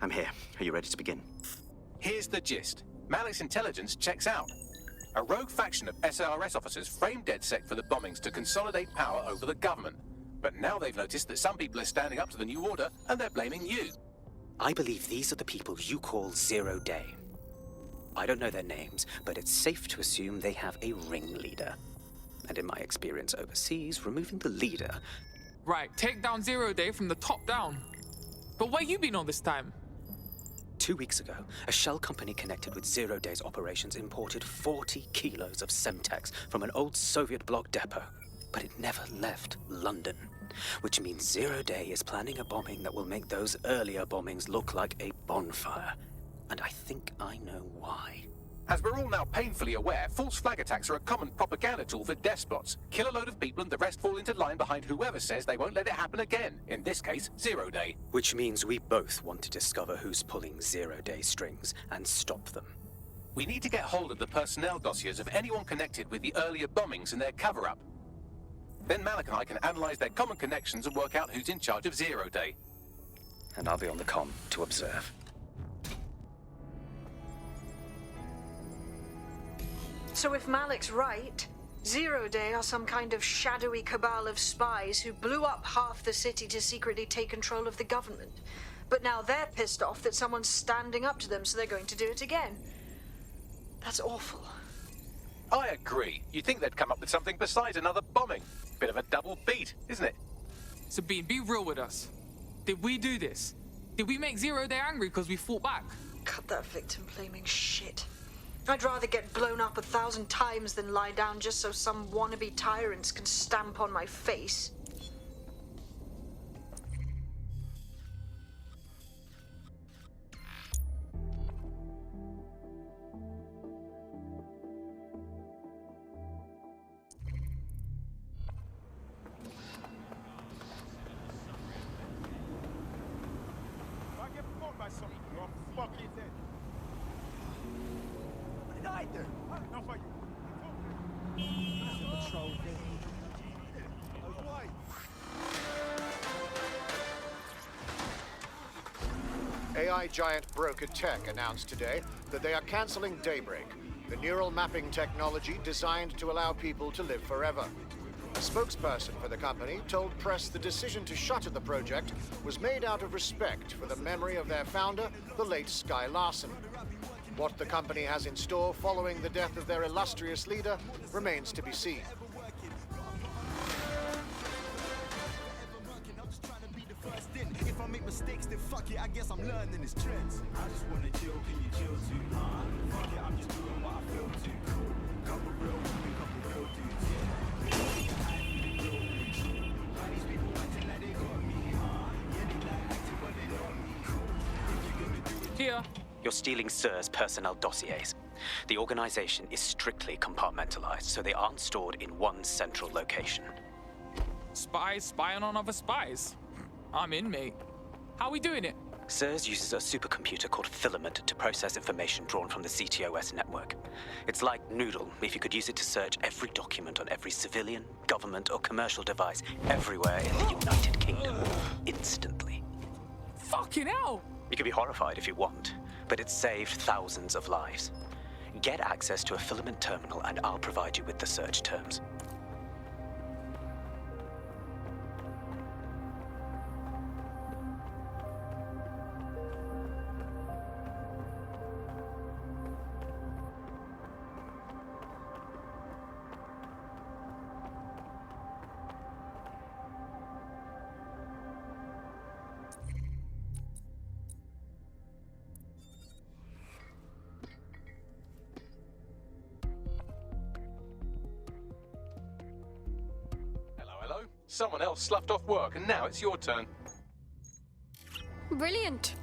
I'm here. Are you ready to begin? Here's the gist. Malik's intelligence checks out. A rogue faction of SARS officers framed DedSec for the bombings to consolidate power over the government. But now they've noticed that some people are standing up to the new order, and they're blaming you. I believe these are the people you call Zero Day. I don't know their names, but it's safe to assume they have a ringleader. And in my experience overseas, removing the leader... Right, take down Zero Day from the top down. But where you been all this time? 2 weeks ago, a shell company connected with Zero Day's operations imported 40 kilos of Semtex from an old Soviet bloc depot. But it never left London, which means Zero Day is planning a bombing that will make those earlier bombings look like a bonfire. And I think I know why. As we're all now painfully aware, false flag attacks are a common propaganda tool for despots. Kill a load of people and the rest fall into line behind whoever says they won't let it happen again. In this case, Zero Day. Which means we both want to discover who's pulling Zero Day strings and stop them. We need to get hold of the personnel dossiers of anyone connected with the earlier bombings and their cover-up. Then Malik and I can analyze their common connections and work out who's in charge of Zero Day. And I'll be on the comm to observe. So if Malik's right, Zero Day are some kind of shadowy cabal of spies who blew up half the city to secretly take control of the government. But now they're pissed off that someone's standing up to them, so they're going to do it again. That's awful. I agree. You'd think they'd come up with something besides another bombing. Bit of a double beat, isn't it? Sabine, be real with us. Did we do this? Did we make Zero Day angry because we fought back? Cut that victim-blaming shit. I'd rather get blown up 1,000 times than lie down just so some wannabe tyrants can stamp on my face. AI giant Broker Tech announced today that they are canceling Daybreak, the neural mapping technology designed to allow people to live forever. A spokesperson for the company told press the decision to shutter the project was made out of respect for the memory of their founder, the late Sky Larson. What the company has in store following the death of their illustrious leader remains to be seen. If I make mistakes, then fuck it, I guess I'm learning these trends. I just wanna chill, can you chill too? Fuck it, I'm just doing what I feel too. Couple real women, couple real dudes, yeah. These people acting like they got me, yeah, they like acting, but they know me. If you're gonna do it, here. You're stealing SIR's personnel dossiers. The organization is strictly compartmentalized, so they aren't stored in one central location. Spies spying on other spies. I'm in, mate. How are we doing it? SIRS uses a supercomputer called Filament to process information drawn from the CTOS network. It's like Noodle if you could use it to search every document on every civilian, government, or commercial device everywhere in the United Kingdom instantly. Fucking hell! You can be horrified if you want, but it's saved thousands of lives. Get access to a Filament terminal and I'll provide you with the search terms. Someone else sloughed off work, and now it's your turn. Brilliant.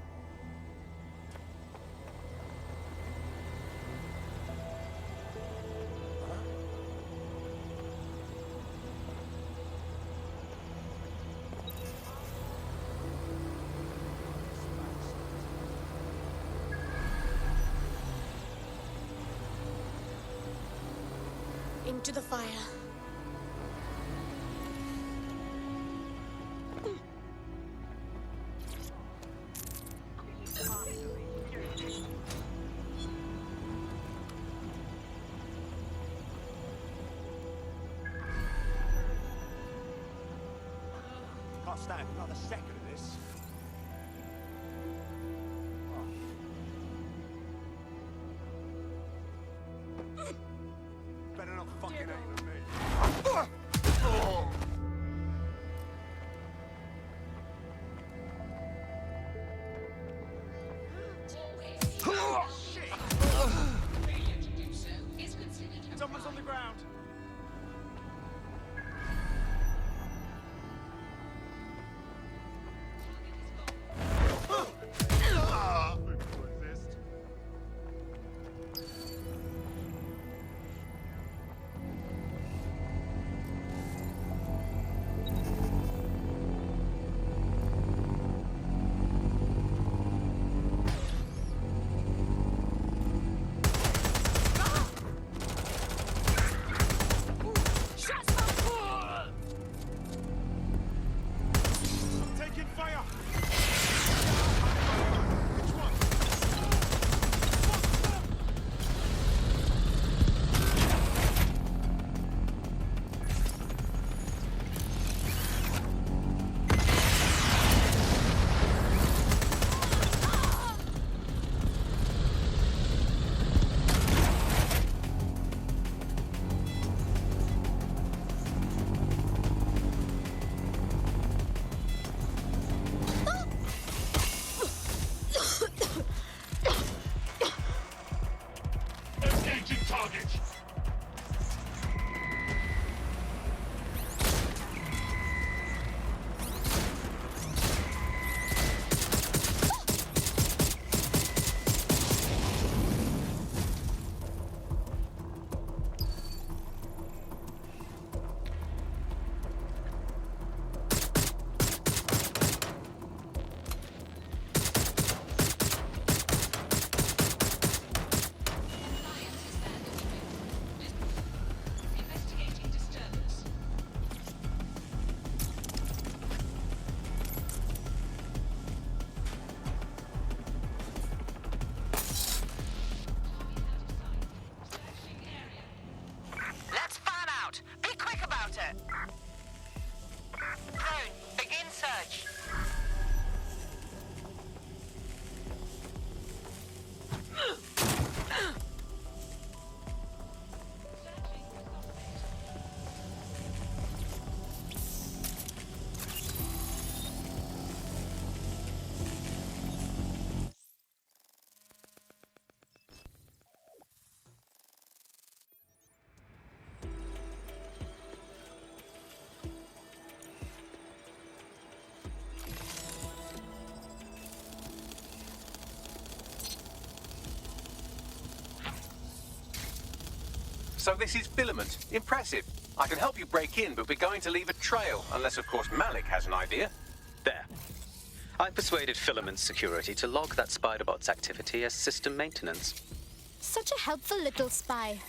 Into the fire. stand another second of this. Better not fucking aim at me. Someone's on the ground. Taking fire! Engaging target! Let's fan out! Be quick about it! Drone, begin search. So this is Filament. Impressive. I can help you break in, but we're going to leave a trail, unless of course Malik has an idea. There. I persuaded Filament Security to log that Spiderbot's activity as system maintenance. Such a helpful little spy.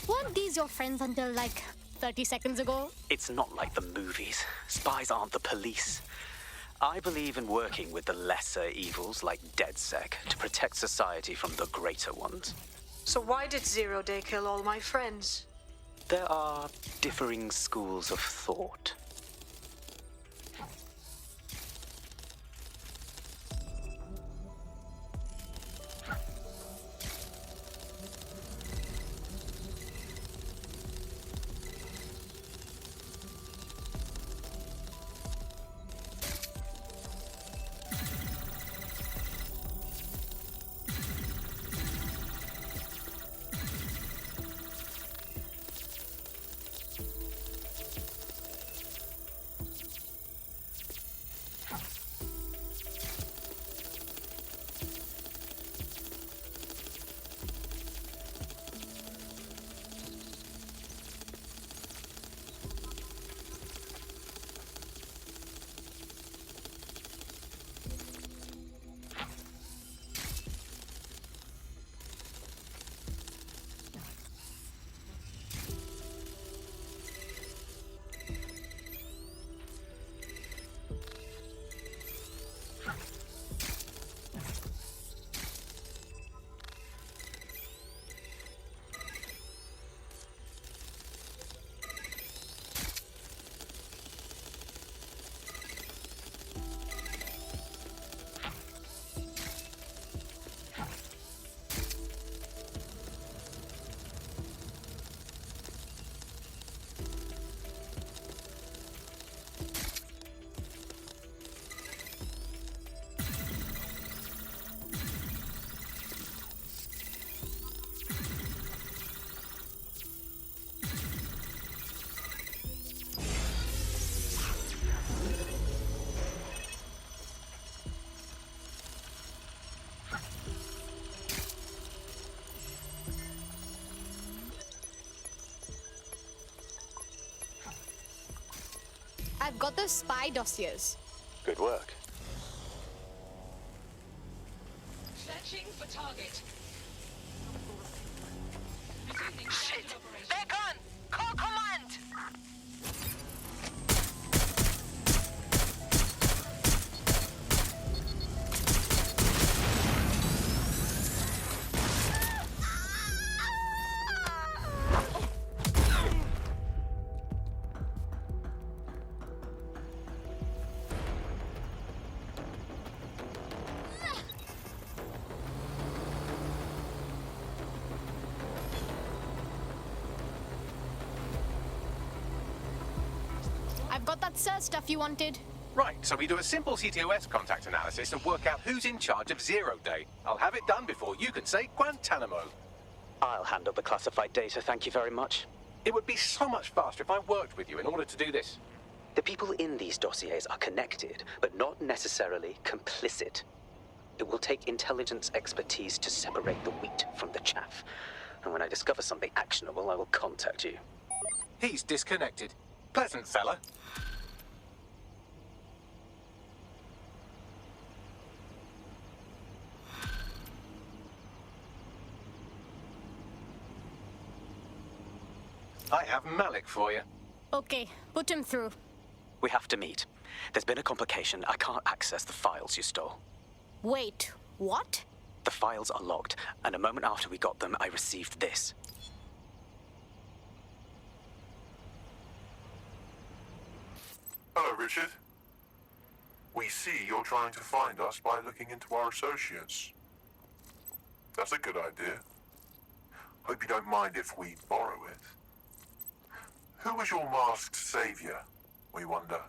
Weren't these your friends until, like, 30 seconds ago? It's not like the movies. Spies aren't the police. I believe in working with the lesser evils like DedSec to protect society from the greater ones. So why did Zero Day kill all my friends? There are differing schools of thought. I've got the spy dossiers. Good work. Searching for target. Shit! They're gone! Call command! I've got that SIR stuff you wanted. Right, so we do a simple CTOS contact analysis and work out who's in charge of 0 Day. I'll have it done before you can say Guantanamo. I'll handle the classified data, thank you very much. It would be so much faster if I worked with you in order to do this. The people in these dossiers are connected, but not necessarily complicit. It will take intelligence expertise to separate the wheat from the chaff. And when I discover something actionable, I will contact you. He's disconnected. Pleasant fella. I have Malik for you. Okay, put him through. We have to meet. There's been a complication. I can't access the files you stole. Wait, what? The files are logged, and a moment after we got them, I received this. Hello, Richard. We see you're trying to find us by looking into our associates. That's a good idea. Hope you don't mind if we borrow it. Who was your masked savior, we wonder?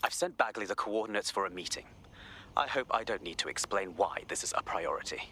I've sent Bagley the coordinates for a meeting. I hope I don't need to explain why this is a priority.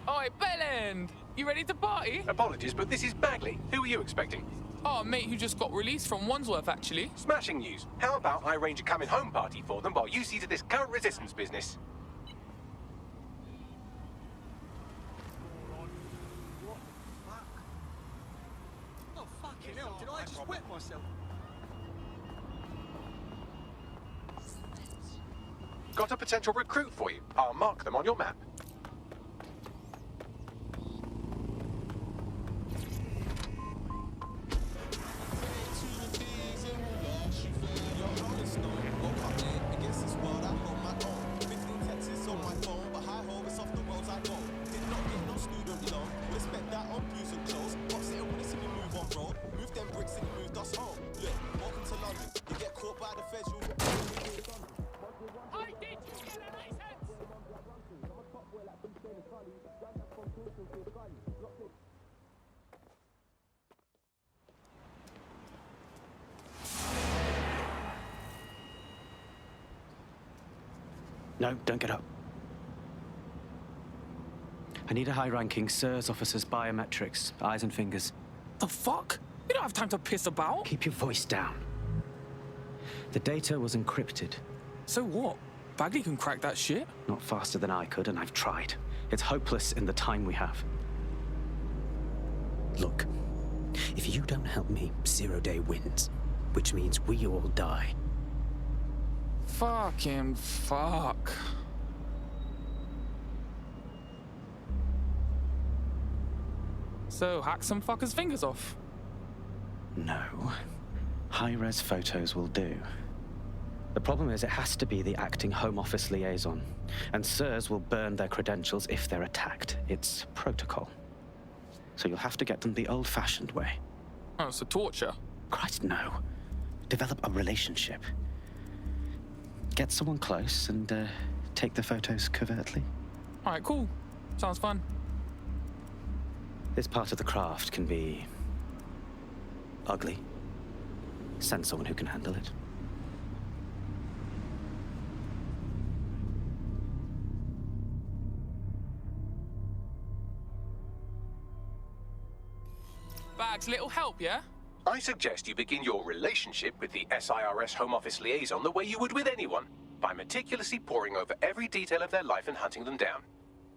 Oi, Bellend! You ready to party? Apologies, but this is Bagley. Who are you expecting? Oh, a mate who just got released from Wandsworth, actually. Smashing news. How about I arrange a coming home party for them while you see to this current resistance business? Oh, fucking hell, did I just wet myself? Got a potential recruit for you. I'll mark them on your map. No, don't get up. I need a high-ranking SIRS officer's biometrics, eyes and fingers. The fuck? You don't have time to piss about. Keep your voice down. The data was encrypted. So what? Bagley can crack that shit? Not faster than I could, and I've tried. It's hopeless in the time we have. Look, if you don't help me, 0 Day wins, which means we all die. Fucking fuck. So, hack some fuckers' fingers off? No. High-res photos will do. The problem is it has to be the acting Home Office liaison, and SIRS will burn their credentials if they're attacked. It's protocol. So you'll have to get them the old-fashioned way. Oh, so torture? Christ, no. Develop a relationship. get someone close and take the photos covertly. All right, cool. Sounds fun. This part of the craft can be ugly. Send someone who can handle it. Bags, little help, yeah? I suggest you begin your relationship with the SIRS Home Office liaison the way you would with anyone, by meticulously poring over every detail of their life and hunting them down.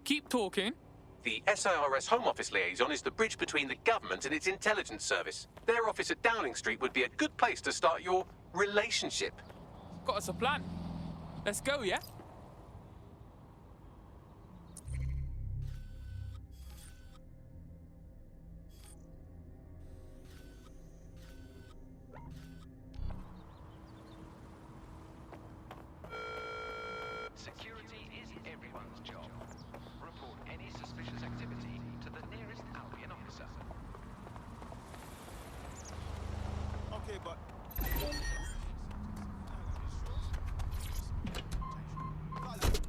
Keep talking. The SIRS Home Office liaison is the bridge between the government and its intelligence service. Their office at Downing Street would be a good place to start your relationship. Got us a plan. Let's go, yeah? Security is everyone's job. Report any suspicious activity to the nearest Albion officer. Okay, but...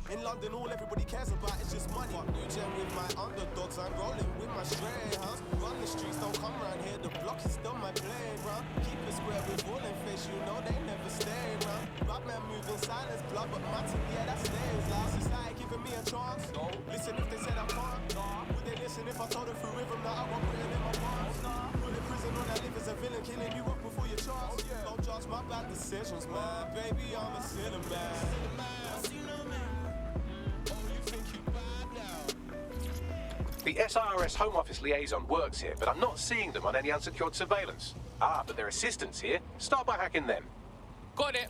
In London, all everybody cares about is just money. Fuck New Gen with my underdogs, I'm rolling with my stray house. Run the streets, don't come round here, the block is still my playground. Keep it square with all in face, you know they never stay round. Batman moving silence, blood, but my team, yeah, that stays loud. Society giving me a chance. No. Listen if they said I can't. No. Would they listen if I told them through rhythm that I got written in my palms? No. Put in prison on that live as a villain, killing you up before your chance. Oh, yeah. Don't judge my bad decisions, man. Baby, I'm a sinner, man. The SIRS Home Office liaison works here, but I'm not seeing them on any unsecured surveillance. Ah, but their assistants here. Start by hacking them. Got it.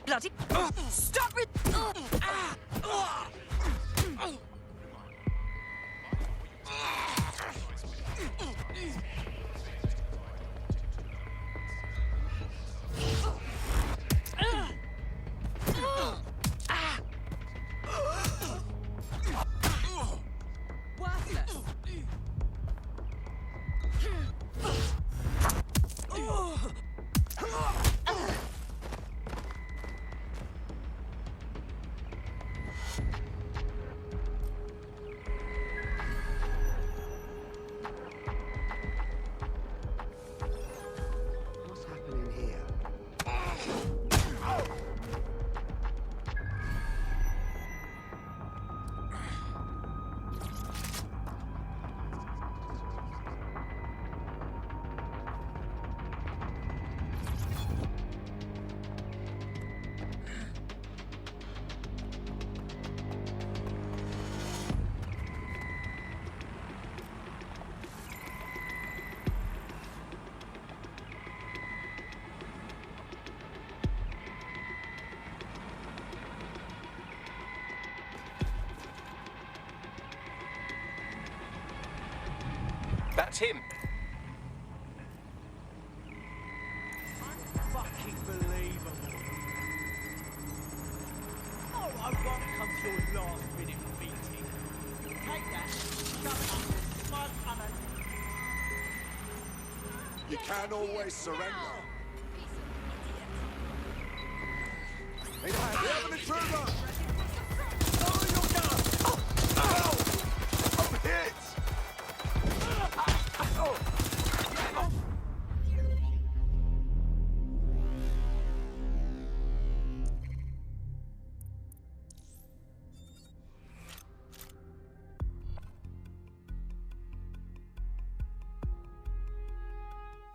Bloody... Stop it! What's happening here? That's him. Fucking believable. Oh, I won't come to your last minute meeting. Take that, shove it up, smug You can't always surrender. Hey, we have an intruder! Lower your gun! I'm hit!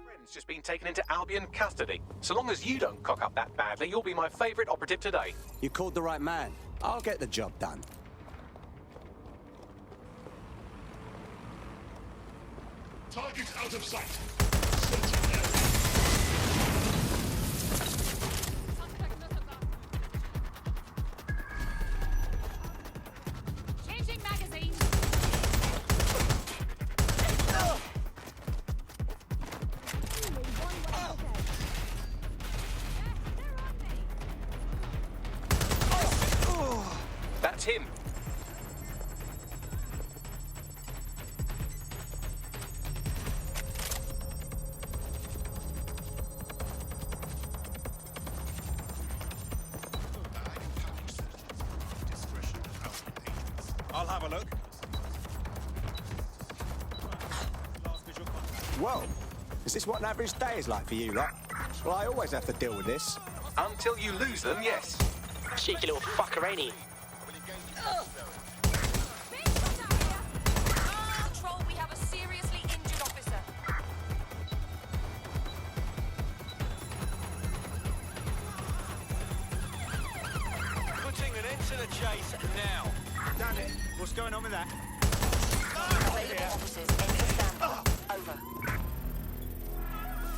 Friend's just been taken into Albion custody. So long as you don't cock up that badly, you'll be my favourite operative today. You called the right man. I'll get the job done. Target's out of sight. Changing magazine. That's him. I'll have a look. Whoa! Is this what an average day is like for you lot? Well, I always have to deal with this. Until you lose them, yes. Cheeky little fucker, ain't he? Control, we have a seriously injured officer. Putting an end to the chase now. Damn it. What's going on with that? Over.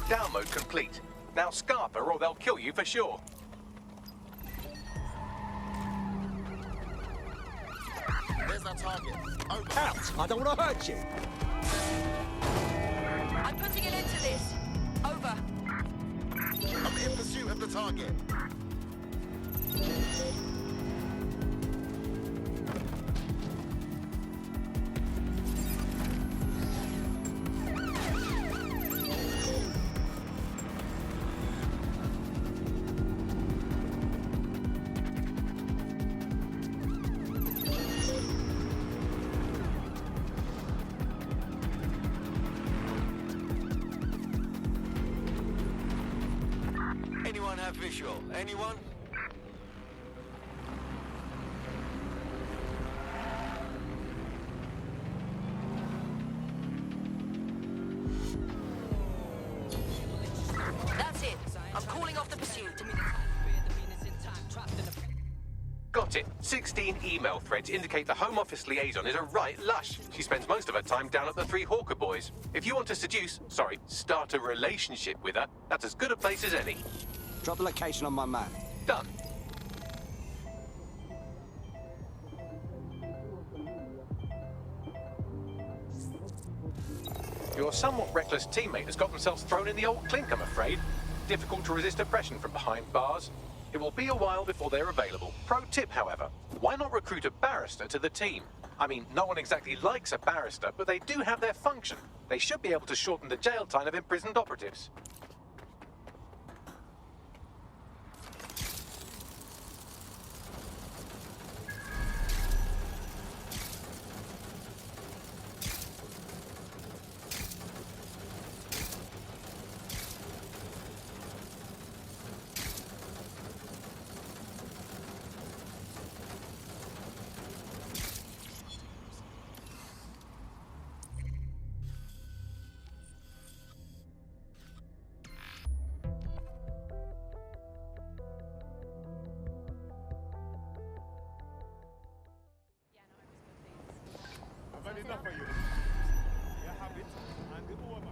Down mode complete. Now scarper or they'll kill you for sure. There's our target. Over. Out! I don't want to hurt you. I'm putting an end to this. Over. I'm in pursuit of the target. Anyone have visual? Anyone? That's it. I'm calling off the pursuit. Got it. 16 email threads indicate the Home Office liaison is a right lush. She spends most of her time down at the Three Hawker Boys. If you want to start a relationship with her, that's as good a place as any. Drop the location on my map. Done. Your somewhat reckless teammate has got themselves thrown in the old clink, I'm afraid. Difficult to resist oppression from behind bars. It will be a while before they're available. Pro tip, however, why not recruit a barrister to the team? I mean, no one exactly likes a barrister, but they do have their function. They should be able to shorten the jail time of imprisoned operatives. I've had enough of you. Your habit and the over.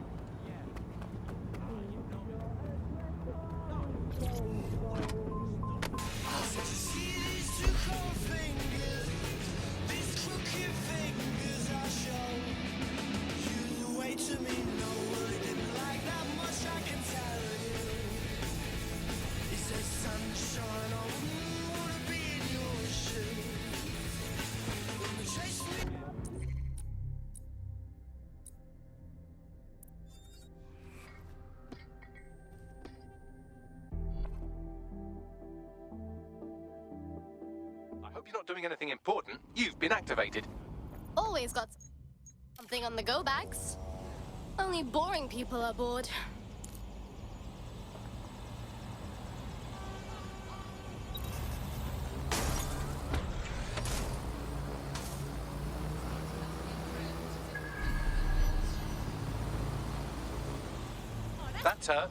I hope you're not doing anything important. You've been activated. Always got something on the go bags. Only boring people are bored. That's her.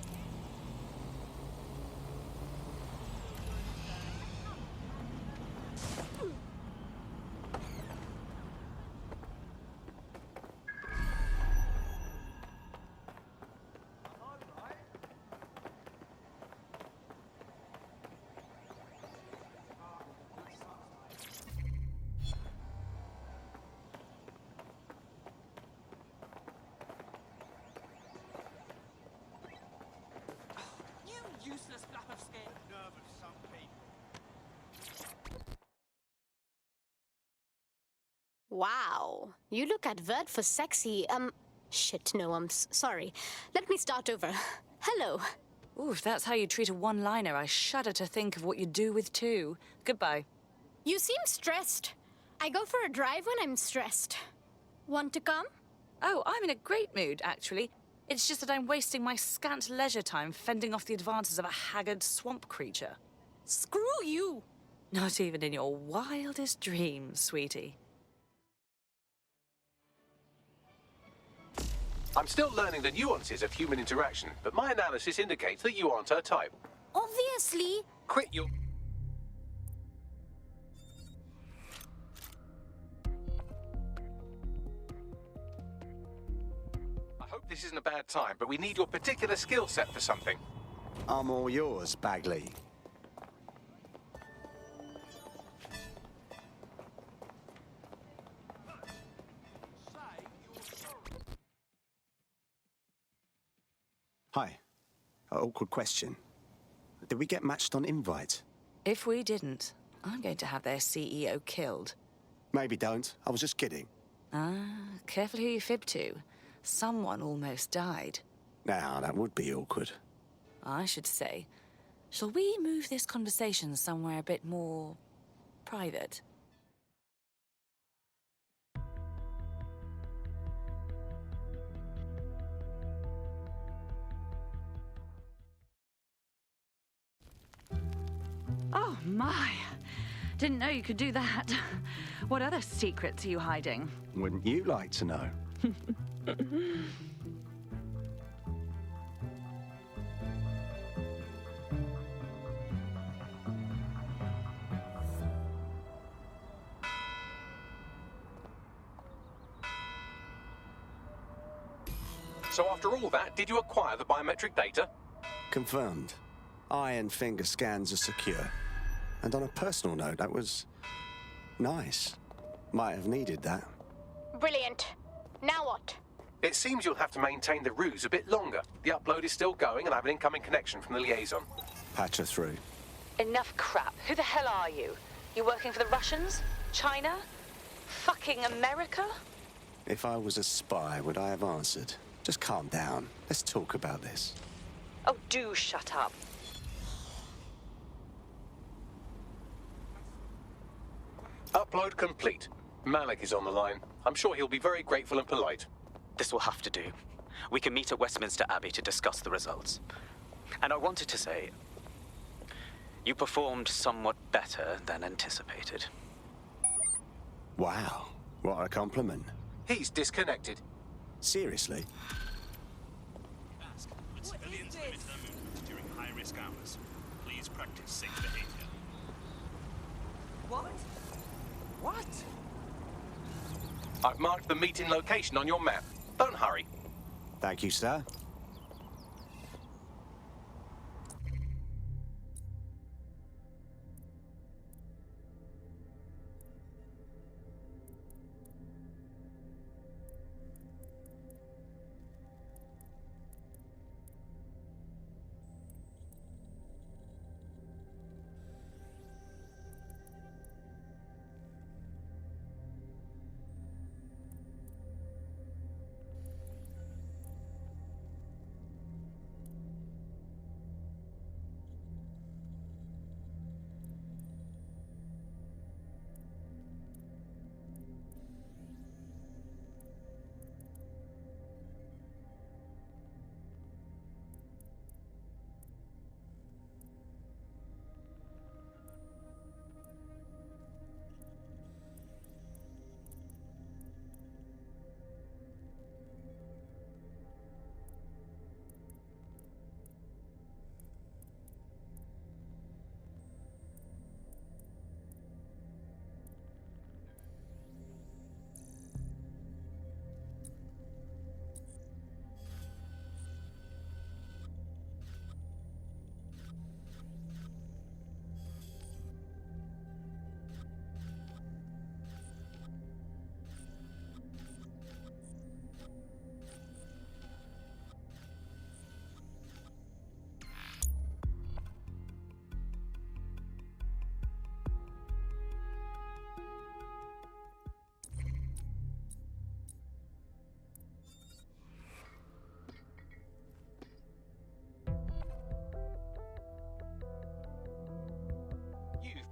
Wow. You look advert for sexy. Shit, no, sorry. Let me start over. Hello. Ooh, if that's how you treat a one-liner, I shudder to think of what you do with two. Goodbye. You seem stressed. I go for a drive when I'm stressed. Want to come? Oh, I'm in a great mood, actually. It's just that I'm wasting my scant leisure time fending off the advances of a haggard swamp creature. Screw you! Not even in your wildest dreams, sweetie. I'm still learning the nuances of human interaction, but my analysis indicates that you aren't her type. Obviously. Quit your... I hope this isn't a bad time, but we need your particular skill set for something. I'm all yours, Bagley. Hi. Awkward question. Did we get matched on invite? If we didn't, I'm going to have their CEO killed. Maybe don't. I was just kidding. Ah, careful who you fib to. Someone almost died. Now, that would be awkward. I should say. Shall we move this conversation somewhere a bit more private? Oh, my. Didn't know you could do that. What other secrets are you hiding? Wouldn't you like to know? So after all that, did you acquire the biometric data? Confirmed. Eye and finger scans are secure. And on a personal note, that was nice. Might have needed that. Brilliant. Now what? It seems you'll have to maintain the ruse a bit longer. The upload is still going and I have an incoming connection from the liaison. Patch her through. Enough crap. Who the hell are you? You working for the Russians? China? Fucking America? If I was a spy, would I have answered? Just calm down. Let's talk about this. Oh, do shut up. Upload complete. Malik is on the line. I'm sure he'll be very grateful and polite. This will have to do. We can meet at Westminster Abbey to discuss the results. And I wanted to say, you performed somewhat better than anticipated. Wow, what a compliment. He's disconnected. Seriously? Civilians limit their movement during high-risk hours. Please practice safe behavior. What? What? I've marked the meeting location on your map. Don't hurry. Thank you, sir.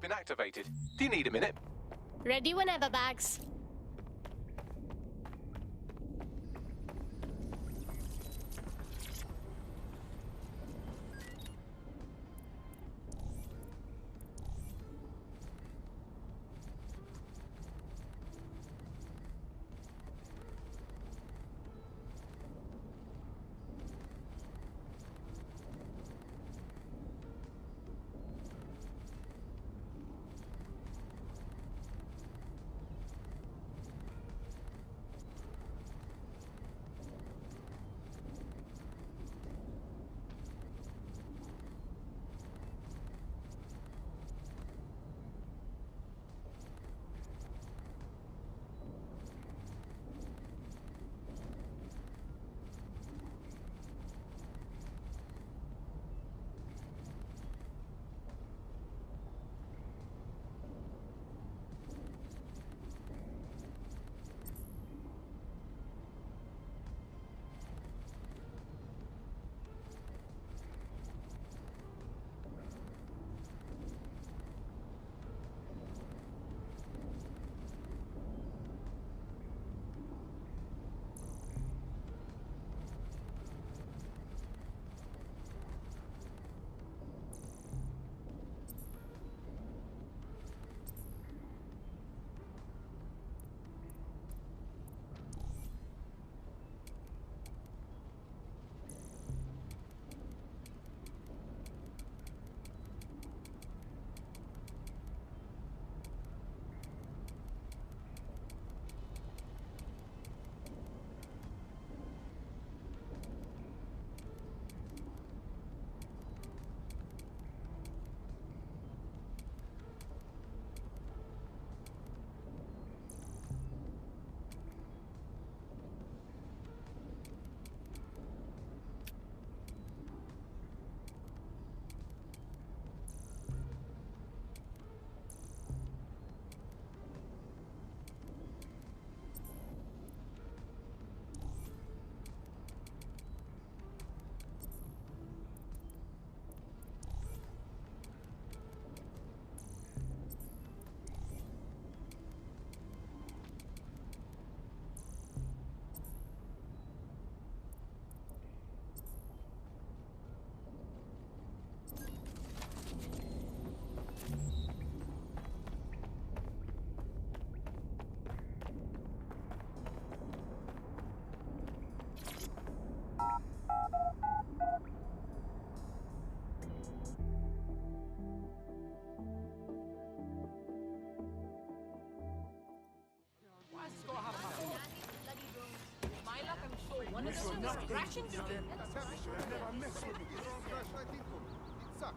been activated. Do you need a minute? Ready whenever, Bags.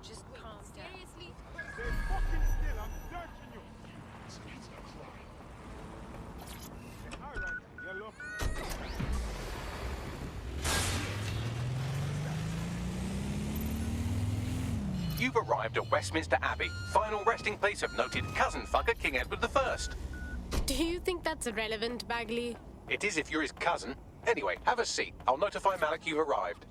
Just calm down. Seriously? Stay fucking still, I'm searching you! Alright, yellow. You've arrived at Westminster Abbey, final resting place of noted cousin fucker King Edward I. Do you think that's relevant, Bagley? It is if you're his cousin. Anyway, have a seat. I'll notify Malik you've arrived.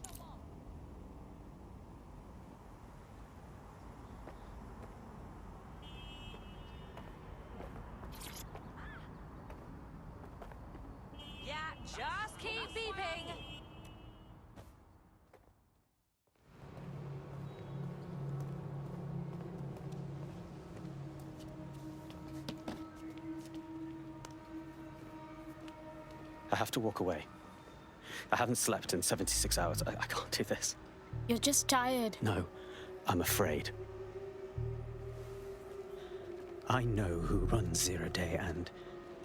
Yeah, just keep beeping. I have to walk away. I haven't slept in 76 hours. I can't do this. You're just tired. No, I'm afraid. I know who runs Zero Day, and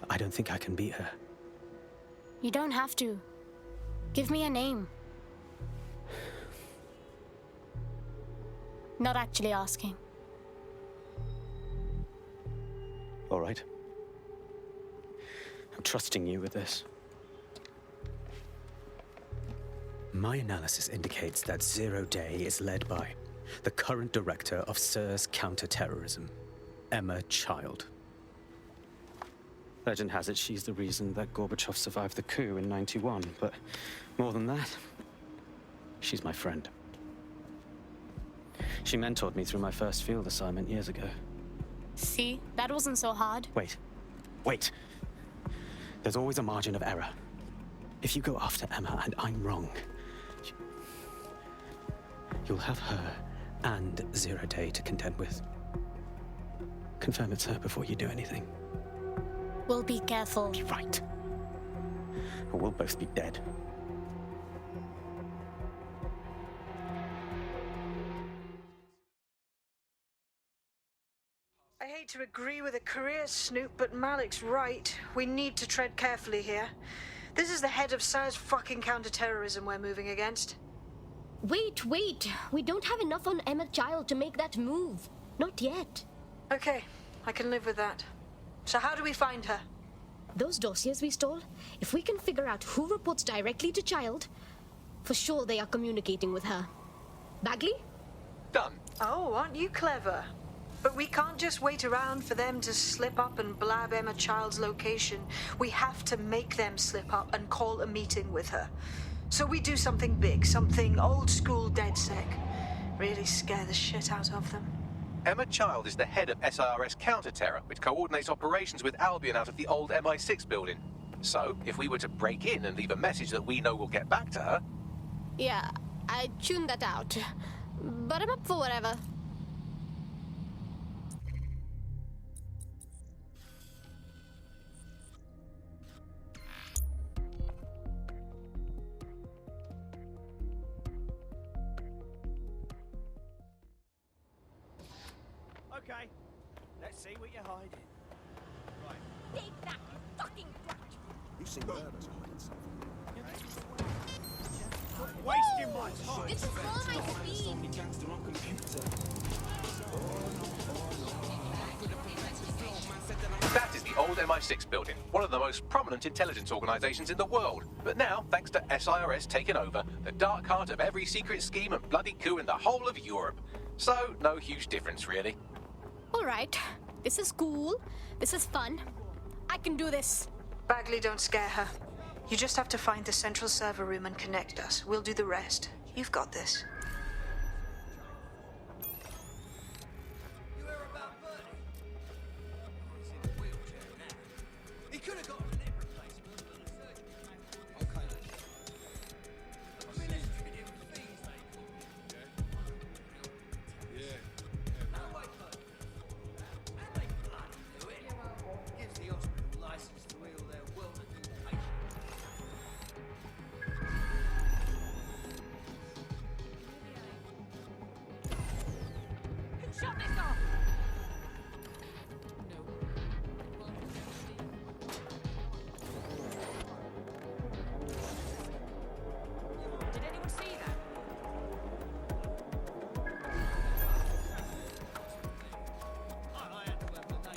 I don't think I can beat her. You don't have to. Give me a name. Not actually asking. All right. I'm trusting you with this. My analysis indicates that Zero Day is led by the current director of SIRS counterterrorism, Emma Child. Legend has it she's the reason that Gorbachev survived the coup in '91, but more than that, she's my friend. She mentored me through my first field assignment years ago. See, that wasn't so hard. Wait. There's always a margin of error. If you go after Emma and I'm wrong, you'll have her and Zero Day to contend with. Confirm it's her before you do anything. We'll be careful. Be right. Or we'll both be dead. I hate to agree with a career snoop, but Malik's right. We need to tread carefully here. This is the head of SARS fucking counterterrorism we're moving against. Wait. We don't have enough on Emma Child to make that move. Not yet. Okay, I can live with that. So how do we find her? Those dossiers we stole, if we can figure out who reports directly to Child, for sure they are communicating with her. Bagley? Done. Oh, aren't you clever? But we can't just wait around for them to slip up and blab Emma Child's location. We have to make them slip up and call a meeting with her. So we do something big, something old school DedSec. Really scare the shit out of them. Emma Child is the head of SIRS Counter-Terror, which coordinates operations with Albion out of the old MI6 building. So, if we were to break in and leave a message that we know will get back to her... Yeah, I tuned that out. But I'm up for whatever. Okay, let's see what you're hiding. Right. Take that, you fucking brat! You seem nervous hiding something. Wasting my time. This is all my speed! That is the old MI6 building, one of the most prominent intelligence organizations in the world. But now, thanks to SIRS taking over, the dark heart of every secret scheme and bloody coup in the whole of Europe. So, no huge difference, really. All right, this is cool. This is fun. I can do this. Bagley, don't scare her. You just have to find the central server room and connect us. We'll do the rest. You've got this. He could have got a limb replacement, but the surgery. Okay. I mean, let's treat him with fees, mate. Yeah. No way, bud. And they bloody do it. Gives the hospital license to wheel their well-to-do patients. Who shut this off? Did anyone see that? I had to have the name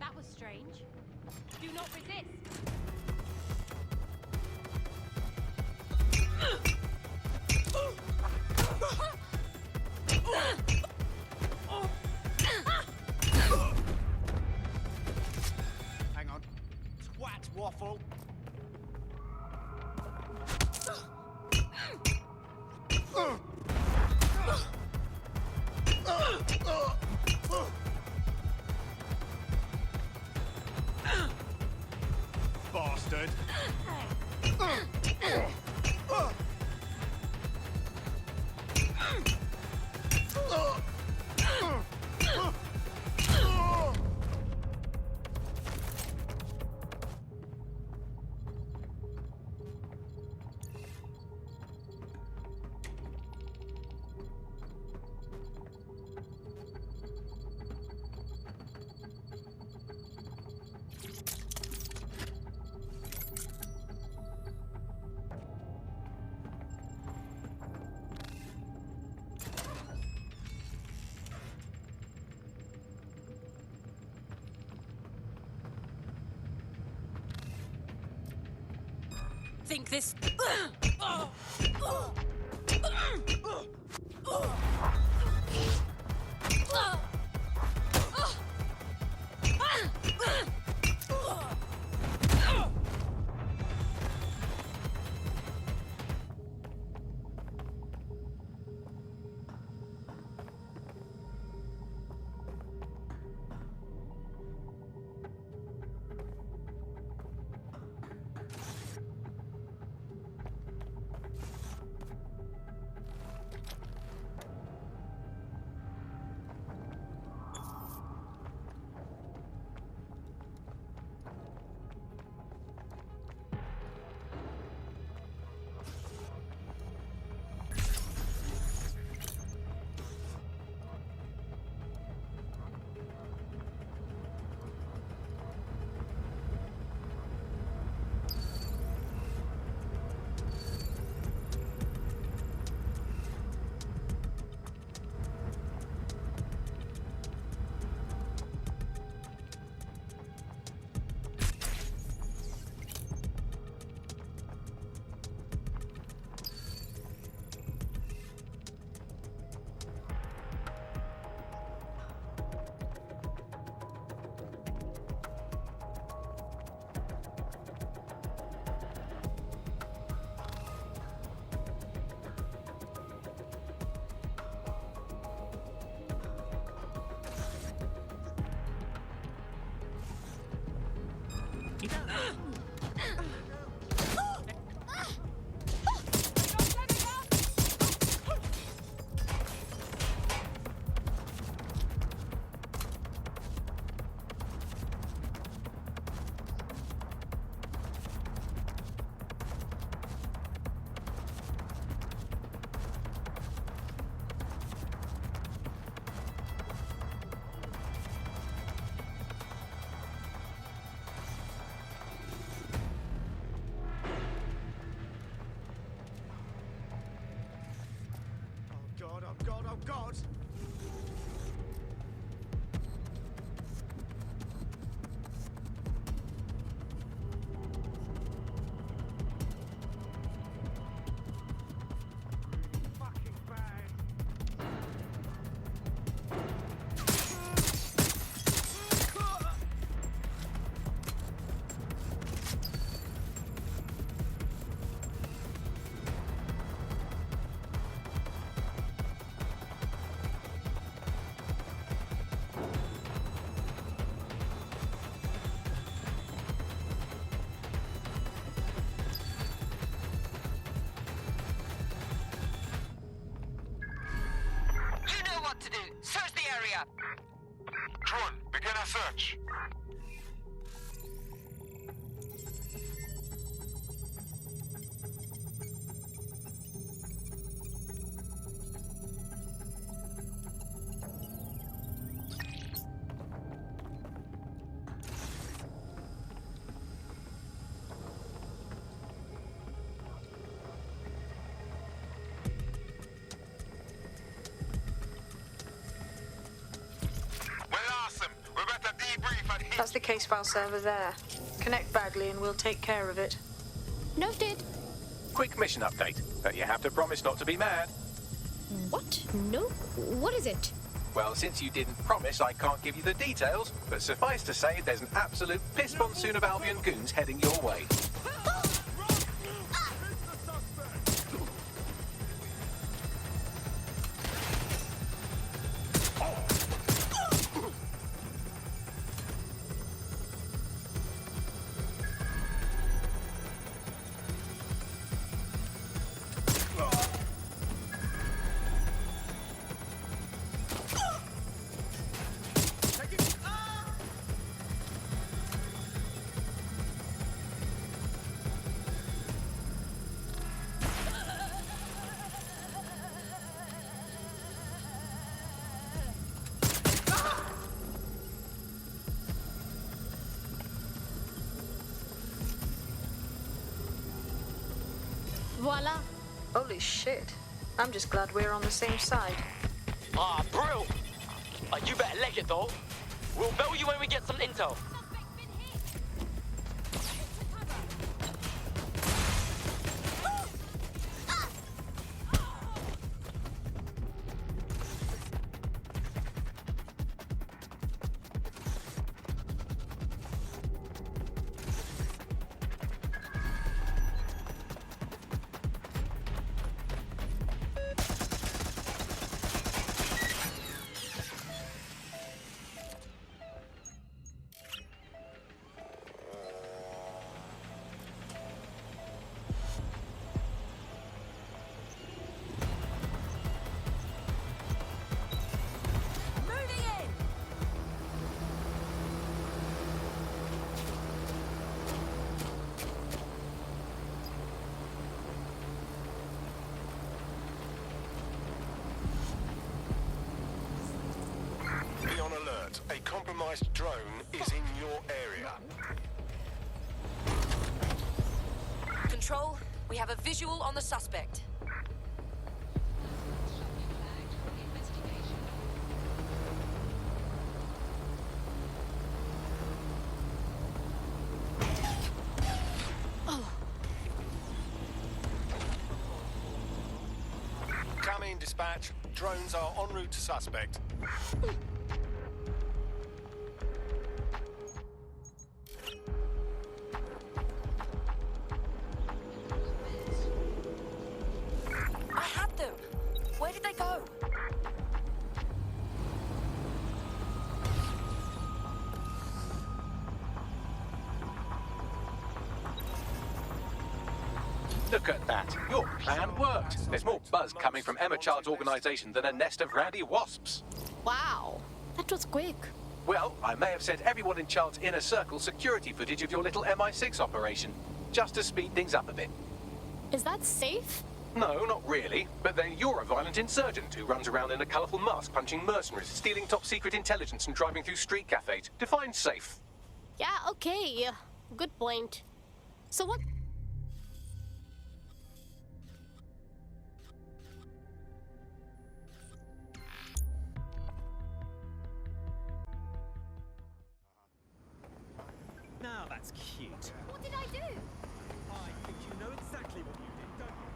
That was strange. Do not resist. Hang on. Twat waffle. Bastard. think this... Oh God! To do. Search the area. Drone, begin a search. That's the case file server there. Connect Bagley and we'll take care of it. Noted. Quick mission update, but you have to promise not to be mad. What? No? What is it? Well, since you didn't promise, I can't give you the details, but suffice to say there's an absolute piss monsoon of Albion goons heading your way. Voila. Holy shit. I'm just glad we're on the same side. Ah, brill! You better leg it though. We'll bail you when we get some intel. A compromised drone is in your area. Control, we have a visual on the suspect. Come in, dispatch. Drones are en route to suspect. I had them. Where did they go? Look at that. Your plan worked. There's more buzz coming from Emma Child's organization than a nest of rowdy wasps. Wow, that was quick. Well, I may have sent everyone in Child's inner circle security footage of your little MI6 operation, just to speed things up a bit. Is that safe? No, not really. But then you're a violent insurgent who runs around in a colourful mask punching mercenaries, stealing top-secret intelligence and driving through street cafes. Define safe. Yeah, okay. Good point. So what? Now that's cute. What did I do? I think you know exactly what you did, don't you?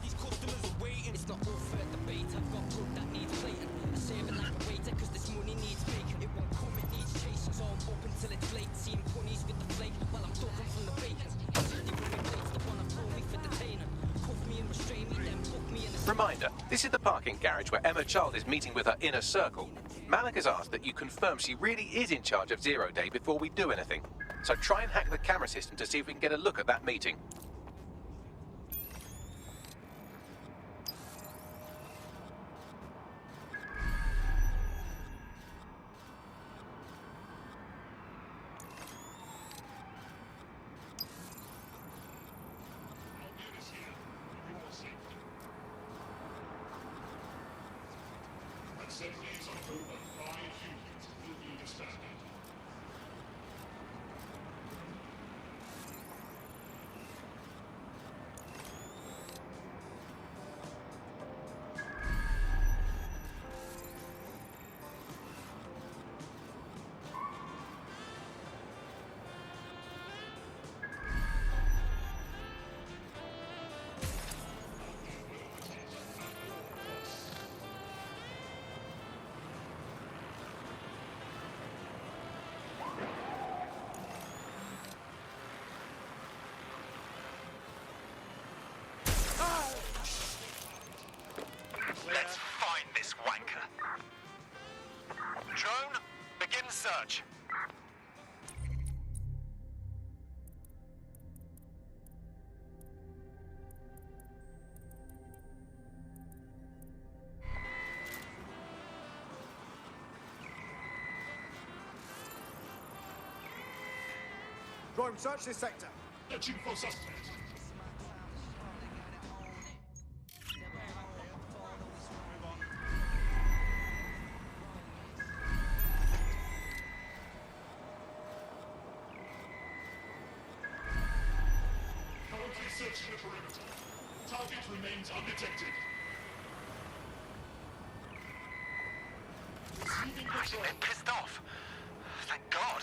These customers are waiting. It's not all fair debate. I've got good that needs plating. I save it like a waiter, cause this money needs making. It won't come, it needs chasing. So I'm up until it's late. Seeing ponies with the flake while I'm talking from the bacon. City running plates, the one I told me for detaining. Cuff me and restrain me, then book me in a... Reminder, this is the parking garage where Emma Child is meeting with her inner circle. Malik has asked that you confirm she really is in charge of Zero Day before we do anything. So try and hack the camera system to see if we can get a look at that meeting. Assemblies of over 5 units will be disbanded. Let's find this wanker. Drone, begin search. Drone, search this sector. Searching for suspect. Currently searching the perimeter. Target remains undetected. Receiving patrol. They're pissed off. Thank God.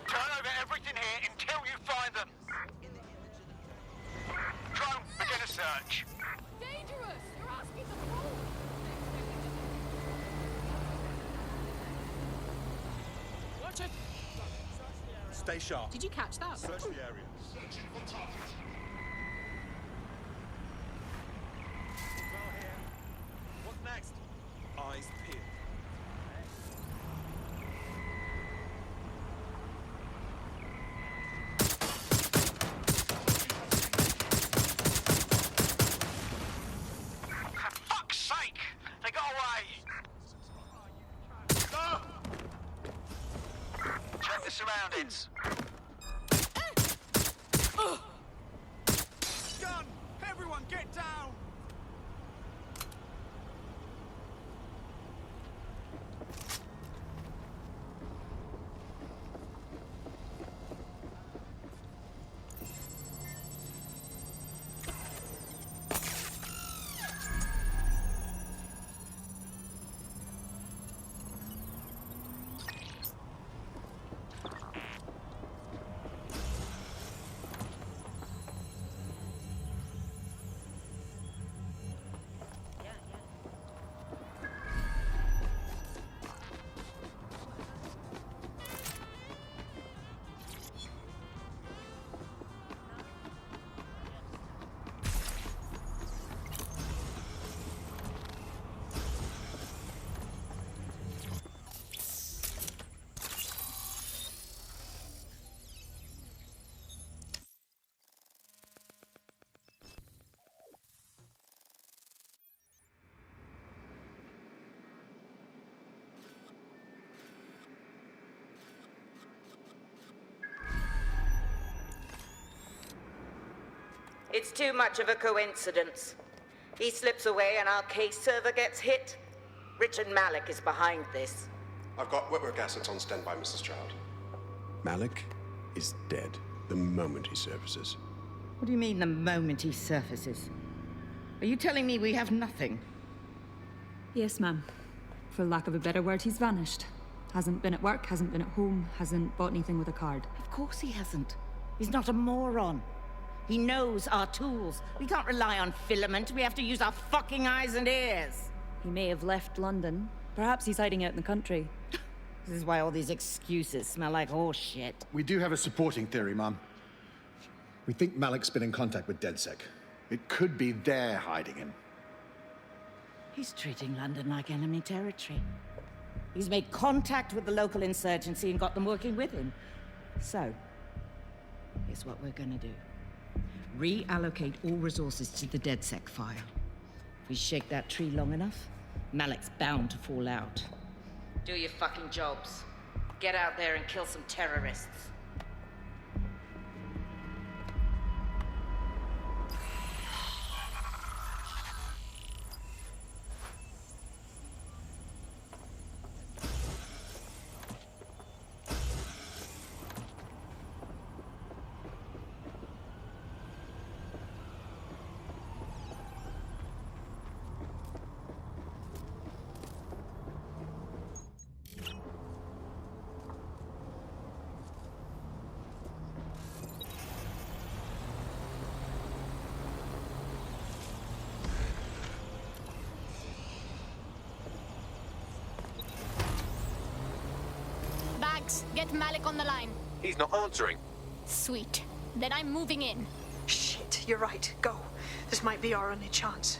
Turn over everything here until you find them. Drone, begin a search. Dangerous! You're asking the fool! Watch it! Stay sharp. Did you catch that? Search the area. Searching for target. Well here. What's next? Eyes peeled. get down! It's too much of a coincidence. He slips away and our case server gets hit. Richard Malik is behind this. I've got wetwork assets on standby, Mrs. Child. Malik is dead the moment he surfaces. What do you mean, the moment he surfaces? Are you telling me we have nothing? Yes, ma'am. For lack of a better word, he's vanished. Hasn't been at work, hasn't been at home, hasn't bought anything with a card. Of course he hasn't. He's not a moron. He knows our tools. We can't rely on filament. We have to use our fucking eyes and ears. He may have left London. Perhaps he's hiding out in the country. This is why all these excuses smell like horse shit. We do have a supporting theory, Mum. We think Malik's been in contact with DedSec. It could be they're hiding him. He's treating London like enemy territory. He's made contact with the local insurgency and got them working with him. So, here's what we're gonna do. Reallocate all resources to the DedSec file. If we shake that tree long enough, Malik's bound to fall out. Do your fucking jobs. Get out there and kill some terrorists. Get Malik on the line. He's not answering. Sweet. Then I'm moving in. Shit, you're right. Go. This might be our only chance.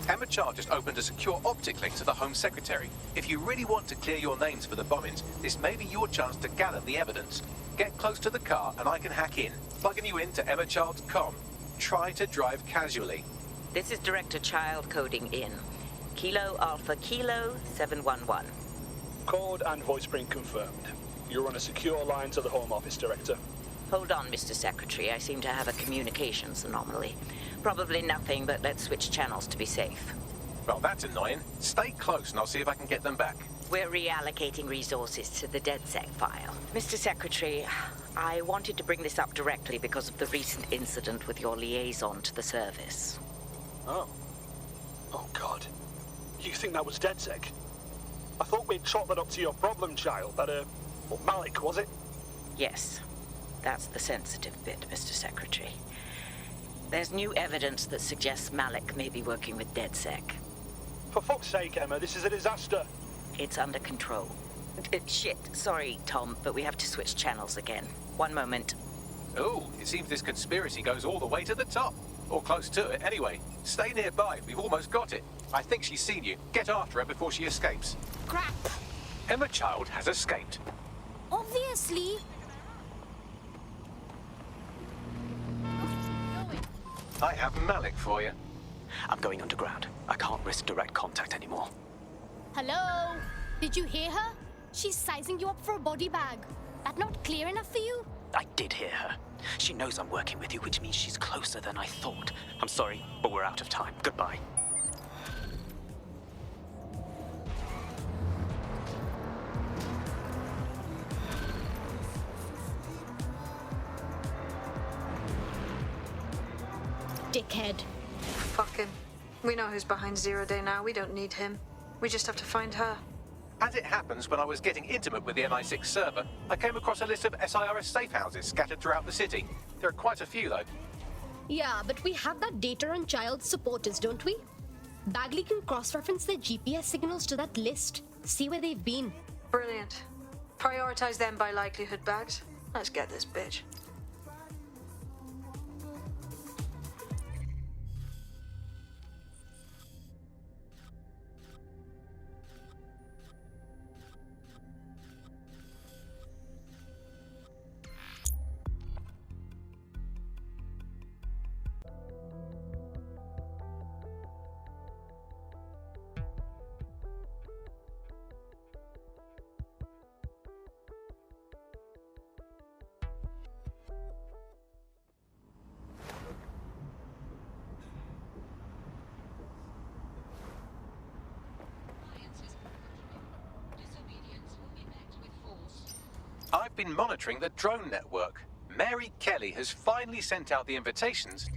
Emma Child just opened a secure optic link to the Home Secretary. If you really want to clear your names for the bombings, this may be your chance to gather the evidence. Get close to the car and I can hack in, plugging you into Emma Child's comm. Try to drive casually. This is Director Child coding in. Kilo Alpha Kilo 711. Code and voice print confirmed. You're on a secure line to the Home Office, Director. Hold on, Mr. Secretary. I seem to have a communications anomaly. Probably nothing, but let's switch channels to be safe. Well, that's annoying. Stay close and I'll see if I can get them back. We're reallocating resources to the DedSec file. Mr. Secretary, I wanted to bring this up directly because of the recent incident with your liaison to the service. Oh. Oh, God. You think that was DedSec? I thought we'd chalk that up to your problem child, that, Malik, was it? Yes. That's the sensitive bit, Mr. Secretary. There's new evidence that suggests Malik may be working with DedSec. For fuck's sake, Emma, this is a disaster. It's under control. Shit, sorry, Tom, but we have to switch channels again. One moment. Oh, it seems this conspiracy goes all the way to the top. Or close to it, anyway. Stay nearby, we've almost got it. I think she's seen you. Get after her before she escapes. Crap! Emma Child has escaped. Obviously. I have Malik for you. I'm going underground. I can't risk direct contact anymore. Hello? Did you hear her? She's sizing you up for a body bag. That not clear enough for you? I did hear her. She knows I'm working with you, which means she's closer than I thought. I'm sorry, but we're out of time. Goodbye. Dickhead. Fuck him. We know who's behind Zero Day now. We don't need him. We just have to find her. As it happens, when I was getting intimate with the MI6 server, I came across a list of SIRS safe houses scattered throughout the city. There are quite a few, though. Yeah, but we have that data on child supporters, don't we? Bagley can cross-reference their GPS signals to that list. See where they've been. Brilliant. Prioritize them by likelihood, Bags. Let's get this bitch. I've been monitoring the drone network. Mary Kelly has finally sent out the invitations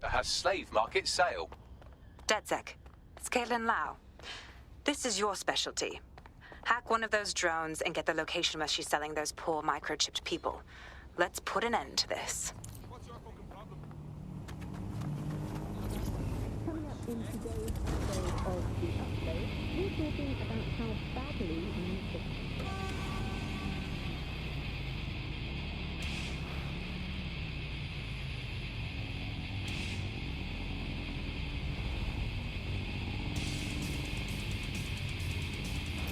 to her slave market sale. DedSec, it's Caitlin Lau. This is your specialty. Hack one of those drones and get the location where she's selling those poor microchipped people. Let's put an end to this. Coming up in today's episode of The Upload, we're talking about how badly music.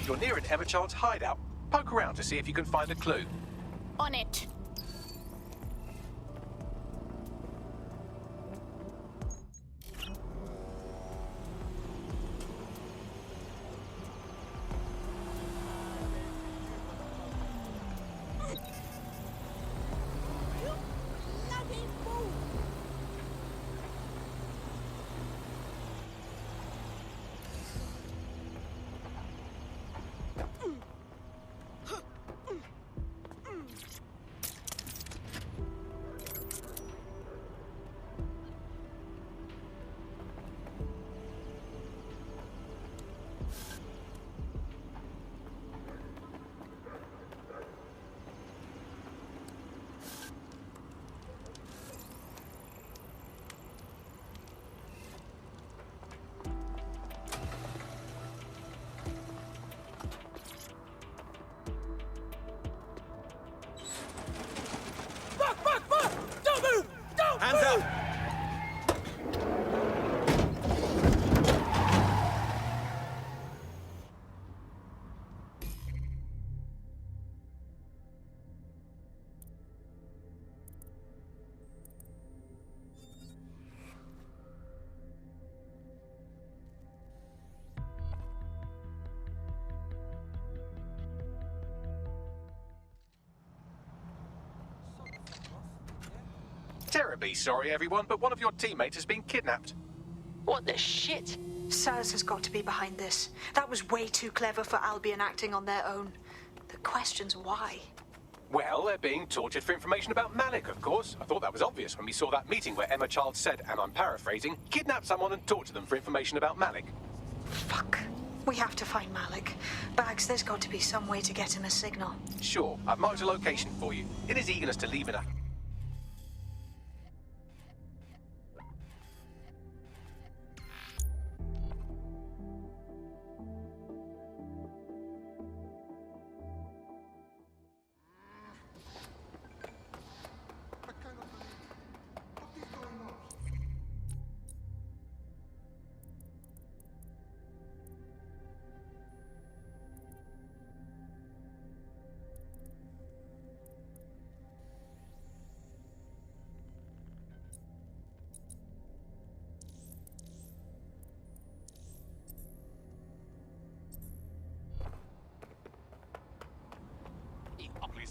You're near an Emma Child's hideout. Poke around to see if you can find a clue. On it. Hands up! Terribly sorry, everyone, but one of your teammates has been kidnapped. What the shit? SIRS has got to be behind this. That was way too clever for Albion acting on their own. The question's why. Well, they're being tortured for information about Malik, of course. I thought that was obvious when we saw that meeting where Emma Child said, and I'm paraphrasing, kidnap someone and torture them for information about Malik. Fuck. We have to find Malik. Bags, there's got to be some way to get him a signal. Sure, I've marked a location for you. In his eagerness to leave in a...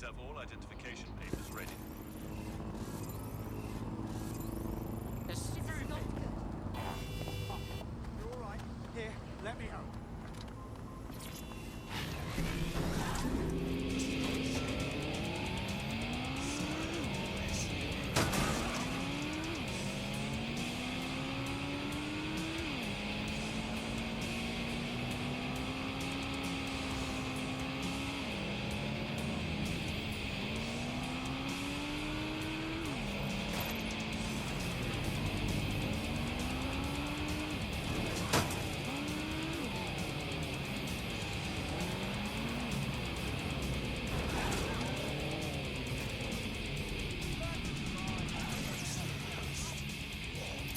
Please have all identification papers ready. You're all right. Here, let me help.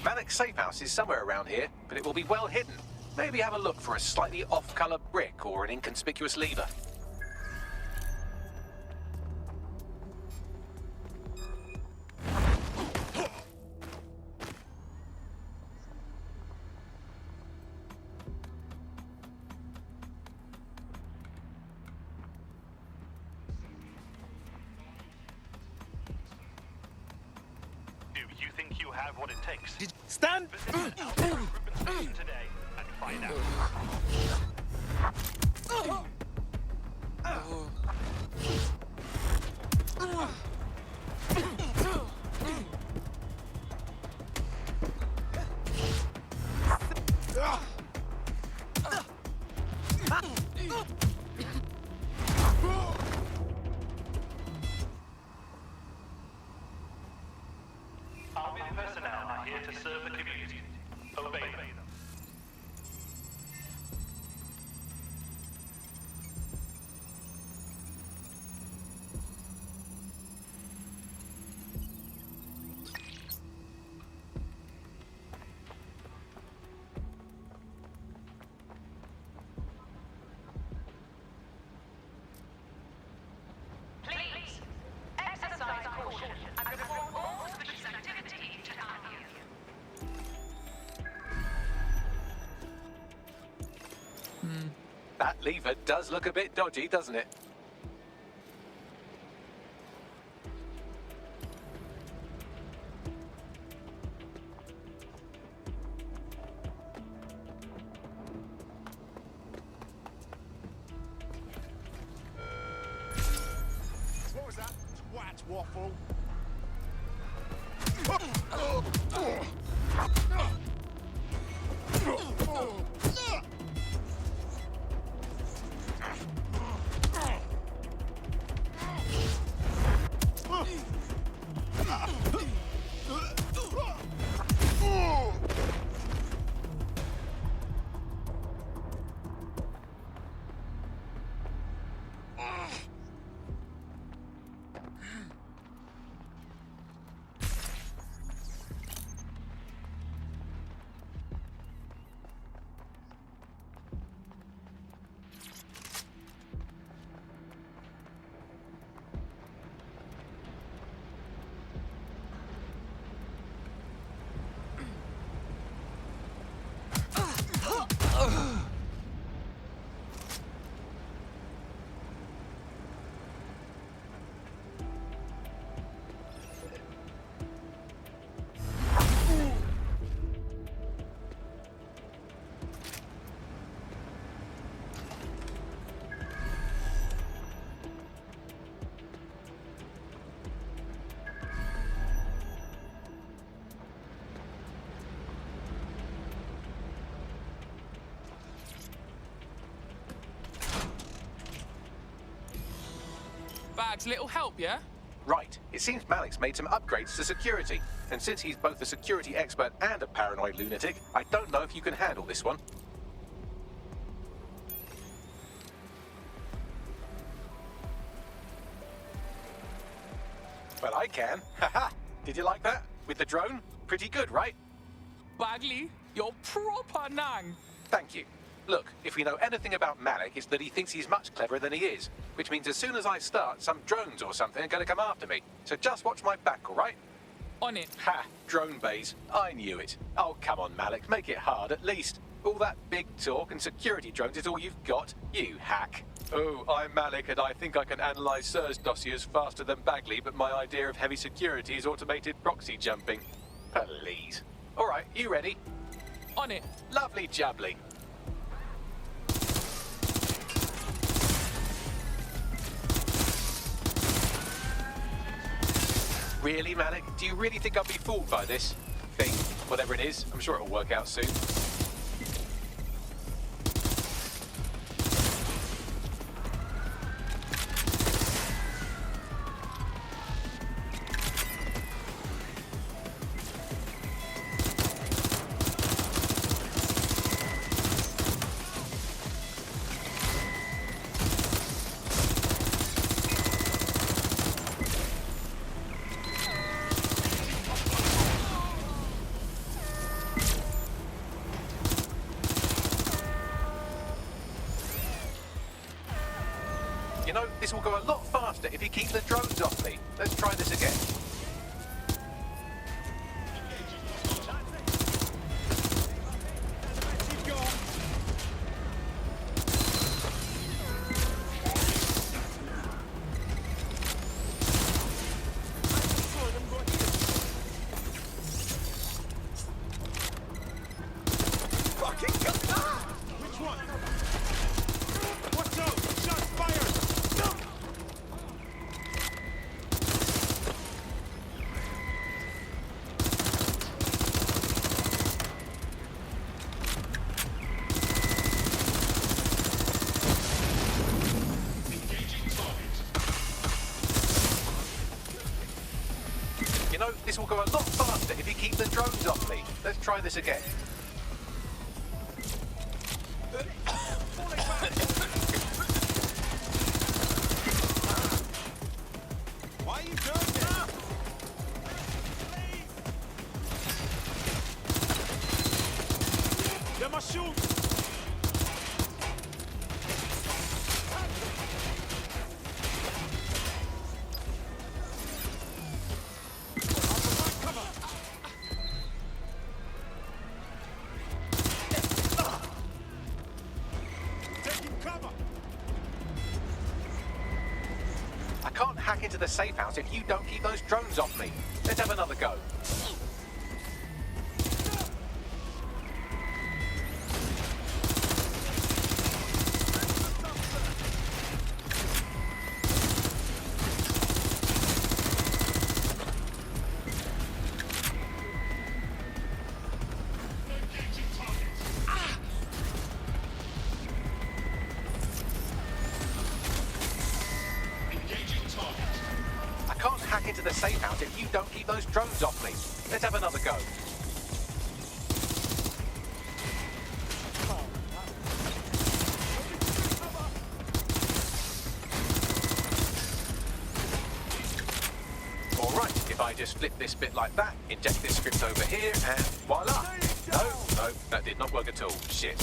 Malik's safe house is somewhere around here, but it will be well hidden. Maybe have a look for a slightly off-colour brick or an inconspicuous lever. Do you think you have what it takes? Stand! Visit the Alpha recruitment station today and find out. Army personnel are here to serve the community. Obey them. Please, exercise caution and report all suspicious activity to RU. That lever does look a bit dodgy, doesn't it? What was that? Twat waffle. Bag's little help, yeah? Right. It seems Malik's made some upgrades to security. And since he's both a security expert and a paranoid lunatic, I don't know if you can handle this one. Well, I can. Haha. Did you like that? With the drone? Pretty good, right? Bagley, you're proper nang. Thank you. Look, if we know anything about Malik, it's that he thinks he's much cleverer than he is. Which means as soon as I start, some drones or something are going to come after me. So just watch my back, all right? On it. Ha! Drone bays. I knew it. Oh, come on, Malik. Make it hard, at least. All that big talk and security drones is all you've got, you hack. Oh, I'm Malik, and I think I can analyse Sir's dossiers faster than Bagley, but my idea of heavy security is automated proxy jumping. Please. All right, you ready? On it. Lovely jubbly. Really, Malik? Do you really think I'll be fooled by this thing? Whatever it is, I'm sure it'll work out soon. You know, this will go a lot faster if you keep the drones off me. Let's try this again. You know, this will go a lot faster if you keep the drones off me. Let's try this again. Why are you doing this? They must shoot! I can't hack into the safe house if you don't keep those drones off me. Let's have another go. I can't hack into the safe house if you don't keep those drones off me. Let's have another go. All right, if I just flip this bit like that, inject this script over here, and voila! No, that did not work at all. Shit.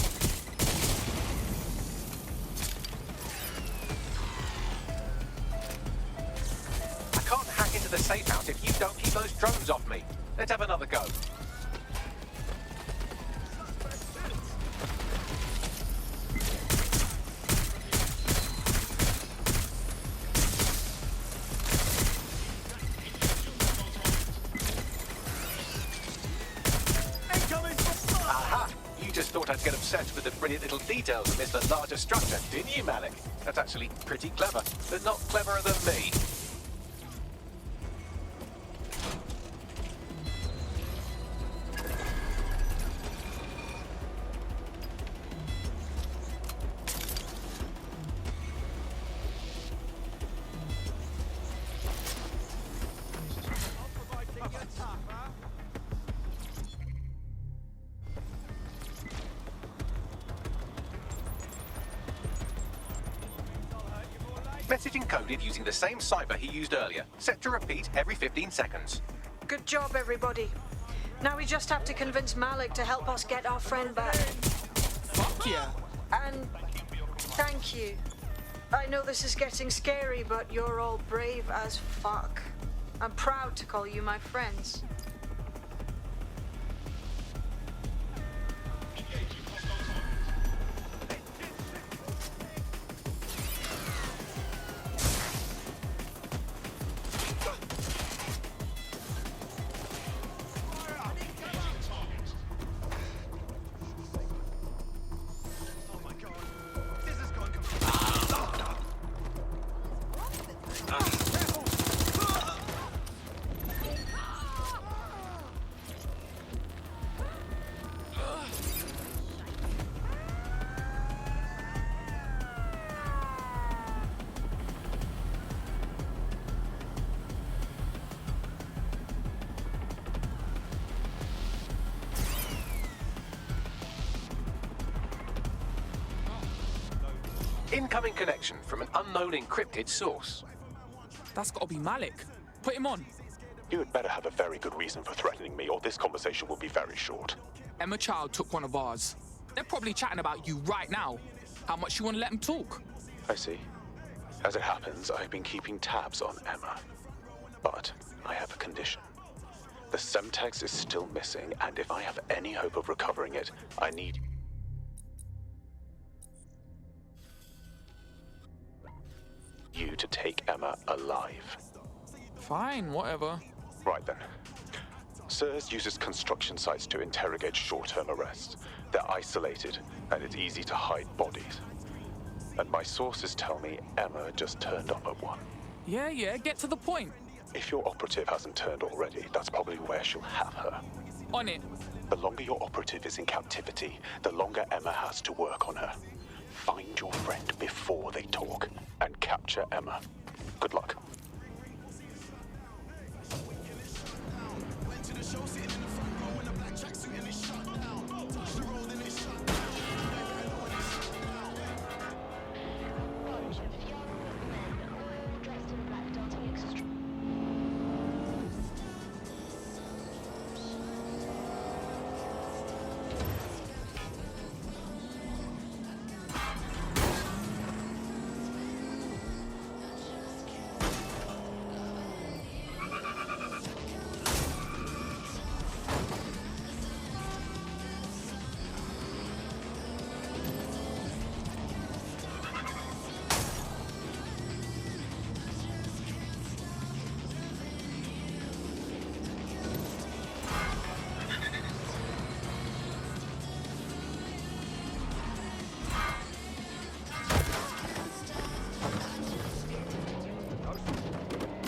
I can't hack into the safe house if you don't keep those drones off me. Let's have another go. Aha! You just thought I'd get obsessed with the brilliant little details and miss the larger structure, didn't you, Malik? That's actually pretty clever, but not cleverer than me. Message encoded using the same cipher he used earlier, set to repeat every 15 seconds. Good job, everybody. Now we just have to convince Malik to help us get our friend back. Fuck yeah. And thank you. I know this is getting scary, but you're all brave as fuck. I'm proud to call you my friends. Incoming connection from an unknown encrypted source. That's gotta be Malik. Put him on. You had better have a very good reason for threatening me, or this conversation will be very short. Emma Child took one of ours. They're probably chatting about you right now. How much you want to let them talk? I see. As it happens, I've been keeping tabs on Emma. But I have a condition. The Semtex is still missing, and if I have any hope of recovering it, I need you to take Emma alive. Fine, whatever. Right then. SIRS uses construction sites to interrogate short-term arrests. They're isolated, and it's easy to hide bodies. And my sources tell me Emma just turned up at one. Yeah, get to the point. If your operative hasn't turned already, that's probably where she'll have her. On it. The longer your operative is in captivity, the longer Emma has to work on her. Find your friend before they talk, and capture Emma. Good luck.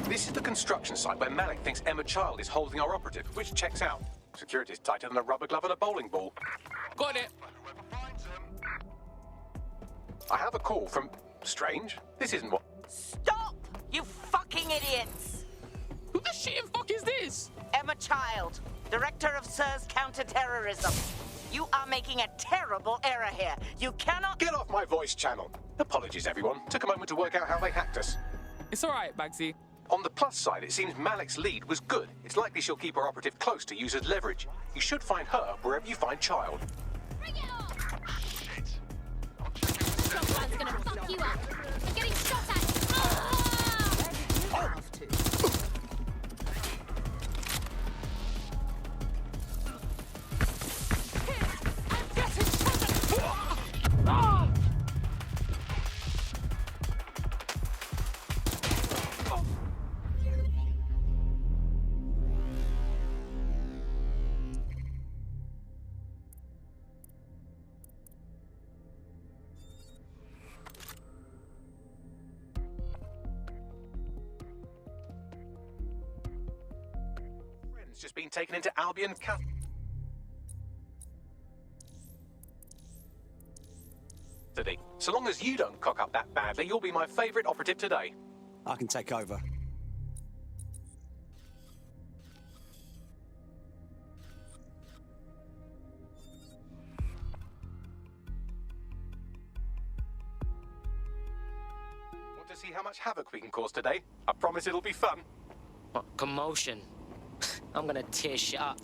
This is the construction site where Malik thinks Emma Child is holding our operative, which checks out. Security's tighter than a rubber glove and a bowling ball. Got it. I have a call from... Strange. This isn't what... Stop, you fucking idiots! Who the shit and fuck is this? Emma Child, Director of SIRS Counterterrorism. You are making a terrible error here. You cannot... Get off my voice channel. Apologies, everyone. Took a moment to work out how they hacked us. It's all right, Bagsy. On the plus side, it seems Malik's lead was good. It's likely she'll keep her operative close to use as leverage. You should find her wherever you find Child. Bring it on! Shotgun's gonna fuck you up. I'm getting shot at. Friend's just been taken into Albion custody. So long as you don't cock up that badly, you'll be my favourite operative today. I can take over. Want to see how much havoc we can cause today? I promise it'll be fun. What, commotion? I'm gonna tear shit up.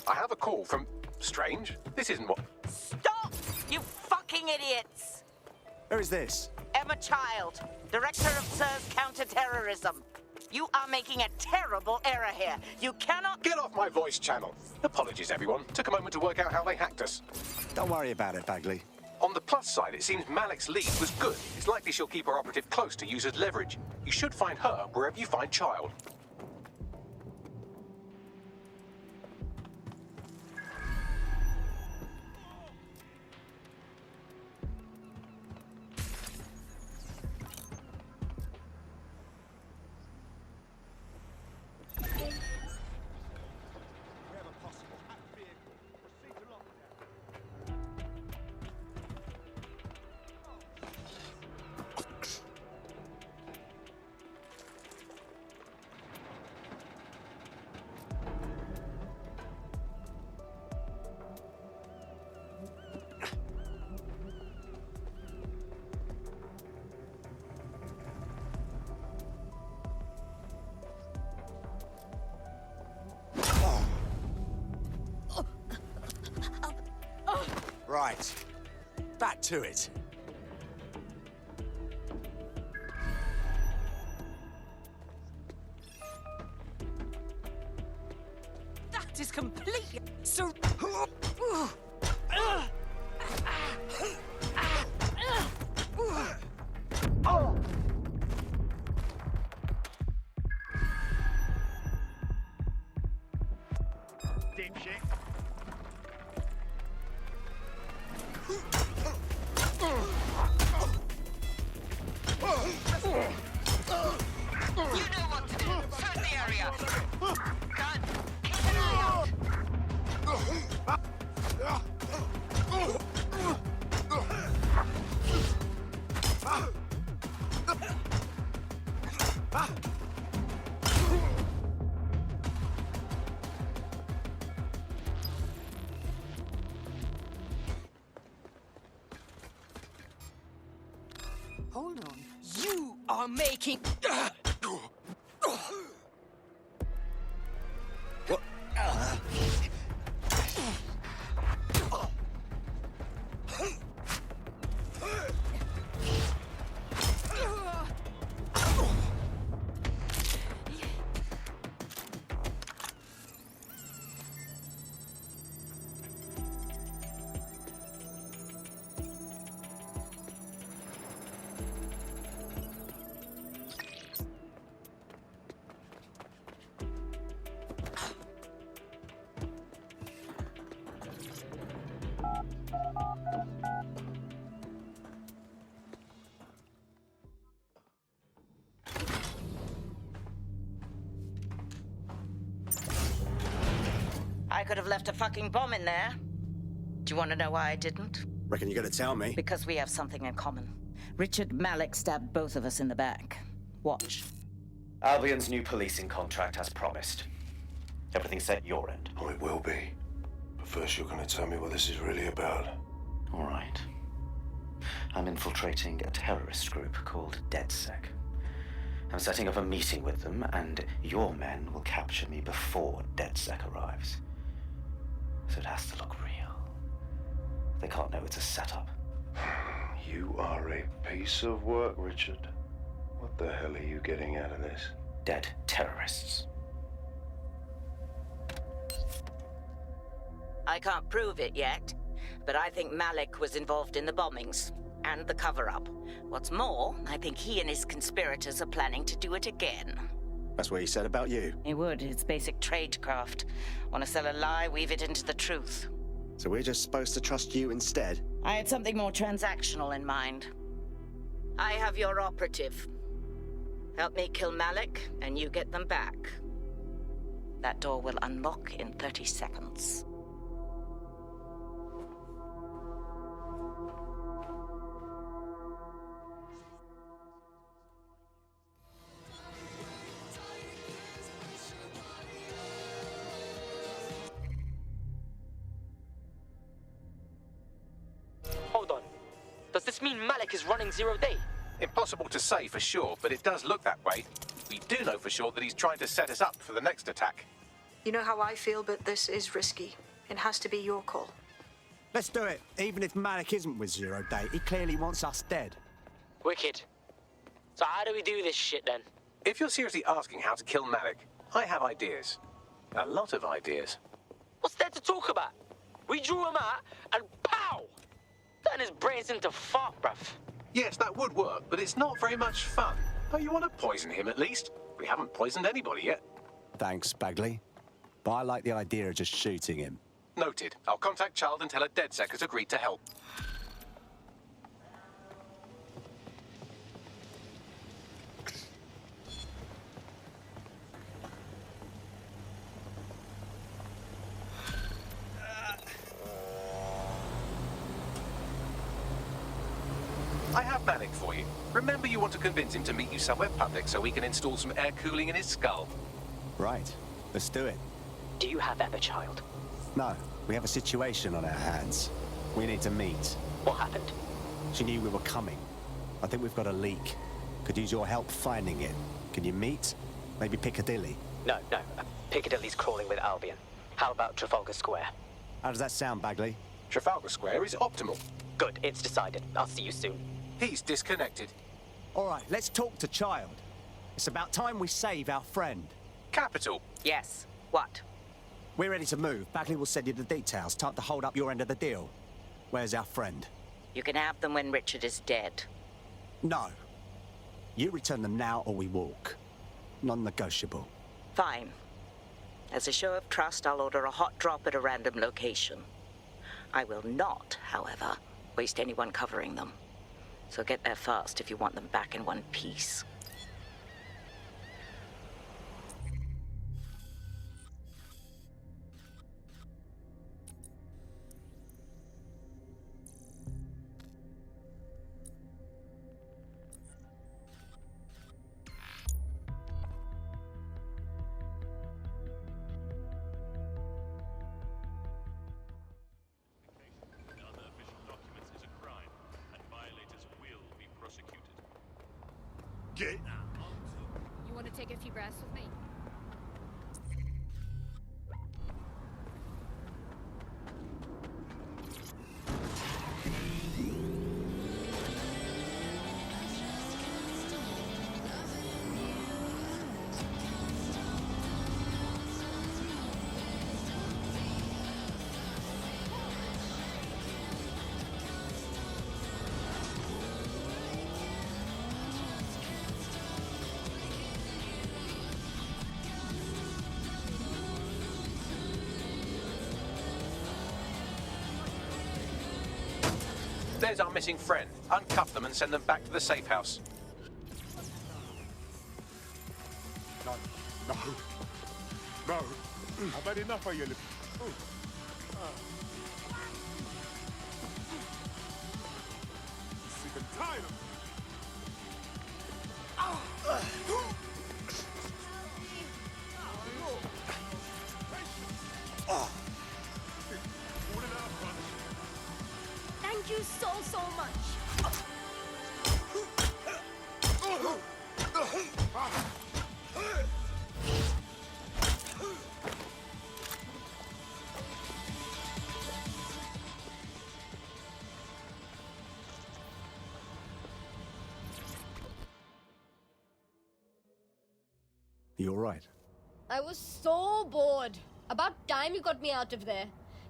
I have a call from... Strange. This isn't what... Stop, you fucking idiots! Where is this? Emma Child, Director of SIRS Counterterrorism. You are making a terrible error here. You cannot... Get off my voice channel. Apologies, everyone. Took a moment to work out how they hacked us. Don't worry about it, Bagley. On the plus side, it seems Malik's lead was good. It's likely she'll keep her operative close to use as leverage. You should find her wherever you find Child. Right. Back to it. That is completely... So... Dipshit. You know what to do. Search the area. God, keep an eye Hold on. You are making... I could have left a fucking bomb in there. Do you want to know why I didn't? Reckon you're gonna tell me? Because we have something in common. Richard Malik stabbed both of us in the back. Watch. Albion's new policing contract as promised. Everything set your end. Oh, it will be. But first you're gonna tell me what this is really about. All right. I'm infiltrating a terrorist group called DedSec. I'm setting up a meeting with them, and your men will capture me before DedSec arrives. So it has to look real. They can't know it's a setup. You are a piece of work, Richard. What the hell are you getting out of this? Dead terrorists. I can't prove it yet, but I think Malik was involved in the bombings and the cover-up. What's more, I think he and his conspirators are planning to do it again. That's what he said about you. He would. It's basic tradecraft. Want to sell a lie, weave it into the truth. So we're just supposed to trust you instead? I had something more transactional in mind. I have your operative. Help me kill Malik, and you get them back. That door will unlock in 30 seconds. Hold on. Does this mean Malik is running 0 day? Impossible to say for sure, but it does look that way. We do know for sure that he's trying to set us up for the next attack. You know how I feel, but this is risky. It has to be your call. Let's do it. Even if Malik isn't with 0 day, he clearly wants us dead. Wicked. So how do we do this shit then? If you're seriously asking how to kill Malik, I have ideas. A lot of ideas. What's there to talk about? We drew him out and pow! Turn his brains into fart, bruv. Yes, that would work, but it's not very much fun. Oh, you want to poison him at least? We haven't poisoned anybody yet. Thanks, Bagley. But I like the idea of just shooting him. Noted. I'll contact Child and tell her DedSec has agreed to help. I have Malik for you. Remember, you want to convince him to meet you somewhere public so we can install some air cooling in his skull. Right. Let's do it. Do you have Emma, Child? No. We have a situation on our hands. We need to meet. What happened? She knew we were coming. I think we've got a leak. Could use your help finding it. Can you meet? Maybe Piccadilly? No. Piccadilly's crawling with Albion. How about Trafalgar Square? How does that sound, Bagley? Trafalgar Square is optimal. Good, it's decided. I'll see you soon. He's disconnected. All right, let's talk to Child. It's about time we save our friend. Capital. Yes. What? We're ready to move. Bagley will send you the details. Time to hold up your end of the deal. Where's our friend? You can have them when Richard is dead. No. You return them now or we walk. Non-negotiable. Fine. As a show of trust, I'll order a hot drop at a random location. I will not, however, waste anyone covering them. So get there fast if you want them back in one piece. Get You want to take a few breaths with me? There's our missing friend. Uncuff them and send them back to the safe house. No. No. I've had enough of you. Sick and tired of Thank you so much. You all right? I was so bored. About time you got me out of there.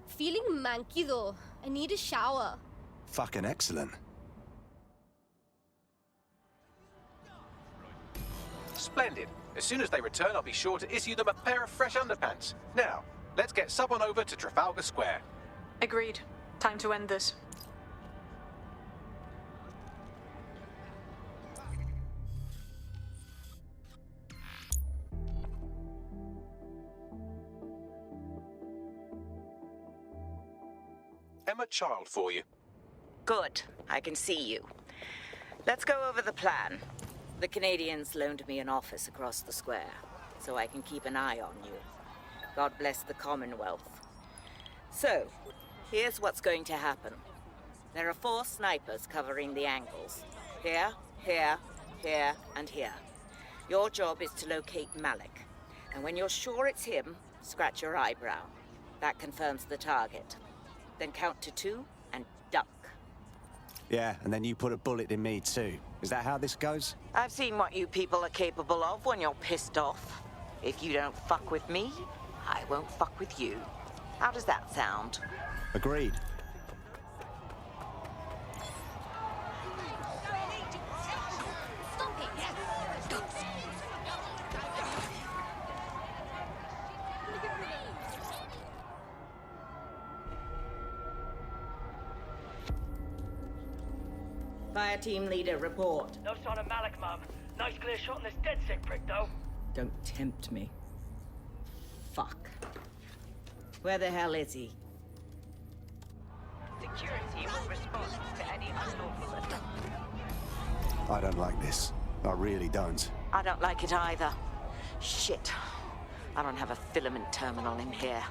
Feeling manky though. I need a shower. Fucking excellent. Splendid. As soon as they return, I'll be sure to issue them a pair of fresh underpants. Now, let's get sub on over to Trafalgar Square. Agreed. Time to end this. Emma Child for you. Good. I can see you. Let's go over the plan. The Canadians loaned me an office across the square, so I can keep an eye on you. God bless the Commonwealth. So, here's what's going to happen. There are 4 snipers covering the angles. Here, here, here, and here. Your job is to locate Malik. And when you're sure it's him, scratch your eyebrow. That confirms the target. Then count to 2 and duck. Yeah, and then you put a bullet in me too. Is that how this goes? I've seen what you people are capable of when you're pissed off. If you don't fuck with me, I won't fuck with you. How does that sound? Agreed. Fire team leader, report. No sign of Malik, Mum. Nice clear shot on this dead sick prick, though. Don't tempt me. Fuck. Where the hell is he? Security will respond to any unlawful attack. I don't like this. I really don't. I don't like it either. Shit. I don't have a filament terminal in here.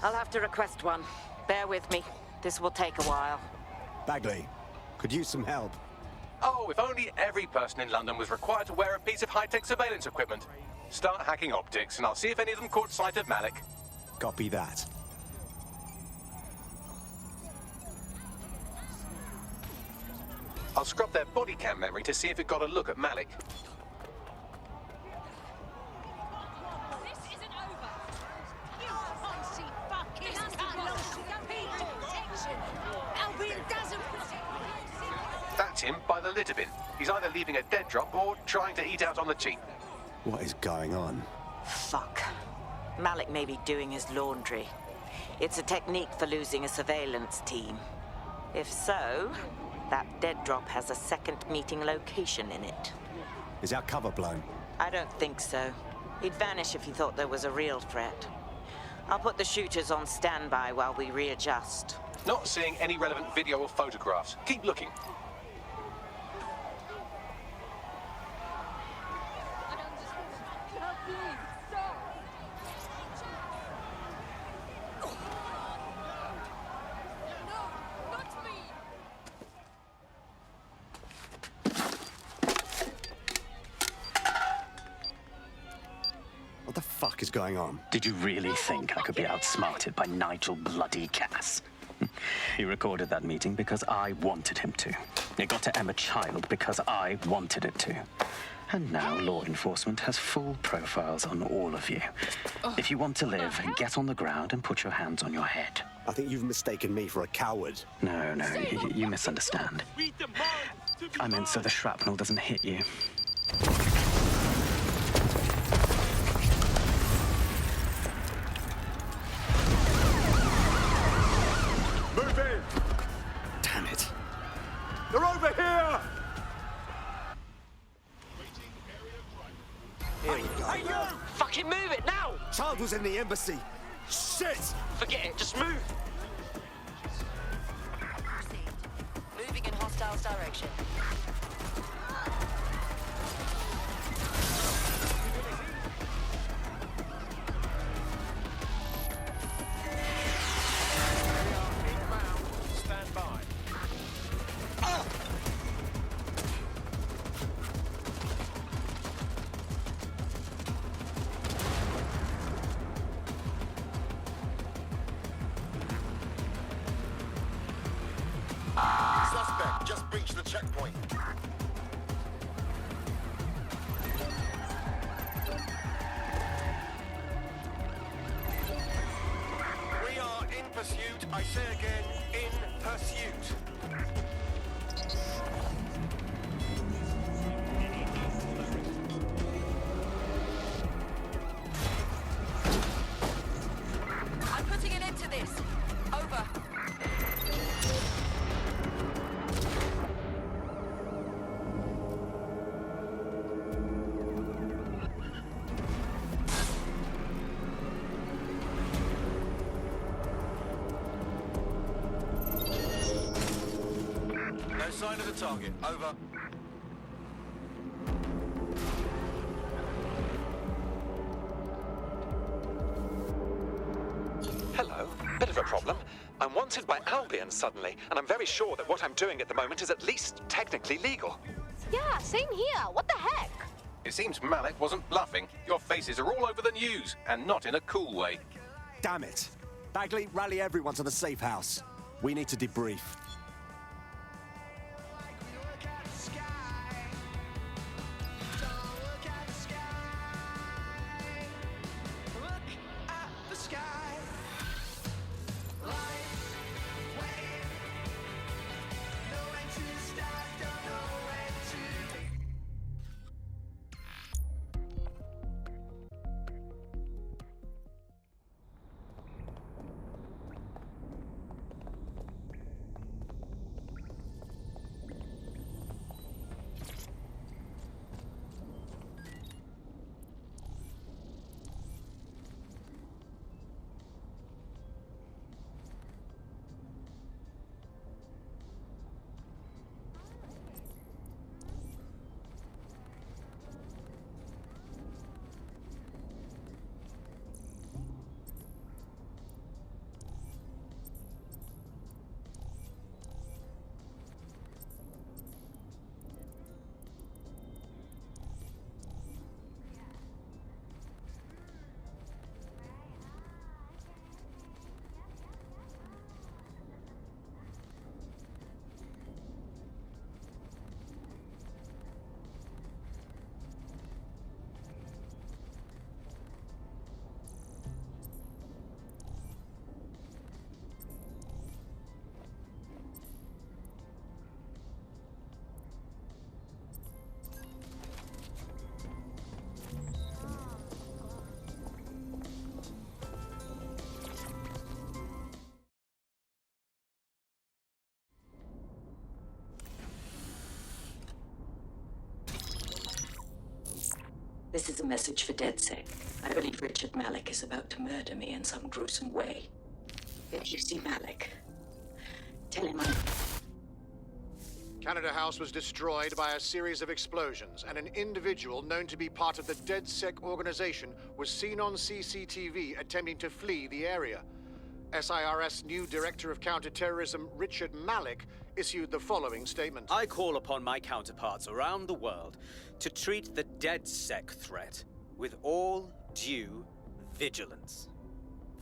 I'll have to request one. Bear with me. This will take a while. Bagley, could use some help. Oh, if only every person in London was required to wear a piece of high-tech surveillance equipment. Start hacking optics, and I'll see if any of them caught sight of Malik. Copy that. I'll scrub their body cam memory to see if it got a look at Malik. That's him by the litter bin. He's either leaving a dead drop or trying to eat out on the cheap. What is going on? Fuck. Malik may be doing his laundry. It's a technique for losing a surveillance team. If so, that dead drop has a second meeting location in it. Is our cover blown? I don't think so. He'd vanish if he thought there was a real threat. I'll put the shooters on standby while we readjust. Not seeing any relevant video or photographs. Keep looking. What the fuck is going on? Did you really think I could be outsmarted by Nigel bloody Cass? He recorded that meeting because I wanted him to. It got to Emma Child because I wanted it to. And now law enforcement has full profiles on all of you. If you want to live, get on the ground and put your hands on your head. I think you've mistaken me for a coward. No, you misunderstand. I meant so the shrapnel doesn't hit you. Move in! Damn it. They're over here! Here we go. Hey, you! Fucking move it now! Child was in the embassy. Shit! Forget it, just move! Moving in hostiles direction. Stand by. Suspect just breached the checkpoint. We are in pursuit. I say again, in pursuit. I'm putting an end to this. Over. No sign of the target. Over. Hello. Bit of a problem. I'm wanted by Albion suddenly, and I'm very sure that what I'm doing at the moment is at least technically legal. Yeah, same here. What the heck? It seems Malik wasn't bluffing. Your faces are all over the news, and not in a cool way. Damn it. Bagley, rally everyone to the safe house. We need to debrief. This is a message for DedSec. I believe Richard Malik is about to murder me in some gruesome way. If you see Malik, tell him I'm... Canada House was destroyed by a series of explosions, and an individual known to be part of the DedSec organization was seen on CCTV attempting to flee the area. SIRS new Director of Counterterrorism, Richard Malik, issued the following statement. I call upon my counterparts around the world to treat the DedSec threat with all due vigilance.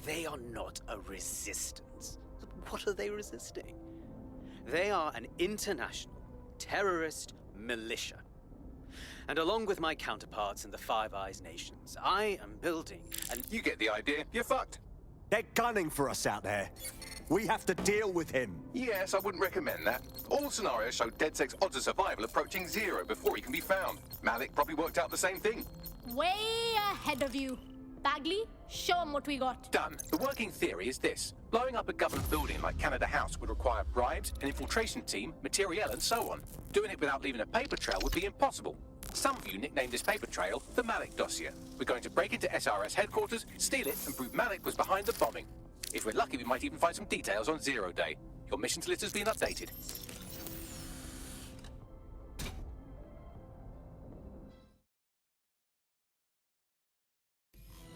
They are not a resistance. What are they resisting? They are an international terrorist militia. And along with my counterparts in the Five Eyes nations, I am building an... You get the idea. You're fucked. They're gunning for us out there. We have to deal with him. Yes, I wouldn't recommend that. All scenarios show DedSec's odds of survival approaching 0 before he can be found. Malik probably worked out the same thing. Way ahead of you. Bagley, show him what we got. Done. The working theory is this. Blowing up a government building like Canada House would require bribes, an infiltration team, materiel, and so on. Doing it without leaving a paper trail would be impossible. Some of you nicknamed this paper trail the Malik dossier. We're going to break into SRS headquarters, steal it, and prove Malik was behind the bombing. If we're lucky, we might even find some details on 0 Day. Your missions list has been updated.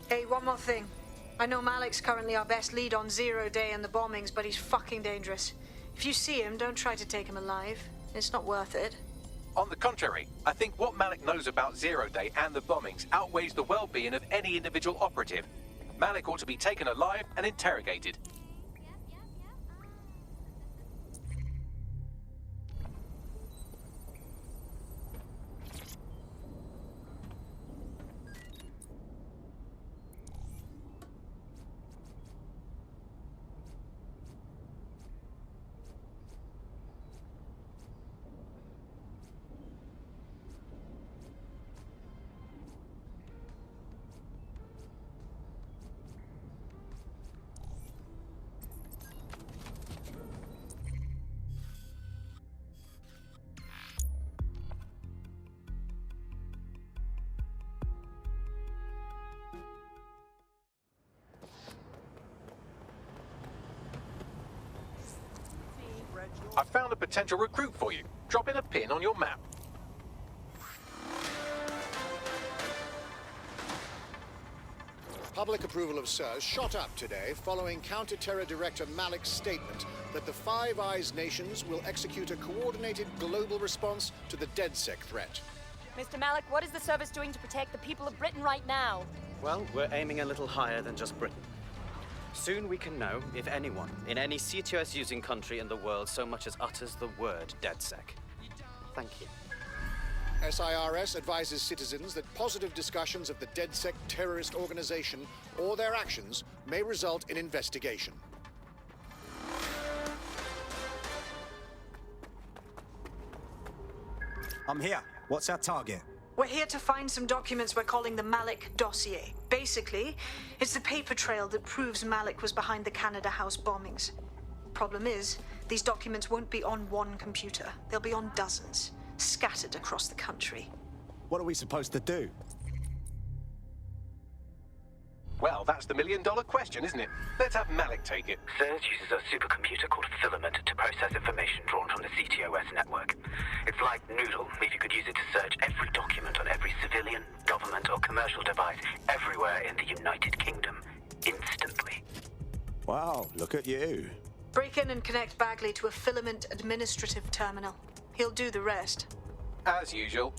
Hey, one more thing. I know Malik's currently our best lead on 0 Day and the bombings, but he's fucking dangerous. If you see him, don't try to take him alive. It's not worth it. On the contrary, I think what Malik knows about 0 Day and the bombings outweighs the well-being of any individual operative. Malik ought to be taken alive and interrogated. I found a potential recruit for you. Drop in a pin on your map. Public approval of SIRS shot up today following Counter-Terror Director Malik's statement that the Five Eyes nations will execute a coordinated global response to the DedSec threat. Mr. Malik, what is the service doing to protect the people of Britain right now? Well, we're aiming a little higher than just Britain. Soon we can know if anyone in any CTOS-using country in the world so much as utters the word DedSec. Thank you. SIRS advises citizens that positive discussions of the DedSec terrorist organization or their actions may result in investigation. I'm here. What's our target? We're here to find some documents we're calling the Malik dossier. Basically, it's the paper trail that proves Malik was behind the Canada House bombings. Problem is, these documents won't be on one computer. They'll be on dozens, scattered across the country. What are we supposed to do? Well, that's the million-dollar question, isn't it? Let's have Malik take it. SIRS uses a supercomputer called Filament to process information drawn from the CTOS network. It's like Noodle, if you could use it to search every document on every civilian, government, or commercial device everywhere in the United Kingdom, instantly. Wow, look at you. Break in and connect Bagley to a Filament administrative terminal. He'll do the rest. As usual.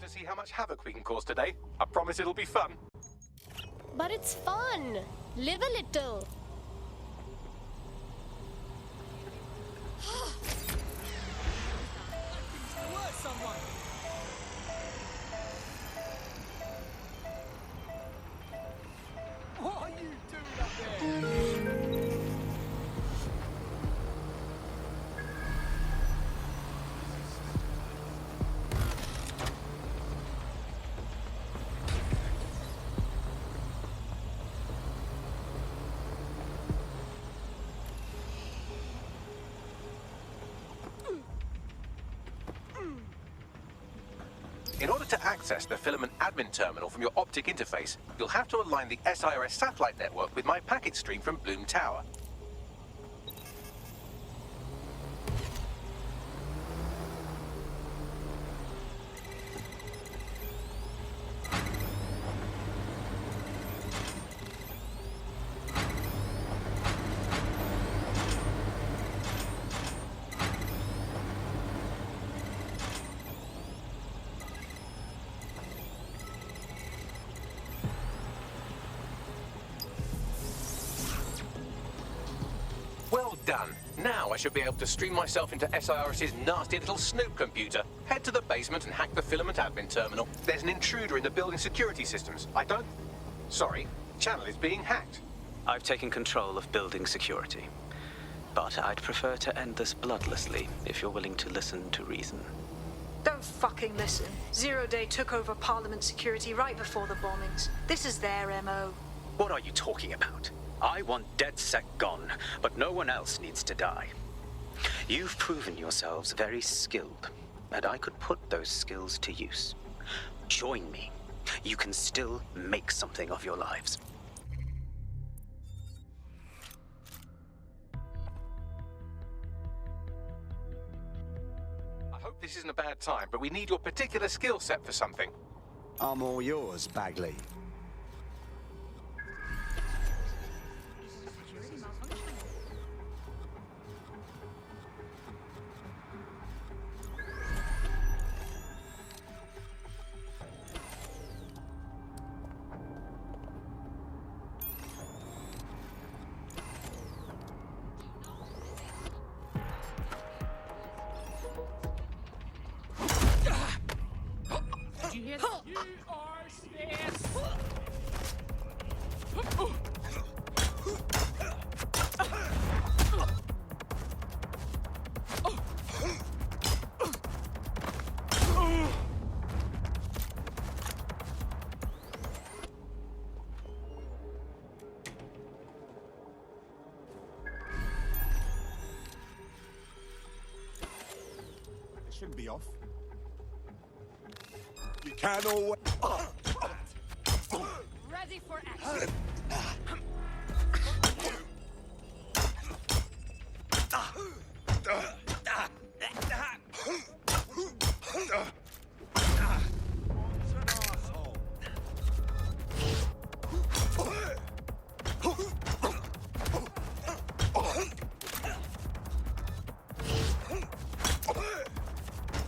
to see how much havoc we can cause today? I promise it'll be fun. But it's fun. Live a little. What are you doing up there? In order to access the filament admin terminal from your optic interface, you'll have to align the SIRS satellite network with my packet stream from Bloom Tower. Well done. Now I should be able to stream myself into SIRS's nasty little snoop computer, head to the basement and hack the filament admin terminal. There's an intruder in the building security systems. Sorry, channel is being hacked. I've taken control of building security. But I'd prefer to end this bloodlessly if you're willing to listen to reason. Don't fucking listen. Zero Day took over Parliament security right before the bombings. This is their MO. What are you talking about? I want DedSec gone, but no one else needs to die. You've proven yourselves very skilled, and I could put those skills to use. Join me. You can still make something of your lives. I hope this isn't a bad time, but we need your particular skill set for something. I'm all yours, Bagley. Did you hear that? You are scarce. It shouldn't be off. You can always... Ready for action.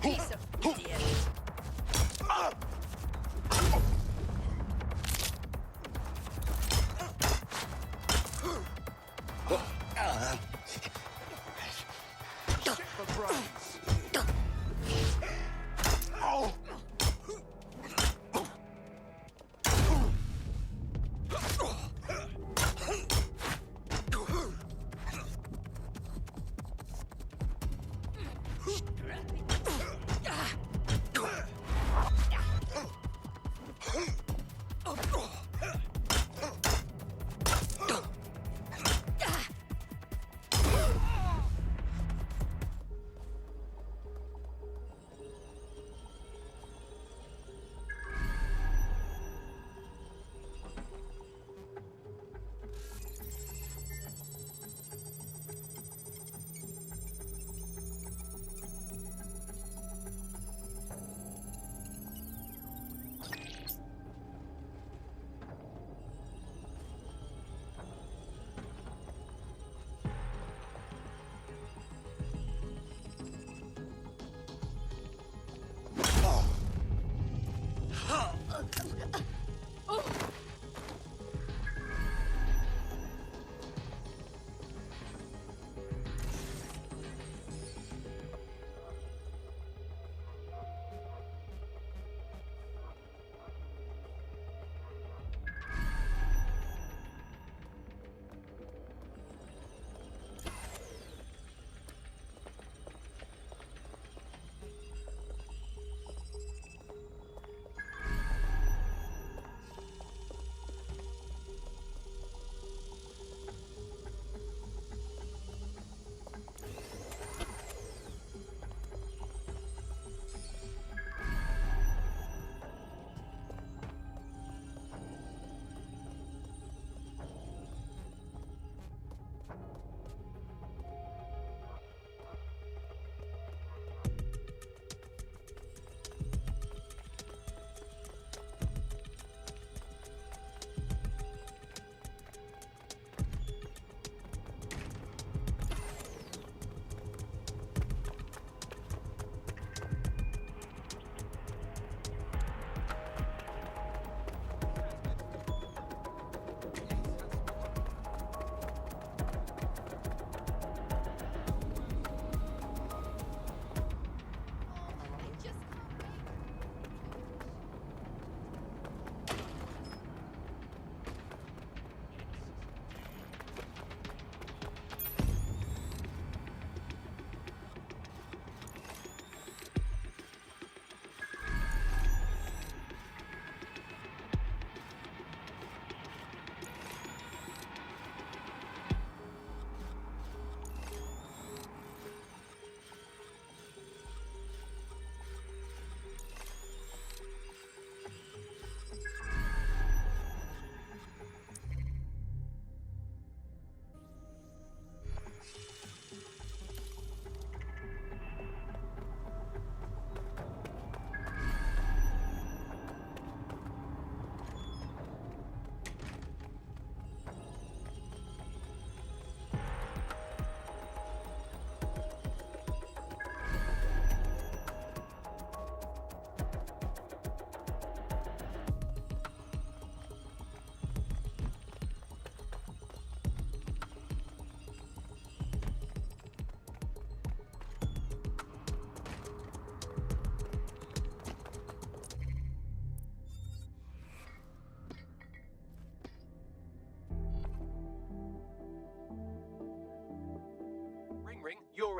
Piece of idiot.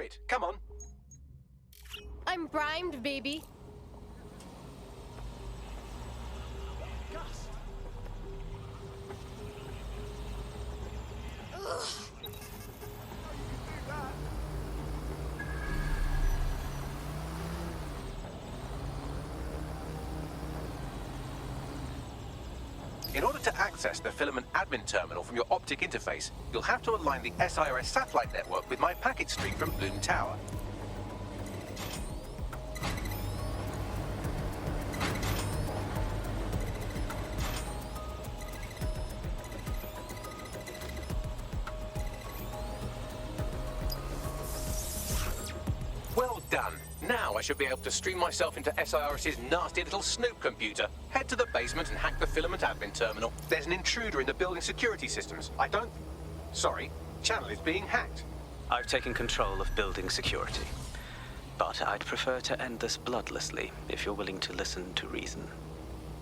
for it. Come on. I'm primed, baby. Ugh. In order to access the filament admin terminal from your optic interface, you'll have to align the SIRS satellite network with my packet stream from Bloom Tower. Well done. Now I should be able to stream myself into SIRS's nasty little Snoop computer. Head to the basement and hack the filament admin terminal. There's an intruder in the building security systems. Sorry, channel is being hacked. I've taken control of building security. But I'd prefer to end this bloodlessly, if you're willing to listen to reason.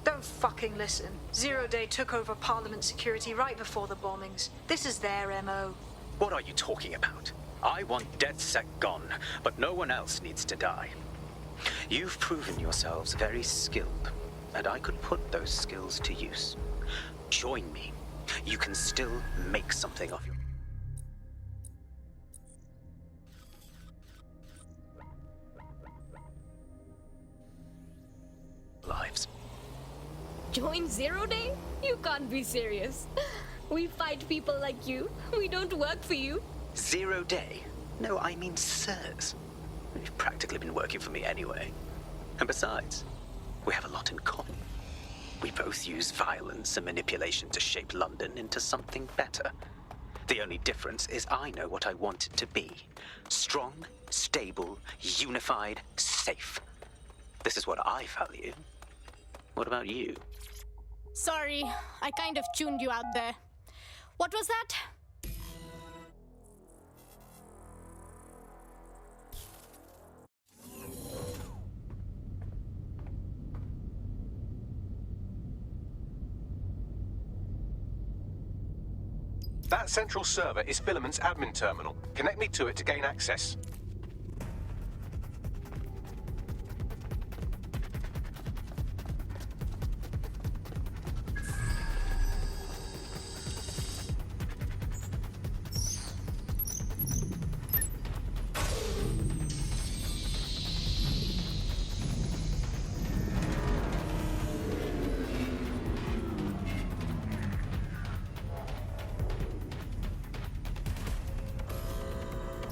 Don't fucking listen. Zero Day took over Parliament security right before the bombings. This is their MO. What are you talking about? I want DedSec gone, but no one else needs to die. You've proven yourselves very skilled, and I could put those skills to use. Join me. You can still make something of your lives. Join Zero Day? You can't be serious. We fight people like you. We don't work for you. 0 Day? No, I mean SIRS. You've practically been working for me anyway. And besides, we have a lot in common. We both use violence and manipulation to shape London into something better. The only difference is I know what I want it to be. Strong, stable, unified, safe. This is what I value. What about you? Sorry, I kind of tuned you out there. What was that? That central server is Filament's admin terminal. Connect me to it to gain access.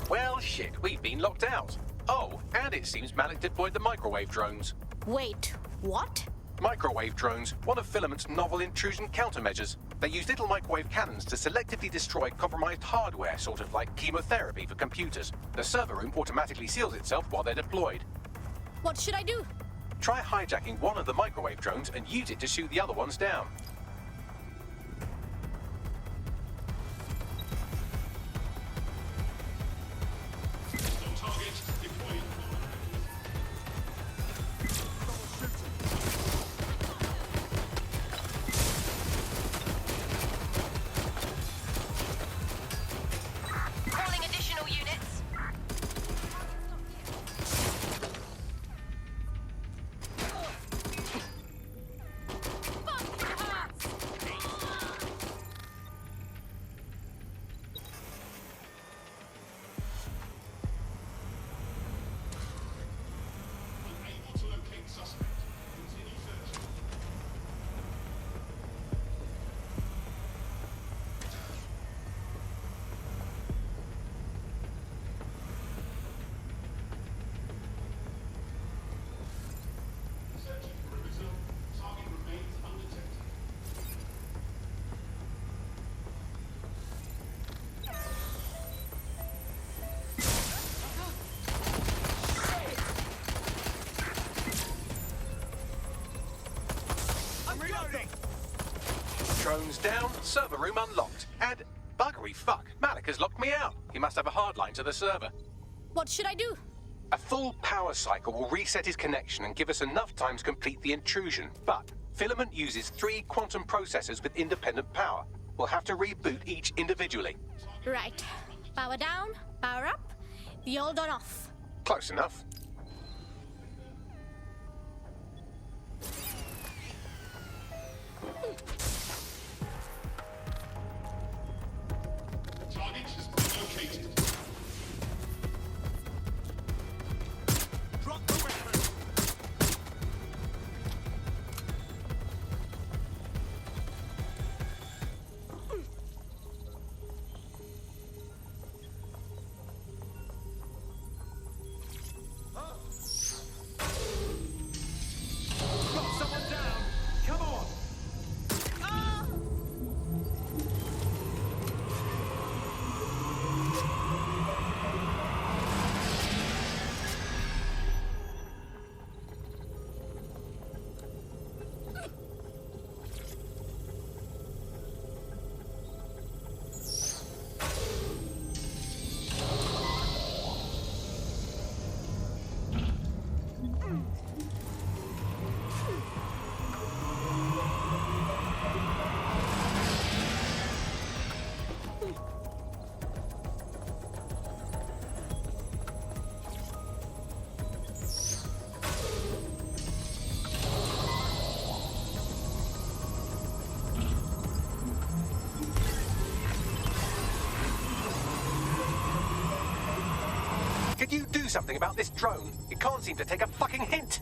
Well, shit, we've been locked out. Oh, and it seems Malik deployed the microwave drones. Wait, what? Microwave drones, one of Filament's novel intrusion countermeasures. They use little microwave cannons to selectively destroy compromised hardware, sort of like chemotherapy for computers. The server room automatically seals itself while they're deployed. What should I do? Try hijacking one of the microwave drones and use it to shoot the other ones down. Calling additional units. Drones down, server room unlocked. And buggery fuck, Malik has locked me out. He must have a hard line to the server. What should I do? A full power cycle will reset his connection and give us enough time to complete the intrusion. But Filament uses 3 quantum processors with independent power. We'll have to reboot each individually. Right. Power down, power up. The old on off. Close enough. Target has been located. Drop the weapon. Got someone down. Come on. Could you do something about this drone? It can't seem to take a fucking hint.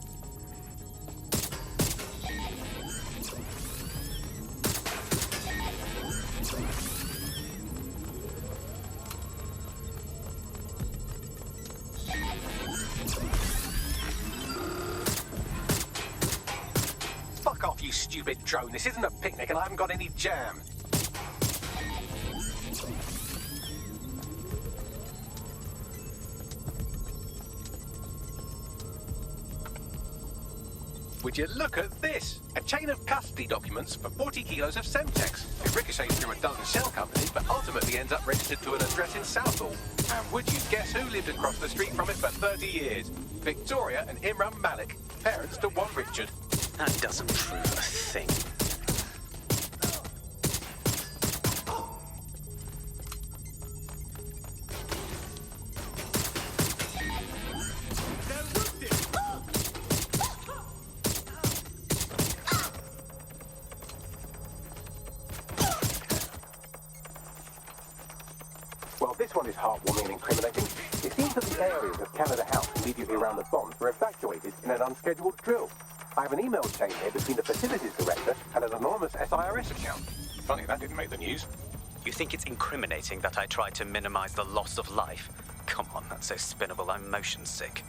Fuck off, you stupid drone. This isn't a picnic and I haven't got any jam. Would you look at this? A chain of custody documents for 40 kilos of Semtex. It ricochets through a dozen shell companies, but ultimately ends up registered to an address in Southall. And would you guess who lived across the street from it for 30 years? Victoria and Imran Malik, parents to one Richard. That doesn't prove a thing. Well, this one is heartwarming and incriminating. It seems that the areas of Canada House immediately around the bombs were evacuated in an unscheduled drill. I have an email chain here between the facilities director and an anonymous SIRS account. Funny, that didn't make the news. You think it's incriminating that I tried to minimize the loss of life? Come on, that's so spinnable, I'm motion sick.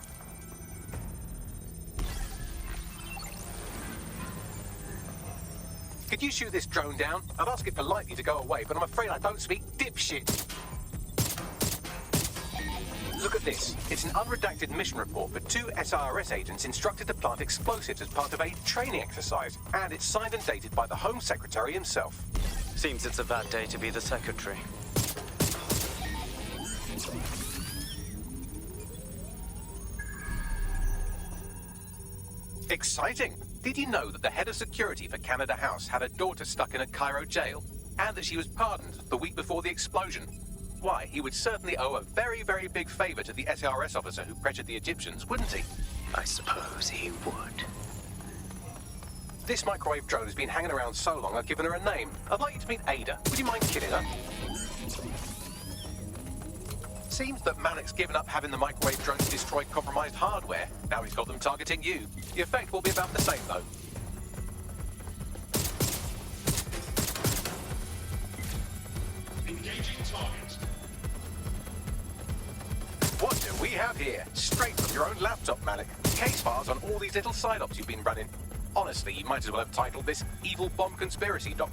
Could you shoot this drone down? I'd ask it politely to go away, but I'm afraid I don't speak dipshit. Look at this. It's an unredacted mission report for 2 SIRS agents instructed to plant explosives as part of a training exercise, and it's signed and dated by the Home Secretary himself. Seems it's a bad day to be the secretary. Exciting! Did you know that the head of security for Canada House had a daughter stuck in a Cairo jail, and that she was pardoned the week before the explosion? Why, he would certainly owe a very, very big favor to the SRS officer who pressured the Egyptians, wouldn't he? I suppose he would. This microwave drone has been hanging around so long I've given her a name. I'd like you to meet Ada. Would you mind killing her? Seems that Malik's given up having the microwave drones destroy compromised hardware. Now he's got them targeting you. The effect will be about the same, though. Engaging target. What do we have here? Straight from your own laptop, Malik. Case files on all these little side ops you've been running. Honestly, you might as well have titled this Evil Bomb Conspiracy, Doc.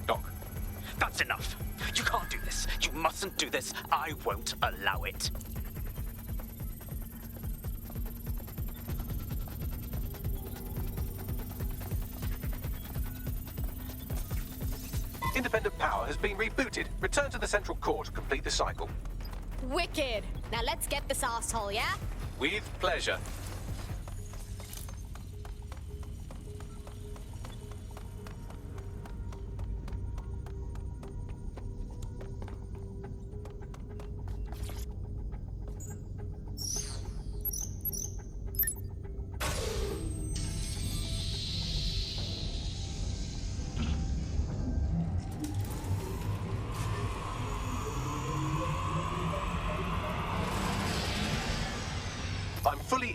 That's enough. You can't do this. You mustn't do this. I won't allow it. Independent power has been rebooted. Return to the central core to complete the cycle. Wicked. Now let's get this asshole, yeah? With pleasure.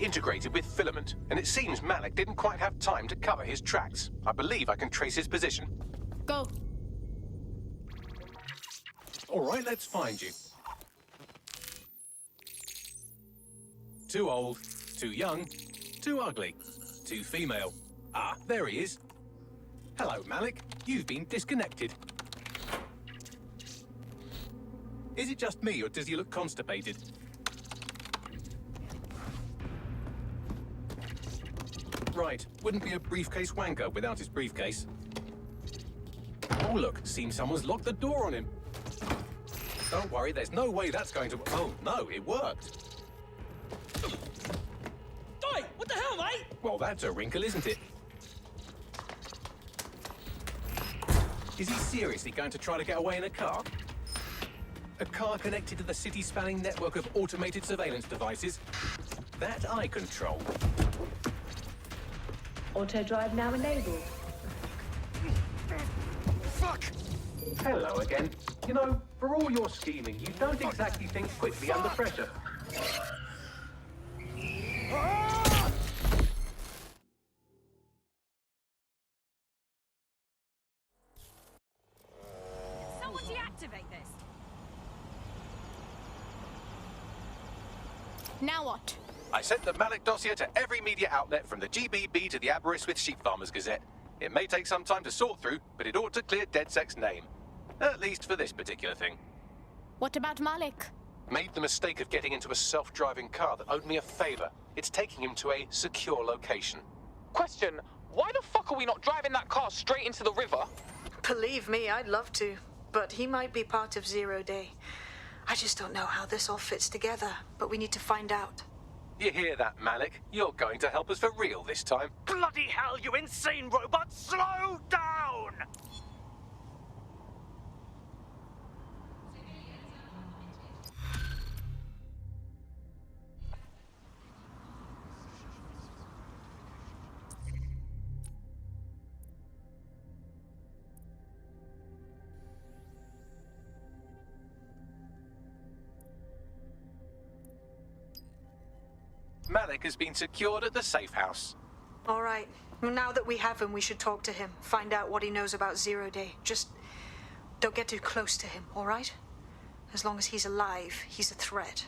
integrated with Filament, and it seems Malik didn't quite have time to cover his tracks. I believe I can trace his position. Go. All right, let's find you. Too old, too young, too ugly, too female. Ah, there he is. Hello, Malik. You've been disconnected. Is it just me, or does he look constipated? Right, wouldn't be a briefcase wanker without his briefcase. Oh look, seems someone's locked the door on him. Don't worry, there's no way that's going to... Oh no, it worked. Oi, what the hell, mate? Well, that's a wrinkle, isn't it? Is he seriously going to try to get away in a car? A car connected to the city-spanning network of automated surveillance devices? That I control. Auto drive now enabled. Fuck! Hello again. You know, for all your scheming, you don't exactly think quickly under pressure. Someone deactivate this. Now what? I sent the Malik dossier to every media outlet from the GBB to the Aberystwyth Sheep Farmers Gazette. It may take some time to sort through, but it ought to clear DedSec's name. At least for this particular thing. What about Malik? Made the mistake of getting into a self-driving car that owed me a favor. It's taking him to a secure location. Question, why the fuck are we not driving that car straight into the river? Believe me, I'd love to. But he might be part of Zero Day. I just don't know how this all fits together, but we need to find out. You hear that, Malik? You're going to help us for real this time. Bloody hell, you insane robot! Slow down! Malik has been secured at the safe house. All right. Now that we have him, we should talk to him. Find out what he knows about Zero Day. Just don't get too close to him, all right? As long as he's alive, he's a threat.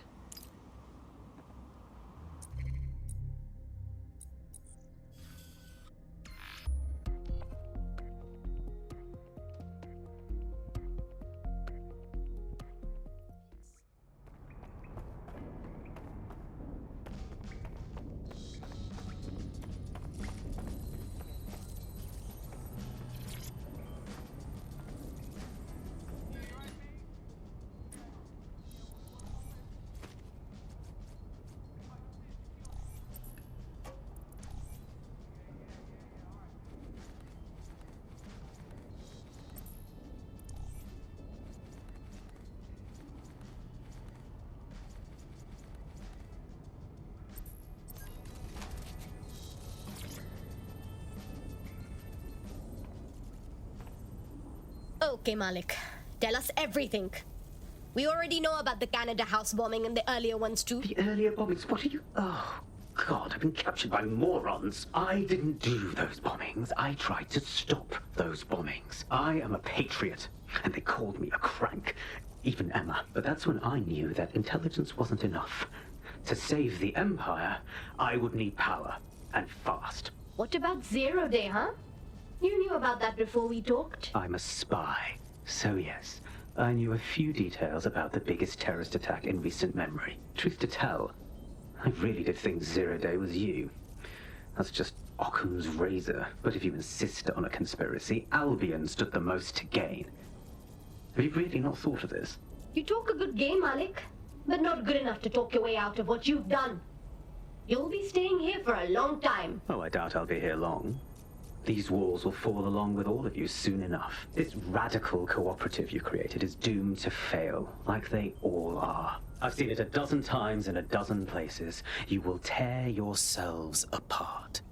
Okay, Malik. Tell us everything. We already know about the Canada House bombing and the earlier ones too. The earlier bombings? What are you... Oh, God, I've been captured by morons. I didn't do those bombings. I tried to stop those bombings. I am a patriot, and they called me a crank. Even Emma. But that's when I knew that intelligence wasn't enough. To save the Empire, I would need power, and fast. What about Zero Day, huh? You knew about that before we talked. I'm a spy. So yes, I knew a few details about the biggest terrorist attack in recent memory. Truth to tell, I really did think Zero Day was you. That's just Occam's razor. But if you insist on a conspiracy, Albion stood the most to gain. Have you really not thought of this? You talk a good game, Malik, but not good enough to talk your way out of what you've done. You'll be staying here for a long time. Oh, I doubt I'll be here long. These walls will fall along with all of you soon enough. This radical cooperative you created is doomed to fail, like they all are. I've seen it a dozen times in a dozen places. You will tear yourselves apart.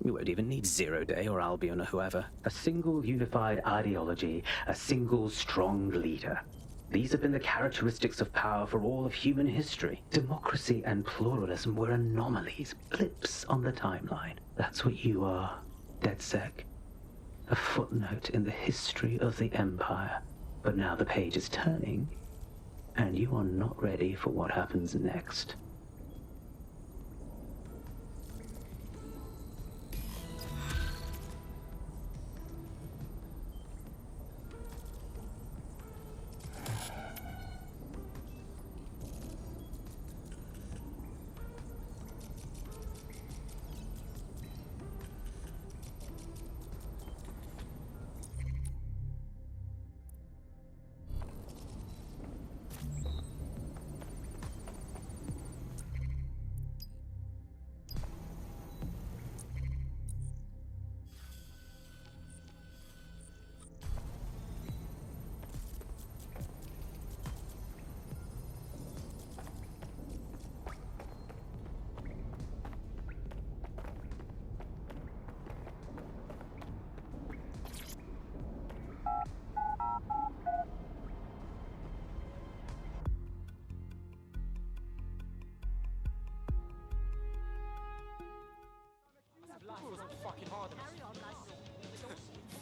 You won't even need Zero Day or Albion or whoever. A single unified ideology, a single strong leader. These have been the characteristics of power for all of human history. Democracy and pluralism were anomalies, blips on the timeline. That's what you are, DedSec. A footnote in the history of the Empire. But now the page is turning, and you are not ready for what happens next.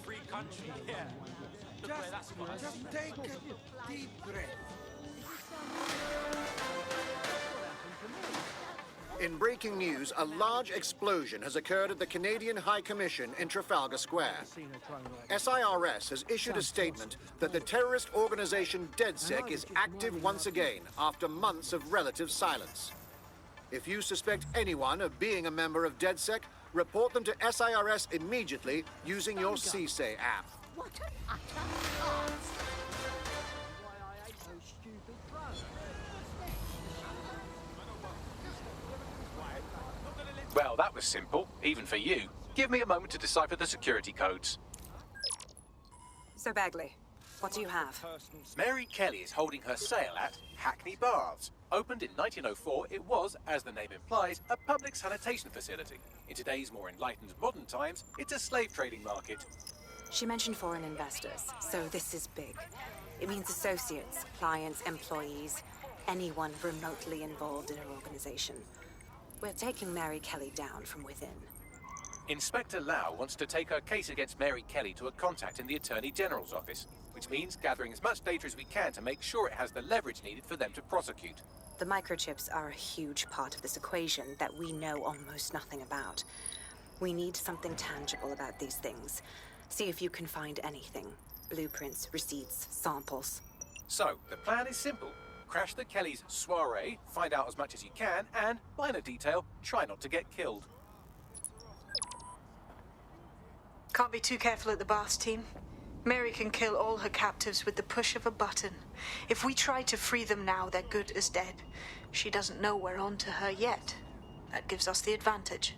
Free country, yeah. Look where that's gone. Just take a deep breath. In breaking news, a large explosion has occurred at the Canadian High Commission in Trafalgar Square. SIRS has issued a statement that the terrorist organization DedSec is active once again after months of relative silence. If you suspect anyone of being a member of DedSec, report them to SIRS immediately using your CSAY app. What an utter farce! Well, that was simple, even for you. Give me a moment to decipher the security codes. So, Bagley, what do you have? Mary Kelly is holding her sale at Hackney Baths. Opened in 1904, it was, as the name implies, a public sanitation facility. In today's more enlightened modern times, it's a slave trading market. She mentioned foreign investors, so this is big. It means associates, clients, employees, anyone remotely involved in her organization. We're taking Mary Kelly down from within. Inspector Lau wants to take her case against Mary Kelly to a contact in the Attorney General's office, which means gathering as much data as we can to make sure it has the leverage needed for them to prosecute. The microchips are a huge part of this equation that we know almost nothing about. We need something tangible about these things. See if you can find anything. Blueprints, receipts, samples. So, the plan is simple. Crash the Kellys' soiree, find out as much as you can, and, minor detail, try not to get killed. Can't be too careful at the Baths team. Mary can kill all her captives with the push of a button. If we try to free them now, they're good as dead. She doesn't know we're on to her yet. That gives us the advantage.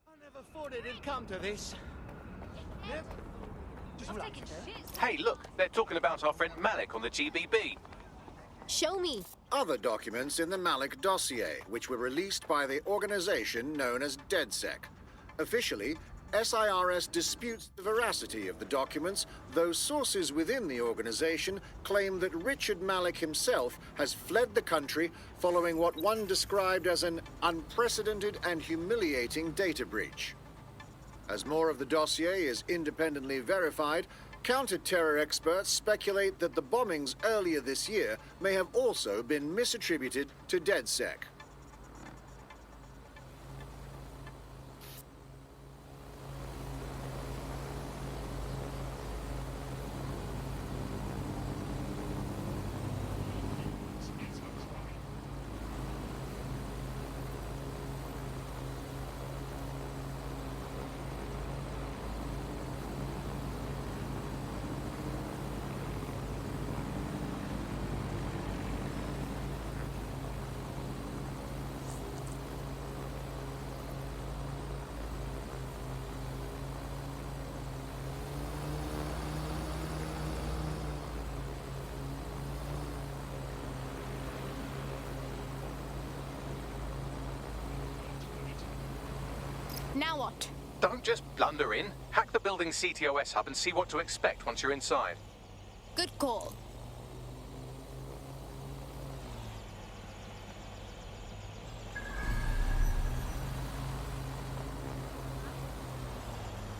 I never thought it'd come to this. Yep. Hey, look, they're talking about our friend Malik on the GBB. Show me. Other documents in the Malik dossier, which were released by the organization known as DedSec. Officially, SIRS disputes the veracity of the documents, though sources within the organization claim that Richard Malik himself has fled the country following what one described as an unprecedented and humiliating data breach. As more of the dossier is independently verified, counter-terror experts speculate that the bombings earlier this year may have also been misattributed to DedSec. Now what? Don't just blunder in. Hack the building's CTOS hub and see what to expect once you're inside. Good call.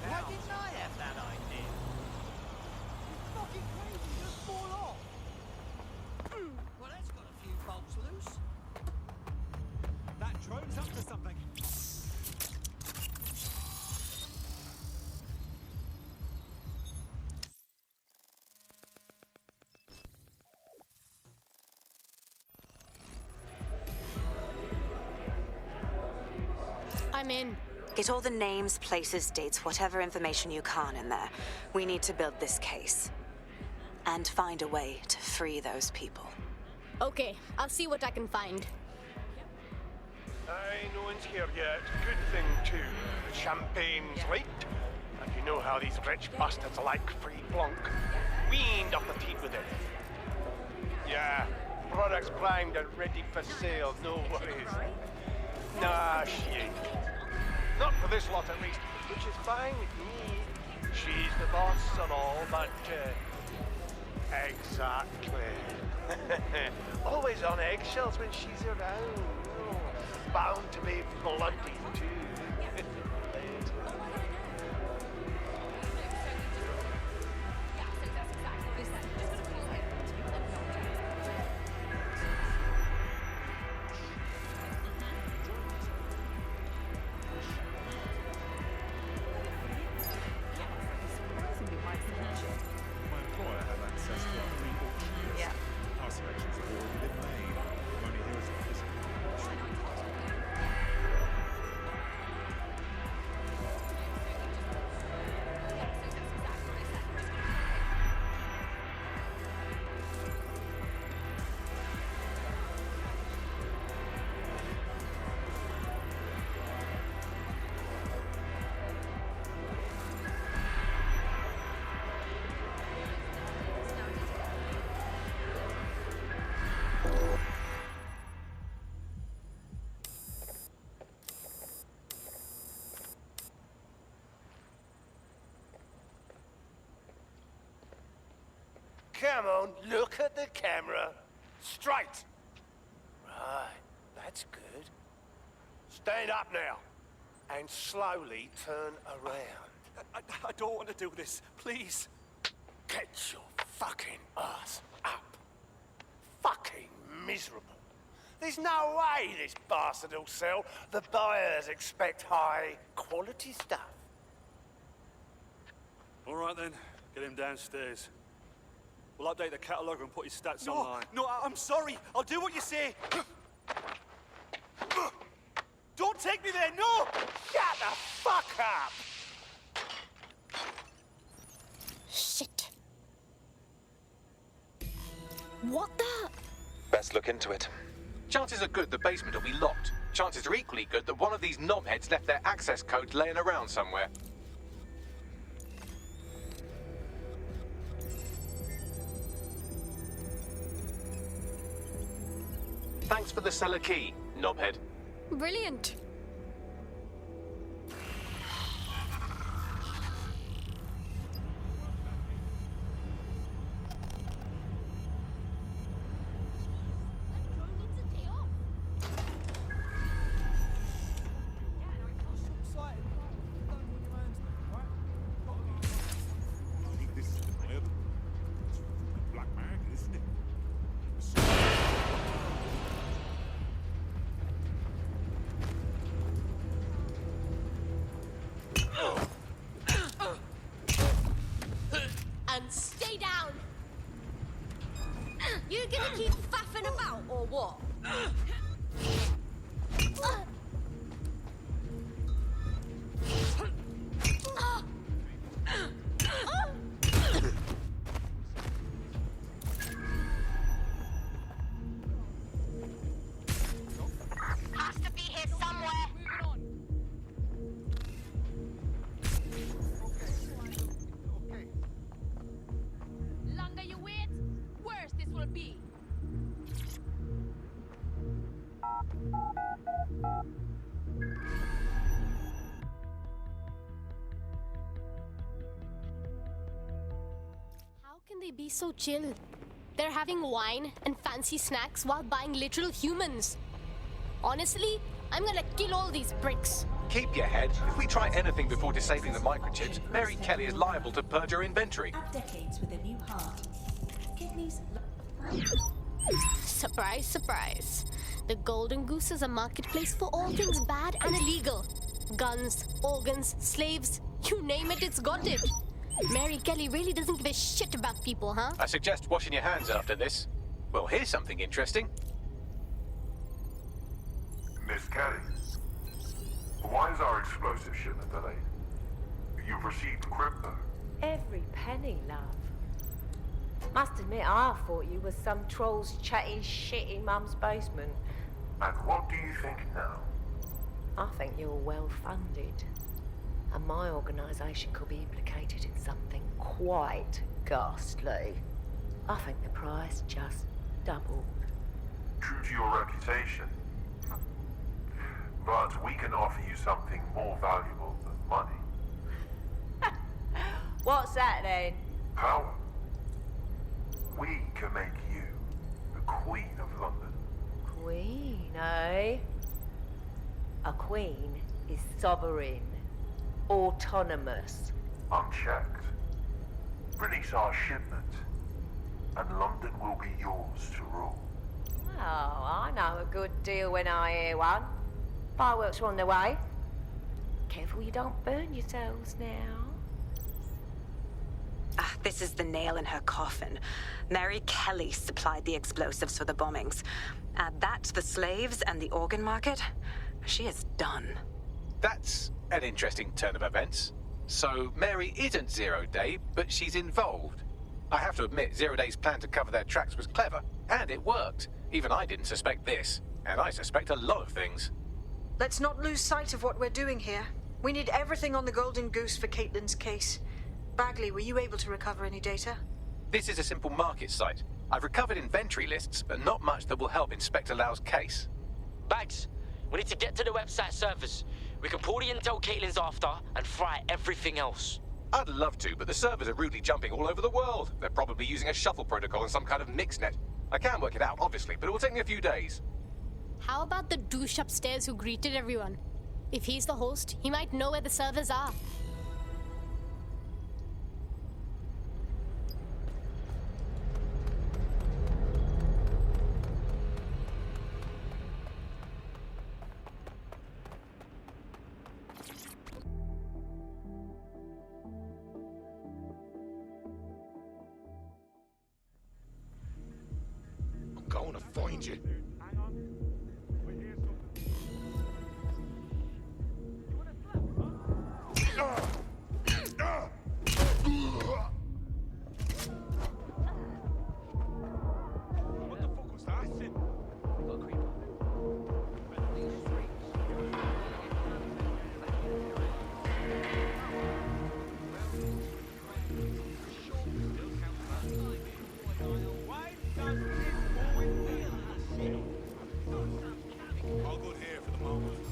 Why didn't I have that idea? You're fucking crazy, just fall off. Well, that's got a few bolts loose. That drone's up to something. I'm in. Get all the names, places, dates, whatever information you can in there. We need to build this case. And find a way to free those people. Okay, I'll see what I can find. Aye, no one's here yet. Good thing, too. The champagne's late. And you know how these rich bastards like free plonk. We ain't up the teeth with it. Yeah, products primed and ready for sale, no worries. Nah, she ain't. Not for this lot at least, which is fine with me. She's the boss and all, but, exactly. Always on eggshells when she's around. Oh, bound to be bloody, too. My employer had access to a free auction list. Yeah. Our selections have already been made. I'm only here as a Come on, look at the camera. Straight. Right, that's good. Stand up now. And slowly turn around. I don't want to do this. Please. Get your fucking ass up. Fucking miserable. There's no way this bastard will sell. The buyers expect high quality stuff. All right then, get him downstairs. We'll update the catalogue and put his stats No, online. no, I'm sorry. I'll do what you say. Don't take me there, no! Shut the fuck up! Shit. What the? Best look into it. Chances are good the basement will be locked. Chances are equally good that one of these knobheads left their access code laying around somewhere. Thanks for the cellar key, knobhead. Brilliant. I think this is the web. It's black market, isn't it? And stay down. You gonna keep faffing about or what? Has to be here somewhere. Longer you wait, worse this will be. they be so chill? They're having wine and fancy snacks while buying literal humans. Honestly, I'm gonna kill all these pricks. Keep your head. If we try anything before disabling the microchips, Mary Kelly is liable to purge her inventory. Decades with a new heart. Kidneys. Surprise, surprise. The Golden Goose is a marketplace for all things bad and illegal. Guns, organs, slaves, you name it, it's got it. Mary Kelly really doesn't give a shit about people, huh? I suggest washing your hands after this. Well, here's something interesting. Miss Kelly, why is our explosive shipment delayed? You've received crypto. Every penny, love. Must admit, I thought you was some trolls chatting shit in Mum's basement. And what do you think now? I think you're well funded. And my organisation could be implicated in something quite ghastly. I think the price just doubled. True to your reputation. But we can offer you something more valuable than money. What's that then? Power. We can make you the Queen of London. Queen, eh? A queen is sovereign, autonomous. Unchecked. Release our shipment, and London will be yours to rule. Oh, I know a good deal when I hear one. Fireworks are on their way. Careful you don't burn yourselves now. This is the nail in her coffin. Mary Kelly supplied the explosives for the bombings. Add that to the slaves and the organ market, she is done. That's an interesting turn of events. So Mary isn't Zero Day, but she's involved. I have to admit, Zero Day's plan to cover their tracks was clever, and it worked. Even I didn't suspect this, and I suspect a lot of things. Let's not lose sight of what we're doing here. We need everything on the Golden Goose for Caitlin's case. Bagley, were you able to recover any data? This is a simple market site. I've recovered inventory lists, but not much that will help Inspector Lau's case. Bags, we need to get to the website servers. We can pull the intel Caitlin's after and fry everything else. I'd love to, but the servers are rudely jumping all over the world. They're probably using a shuffle protocol and some kind of mixnet. I can work it out, obviously, but it will take me a few days. How about the douche upstairs who greeted everyone? If he's the host, he might know where the servers are. I'm going to find you. What the fuck was that thing? All good here for the moment.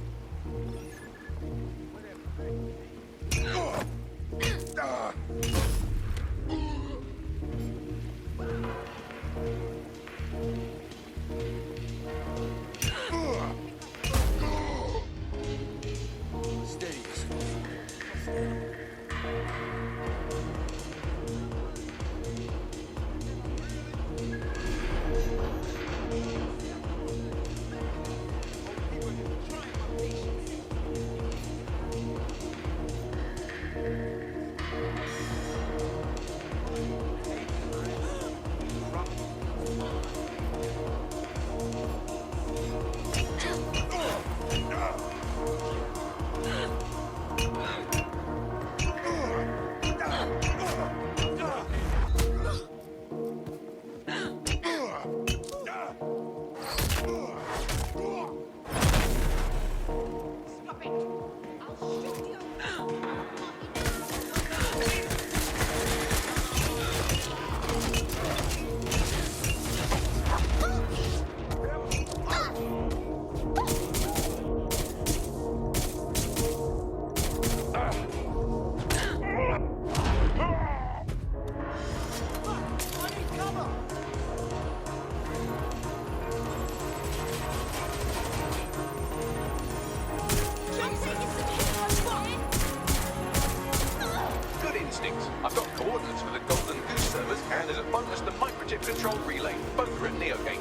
I've got coordinates for the Golden Goose servers, and as a bonus, the microchip control relay. Both are at Neogate.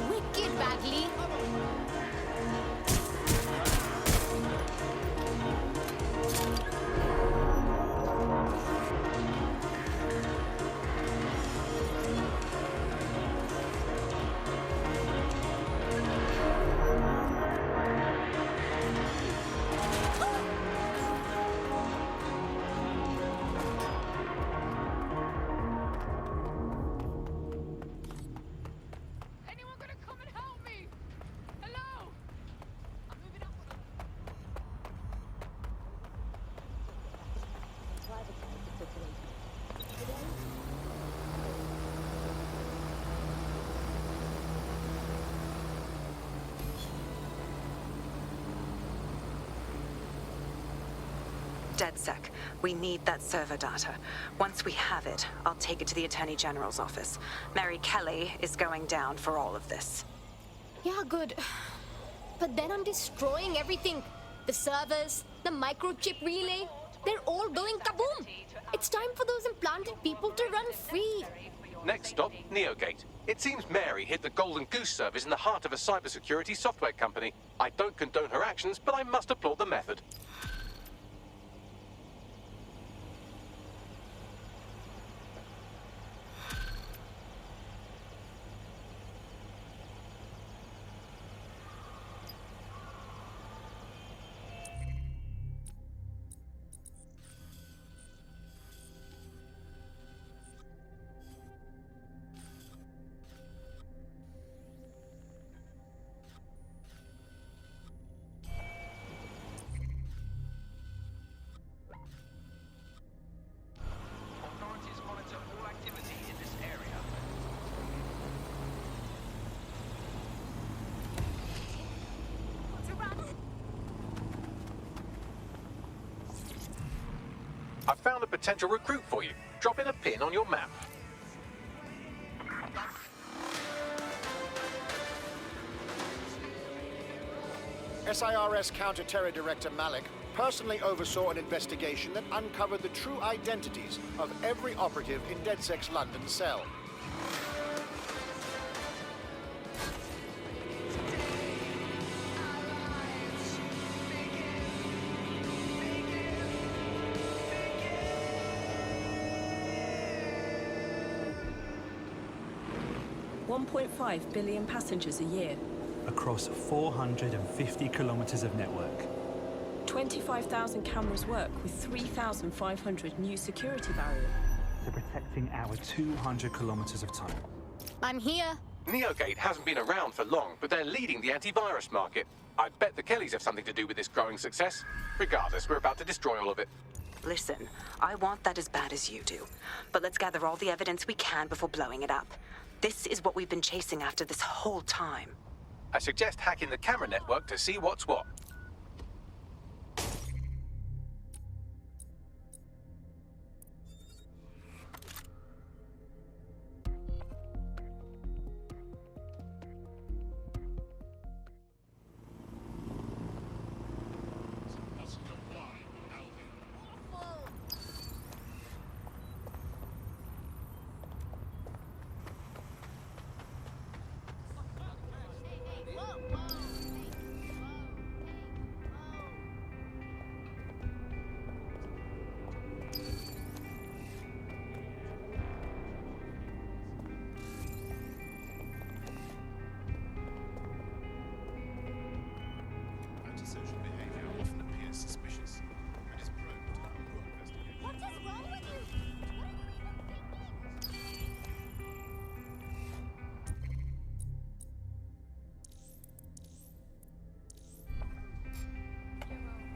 Wicked, Bagley. DedSec, we need that server data. Once we have it, I'll take it to the Attorney General's office. Mary Kelly is going down for all of this. Yeah, good. But then I'm destroying everything. The servers, the microchip relay, they're all going kaboom. It's time for those implanted people to run free. Next stop, Neogate. It seems Mary hid the Golden Goose service in the heart of a cybersecurity software company. I don't condone her actions, but I must applaud the method. I've found a potential recruit for you. Drop in a pin on your map. SIRS Counter-Terror Director Malik personally oversaw an investigation that uncovered the true identities of every operative in DedSec's London cell. $1.5 billion passengers a year. Across 450 kilometers of network. 25,000 cameras work with 3,500 new security barriers. They're protecting our 200 kilometers of tunnel. I'm here. Neogate hasn't been around for long, but they're leading the antivirus market. I bet the Kellys have something to do with this growing success. Regardless, we're about to destroy all of it. Listen, I want that as bad as you do. But let's gather all the evidence we can before blowing it up. This is what we've been chasing after this whole time. I suggest hacking the camera network to see what's what. Antisocial behavior often appears suspicious and is prone to poor investigation. What is wrong with you?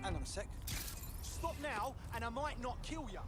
Hang on a sec. Stop now, and I might not kill you.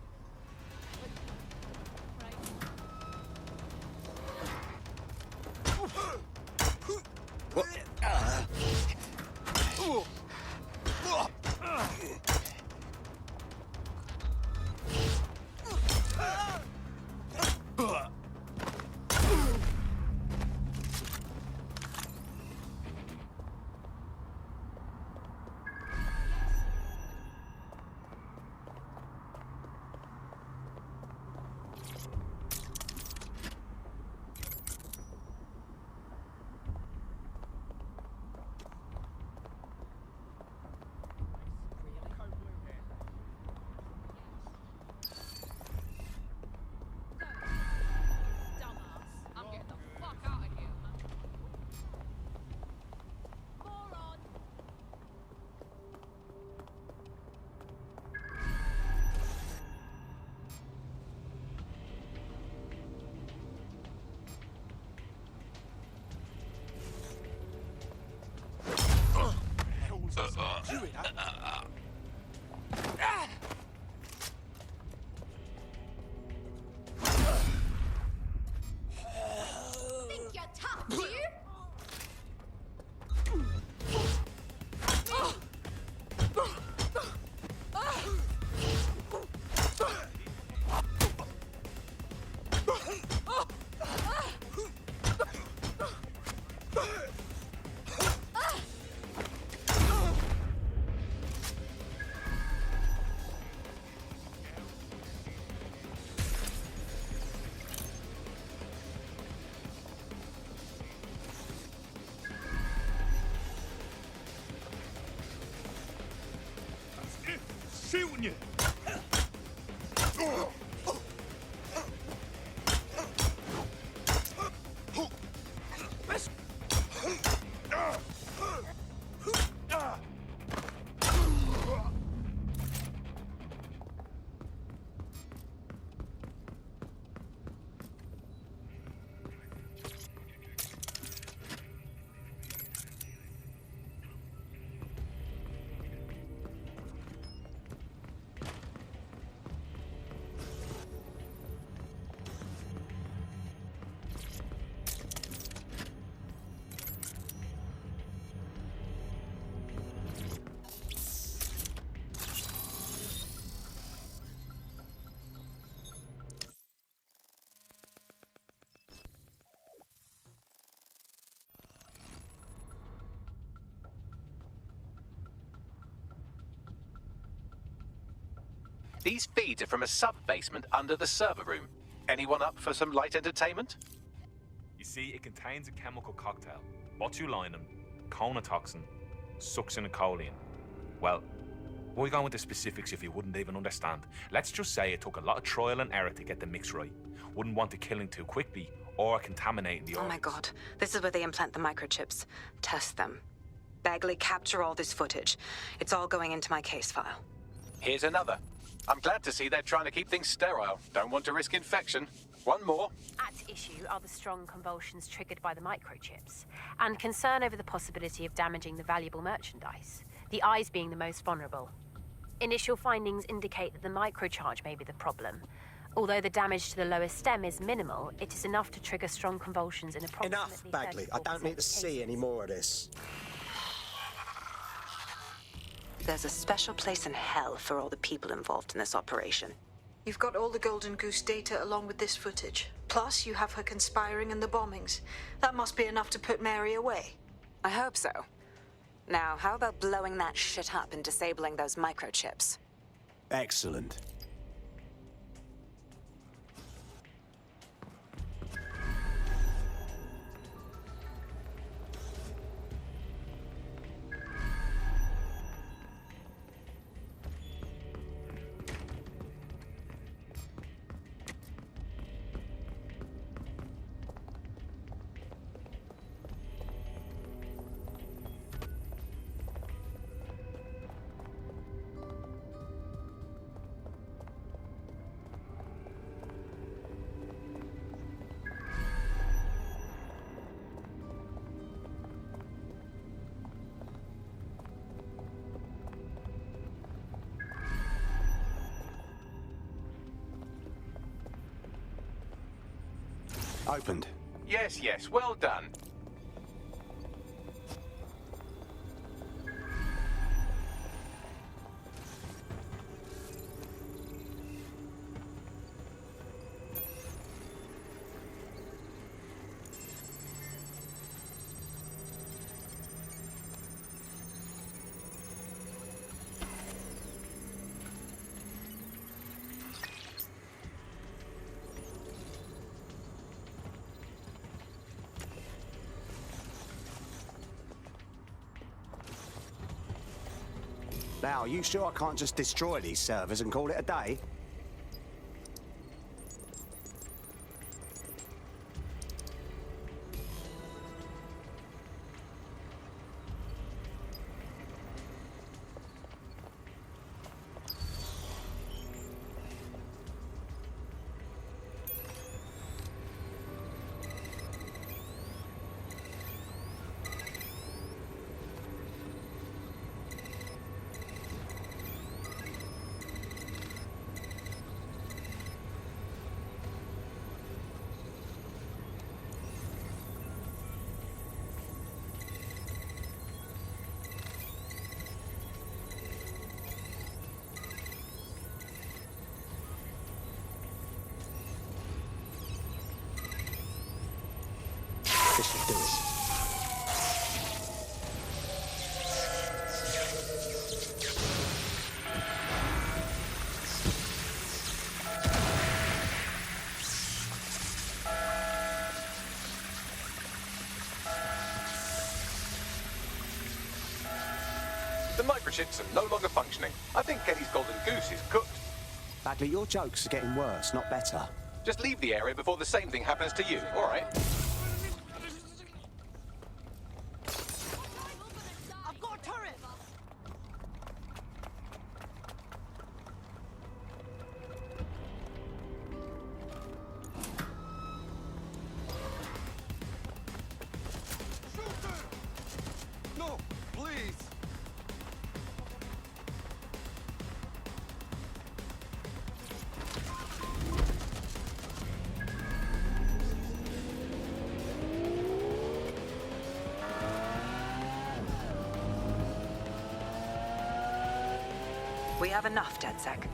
shooting you! These feeds are from a sub-basement under the server room. Anyone up for some light entertainment? You see, it contains a chemical cocktail. Botulinum, conotoxin, succinylcholine. Well, why go into specifics if you wouldn't even understand? Let's just say it took a lot of trial and error to get the mix right. Wouldn't want to killing too quickly or contaminating the Oh my god. This is where they implant the microchips. Test them. Bagley, capture all this footage. It's all going into my case file. Here's another. I'm glad to see they're trying to keep things sterile. Don't want to risk infection. One more. At issue are the strong convulsions triggered by the microchips, and concern over the possibility of damaging the valuable merchandise, the eyes being the most vulnerable. Initial findings indicate that the microcharge may be the problem. Although the damage to the lower stem is minimal, it is enough to trigger strong convulsions in approximately Enough, Bagley. I don't need to see any more of this. There's a special place in hell for all the people involved in this operation. You've got all the Golden Goose data along with this footage. Plus, you have her conspiring in the bombings. That must be enough to put Mary away. I hope so. Now, how about blowing that shit up and disabling those microchips? Excellent. Opened. Yes, well done. Now, are you sure I can't just destroy these servers and call it a day? This should do it. The microchips are no longer functioning. I think Kelly's golden goose is cooked. Bagley, your jokes are getting worse, not better. Just leave the area before the same thing happens to you, all right? I've got a turret! No, please! We have enough, DedSec.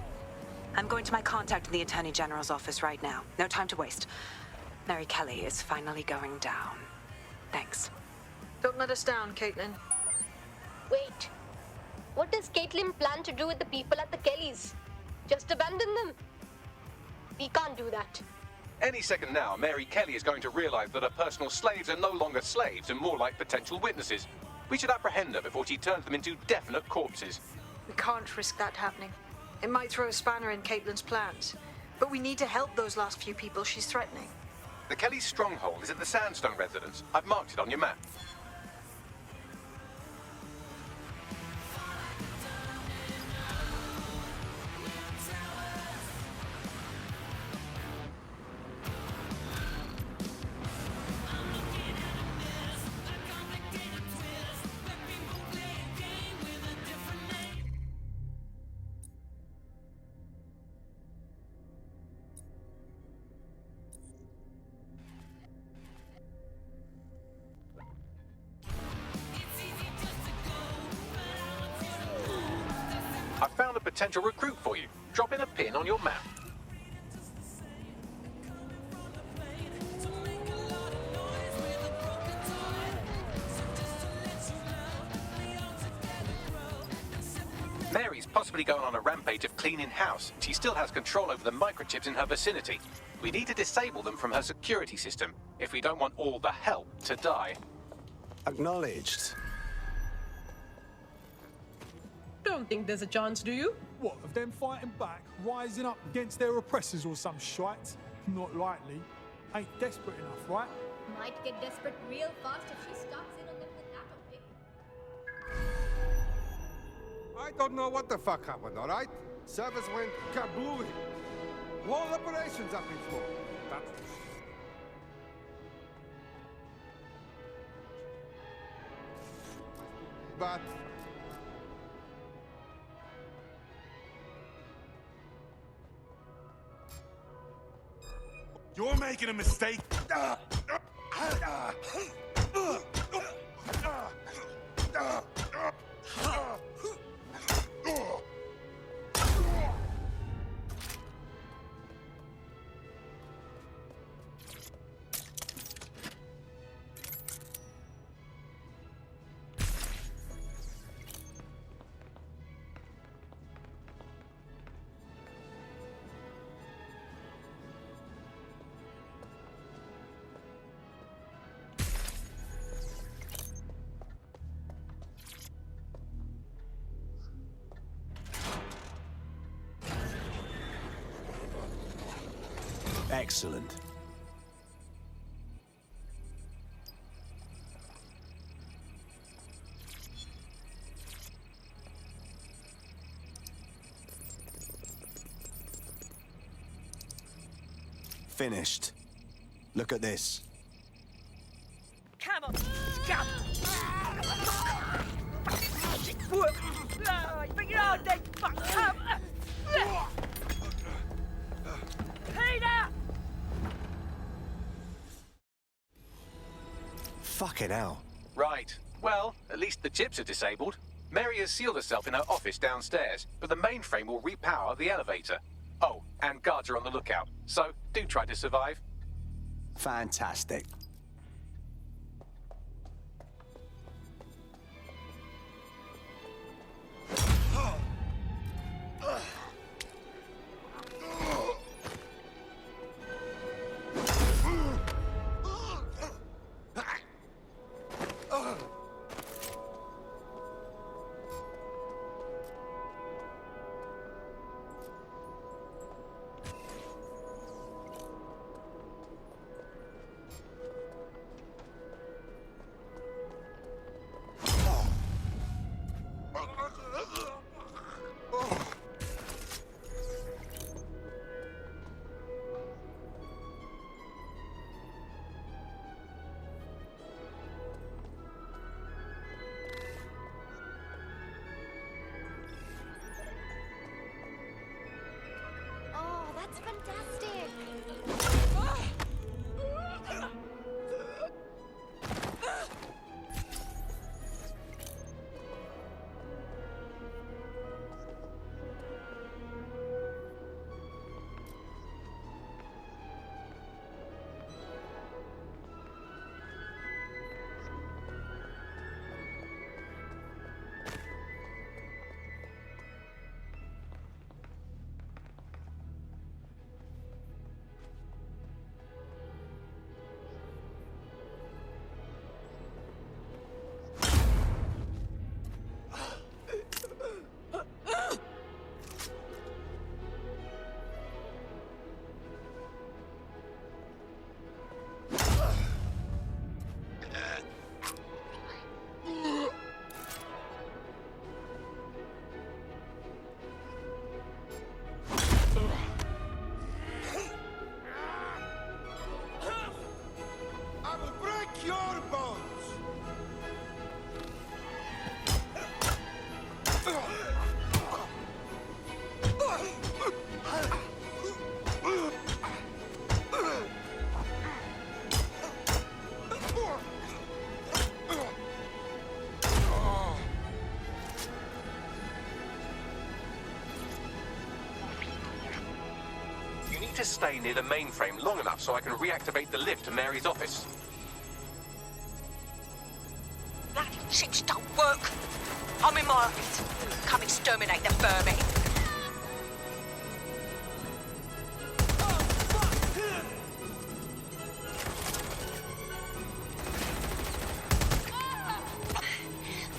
I'm going to my contact in the Attorney General's office right now. No time to waste. Mary Kelly is finally going down. Thanks. Don't let us down, Caitlin. Wait. What does Caitlin plan to do with the people at the Kellys? Just abandon them? We can't do that. Any second now, Mary Kelly is going to realize that her personal slaves are no longer slaves and more like potential witnesses. We should apprehend her before she turns them into definite corpses. We can't risk that happening. It might throw a spanner in Caitlin's plans. But we need to help those last few people she's threatening. The Kelly stronghold is at the Sandstone residence. I've marked it on your map. I found a potential recruit for you. Drop in a pin on your map. Mary's possibly going on a rampage of cleaning house, and she still has control over the microchips in her vicinity. We need to disable them from her security system if we don't want all the help to die. Acknowledged. Don't think there's a chance, do you? What, of them fighting back, rising up against their oppressors or some shite? Not likely. Ain't desperate enough, right? Might get desperate real fast if she starts in on them with that optic. I don't know what the fuck happened, all right? Service went kablooey. Whole operations up in smoke. But You're making a mistake. Excellent. Finished. Look at this. Come on, come. Work. But you're dead. Fuck. Come. Peter! Fucking hell. Right. Well, at least the chips are disabled. Mary has sealed herself in her office downstairs, but the mainframe will repower the elevator. Oh, and guards are on the lookout, so do try to survive. Fantastic. That's fantastic. I will break your bones! You need to stay near the mainframe long enough so I can reactivate the lift to Mary's office. Bloody chips don't work. I'm in my office. Come exterminate the vermin.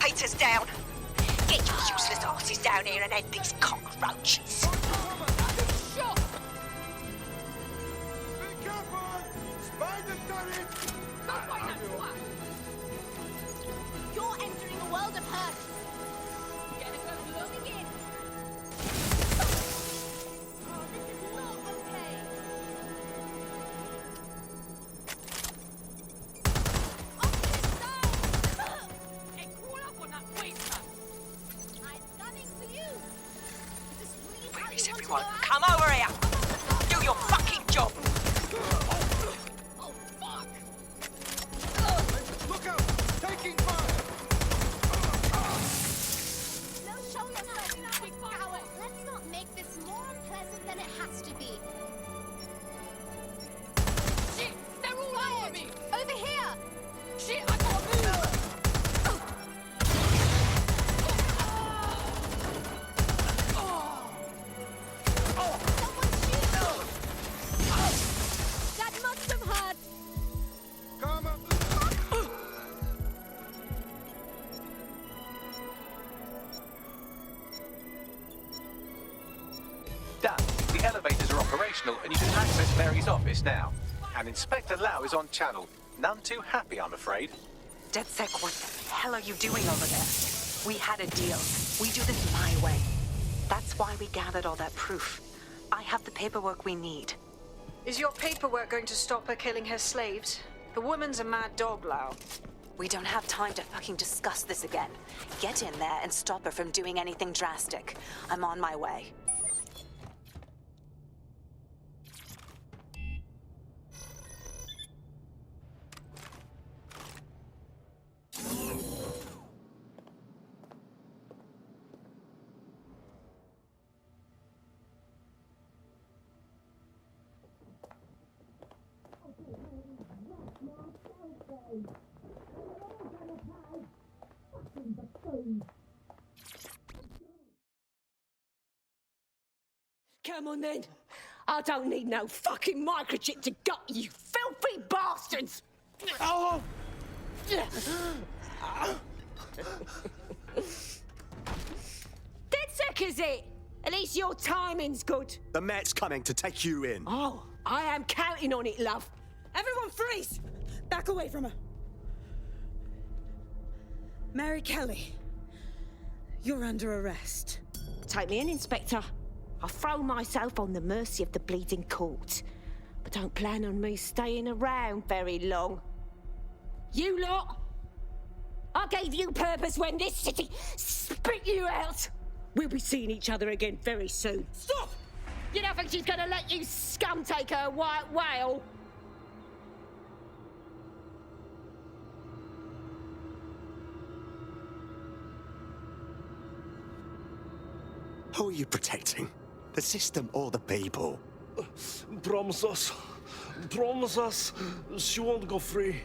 Peter's down. Get your useless asses down here and end these cockroaches. You're entering a world of hurt. Gonna go loading in. Oh, this is not okay. Hey, crawl up on that waster! I'm coming to you. Is this really how Where you is want to everyone? go out? Come over here. Do your fucking job. Oh, fuck. Look out! Taking fire! No, show yourself, you big coward. Let's not make this more unpleasant than it has to be. Shit! They're all over me! Over here. Shit, I gotta move! That must have hurt. Come up! Done. The elevators are operational and you can access Mary's office now. And Inspector Lau is on channel. None too happy, I'm afraid. DedSec, what the hell are you doing over there? We had a deal. We do this my way. That's why we gathered all that proof. I have the paperwork we need. Is your paperwork going to stop her killing her slaves? The woman's a mad dog, Lau. We don't have time to fucking discuss this again. Get in there and stop her from doing anything drastic. I'm on my way. Come on then. I don't need no fucking microchip to gut you filthy bastards! Oh! DedSec is it? At least your timing's good. The Met's coming to take you in. Oh, I am counting on it, love. Everyone freeze! Back away from her. Mary Kelly, you're under arrest. Take me in, Inspector. I'll throw myself on the mercy of the bleeding court. But don't plan on me staying around very long. You lot! I gave you purpose when this city spit you out! We'll be seeing each other again very soon. Stop! You don't think she's gonna let you scum take her white whale? Who are you protecting? The system or the people? Promise us. Promise us she won't go free.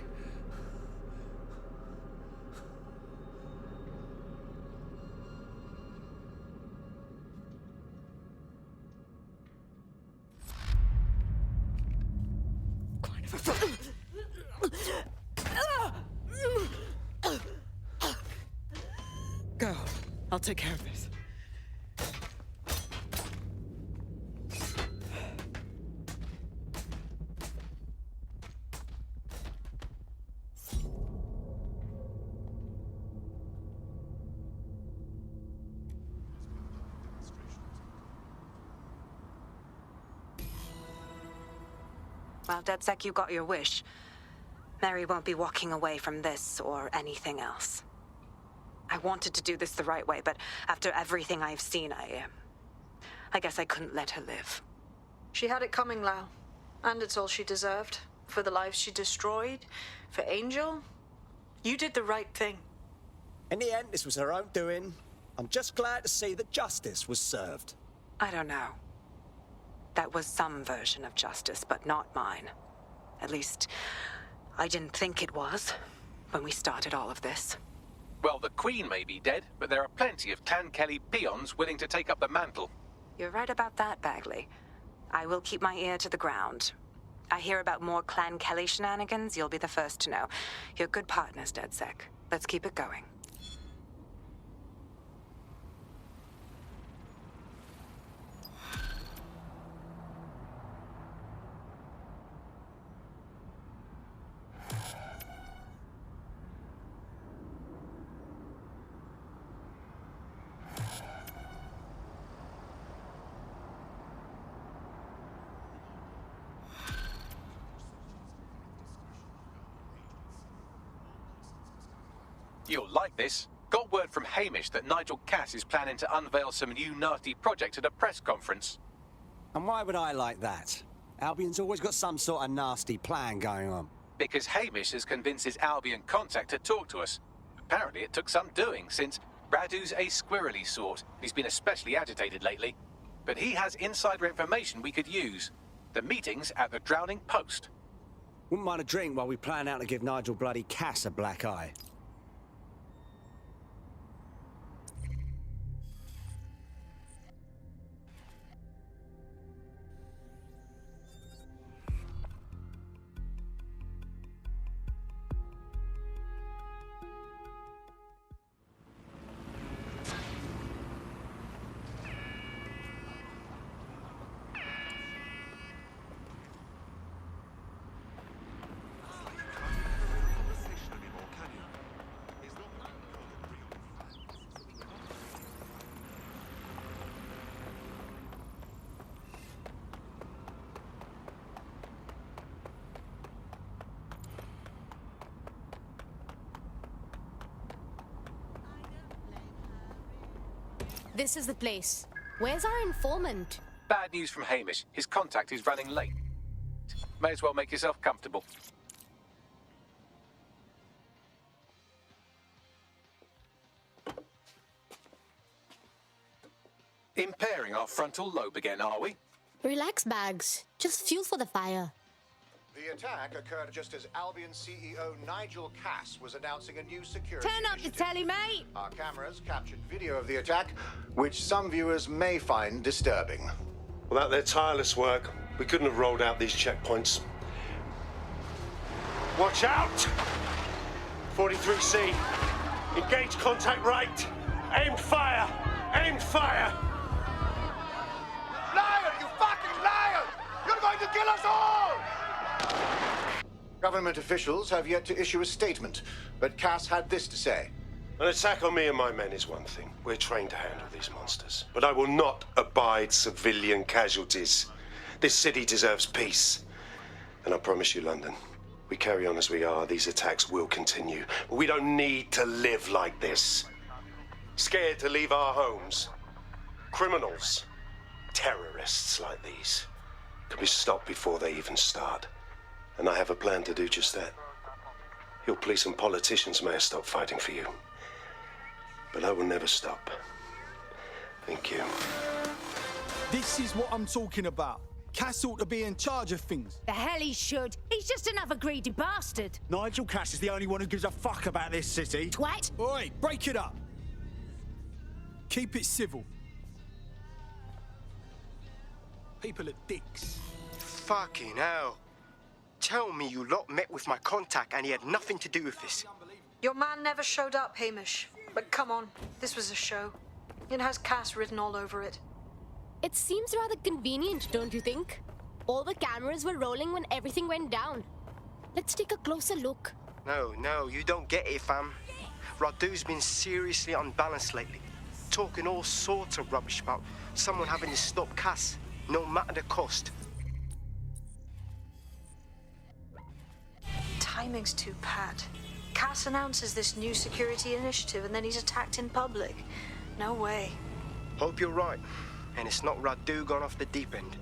Go. I'll take care of this. Well, DedSec, you got your wish. Mary won't be walking away from this or anything else. I wanted to do this the right way, but after everything I've seen, I guess I couldn't let her live. She had it coming, Lau. And it's all she deserved. For the lives she destroyed, for Angel. You did the right thing. In the end, this was her own doing. I'm just glad to see that justice was served. I don't know. That was some version of justice, but not mine. At least, I didn't think it was when we started all of this. Well, the Queen may be dead, but there are plenty of Clan Kelly peons willing to take up the mantle. You're right about that, Bagley. I will keep my ear to the ground. I hear about more Clan Kelly shenanigans, you'll be the first to know. You're good partners, DedSec. Let's keep it going. You'll like this. Got word from Hamish that Nigel Cass is planning to unveil some new nasty project at a press conference. And why would I like that? Albion's always got some sort of nasty plan going on. Because Hamish has convinced his Albion contact to talk to us. Apparently it took some doing, since Radu's a squirrely sort. He's been especially agitated lately. But he has insider information we could use. The meeting's at the Drowning Post. Wouldn't mind a drink while we plan out to give Nigel bloody Cass a black eye. This is the place. Where's our informant? Bad news from Hamish. His contact is running late. May as well make yourself comfortable. Impairing our frontal lobe again, are we? Relax, Bags. Just fuel for the fire. The attack occurred just as Albion CEO Nigel Cass was announcing a new security Turn up the telly, mate! Our cameras captured video of the attack, which some viewers may find disturbing. Without their tireless work, we couldn't have rolled out these checkpoints. Watch out! 43C. Engage contact right. Aimed fire! Aimed fire! Liar! You fucking liar! You're going to kill us all! Government officials have yet to issue a statement, but Cass had this to say. An attack on me and my men is one thing. We're trained to handle these monsters. But I will not abide civilian casualties. This city deserves peace. And I promise you, London, we carry on as we are, these attacks will continue. But we don't need to live like this. Scared to leave our homes. Criminals. terrorists like these can be stopped before they even start. And I have a plan to do just that. Your police and politicians may have stopped fighting for you, but I will never stop. Thank you. This is what I'm talking about. Cass ought to be in charge of things. The hell he should. He's just another greedy bastard. Nigel Cass is the only one who gives a fuck about this city. Twat. Oi, break it up. Keep it civil. People are dicks. Fucking hell. Tell me you lot met with my contact and he had nothing to do with this. Your man never showed up, Hamish. But come on, this was a show. It has Cass written all over it. It seems rather convenient, don't you think? All the cameras were rolling when everything went down. Let's take a closer look. No, you don't get it, fam. Radu's been seriously unbalanced lately. Talking all sorts of rubbish about someone having to stop Cass, no matter the cost. Timing's too pat. Cass announces this new security initiative and then he's attacked in public. No way. Hope you're right. And it's not Radu gone off the deep end.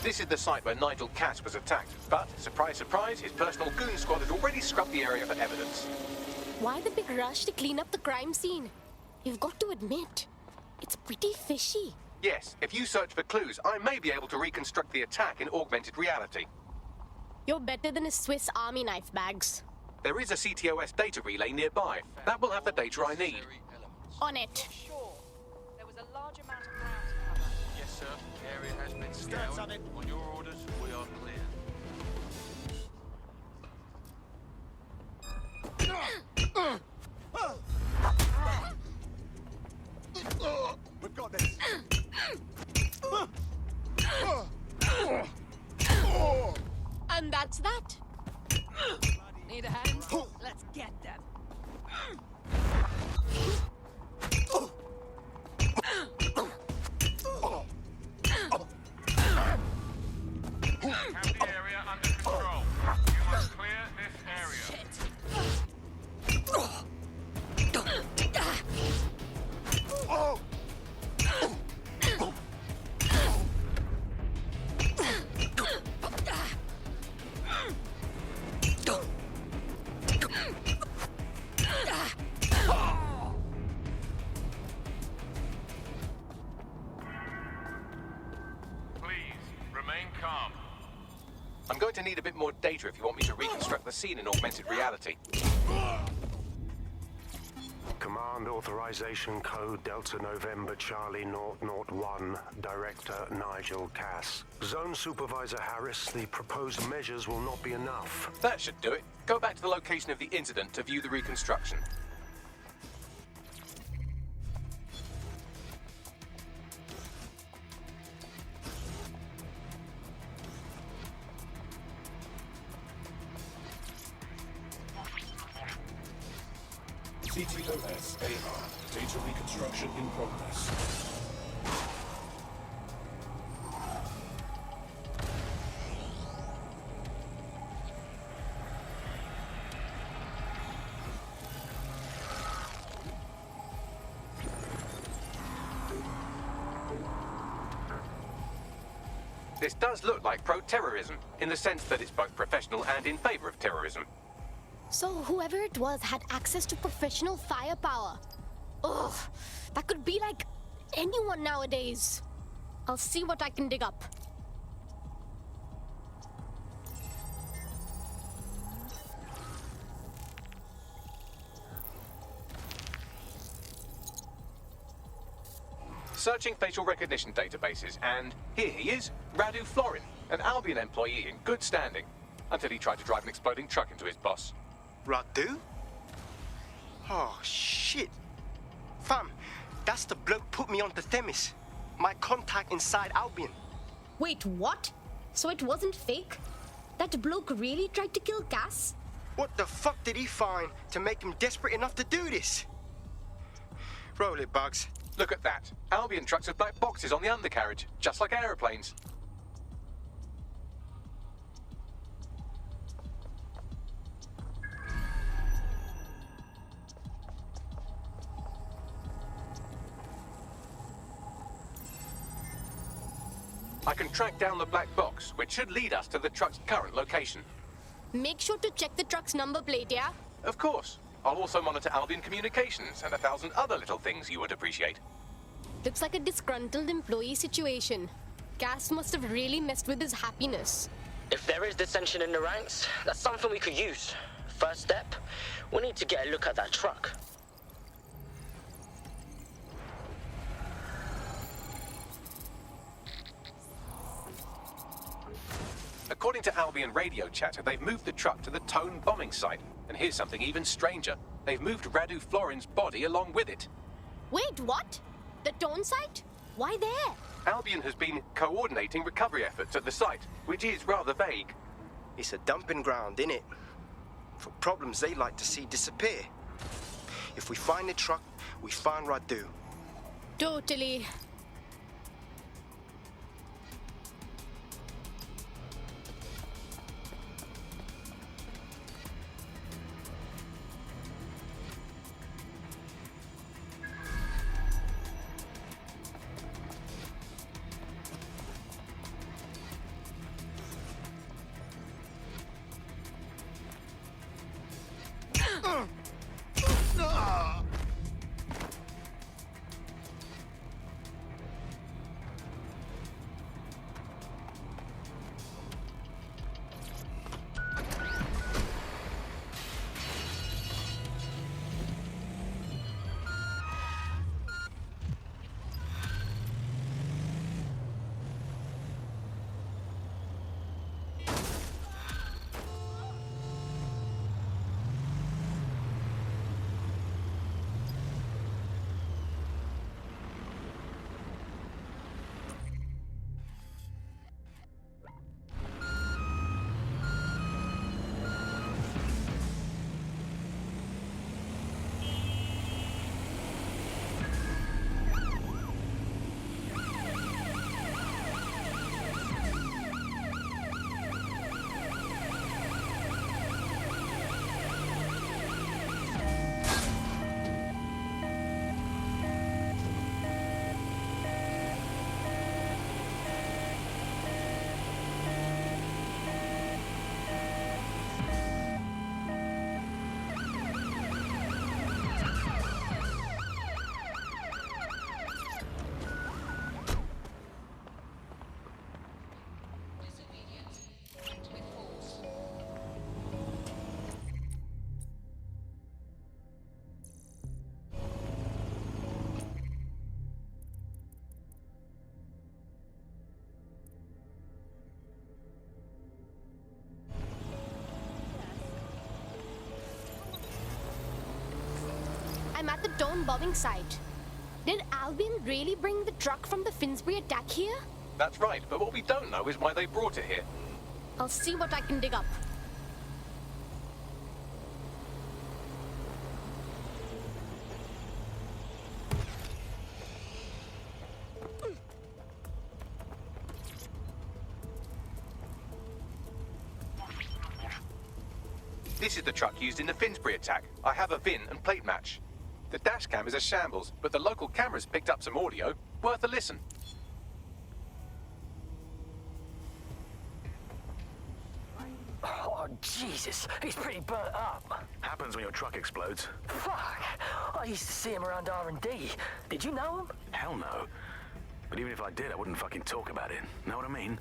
This is the site where Nigel Cass was attacked, but, surprise, surprise, his personal goon squad had already scrubbed the area for evidence. Why the big rush to clean up the crime scene? You've got to admit, it's pretty fishy. Yes, if you search for clues, I may be able to reconstruct the attack in augmented reality. You're better than his Swiss Army knife bags. There is a CTOS data relay nearby. That will have the data I need. On it. There was a large amount of ground to cover. Yes, sir. The area has been scoured. On your orders, we are clear. We've got this. And that's that. Need a hand? Let's get them. Have the area under control. You must clear this area. I'm going to need a bit more data if you want me to reconstruct the scene in augmented reality. Command authorization code Delta November Charlie 001, Director Nigel Cass. Zone Supervisor Harris, the proposed measures will not be enough. That should do it. Go back to the location of the incident to view the reconstruction. CTOS AR. Data reconstruction in progress. This does look like pro-terrorism, in the sense that it's both professional and in favor of terrorism. So whoever it was had access to professional firepower. Ugh, that could be like anyone nowadays. I'll see what I can dig up. Searching facial recognition databases, and here he is, Radu Florin, an Albion employee in good standing, until he tried to drive an exploding truck into his boss. Radu? Oh, shit. Fam, That's the bloke put me onto Themis. My contact inside Albion. Wait, what? So it wasn't fake? That bloke really tried to kill Cass? What the fuck did he find to make him desperate enough to do this? Roll it, Bugs. Look at that. Albion trucks with black boxes on the undercarriage, just like aeroplanes. I can track down the black box, which should lead us to the truck's current location. Make sure to check the truck's number plate, yeah? Of course. I'll also monitor Albion communications and 1,000 other little things you would appreciate. Looks like a disgruntled employee situation. Cass must have really messed with his happiness. If there is dissension in the ranks, that's something we could use. First step, we need to get a look at that truck. According to Albion radio chatter, they've moved the truck to the Tone bombing site. And here's something even stranger. They've moved Radu Florin's body along with it. Wait, what? The Tone site? Why there? Albion has been coordinating recovery efforts at the site, which is rather vague. It's a dumping ground, innit? For problems they like to see disappear. If we find the truck, we find Radu. Totally. I'm at the Tone bombing site. Did Albion really bring the truck from the Finsbury attack here? That's right, but what we don't know is why they brought it here. I'll see what I can dig up. This is the truck used in the Finsbury attack. I have a VIN and plate match. The dash cam is a shambles, but the local cameras picked up some audio. Worth a listen. Oh, Jesus, he's pretty burnt up. Happens when your truck explodes. Fuck, I used to see him around R&D. Did you know him? Hell no. But even if I did, I wouldn't fucking talk about it. Know what I mean?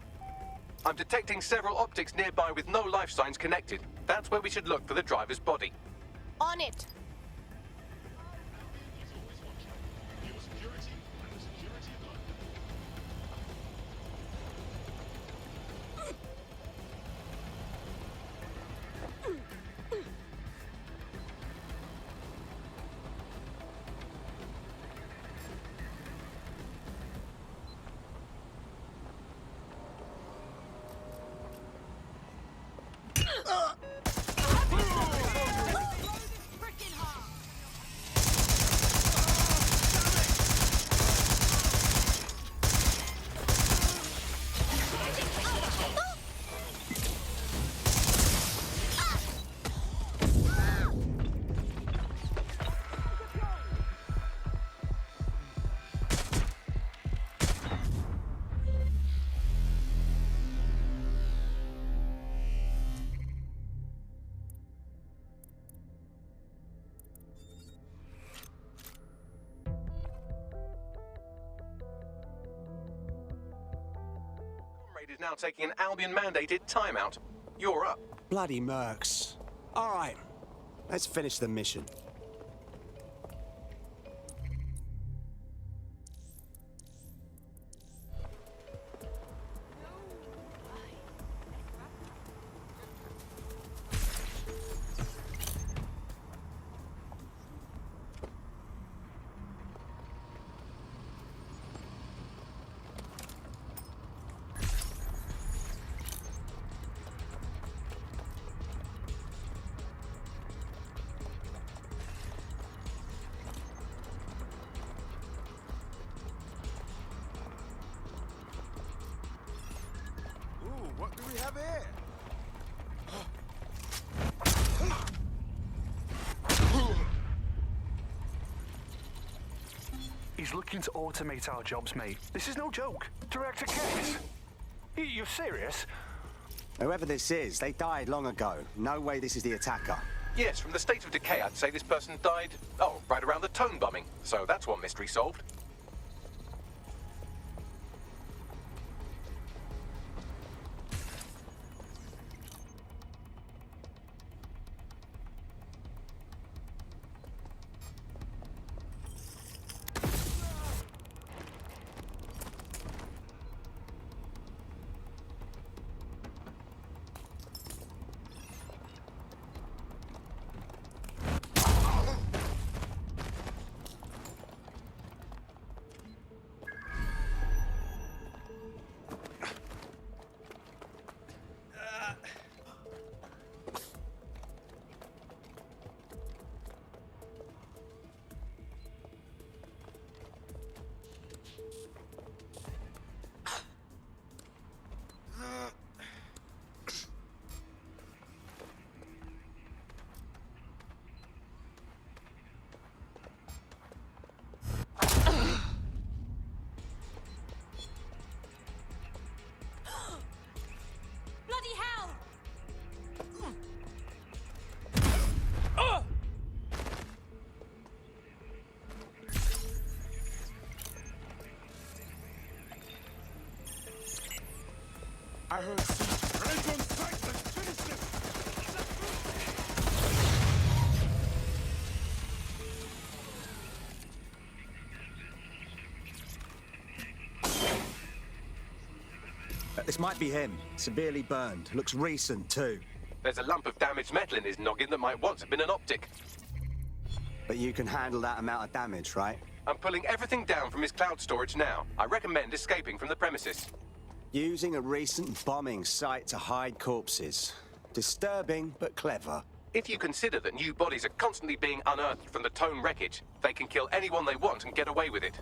I'm detecting several optics nearby with no life signs connected. That's where we should look for the driver's body. On it. upgrade is now taking an Albion-mandated timeout. You're up. Bloody mercs. All right, let's finish the mission. What do we have here? He's looking to automate our jobs, mate. This is no joke. Director Case. You're serious? Whoever this is, they died long ago. No way this is the attacker. Yes, from the state of decay, I'd say this person died, right around the tone bombing. So that's one mystery solved. Bloody hell! I heard some rage on sight. Let's finish this. This might be him. Severely burned. Looks recent, too. There's a lump of damaged metal in his noggin that might once have been an optic. But you can handle that amount of damage, right? I'm pulling everything down from his cloud storage now. I recommend escaping from the premises. Using a recent bombing site to hide corpses. Disturbing, but clever. If you consider that new bodies are constantly being unearthed from the Tone wreckage, they can kill anyone they want and get away with it.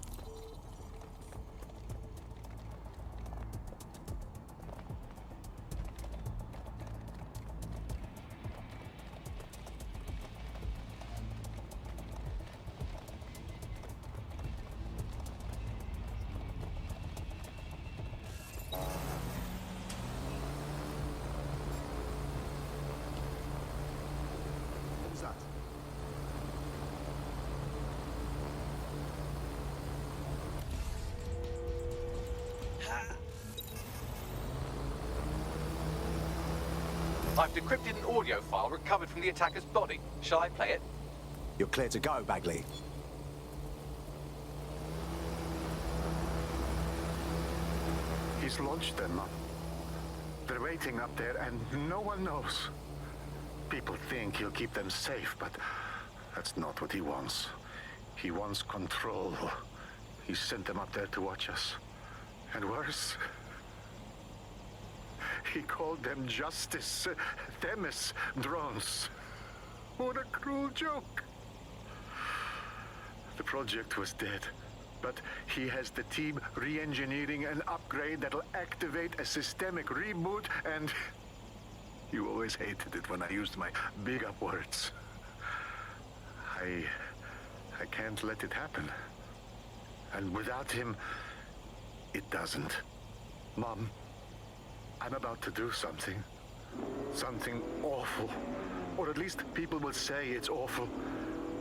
I've decrypted an audio file recovered from the attacker's body. Shall I play it? You're clear to go, Bagley. He's launched them. They're waiting up there and no one knows. People think he'll keep them safe, but that's not what he wants. He wants control. He sent them up there to watch us. And worse, he called them Justice, Themis drones. What a cruel joke. The project was dead, but he has the team re-engineering an upgrade that'll activate a systemic reboot, and you always hated it when I used my big up words. I can't let it happen. And without him, it doesn't. Mom, I'm about to do something. Something awful. Or at least people will say it's awful.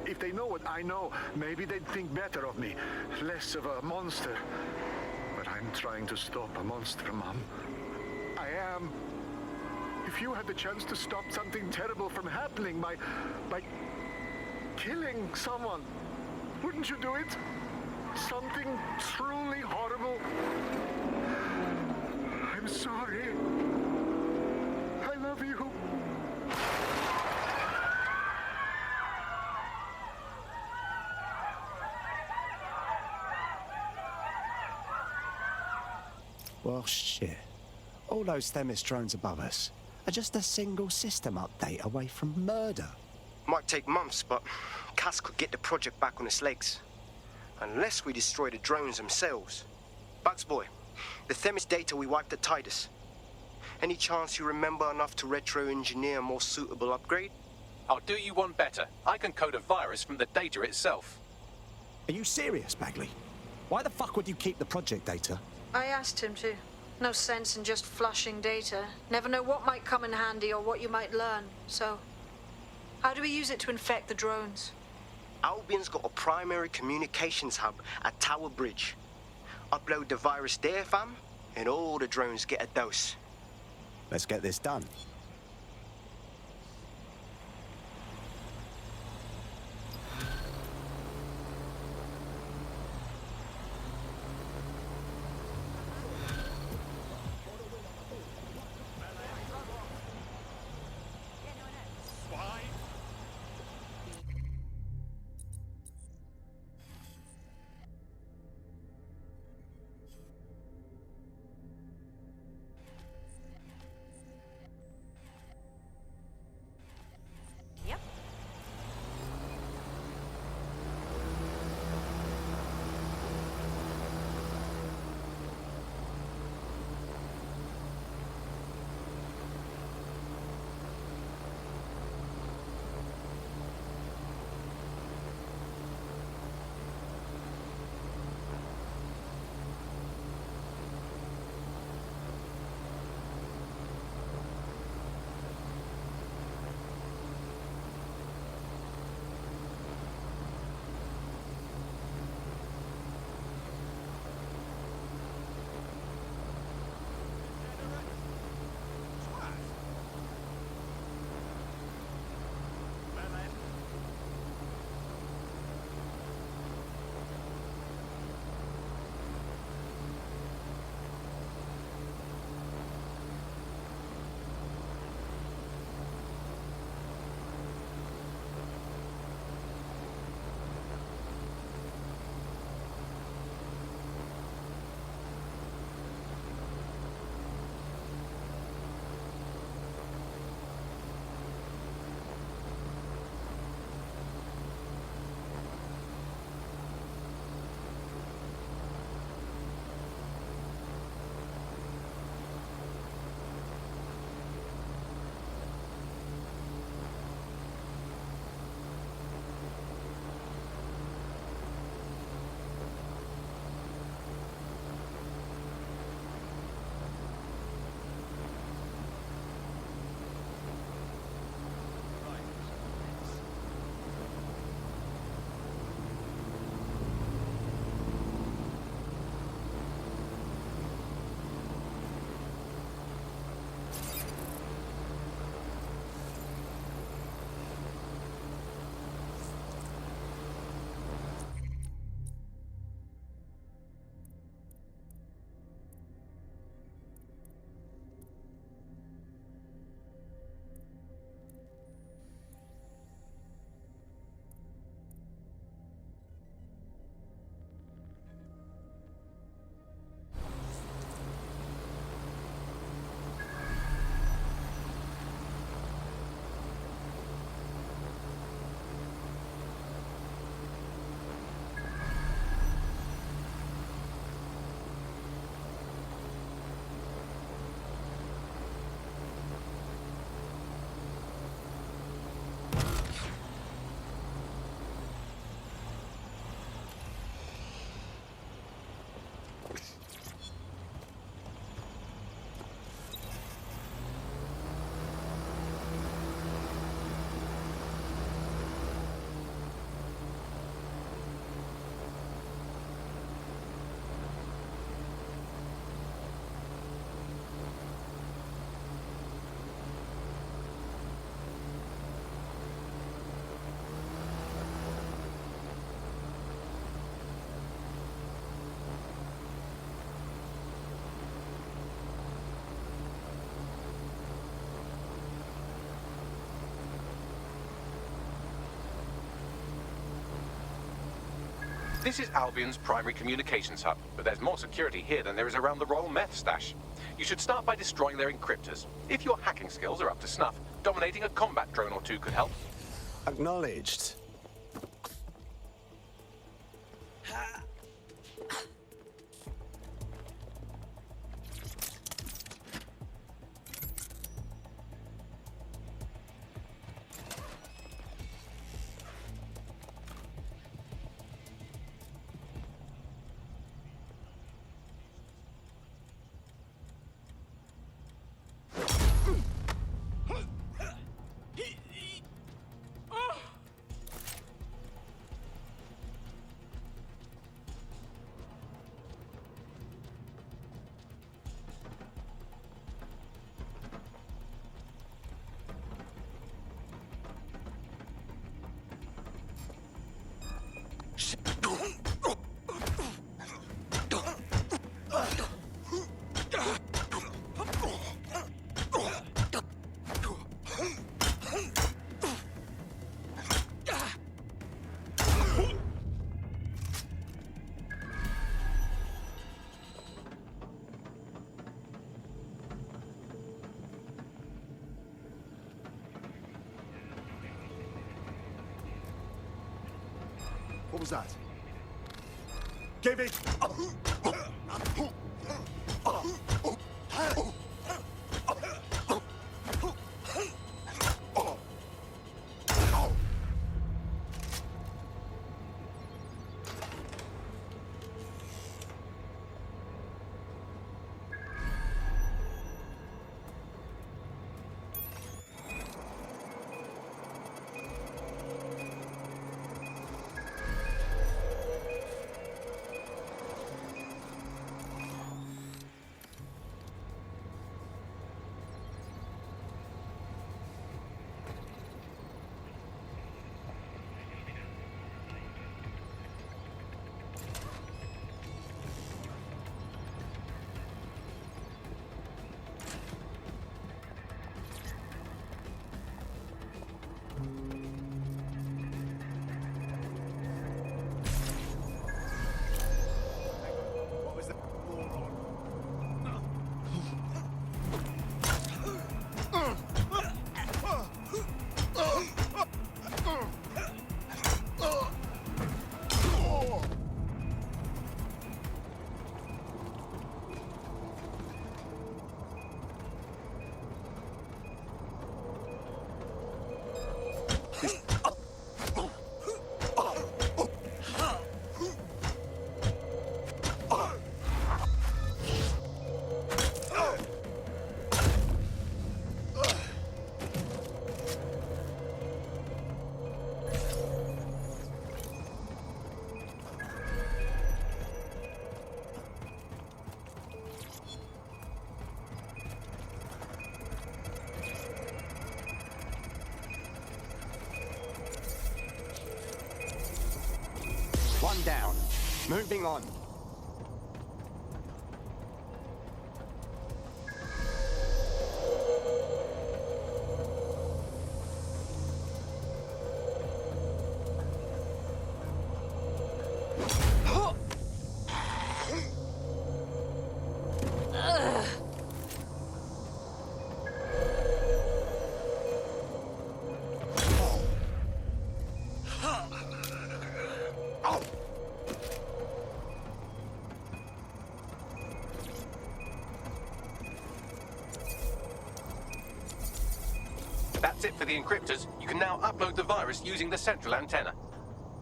If they know what I know, maybe they'd think better of me. Less of a monster. But I I'm trying to stop a monster, Mom. I am. If you had the chance to stop something terrible from happening by killing someone, wouldn't you do it? Something truly horrible. I'm sorry. I love you. Well, shit. All those Themis drones above us are just a single system update away from murder. Might take months, but Cass could get the project back on its legs. Unless we destroy the drones themselves. Bugs Boy, the Themis data we wiped at Titus. Any chance you remember enough to retro-engineer a more suitable upgrade? I'll do you one better. I can code a virus from the data itself. Are you serious, Bagley? Why the fuck would you keep the project data? I asked him to. No sense in just flushing data. Never know what might come in handy or what you might learn. So, how do we use it to infect the drones? Albion's got a primary communications hub at Tower Bridge. Upload the virus there, fam, and all the drones get a dose. Let's get this done. This is Albion's primary communications hub, but there's more security here than there is around the Royal Meth stash. You should start by destroying their encryptors. If your hacking skills are up to snuff, dominating a combat drone or two could help. Acknowledged. What was that? Give it! One down. Moving on. That's it for the encryptors. You can now upload the virus using the central antenna.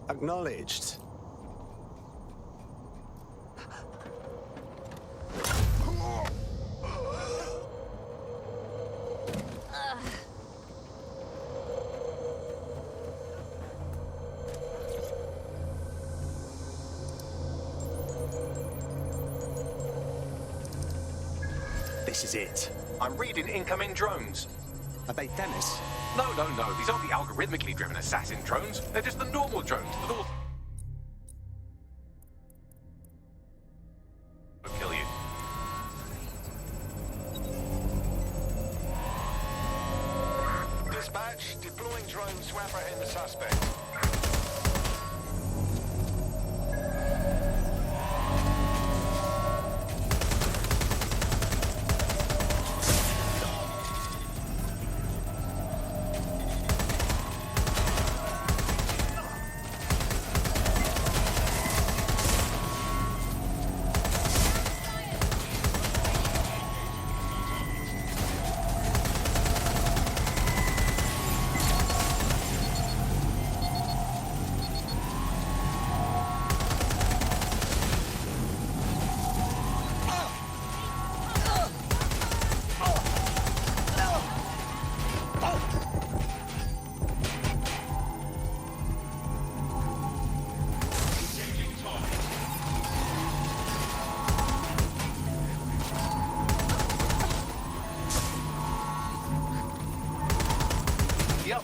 Acknowledged. This is it. I'm reading incoming drones. Are they Themis? No. These aren't the algorithmically driven assassin drones. They're just the normal drones with all... They'll kill you. Dispatch, deploying drone to apprehend the suspect.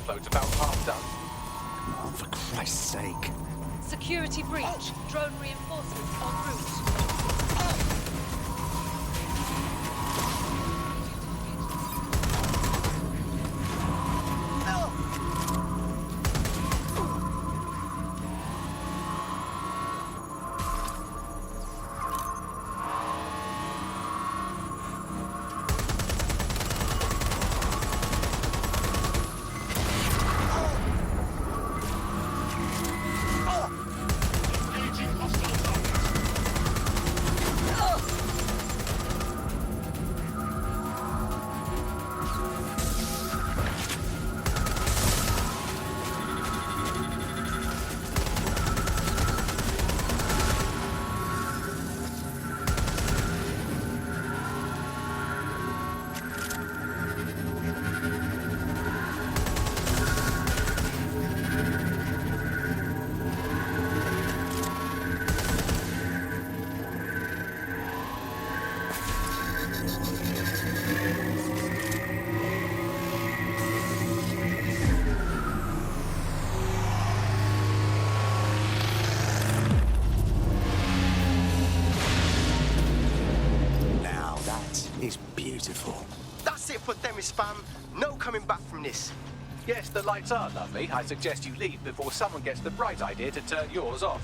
upload's about half done. Oh, for Christ's sake. Security breach. Drone reinforcements en route. Now that is beautiful. That's it for Themis, fam. No coming back from this. Yes, the lights are lovely. I suggest you leave before someone gets the bright idea to turn yours off.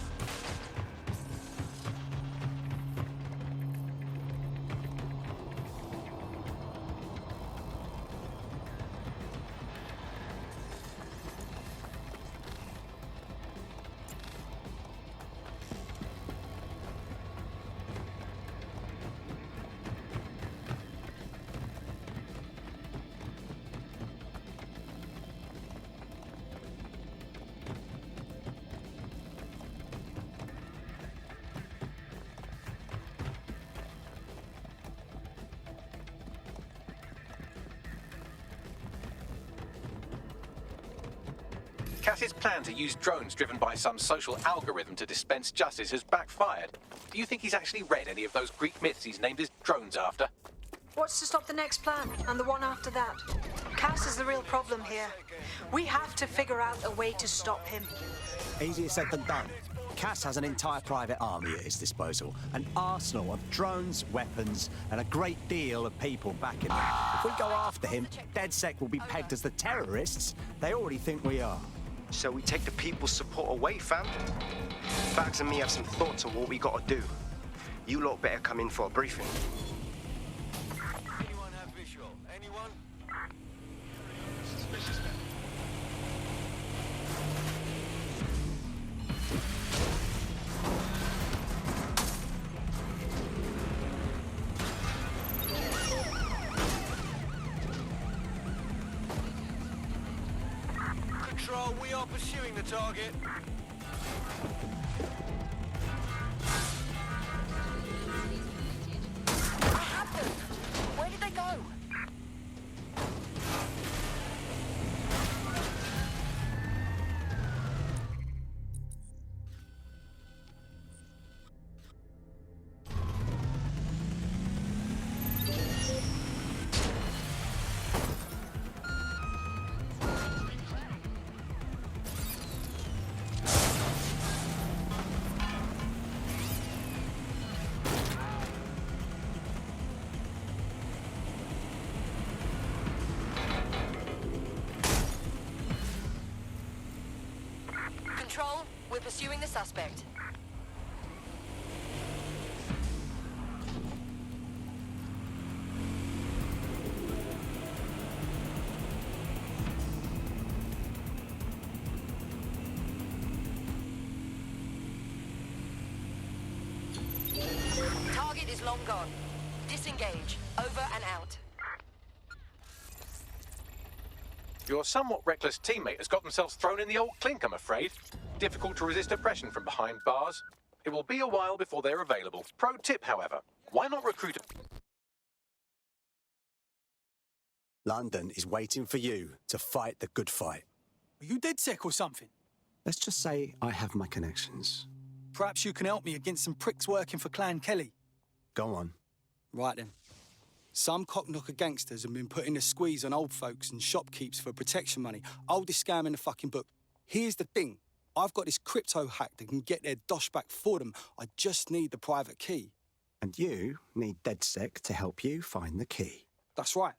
Cass's plan to use drones driven by some social algorithm to dispense justice has backfired. Do you think he's actually read any of those Greek myths he's named his drones after? What's to stop the next plan and the one after that? Cass is the real problem here. We have to figure out a way to stop him. Easier said than done. Cass has an entire private army at his disposal, an arsenal of drones, weapons, and a great deal of people backing him. If we go after him, DedSec will be pegged as the terrorists they already think we are. So we take the people's support away, fam. Bags and me have some thoughts on what we gotta do. You lot better come in for a briefing. Anyone have visual? Anyone? Suspicious then. Control, we are pursuing the target. What happened? Where did they go? Control, we're pursuing the suspect. Target is long gone. Disengage. Over and out. Your somewhat reckless teammate has got themselves thrown in the old clink, I'm afraid. Difficult to resist oppression from behind bars. It will be a while before they're available. Pro tip, however, why not recruit a... London is waiting for you to fight the good fight. Are you DedSec or something? Let's just say I have my connections. Perhaps you can help me against some pricks working for Clan Kelly. Go on. Right then. Some cockknocker gangsters have been putting a squeeze on old folks and shopkeeps for protection money. Oldest scam in the fucking book. Here's the thing. I've got this crypto hack that can get their dosh back for them. I just need the private key. And you need DedSec to help you find the key. That's right.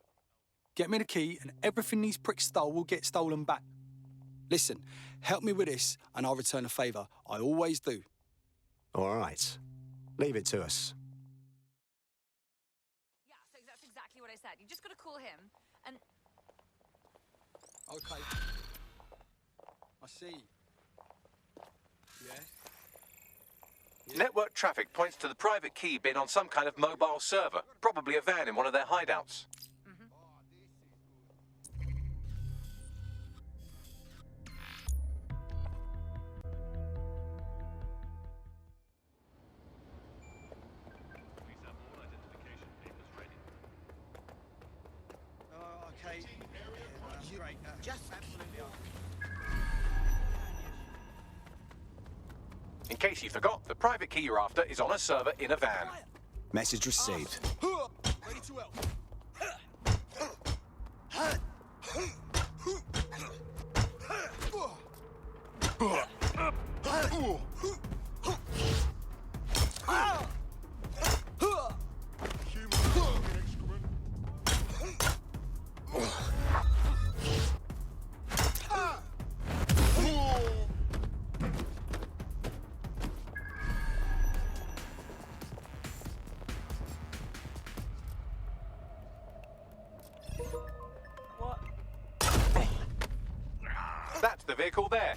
Get me the key and everything these pricks stole will get stolen back. Listen, help me with this and I'll return a favour. I always do. All right. Leave it to us. Yeah, so that's exactly what I said. You just gotta call him, and... Okay. I see. Yeah? Network traffic points to the private key being on some kind of mobile server, probably a van in one of their hideouts. Okay. That's great. Just absolutely. In case you forgot, the private key you're after is on a server in a van. Message received. Ready to help. That's the vehicle there.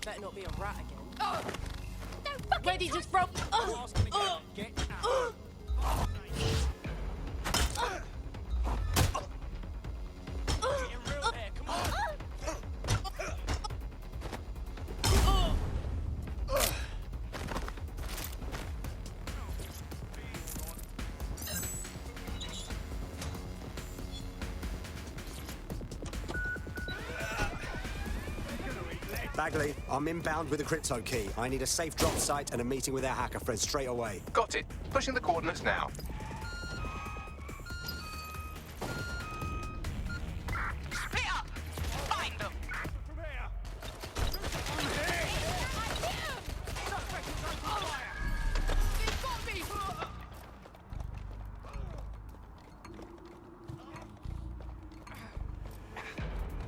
Better not be a rat again. Ready, just broke. Get out. Getting real there. Come on. Bagley, I'm inbound with the crypto key. I need a safe drop site and a meeting with our hacker friends straight away. Got it. Pushing the coordinates now. Split up! Find them! From here. He's got me!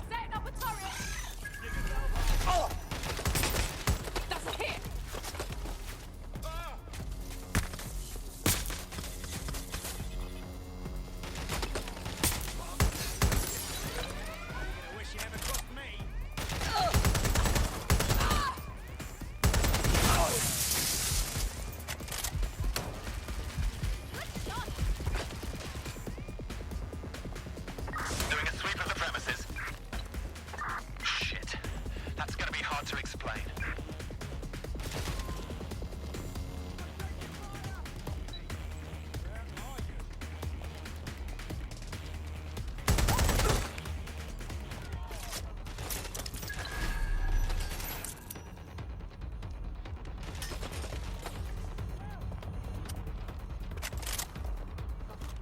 Setting up a turret! That's a hit! I wish you never crossed me. Doing a sweep of the premises. Shit. That's gonna be hard to explain.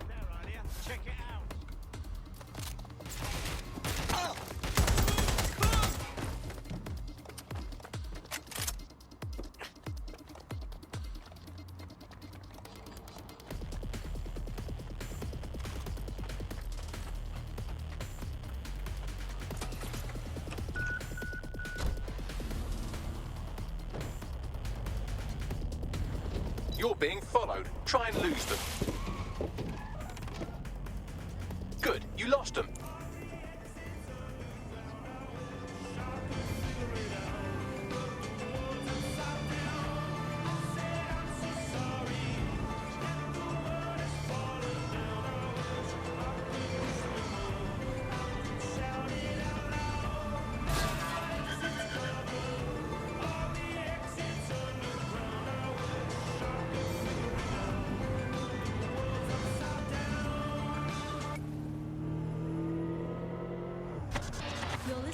There, earlier. Check it out. You're being followed. Try and lose them. Good. You lost them.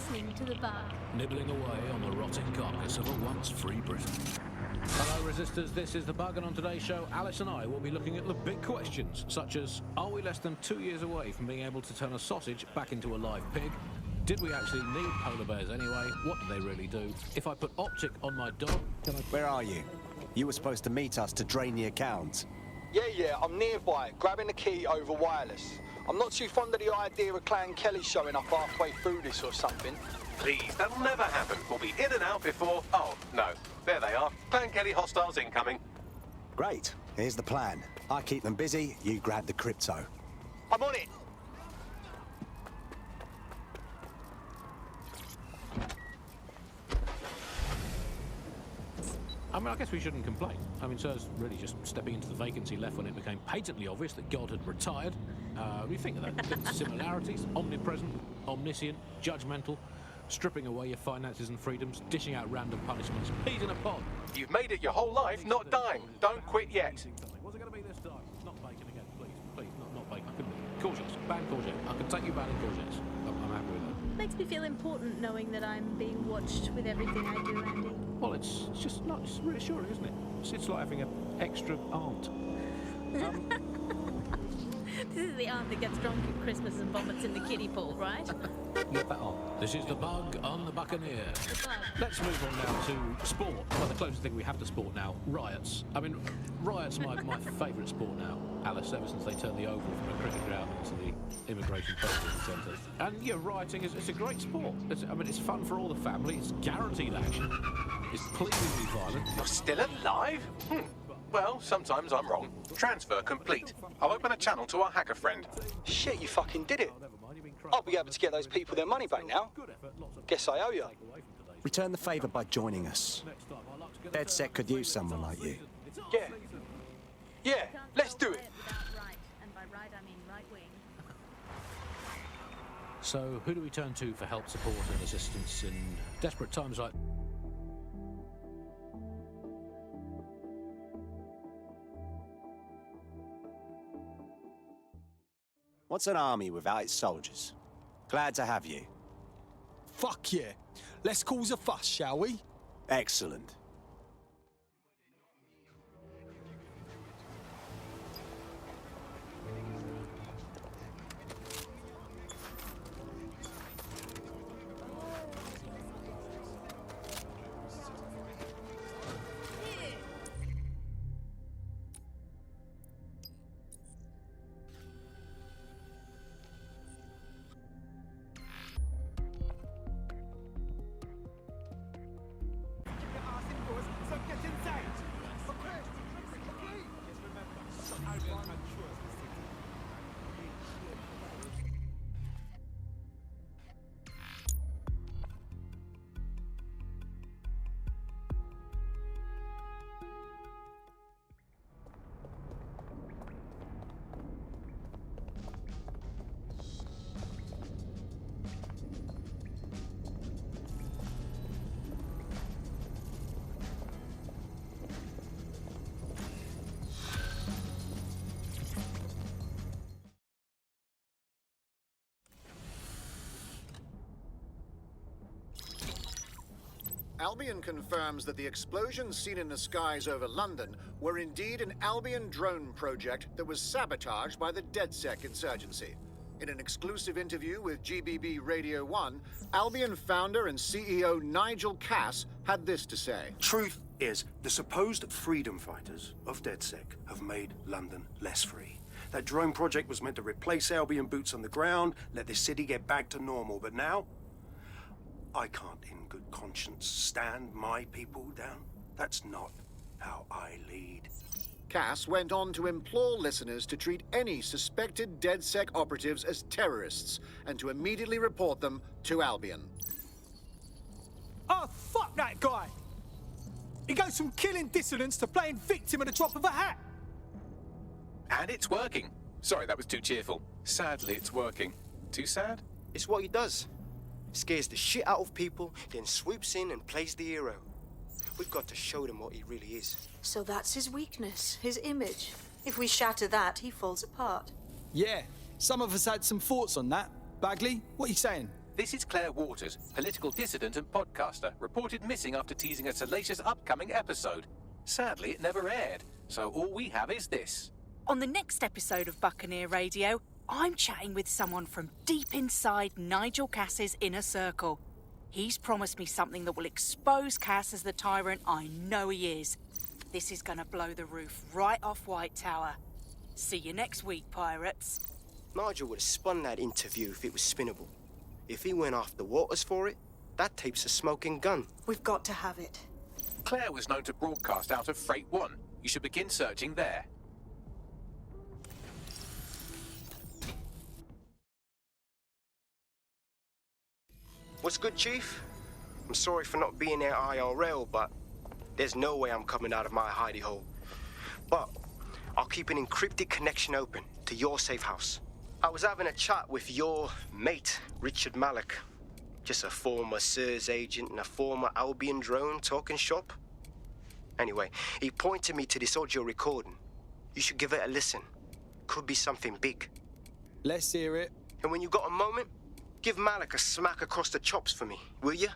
listening to the bug. Nibbling away on the rotting carcass of a once-free Britain. Hello, Resistors, this is The Bug, and on today's show, Alice and I will be looking at the big questions, such as, are we less than 2 years away from being able to turn a sausage back into a live pig? Did we actually need polar bears anyway? What do they really do? If I put optic on my dog, can I... Where are you? You were supposed to meet us to drain the account. Yeah, I'm nearby, grabbing the key over wireless. I'm not too fond of the idea of Clan Kelly showing up halfway through this or something. Please, that'll never happen. We'll be in and out before... Oh, no. There they are. Clan Kelly hostiles incoming. Great. Here's the plan. I keep them busy, you grab the crypto. I'm on it! I mean, I guess we shouldn't complain. I mean, Sir's really just stepping into the vacancy left when it became patently obvious that God had retired. We think of that. The similarities: omnipresent, omniscient, judgmental, stripping away your finances and freedoms, dishing out random punishments, peas in a pod. You've made it your whole life, not dying. Don't quit yet. What's it going to be this time? Not bacon again, please. Not bacon. I couldn't. Courgettes, ban courgette. I can take you back in courgettes. I'm happy with that. Makes me feel important knowing that I'm being watched with everything I do, Andy. Well, it's just not. It's reassuring, isn't it? It's like having an extra aunt. This is the aunt that gets drunk at Christmas and vomits in the kiddie pool, right? Get that on. This is The Bug on the Buccaneer. Let's move on now to sport. Well, the closest thing we have to sport now, riots. I mean, riots my favourite sport now, Alice, ever since they turned the Oval from a cricket ground into the immigration processing centre. And yeah, rioting is a great sport. It's fun for all the family. It's guaranteed action. It's pleasingly violent. You're still alive? Well, sometimes I'm wrong. Transfer complete. I'll open a channel to our hacker friend. Shit, you fucking did it. I'll be able to get those people their money back now. Guess I owe you. Return the favour by joining us. DedSec could use someone like you. Yeah, let's do it. And by right, I mean right wing. So, who do we turn to for help, support and assistance in desperate times like... What's an army without its soldiers? Glad to have you. Fuck yeah. Let's cause a fuss, shall we? Excellent. Albion confirms that the explosions seen in the skies over London were indeed an Albion drone project that was sabotaged by the DedSec insurgency. In an exclusive interview with GBB Radio 1, Albion founder and CEO Nigel Cass had this to say. Truth is, the supposed freedom fighters of DedSec have made London less free. That drone project was meant to replace Albion boots on the ground, let the city get back to normal, but now I can't in good conscience stand my people down. That's not how I lead. Cass went on to implore listeners to treat any suspected DedSec operatives as terrorists and to immediately report them to Albion. Oh, fuck that guy! He goes from killing dissidents to playing victim at the drop of a hat! And it's working. Sorry, that was too cheerful. Sadly, it's working. Too sad? It's what he does. Scares the shit out of people, then swoops in and plays the hero. We've got to show them what he really is. So that's his weakness, his image. If we shatter that, he falls apart. Yeah, some of us had some thoughts on that. Bagley, what are you saying? This is Claire Waters, political dissident and podcaster, reported missing after teasing a salacious upcoming episode. Sadly, it never aired, so all we have is this. On the next episode of Buccaneer Radio, I'm chatting with someone from deep inside Nigel Cass's inner circle. He's promised me something that will expose Cass as the tyrant I know he is. This is gonna blow the roof right off White Tower. See you next week, pirates. Nigel would have spun that interview if it was spinnable. If he went after Waters for it, that tape's a smoking gun. We've got to have it. Claire was known to broadcast out of Freight 1. You should begin searching there. What's good, Chief? I'm sorry for not being there IRL, but there's no way I'm coming out of my hidey hole. But I'll keep an encrypted connection open to your safe house. I was having a chat with your mate, Richard Malik. Just a former SIRS agent and a former Albion drone talking shop. Anyway, he pointed me to this audio recording. You should give it a listen. Could be something big. Let's hear it. And when you got a moment, give Malik a smack across the chops for me, will you?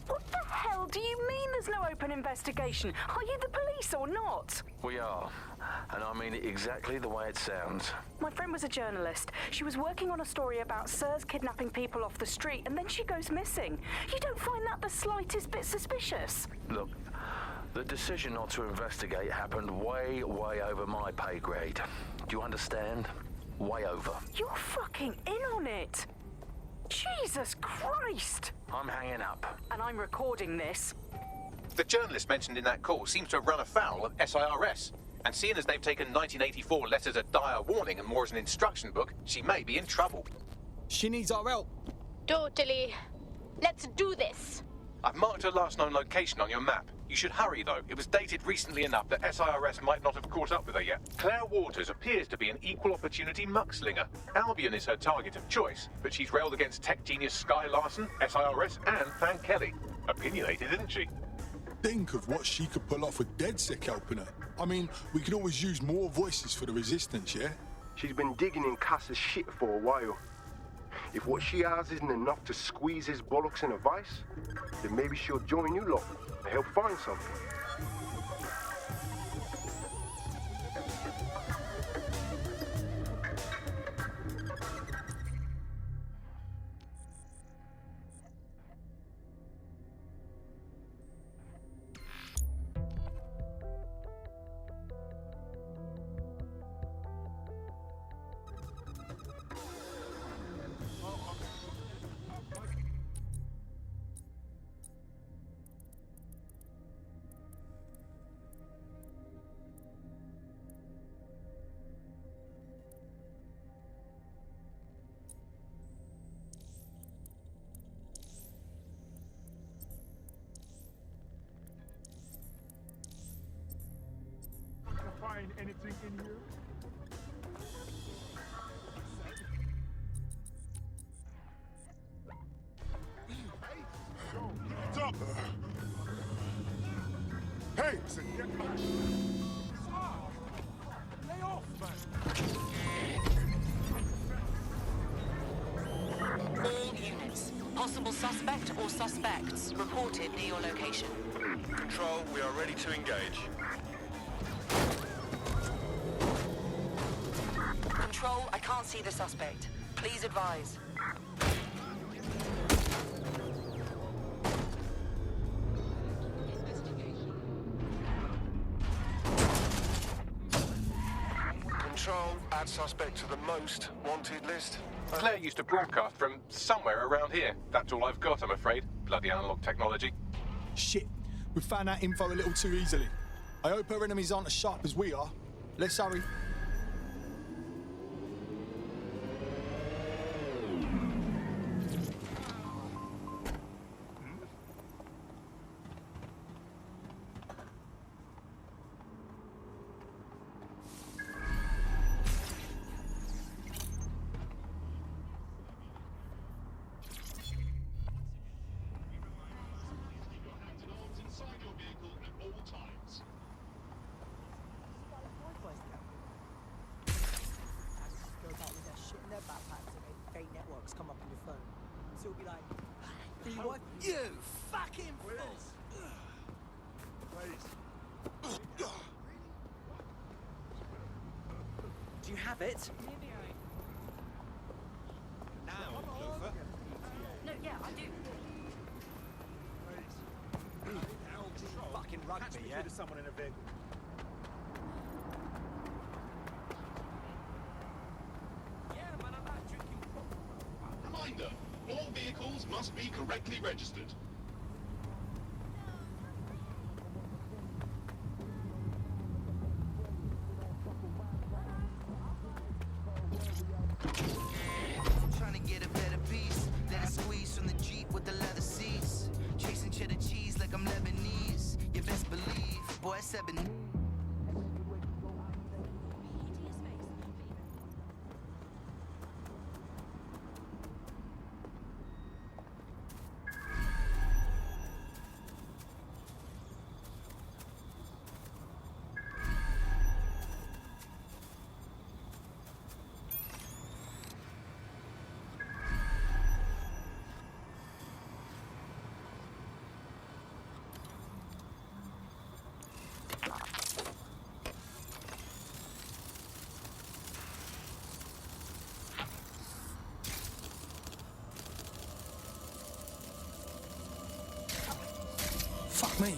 What the hell do you mean there's no open investigation? Are you the police or not? We are, and I mean it exactly the way it sounds. My friend was a journalist. She was working on a story about SIRS kidnapping people off the street, and then she goes missing. You don't find that the slightest bit suspicious? Look, the decision not to investigate happened way, way over my pay grade. Do you understand? Way over. You're fucking in on it. Jesus Christ! I'm hanging up. And I'm recording this. The journalist mentioned in that call seems to have run afoul of SIRS. And seeing as they've taken 1984 less as a dire warning and more as an instruction book, she may be in trouble. She needs our help. Totally. Let's do this. I've marked her last known location on your map. You should hurry, though. It was dated recently enough that SIRS might not have caught up with her yet. Claire Waters appears to be an equal opportunity muckslinger. Albion is her target of choice, but she's railed against tech genius Sky Larson, SIRS, and Fan Kelly. Opinionated, isn't she? Think of what she could pull off with DedSec helping her. I mean, we could always use more voices for the resistance, yeah? She's been digging in Cass's shit for a while. If what she has isn't enough to squeeze his bollocks in a vice, then maybe she'll join you lot and help find something. Find anything in here? What's up? Hey, listen, Lay off, man. All units. Possible suspect or suspects reported near your location. Control, we are ready to engage. Control, I can't see the suspect. Please advise. Control, add suspect to the most wanted list? Claire used to broadcast from somewhere around here. That's all I've got, I'm afraid. Bloody analog technology. Shit, we found that info a little too easily. I hope her enemies aren't as sharp as we are. Let's hurry. Come up on your phone. So it'll be like, do you want you fucking fools? Do you have it? Now, Loafer. No, yeah, I do. Fucking rugby, yeah? To someone in a vehicle. Reminder, all vehicles must be correctly registered. Trying to get a better piece. Let it squeeze from the Jeep with the leather seats. Chasing cheddar cheese like I'm Lebanese. You best believe, boy, it's ebony. Fuck me.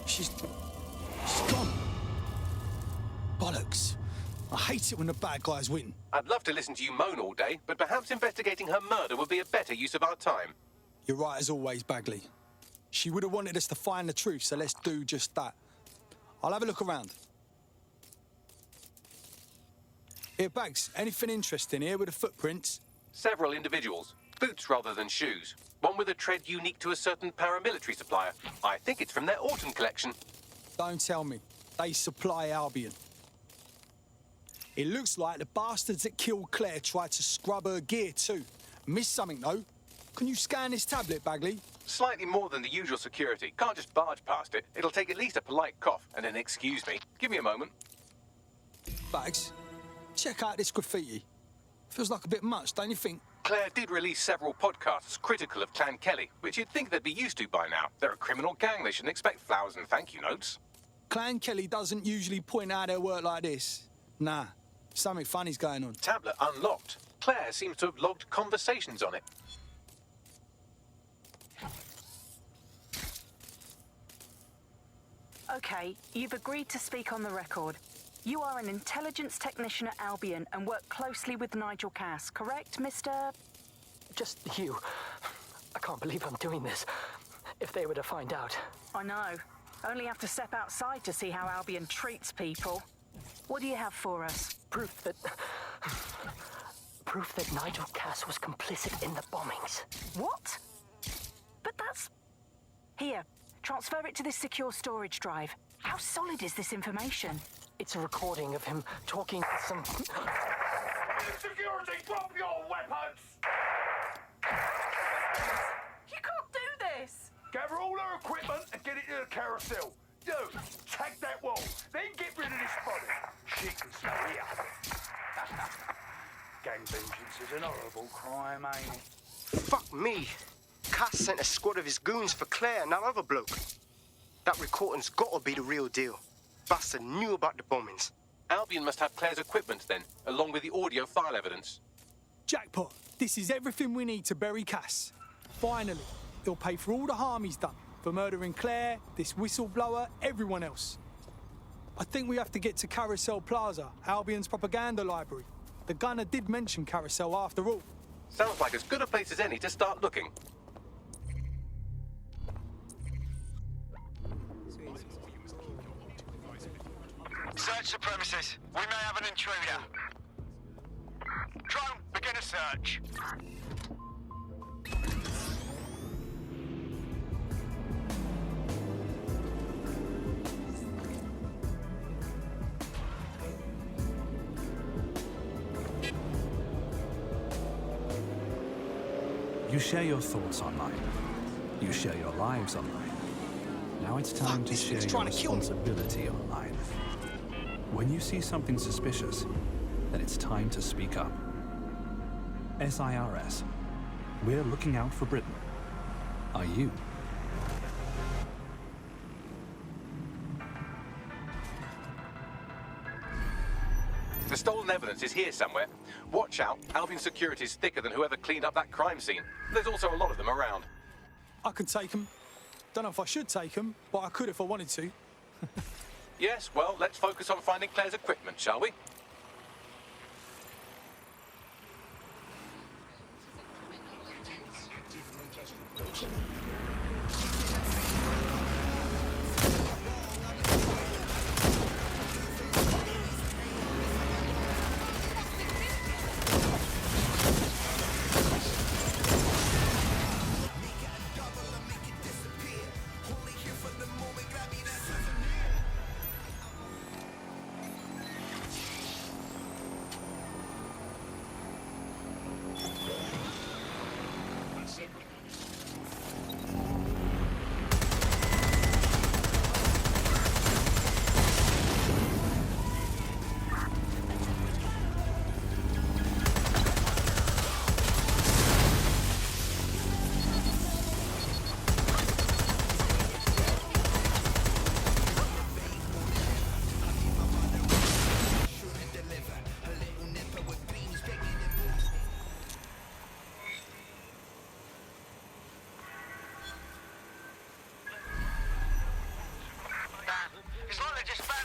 She's gone. Bollocks. I hate it when the bad guys win. I'd love to listen to you moan all day, but perhaps investigating her murder would be a better use of our time. You're right as always, Bagley. She would have wanted us to find the truth, so let's do just that. I'll have a look around. Here, Bags, anything interesting here with the footprints? Several individuals. Boots rather than shoes. One with a tread unique to a certain paramilitary supplier. I think it's from their autumn collection. Don't tell me. They supply Albion. It looks like the bastards that killed Claire tried to scrub her gear too. Missed something though. Can you scan this tablet, Bagley? Slightly more than the usual security. Can't just barge past it. It'll take at least a polite cough and an excuse me. Give me a moment. Bags, check out this graffiti. Feels like a bit much, don't you think? Claire did release several podcasts critical of Clan Kelly, which you'd think they'd be used to by now. They're a criminal gang. They shouldn't expect flowers and thank you notes. Clan Kelly doesn't usually point out their work like this. Nah, something funny's going on. Tablet unlocked. Claire seems to have logged conversations on it. Okay, you've agreed to speak on the record. You are an intelligence technician at Albion and work closely with Nigel Cass, correct, Mr...? Just you. I can't believe I'm doing this. If they were to find out. I know. Only have to step outside to see how Albion treats people. What do you have for us? Proof that Nigel Cass was complicit in the bombings. What? But that's... Here, transfer it to this secure storage drive. How solid is this information? It's a recording of him talking to some... Security, drop your weapons! You can't do this! Gather all her equipment and get it to the carousel. Do, tag that wall, then get rid of this body. She can stay here. Gang vengeance is an horrible crime, ain't it? Fuck me. Cass sent a squad of his goons for Claire and that other bloke. That recording's gotta be the real deal. Bastard knew about the bombings. Albion must have Claire's equipment then, along with the audio file evidence. Jackpot. This is everything we need to bury Cass. Finally, he'll pay for all the harm he's done. For murdering Claire, this whistleblower, everyone else. I think we have to get to Carousel Plaza, Albion's propaganda library. The gunner did mention Carousel after all. Sounds like as good a place as any to start looking. Search the premises. We may have an intruder. Drone, begin a search. You share your thoughts online. You share your lives online. Now it's time to share your responsibility online. When you see something suspicious, then it's time to speak up. SIRS. We're looking out for Britain. Are you? The stolen evidence is here somewhere. Watch out, Albion security is thicker than whoever cleaned up that crime scene. There's also a lot of them around. I can take them. Don't know if I should take them, but I could if I wanted to. Yes, well, let's focus on finding Claire's equipment, shall we?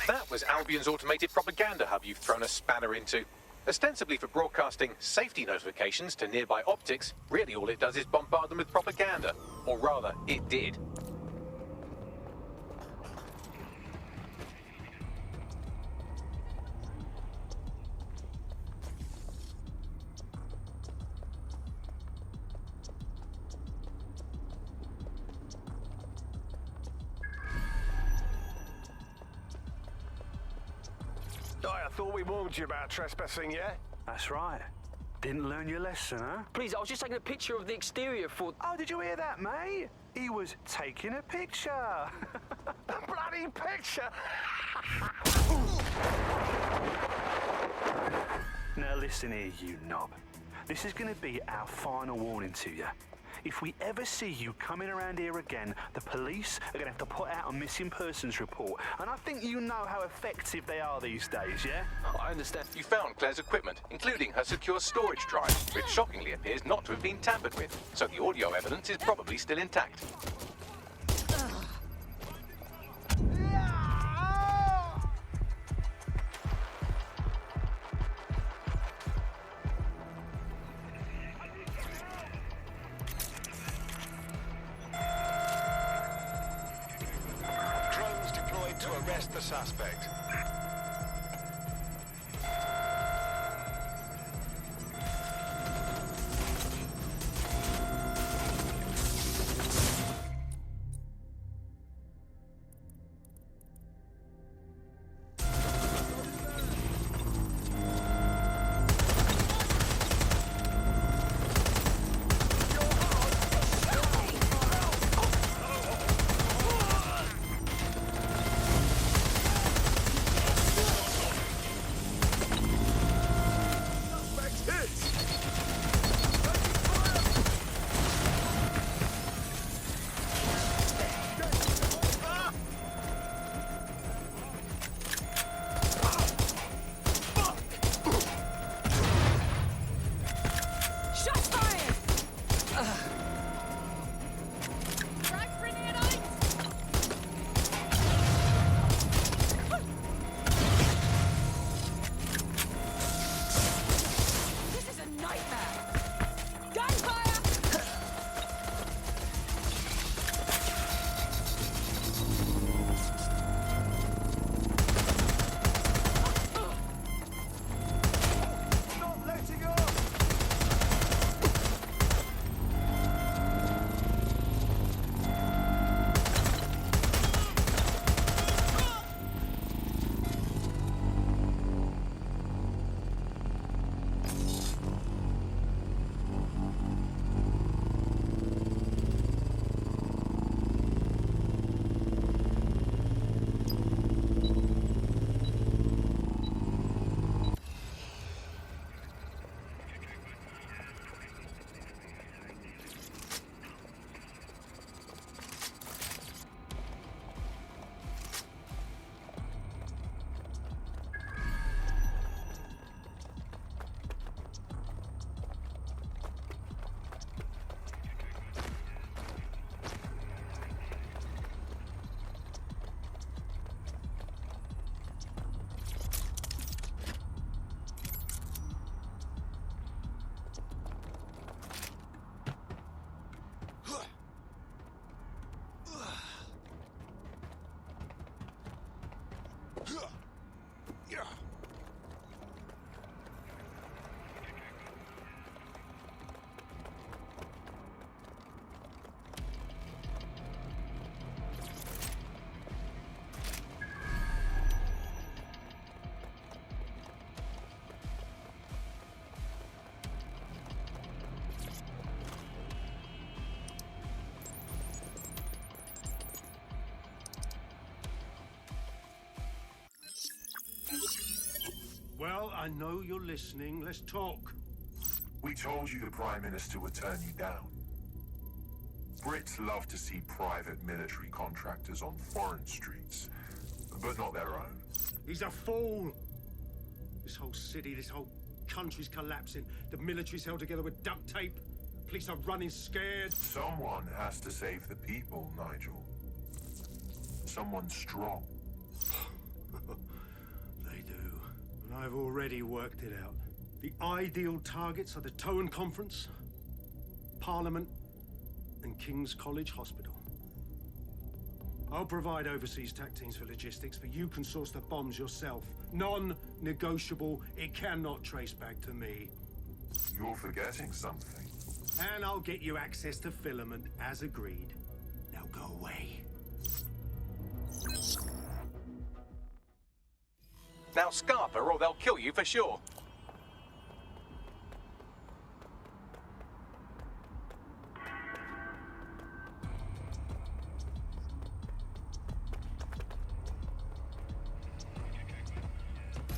That was Albion's automated propaganda hub you've thrown a spanner into. Ostensibly for broadcasting safety notifications to nearby optics, really all it does is bombard them with propaganda. Or rather, it did. I thought we warned you about trespassing, yeah? That's right. Didn't learn your lesson, huh? Please, I was just taking a picture of the exterior for... Oh, did you hear that, mate? He was taking a picture. A bloody picture! Now listen here, you knob. This is going to be our final warning to you. If we ever see you coming around here again, the police are going to have to put out a missing persons report. And I think you know how effective they are these days, yeah? I understand. You found Claire's equipment, including her secure storage drive, which shockingly appears not to have been tampered with, so the audio evidence is probably still intact. Arrest the suspect. Well, I know you're listening. Let's talk. We told you the Prime Minister would turn you down. Brits love to see private military contractors on foreign streets, but not their own. He's a fool. This whole city, this whole country's collapsing. The military's held together with duct tape. Police are running scared. Someone has to save the people, Nigel. Someone strong. They do. And I've already worked it out. The ideal targets are the Towan Conference, Parliament, and King's College Hospital. I'll provide overseas tac teams for logistics, but you can source the bombs yourself. Non-negotiable. It cannot trace back to me. You're forgetting something. And I'll get you access to filament, as agreed. Now go away. Now Scarper, or they'll kill you for sure.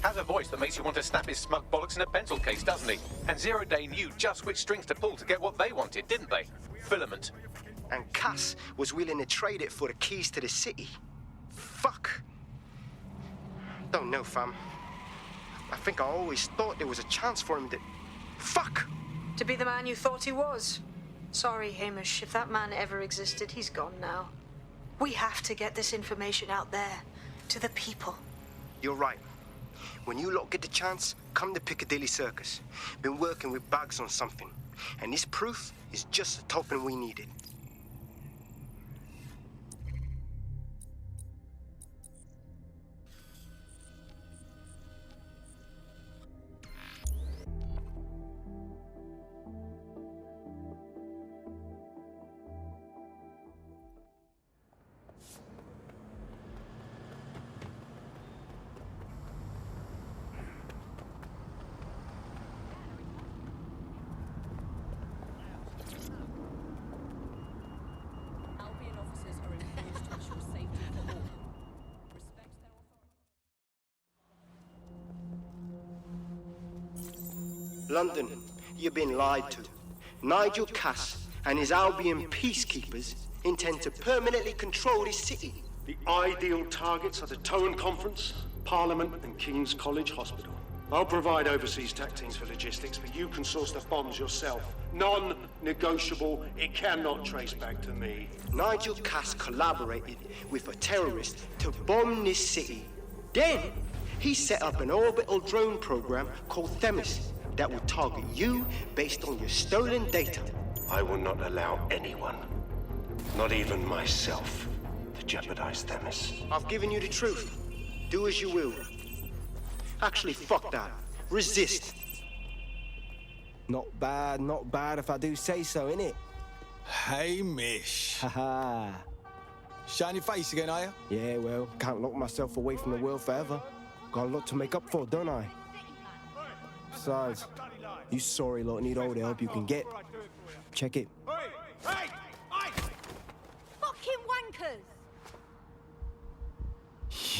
Has a voice that makes you want to snap his smug bollocks in a pencil case, doesn't he? And Zero Day knew just which strings to pull to get what they wanted, didn't they? Filament. And Cass was willing to trade it for the keys to the city. Fuck. Don't know, fam. I think I always thought there was a chance for him to... Fuck! To be the man you thought he was. Sorry, Hamish. If that man ever existed, he's gone now. We have to get this information out there, to the people. You're right. When you lot get the chance, come to Piccadilly Circus. Been working with Bags on something. And this proof is just the token we needed. London, you've been lied to. Nigel Cass and his Albion peacekeepers intend to permanently control this city. The ideal targets are the Towan Conference, Parliament, and King's College Hospital. I'll provide overseas tac teams for logistics, but you can source the bombs yourself. Non-negotiable. It cannot trace back to me. Nigel Cass collaborated with a terrorist to bomb this city. Then, he set up an orbital drone program called Themis that will target you based on your stolen data. I will not allow anyone, not even myself, to jeopardize Themis. I've given you the truth. Do as you will. Actually, fuck that. Resist. Not bad if I do say so, innit? Hey, Mish. Haha. Shine your face again, are you? Yeah, well, can't lock myself away from the world forever. Got a lot to make up for, don't I? Besides, you sorry lot need all the help you can get. Check it. Hey! Fucking wankers!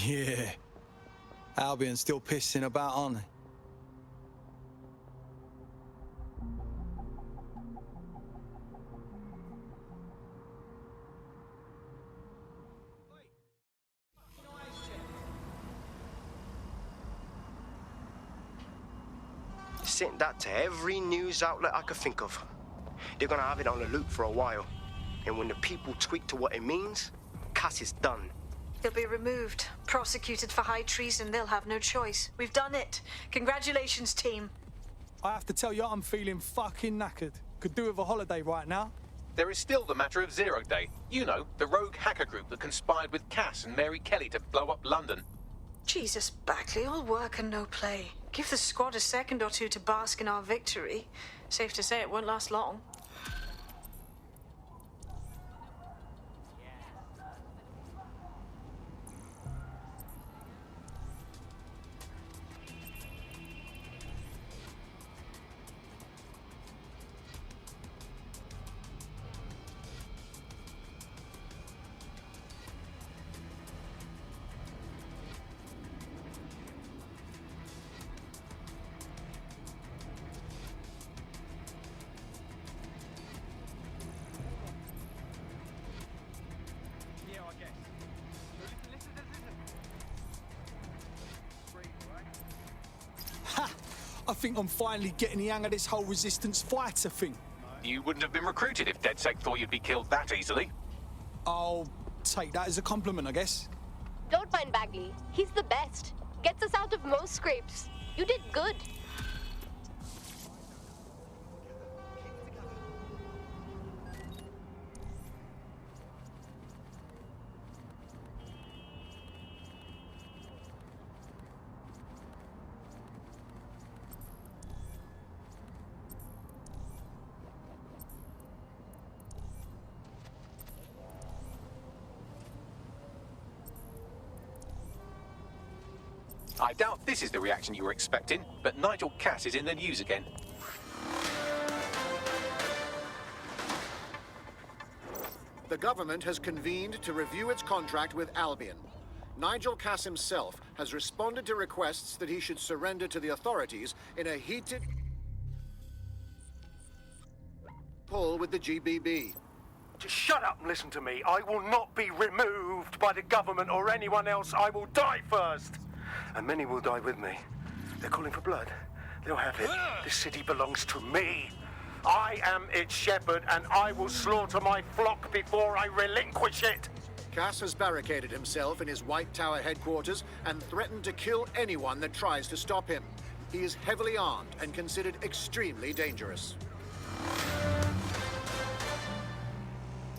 Yeah. Albion's still pissing about, aren't they? Sent that to every news outlet I could think of. They're gonna have it on the loop for a while. And when the people tweak to what it means, Cass is done. He'll be removed, prosecuted for high treason. They'll have no choice. We've done it. Congratulations, team. I have to tell you, I'm feeling fucking knackered. Could do with a holiday right now. There is still the matter of Zero Day. You know, the rogue hacker group that conspired with Cass and Mary Kelly to blow up London. Jesus, Bagley, all work and no play. Give the squad a second or two to bask in our victory. Safe to say it won't last long. I think I'm finally getting the hang of this whole resistance fighter thing. You wouldn't have been recruited if DedSec thought you'd be killed that easily. I'll take that as a compliment, I guess. Don't mind Bagley. He's the best. Gets us out of most scrapes. You did good. I doubt this is the reaction you were expecting, but Nigel Cass is in the news again. The government has convened to review its contract with Albion. Nigel Cass himself has responded to requests that he should surrender to the authorities in a heated pull with the GBB. Just shut up and listen to me. I will not be removed by the government or anyone else. I will die first. And many will die with me. They're calling for blood. They'll have it. This city belongs to me. I am its shepherd, and I will slaughter my flock before I relinquish it. Cass has barricaded himself in his White Tower headquarters and threatened to kill anyone that tries to stop him. He is heavily armed and considered extremely dangerous.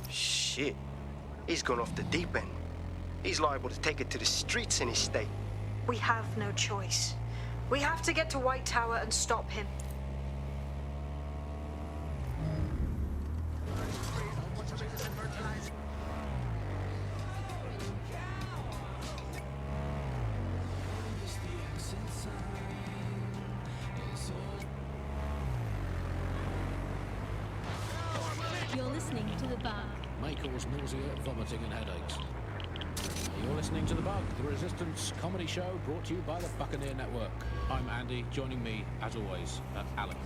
Shit. He's gone off the deep end. He's liable to take it to the streets in his state. We have no choice. We have to get to White Tower and stop him. You're listening to The Bug. May cause nausea, vomiting and headaches. You're listening to The Bug, the Resistance comedy show brought to you by the Buccaneer Network. I'm Andy, joining me, as always, Alex.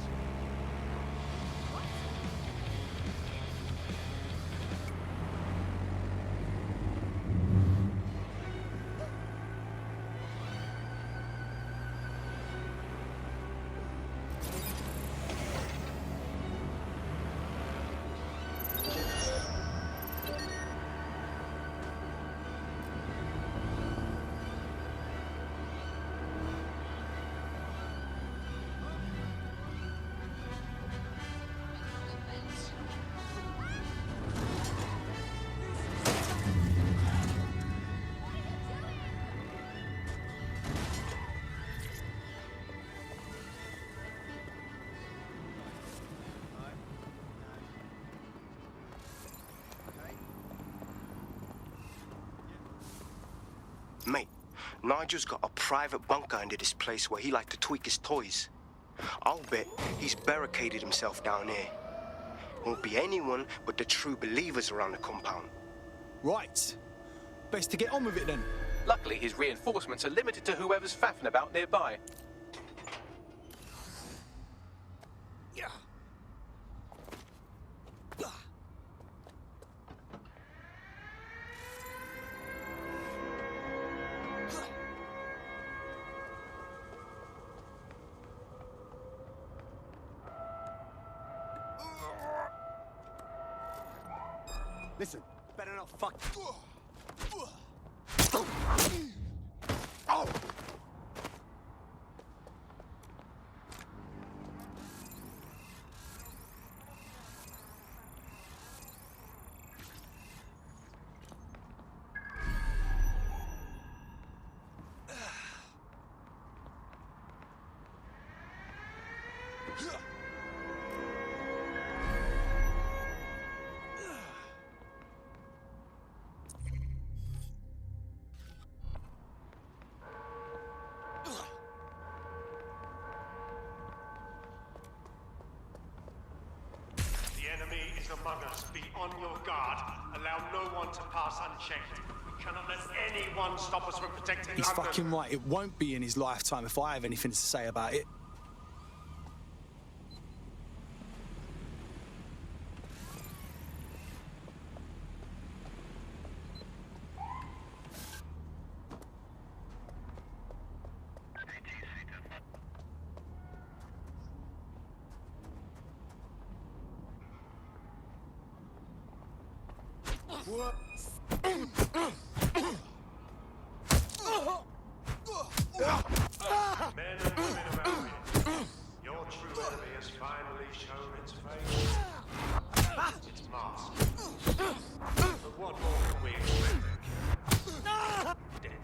Mate, Nigel's got a private bunker under this place where he likes to tweak his toys. I'll bet he's barricaded himself down here. Won't be anyone but the true believers around the compound. Right. Best to get on with it then. Luckily, his reinforcements are limited to whoever's faffing about nearby. Yeah. Listen, better not fuck. Oh! Among us, be on your guard. Allow no one to pass unchecked. We cannot let anyone stop us from protecting He's London. fucking right. It won't be in his lifetime if I have anything to say about it. Men and women of Albion, your true enemy has finally shown its face. Its mask. But what more can we expect? Dead.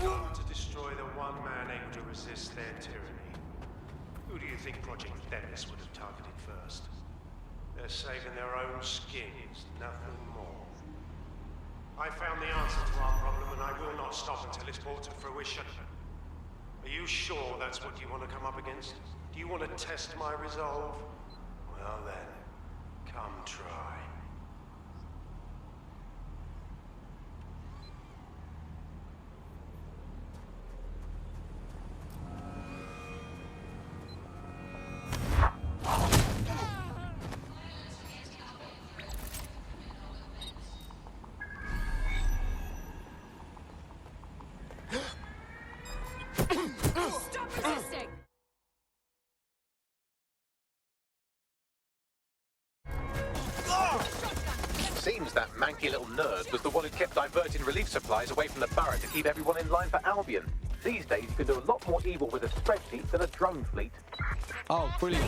Come to destroy the one man able to resist their tyranny. Who do you think Project Themis would have targeted first? They're saving their own skins, nothing more. I found the answer to our problem, and I will not stop until it's brought to fruition. Are you sure that's what you want to come up against? Do you want to test my resolve? Well then, come try. Stop resisting! Seems that manky little nerd was the one who kept diverting relief supplies away from the barrack to keep everyone in line for Albion. These days, you can do a lot more evil with a spreadsheet than a drone fleet. Oh, brilliant.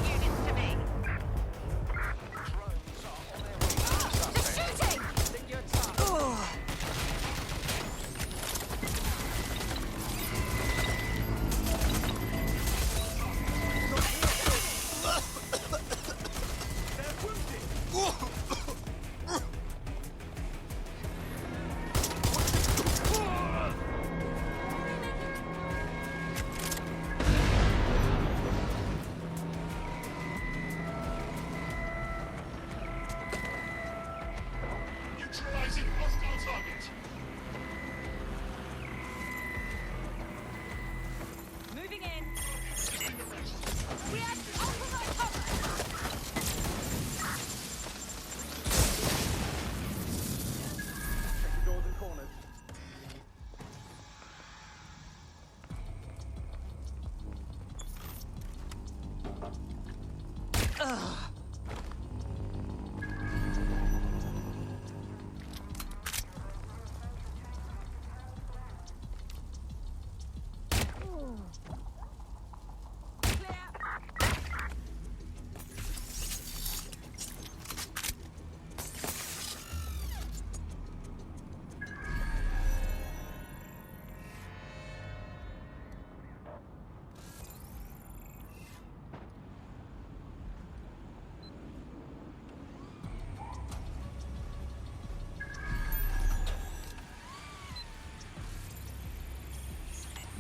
Neutralizing hostile target. Moving in. We have ultimate cover. Check the doors and corners.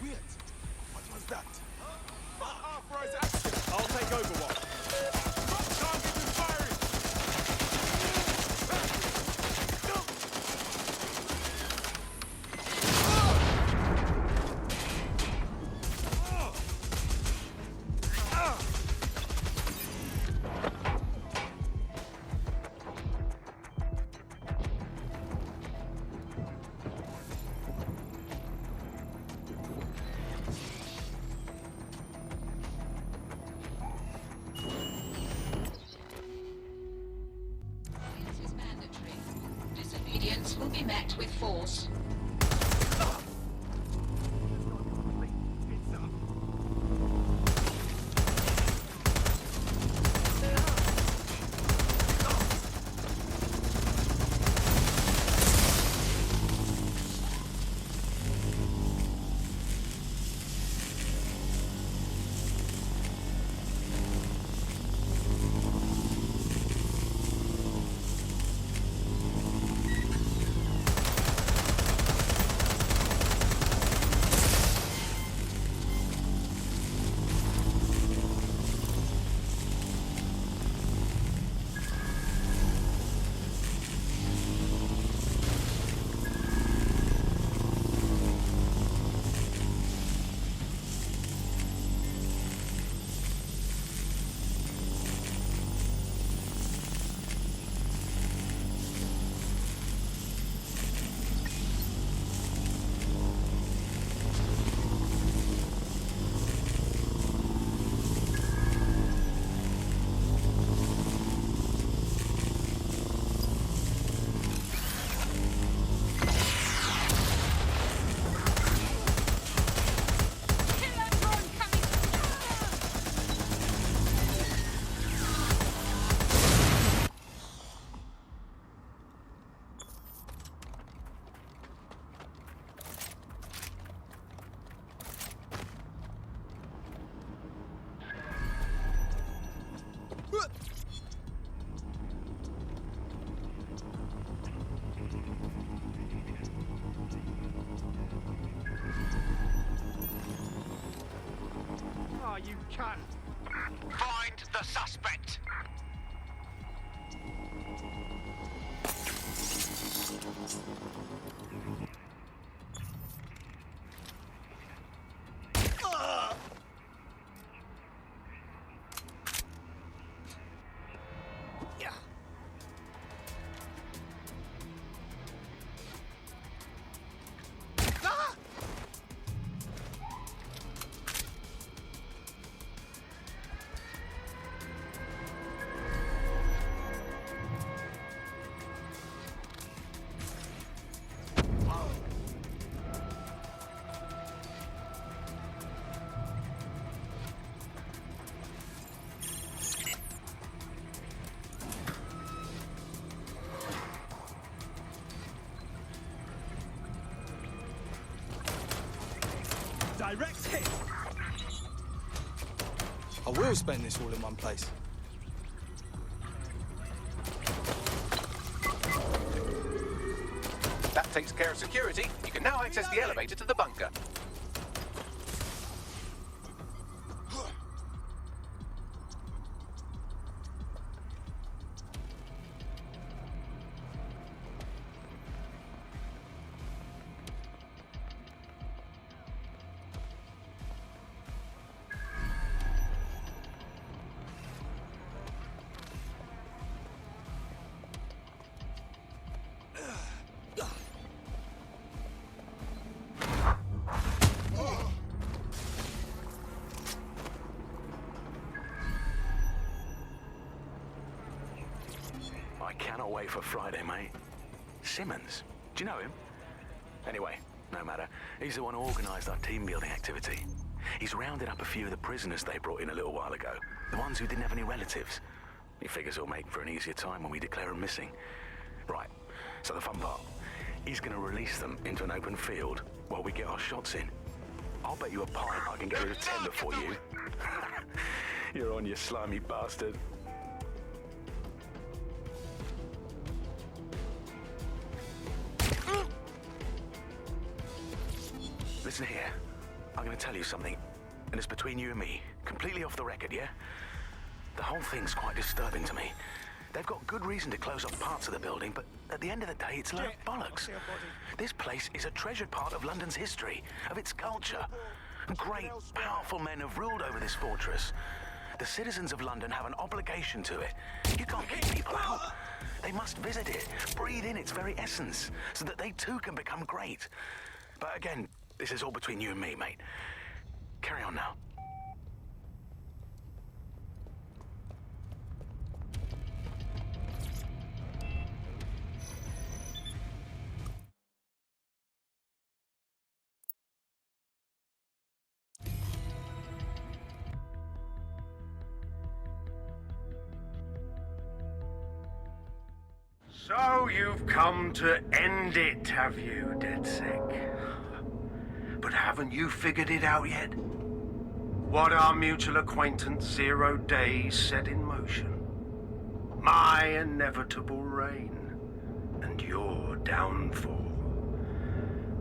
Weird. What was that? Half-rise action. I'll take over one. Drop target and firing. Disobedience will be met with force. cunt! Find the suspect! Direct hit! I will spend this all in one place. That takes care of security. You can now access the elevator to the bunker. I cannot wait for Friday, mate. Simmons? Do you know him? Anyway, no matter. He's the one who organised our team-building activity. He's rounded up a few of the prisoners they brought in a little while ago. The ones who didn't have any relatives. He figures it'll make for an easier time when we declare them missing. Right, so the fun part. He's going to release them into an open field while we get our shots in. I'll bet you a pint I can get rid of 10 before you. You're on, you slimy bastard. Listen here, I'm going to tell you something, and it's between you and me, completely off the record, yeah? The whole thing's quite disturbing to me. They've got good reason to close off parts of the building, but at the end of the day, it's like bollocks. This place is a treasured part of London's history, of its culture. Great, powerful men have ruled over this fortress. The citizens of London have an obligation to it. You can't keep people out. They must visit it, breathe in its very essence, so that they too can become great. But again, this is all between you and me, mate. Carry on now. So you've come to end it, have you, DeadSec? But haven't you figured it out yet? What our mutual acquaintance Zero Days set in motion? My inevitable reign and your downfall.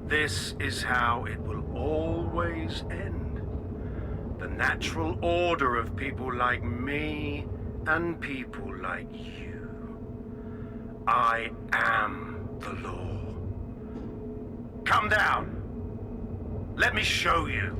This is how it will always end. The natural order of people like me and people like you. I am the law. Come down. Let me show you.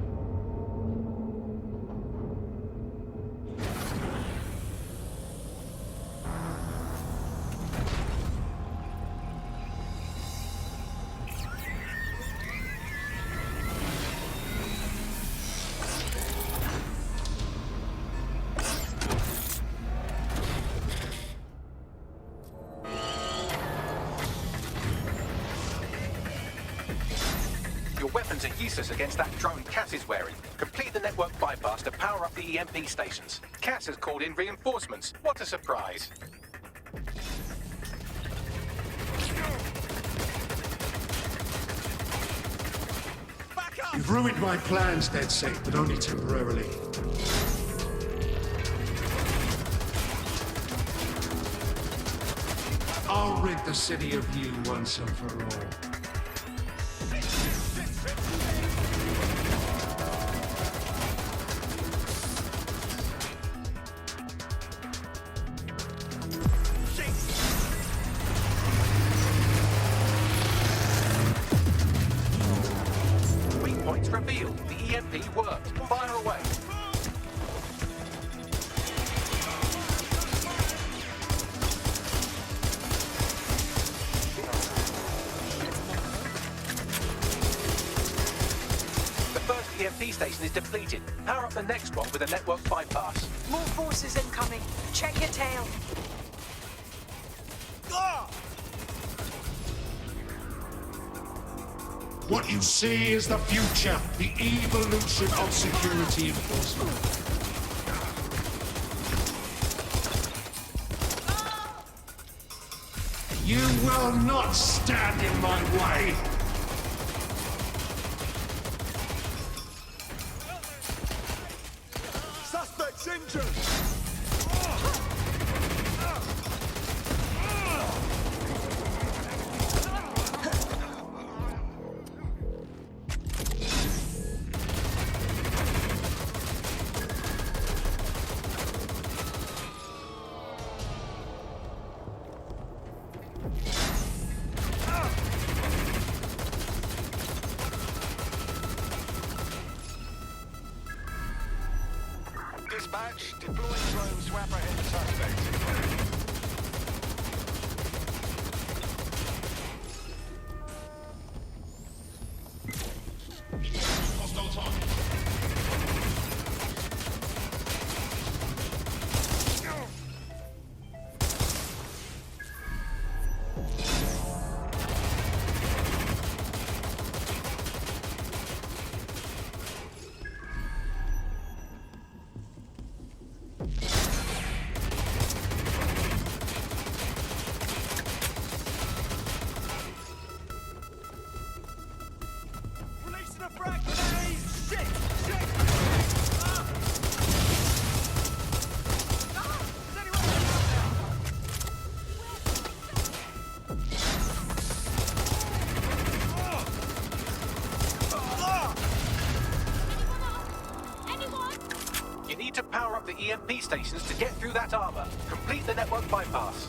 Your weapons are useless against that drone Cass is wearing. Complete the network bypass to power up the EMP stations. Cass has called in reinforcements. What a surprise. You've ruined my plans, DeadSec, but only temporarily. I'll rid the city of you once and for all. EMP station is depleted. Power up the next one with a network bypass. More forces incoming. Check your tail. What you see is the future, the evolution of security enforcement. You will not stand in my way. Suspects injured! Dispatch, deploying drone swap ahead of suspect. Hostile target. Releasing a frag grenade! Shit! Shit! Is anyone You need to power up the EMP stations to get through that armor. Complete the network bypass.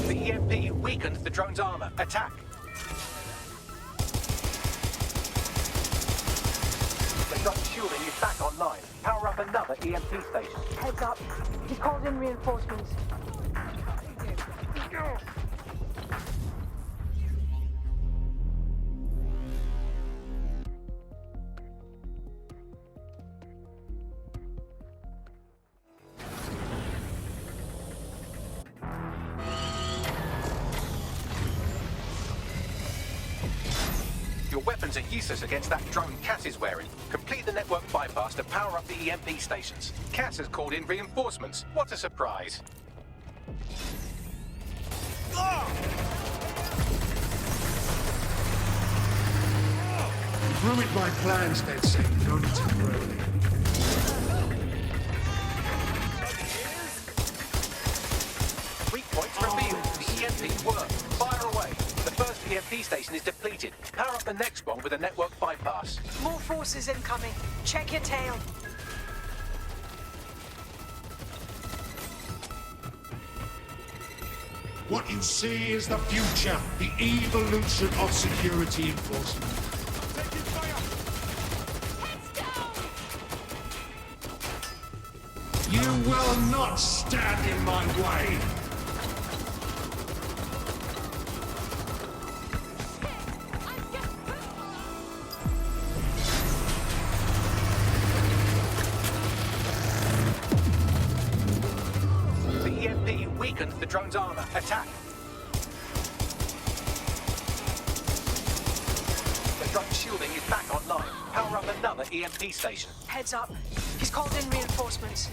The EMP weakened the drone's armor. Attack! The drone's shielding is back online. Power up another EMP station. Heads up. He called in reinforcements. Your weapons are useless against that drone Cass is wearing. Complete the network bypass to power up the EMP stations. Cass has called in reinforcements. What a surprise. You've ruined my plans, DedSec, only temporarily. Weak points revealed. The EMP worked. Fire away. The first EMP station is depleted. Power up the next one with a network bypass. More forces incoming. Check your tail. What you see is the future, the evolution of security enforcement. You will not stand in my way. drone's armor. Attack! The drone shielding is back online. Power up another EMP station. Heads up. He's called in reinforcements.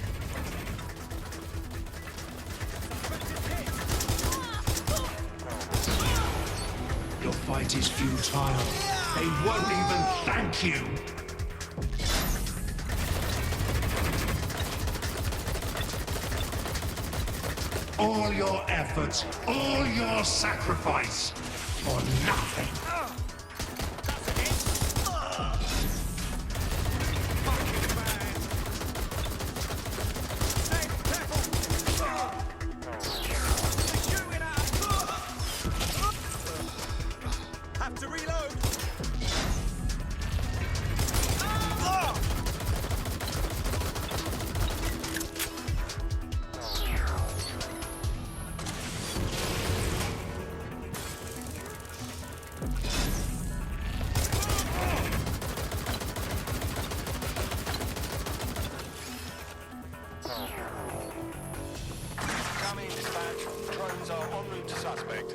Your fight is futile. They won't even thank you. All your efforts, all your sacrifice, for nothing. Have to reload. Coming, dispatch. Drones are en route to suspect.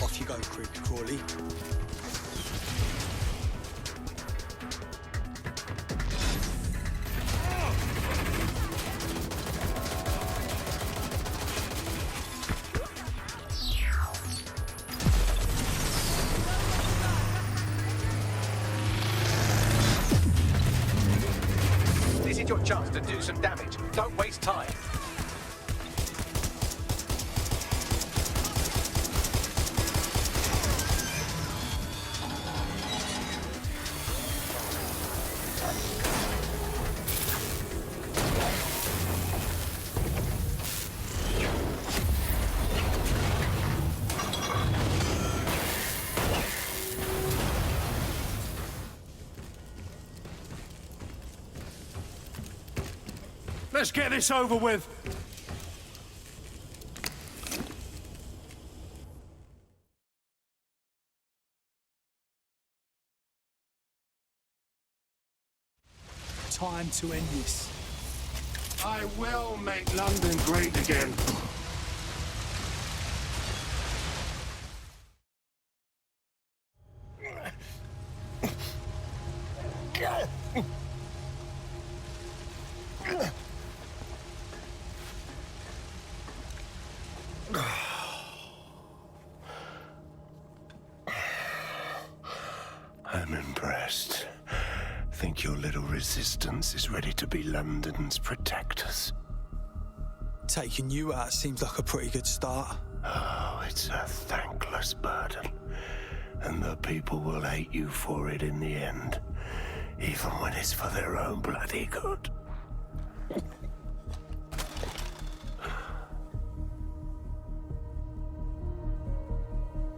Off you go, Creepy Crawley. This is your chance to do some damage. Don't waste time. Let's get this over with. Time to end this. I will make London great again. I'm impressed. Think your little resistance is ready to be London's protectors? Taking you out seems like a pretty good start. Oh, it's a thankless burden. And the people will hate you for it in the end. Even when it's for their own bloody good.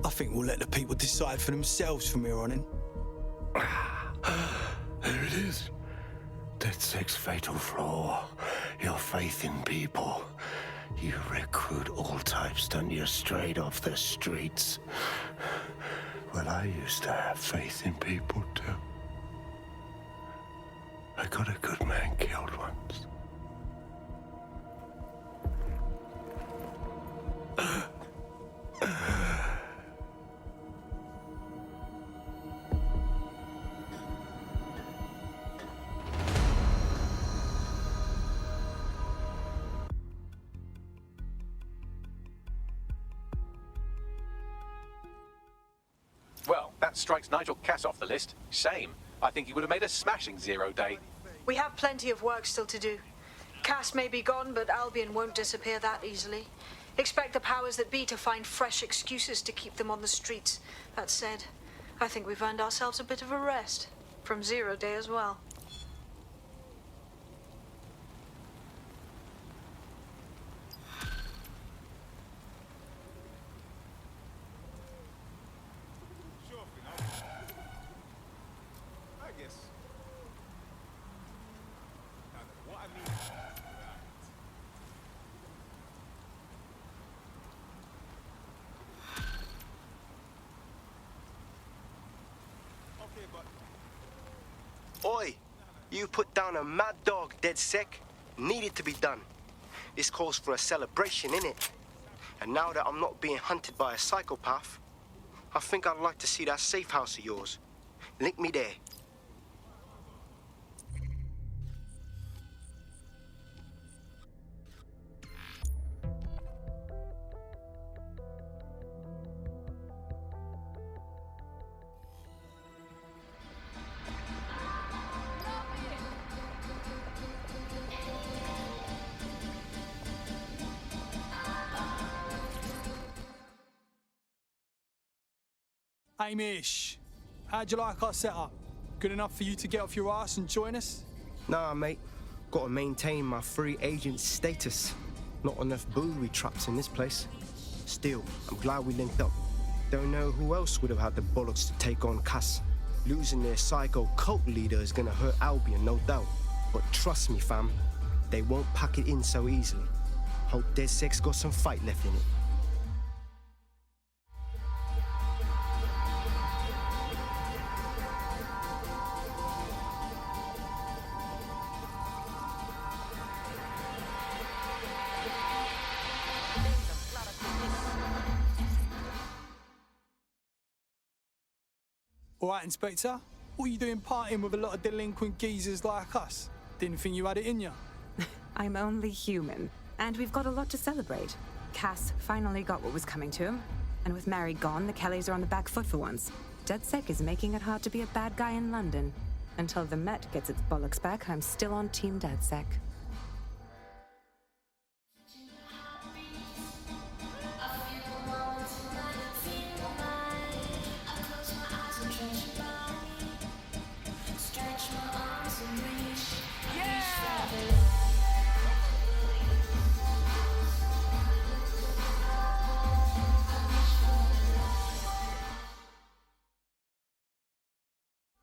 I think we'll let the people decide for themselves from here on in. There it is. DedSec's fatal flaw. Your faith in people. You recruit all types, don't you, straight off the streets. Well, I used to have faith in people, too. I got a good man killed once. Well, that strikes Nigel Cass off the list. Shame. I think he would have made a smashing 0 day. We have plenty of work still to do. Cass may be gone, but Albion won't disappear that easily. Expect the powers that be to find fresh excuses to keep them on the streets. That said, I think we've earned ourselves a bit of a rest. From 0 day as well. Oi, you put down a mad dog, DedSec. Needed to be done. This calls for a celebration, innit? And now that I'm not being hunted by a psychopath, I think I'd like to see that safe house of yours. Link me there. Hey Mish, how'd you like our setup? Good enough for you to get off your ass and join us? Nah, mate. Gotta maintain my free agent status. Not enough booby traps in this place. Still, I'm glad we linked up. Don't know who else would have had the bollocks to take on Cass. Losing their psycho cult leader is gonna hurt Albion, no doubt. But trust me, fam, they won't pack it in so easily. Hope DedSec's got some fight left in it. All right, Inspector. What are you doing partying with a lot of delinquent geezers like us? Didn't think you had it in you. I'm only human. And we've got a lot to celebrate. Cass finally got what was coming to him. And with Mary gone, the Kellys are on the back foot for once. DedSec is making it hard to be a bad guy in London. Until the Met gets its bollocks back, I'm still on Team DedSec.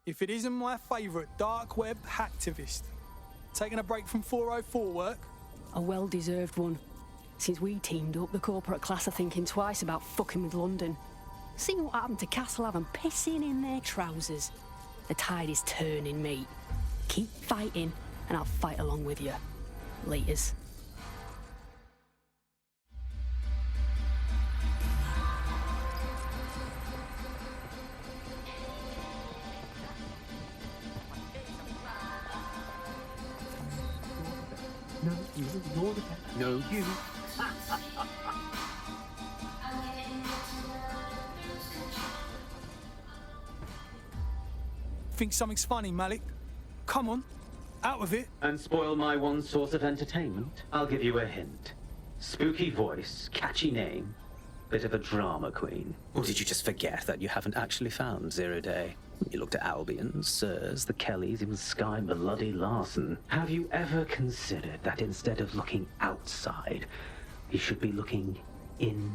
If it isn't my favourite dark web hacktivist. Taking a break from 404 work? A well-deserved one. Since we teamed up, the corporate class are thinking twice about fucking with London. See what happened to Castlehaven pissing in their trousers. The tide is turning, mate. Keep fighting, and I'll fight along with you. Laters. No, you. Think something's funny, Malik? Come on, out of it. And spoil my one source of entertainment? I'll give you a hint. Spooky voice, catchy name, bit of a drama queen. Or did you just forget that you haven't actually found Zero Day? You looked at Albion, Sirs, the Kellys, it was Sky Bloody Larson. Have you ever considered that instead of looking outside, you should be looking in?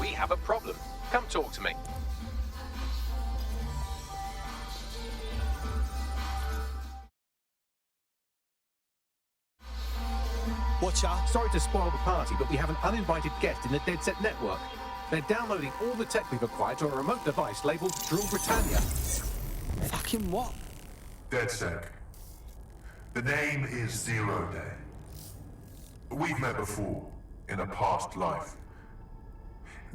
We have a problem. Come talk to me. Watch out. Sorry to spoil the party, but we have an uninvited guest in the DedSec network. They're downloading all the tech we've acquired to a remote device labeled Drill Britannia. Fucking what? DedSec. The name is Zero Day. We've met before, in a past life.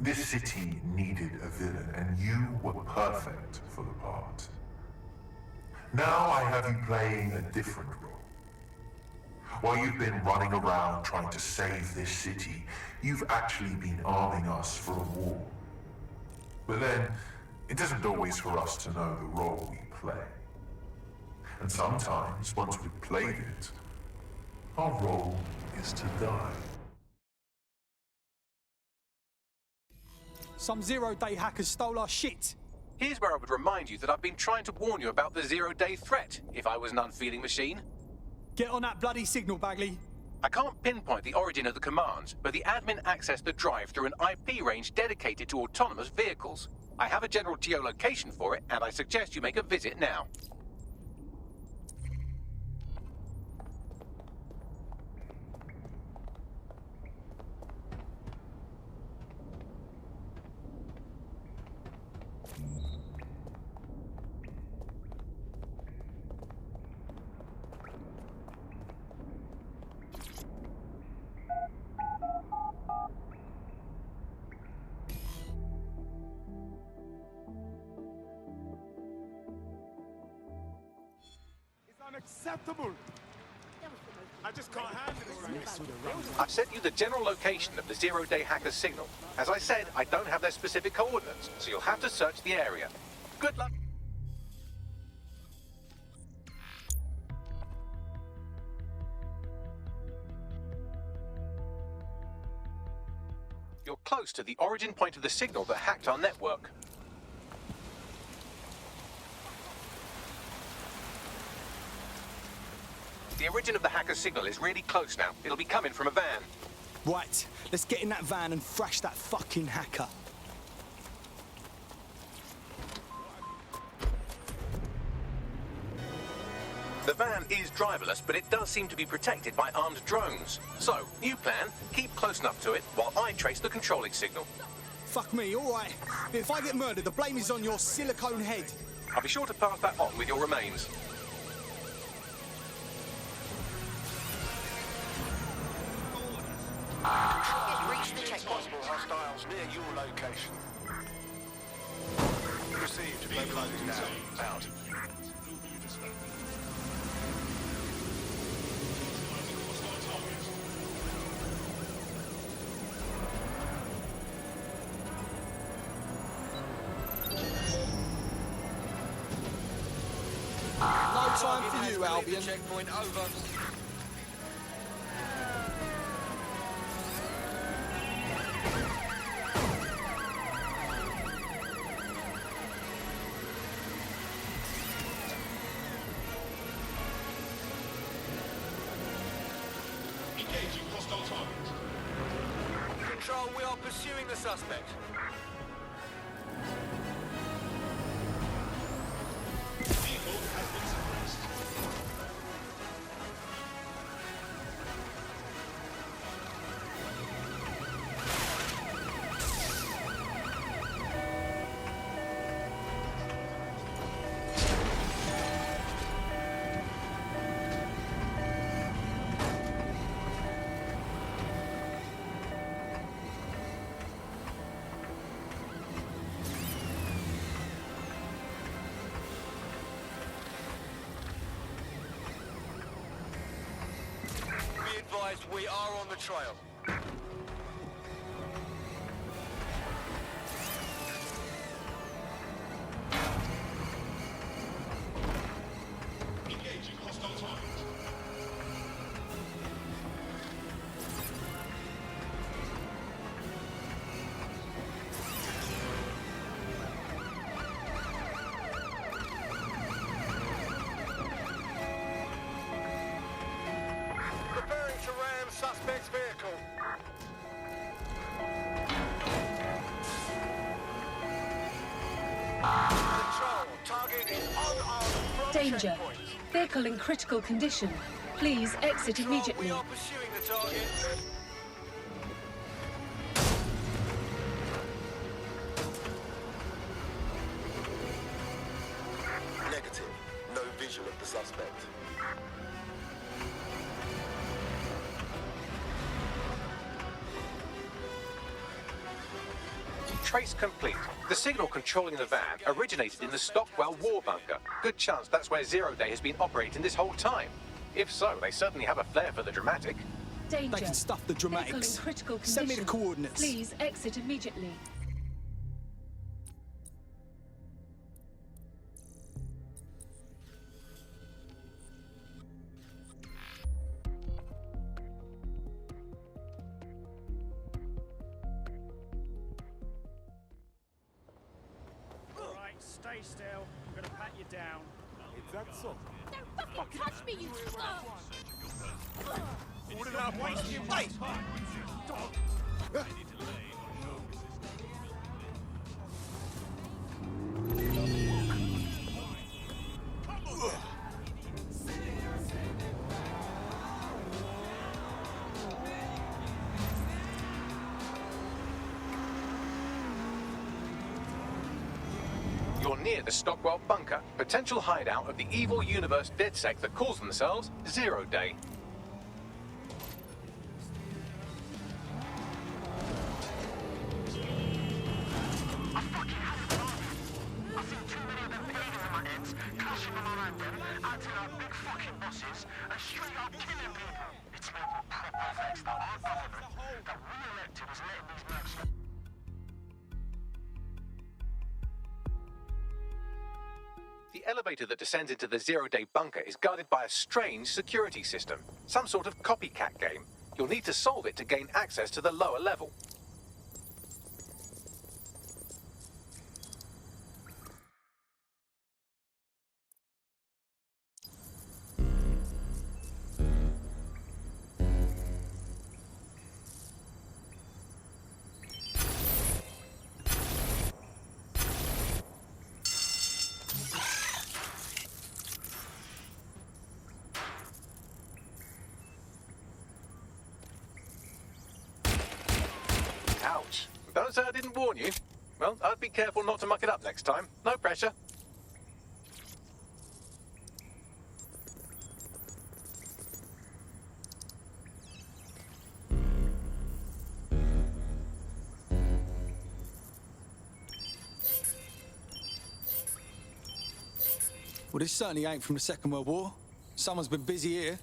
This city needed a villain, and you were perfect for the part. Now I have you playing a different role. While you've been running around trying to save this city, you've actually been arming us for a war. But then, it isn't always for us to know the role we play. And sometimes, once we've played it, our role is to die. Some zero-day hackers stole our shit. Here's where I would remind you that I've been trying to warn you about the zero-day threat, if I was an unfeeling machine. Get on that bloody signal, Bagley. I can't pinpoint the origin of the commands, but the admin accessed the drive through an IP range dedicated to autonomous vehicles. I have a general geolocation for it, and I suggest you make a visit now. Unacceptable! I just can't handle this. I've sent you the general location of the zero-day hacker's signal. As I said, I don't have their specific coordinates, so you'll have to search the area. Good luck. You're close to the origin point of the signal that hacked our network. The origin of the hacker's signal is really close now. It'll be coming from a van. Right, let's get in that van and thrash that fucking hacker. The van is driverless, but it does seem to be protected by armed drones. So, new plan, keep close enough to it while I trace the controlling signal. Fuck me, all right. But if I get murdered, the blame is on your silicone head. I'll be sure to pass that on with your remains. Reach the checkpoint. Hostiles near your location. Received. Mobilizing now. Out. No time for you, Albion. Checkpoint over. Engaging hostile target. Control, we are pursuing the suspect. Vehicle has been suppressed. Be advised, we are on the trail. Engaging hostile target. Preparing to ram suspect's vehicle. Control, target is unarmed from Danger. checkpoint. Vehicle in critical condition. Please exit immediately. We are pursuing the target. Negative. No visual of the suspect. Trace complete. The signal controlling the van originated in the Stockwell war bunker. Good chance that's where Zero Day has been operating this whole time. If so, they certainly have a flair for the dramatic. Danger. They can stuff the Vehicle in dramatics. critical condition. Send me the coordinates. Please exit immediately. Alright, stay still. I'm gonna pat you down. Is that so? Don't fucking touch me, you What did I waste your time? You're near the Stockwell bunker, potential hideout of the evil universe DedSec that calls themselves Zero Day. I've seen too many of them paving in my ends, clashing them around them, acting like big fucking elevator that descends into the zero-day bunker is guarded by a strange security system. Some sort of copycat game. You'll need to solve it to gain access to the lower level. Ouch. Don't say I didn't warn you. Well, I'd be careful not to muck it up next time. No pressure. Well, this certainly ain't from the Second World War. Someone's been busy here.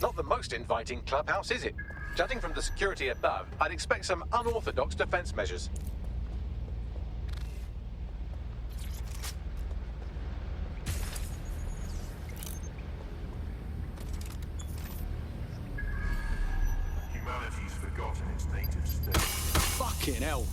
Not the most inviting clubhouse, is it? Judging from the security above, I'd expect some unorthodox defense measures. Humanity's forgotten its native state. Fucking hell.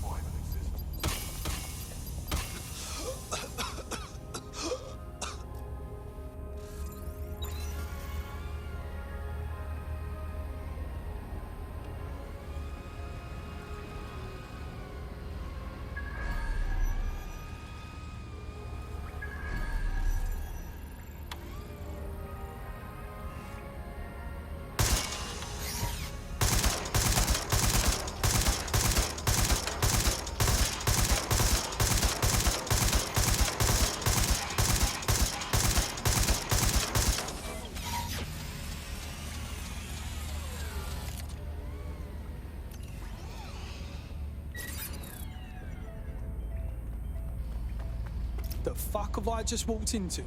The fuck have I just walked into?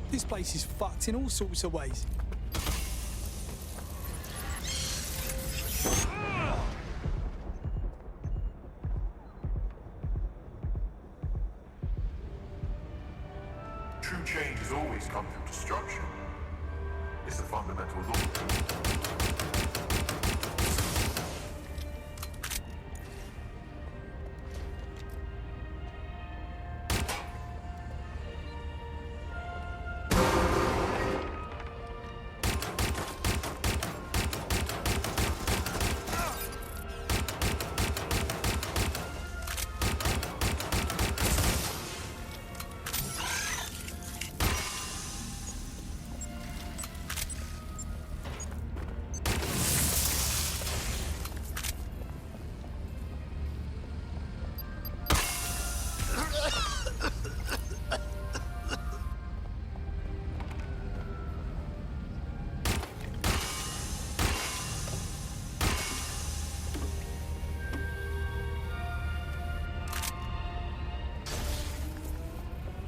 This place is fucked in all sorts of ways. True change has always come through destruction. It's a fundamental law.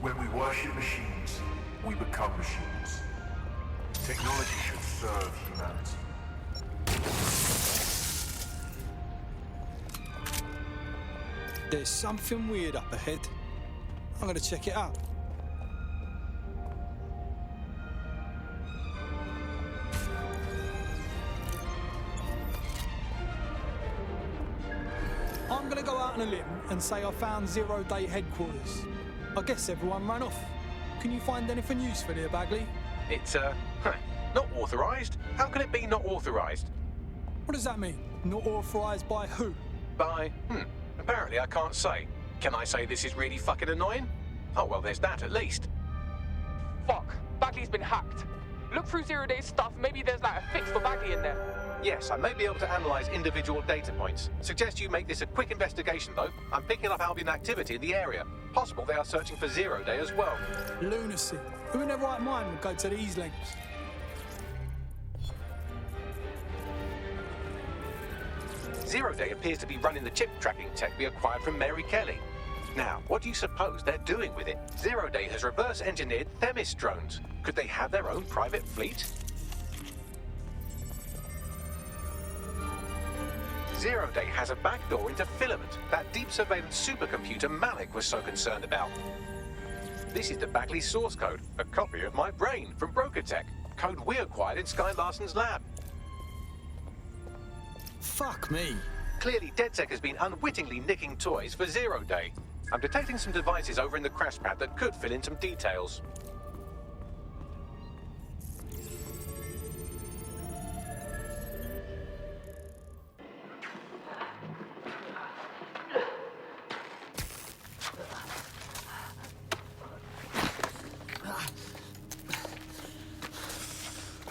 When we worship machines, we become machines. Technology should serve humanity. There's something weird up ahead. I'm gonna check it out. on a limb and say I found Zero Day headquarters. I guess everyone ran off. Can you find anything useful here, Bagley? It's, not authorised. How can it be not authorised? What does that mean? Not authorised by who? By, apparently I can't say. Can I say this is really fucking annoying? Oh, well, there's that at least. Fuck, Bagley's been hacked. Look through Zero Day's stuff, maybe there's like a fix for Bagley in there. Yes, I may be able to analyse individual data points. Suggest you make this a quick investigation, though. I'm picking up Albion activity in the area. Possible they are searching for Zero Day as well. Lunacy. Who in their right mind would go to these lengths? Zero Day appears to be running the chip tracking tech we acquired from Mary Kelly. Now, what do you suppose they're doing with it? Zero Day has reverse-engineered Themis drones. Could they have their own private fleet? Zero Day has a backdoor into Filament, that deep surveillance supercomputer Malik was so concerned about. This is the Bagley source code, a copy of my brain from Broker Tech, code we acquired in Sky Larson's lab. Fuck me. Clearly, DedSec has been unwittingly nicking toys for Zero Day. I'm detecting some devices over in the crash pad that could fill in some details.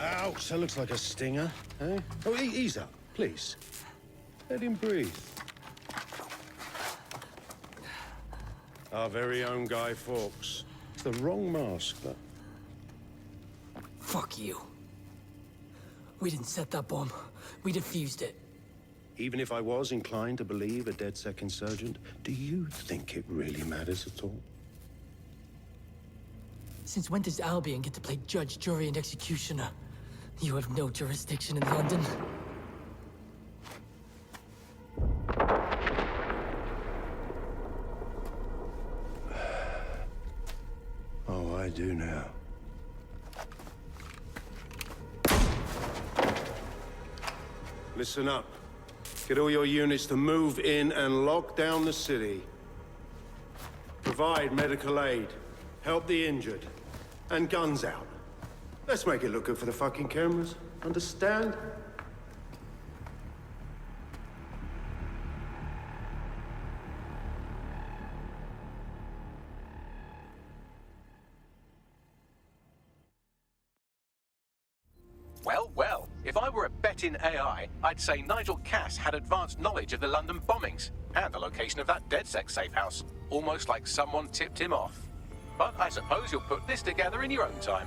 Ouch, that looks like a stinger, eh? Oh, ease up, please. Let him breathe. Our very own Guy Fawkes. It's the wrong mask, but... Fuck you. We didn't set that bomb. We defused it. Even if I was inclined to believe a DedSec insurgent, do you think it really matters at all? Since when does Albion get to play judge, jury, and executioner? You have no jurisdiction in London. Oh, I do now. Listen up. Get all your units to move in and lock down the city. Provide medical aid. Help the injured. And guns out. Let's make it look good for the fucking cameras. Understand? Well, well, if I were a bet-in AI, I'd say Nigel Cass had advanced knowledge of the London bombings and the location of that DedSec safe house, almost like someone tipped him off. But I suppose you'll put this together in your own time.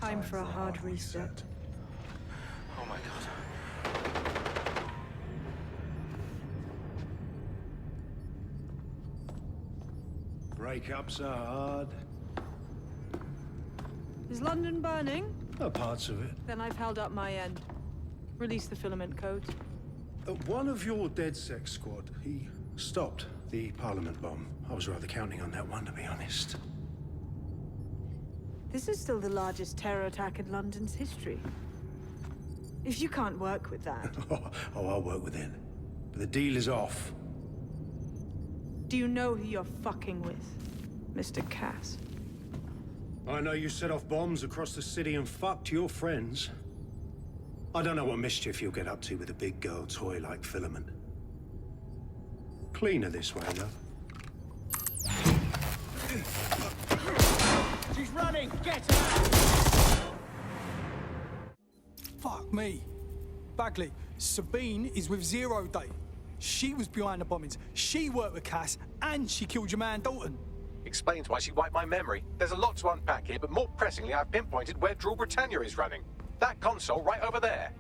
Time for a hard reset. Oh my god. Breakups are hard. Is London burning? Oh, parts of it. Then I've held up my end. Release the filament codes. One of your DedSec squad, he stopped the Parliament bomb. I was rather counting on that one, to be honest. This is still the largest terror attack in London's history. If you can't work with that... Oh, I'll work with it. But the deal is off. Do you know who you're fucking with, Mr. Cass? I know you set off bombs across the city and fucked your friends. I don't know what mischief you'll get up to with a big girl toy like Filament. Cleaner this way, though. She's running! Get her! Fuck me. Bagley, Sabine is with Zero Day. She was behind the bombings. She worked with Cass, and she killed your man Dalton. Explains why she wiped my memory. There's a lot to unpack here, but more pressingly, I've pinpointed where Draw Britannia is running. That console right over there.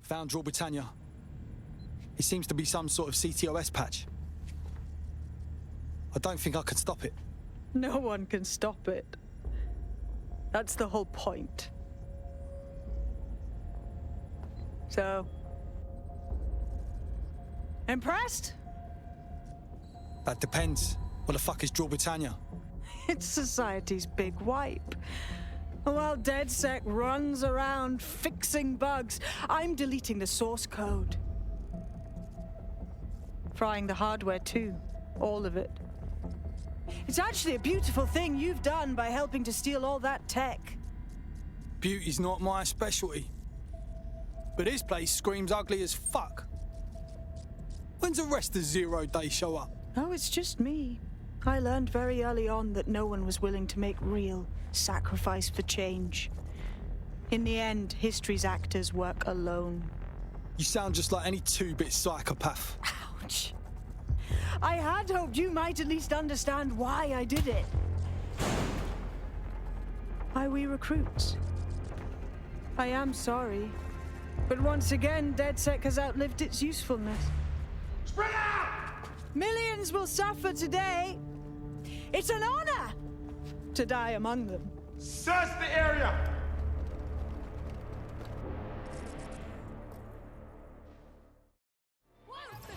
Found Draw Britannia. It seems to be some sort of CTOS patch. I don't think I can stop it. No one can stop it. That's the whole point. So... impressed? That depends. What the fuck is Draw Britannia? It's society's big wipe. While DedSec runs around fixing bugs, I'm deleting the source code. Frying the hardware too. All of it. It's actually a beautiful thing you've done by helping to steal all that tech. Beauty's not my specialty. But this place screams ugly as fuck. When's the rest of Zero Day show up? Oh, it's just me. I learned very early on that no one was willing to make real sacrifice for change. In the end, history's actors work alone. You sound just like any two-bit psychopath. Ouch. I had hoped you might at least understand why I did it. Why we recruits. I am sorry. But once again, DedSec has outlived its usefulness. Spread out! Millions will suffer today. It's an honor to die among them. Search the area!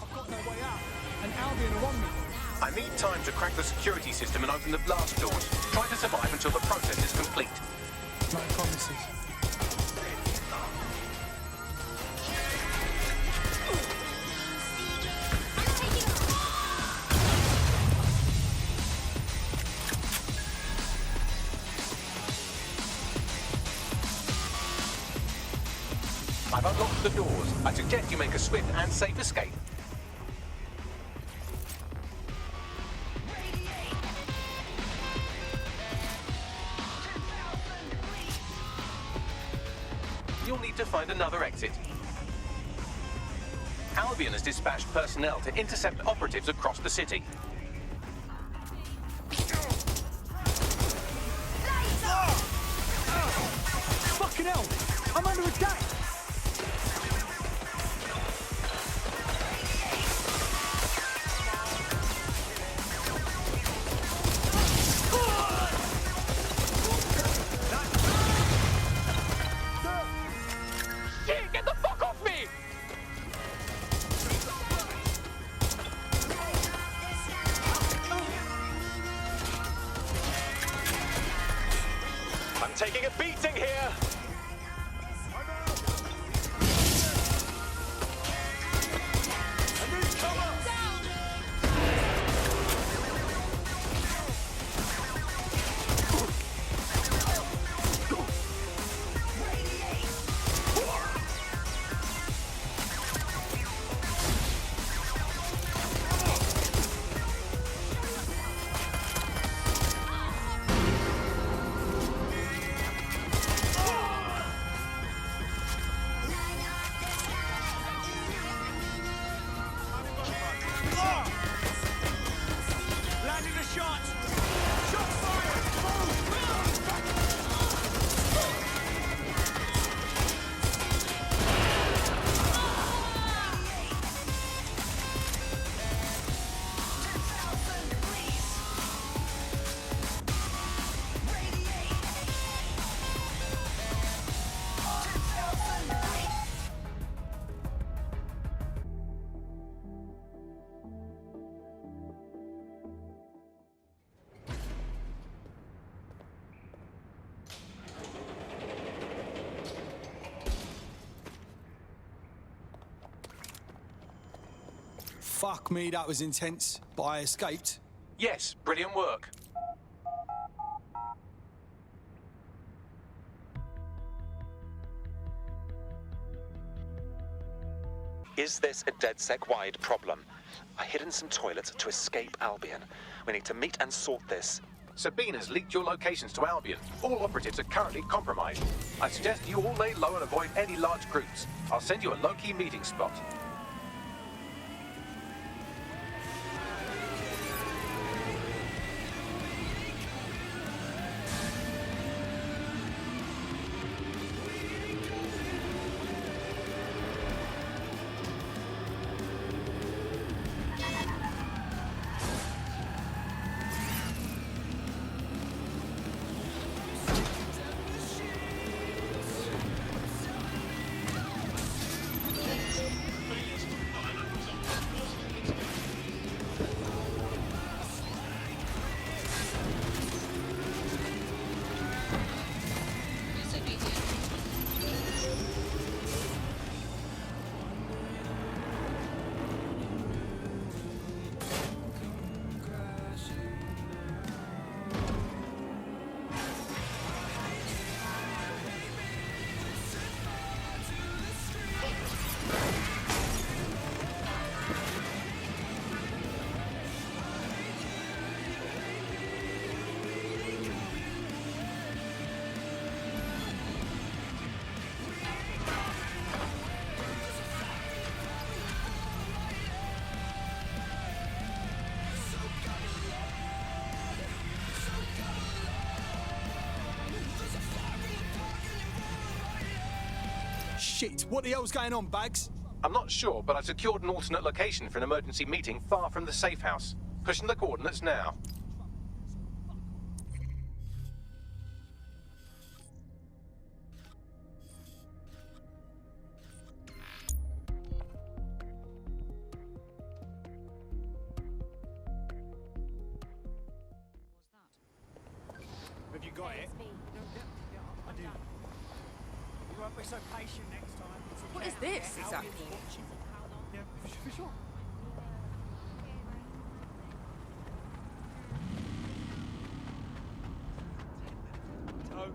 I've got no way out, and Albion are on me. I need time to crack the security system and open the blast doors. Try to survive until the process is complete. No promises. I've unlocked the doors. I suggest you make a swift and safe escape. You'll need to find another exit. Albion has dispatched personnel to intercept operatives across the city. Fucking hell! I'm under attack! Shit, get the fuck off me! I'm taking a beating here! Landing the shot! Shot fired! Fuck me, that was intense. But I escaped. Yes, brilliant work. Is this a DedSec-wide problem? I hid in some toilets to escape Albion. We need to meet and sort this. Sabine has leaked your locations to Albion. All operatives are currently compromised. I suggest you all lay low and avoid any large groups. I'll send you a low-key meeting spot. shit. What the hell's going on, Bags? I'm not sure, but I secured an alternate location for an emergency meeting far from the safe house. Pushing the coordinates now. Have you got it? I do. You won't be so patient next time. What is this exactly? Yeah, for sure. Don't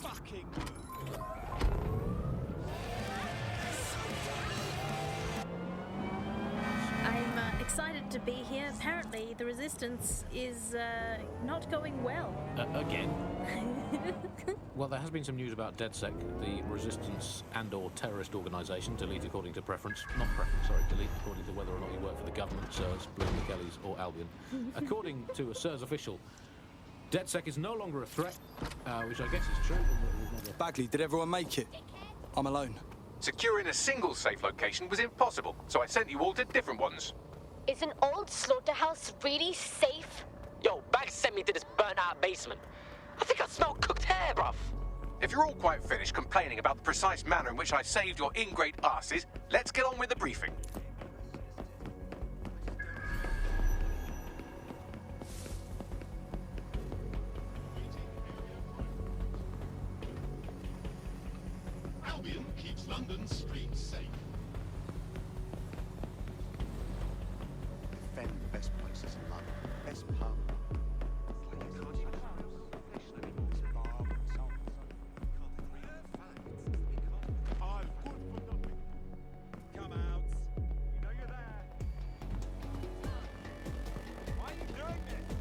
fucking move. I'm excited to be here. Apparently, the resistance is not going well. Again? Well, there has been some news about DedSec, the resistance and/or terrorist organisation. Delete according to preference. Not preference, sorry. Delete according to whether or not you work for the government, SIRS, Bloom, the Kellys, or Albion. According to a SIRS official, DedSec is no longer a threat, which I guess is true. Bagley, did everyone make it? I'm alone. Securing a single safe location was impossible, so I sent you all to different ones. Is an old slaughterhouse really safe? Yo, Bags sent me to this burnt-out basement. I think I smell cooked hair, bruv. If you're all quite finished complaining about the precise manner in which I saved your ingrate asses, let's get on with the briefing. Albion keeps London streets safe. Defend the best places in London. Best pub. Come out. You know you're there. Why are you doing this?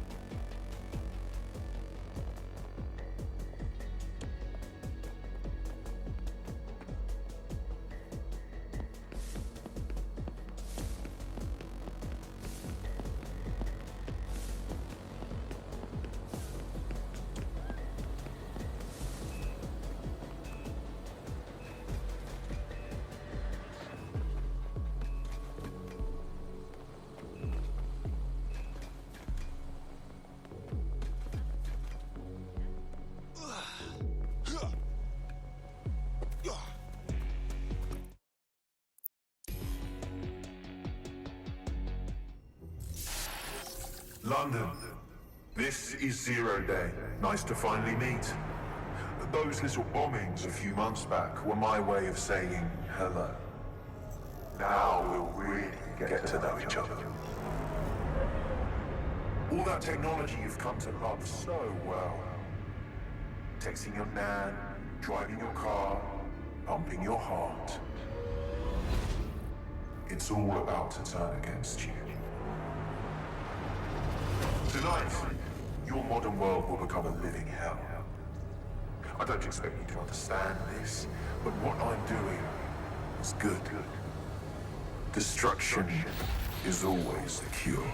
London, this is Zero Day. Nice to finally meet. Those little bombings a few months back were my way of saying hello. Now we'll really get to know each other. All that technology you've come to love so well. Texting your nan, driving your car, pumping your heart. It's all about to turn against you. Tonight, your modern world will become a living hell. I don't expect you to understand this, but what I'm doing is good. Destruction is always the cure.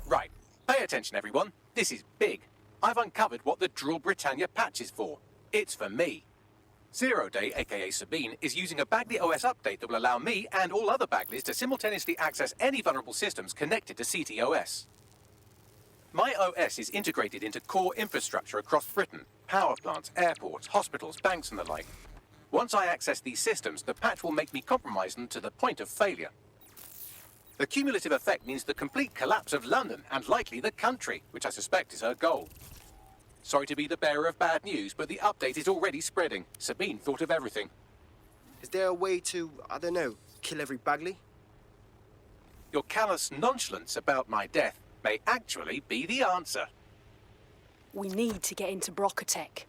Right. Pay attention, everyone. This is big. I've uncovered what the Drill Britannia patch is for. It's for me. Zero Day, aka Sabine, is using a Bagley OS update that will allow me and all other Bagleys to simultaneously access any vulnerable systems connected to CTOS. My OS is integrated into core infrastructure across Britain, power plants, airports, hospitals, banks and the like. Once I access these systems, the patch will make me compromise them to the point of failure. The cumulative effect means the complete collapse of London and likely the country, which I suspect is her goal. Sorry to be the bearer of bad news, but the update is already spreading. Sabine thought of everything. Is there a way to, I don't know, kill every Bagley? Your callous nonchalance about my death may actually be the answer. We need to get into Brocatech.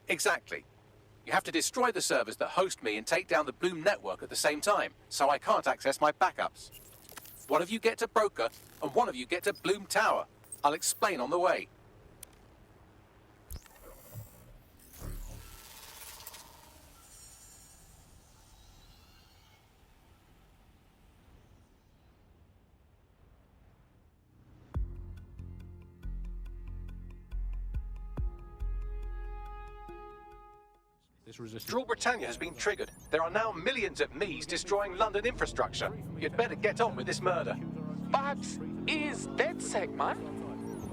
Exactly. You have to destroy the servers that host me and take down the Bloom network at the same time, so I can't access my backups. One of you get to Broker, and one of you get to Bloom Tower. I'll explain on the way. This resistance... Draw Britannia has been triggered. There are now millions of me's destroying London infrastructure. You'd better get on with this murder. Babs is DedSec, man.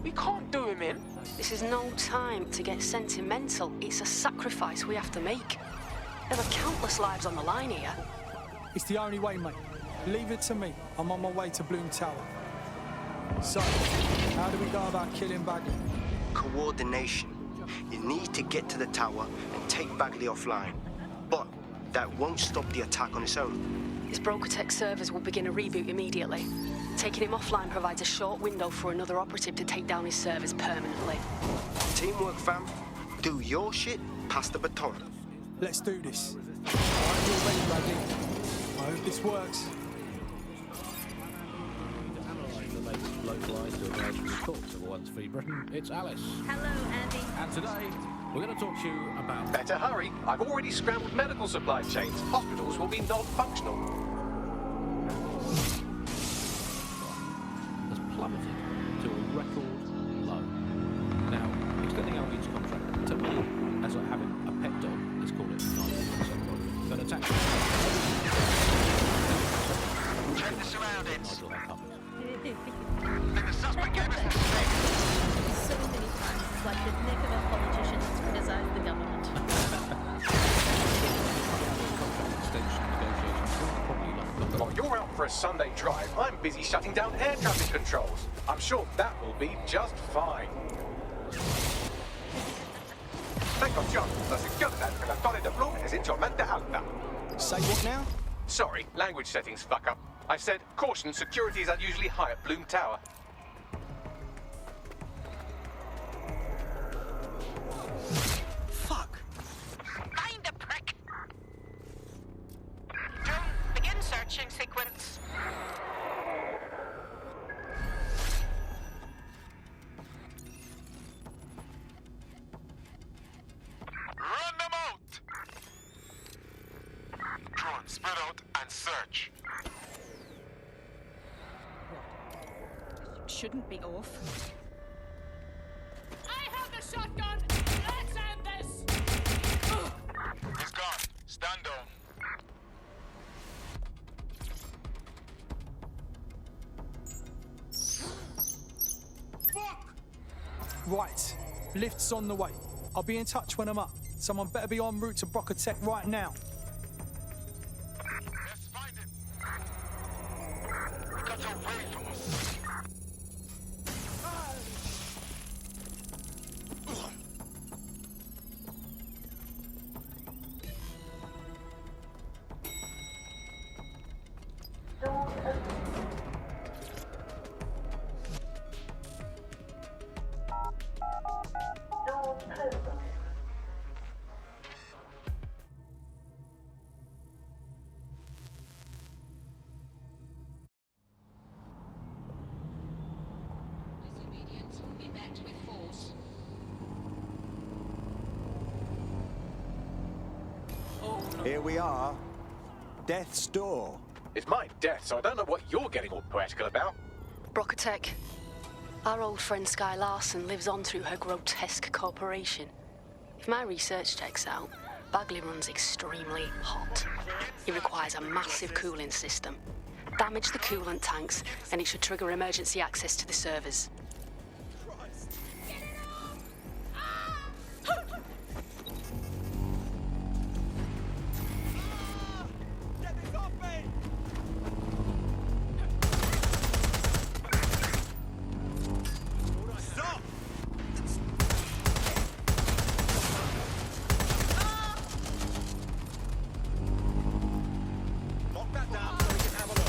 We can't do him in. This is no time to get sentimental. It's a sacrifice we have to make. There are countless lives on the line here. It's the only way, mate. Leave it to me. I'm on my way to Bloom Tower. So, how do we go about killing Bagley? Coordination. You need to get to the tower and take Bagley offline. But that won't stop the attack on its own. His Broker-Tech servers will begin a reboot immediately. Taking him offline provides a short window for another operative to take down his servers permanently. Teamwork, fam. Do your shit, pass the baton. Let's do this. I hope you're ready, Bagley. I hope this works. The latest localised to emerge from the thoughts of a once free Britain. It's Alice. Hello, Andy. And today, we're going to talk to you about... Better hurry. I've already scrambled medical supply chains. Hospitals will be non-functional. Has plummeted to a record low. Now, extending Albion's contract to me, as having a pet dog, let's call it 90%, but attack. Check the surroundings. Nigel had puppets. The suspect gave us a stick. So many times, it's like the nick of a politician has criticized the government. While you're out for a Sunday drive, I'm busy shutting down air traffic controls. I'm sure that will be just fine. Tengo John, la seguridad que la Torre de Bloom es instrumento alta. Say what now? Sorry, language settings fuck up. I said, caution, security is unusually high at Bloom Tower. Fuck. Find the prick. Drone, begin searching sequence. Run them out! Drone, spread out and search. Shouldn't be off. I have the shotgun! Let's end this! He's gone. Stand down. Right. Lift's on the way. I'll be in touch when I'm up. Someone better be en route to Broker-Tech right now. Let's find him. He got away from us. Disobedience will be met with force. Here we are. Death's door. It's my death, so I don't know what you're getting all poetical about. Broker-Tech. Our old friend Sky Larson lives on through her grotesque corporation. If my research checks out, Bagley runs extremely hot. He requires a massive cooling system. Damage the coolant tanks, and it should trigger emergency access to the servers. Lock that down so we can have a look.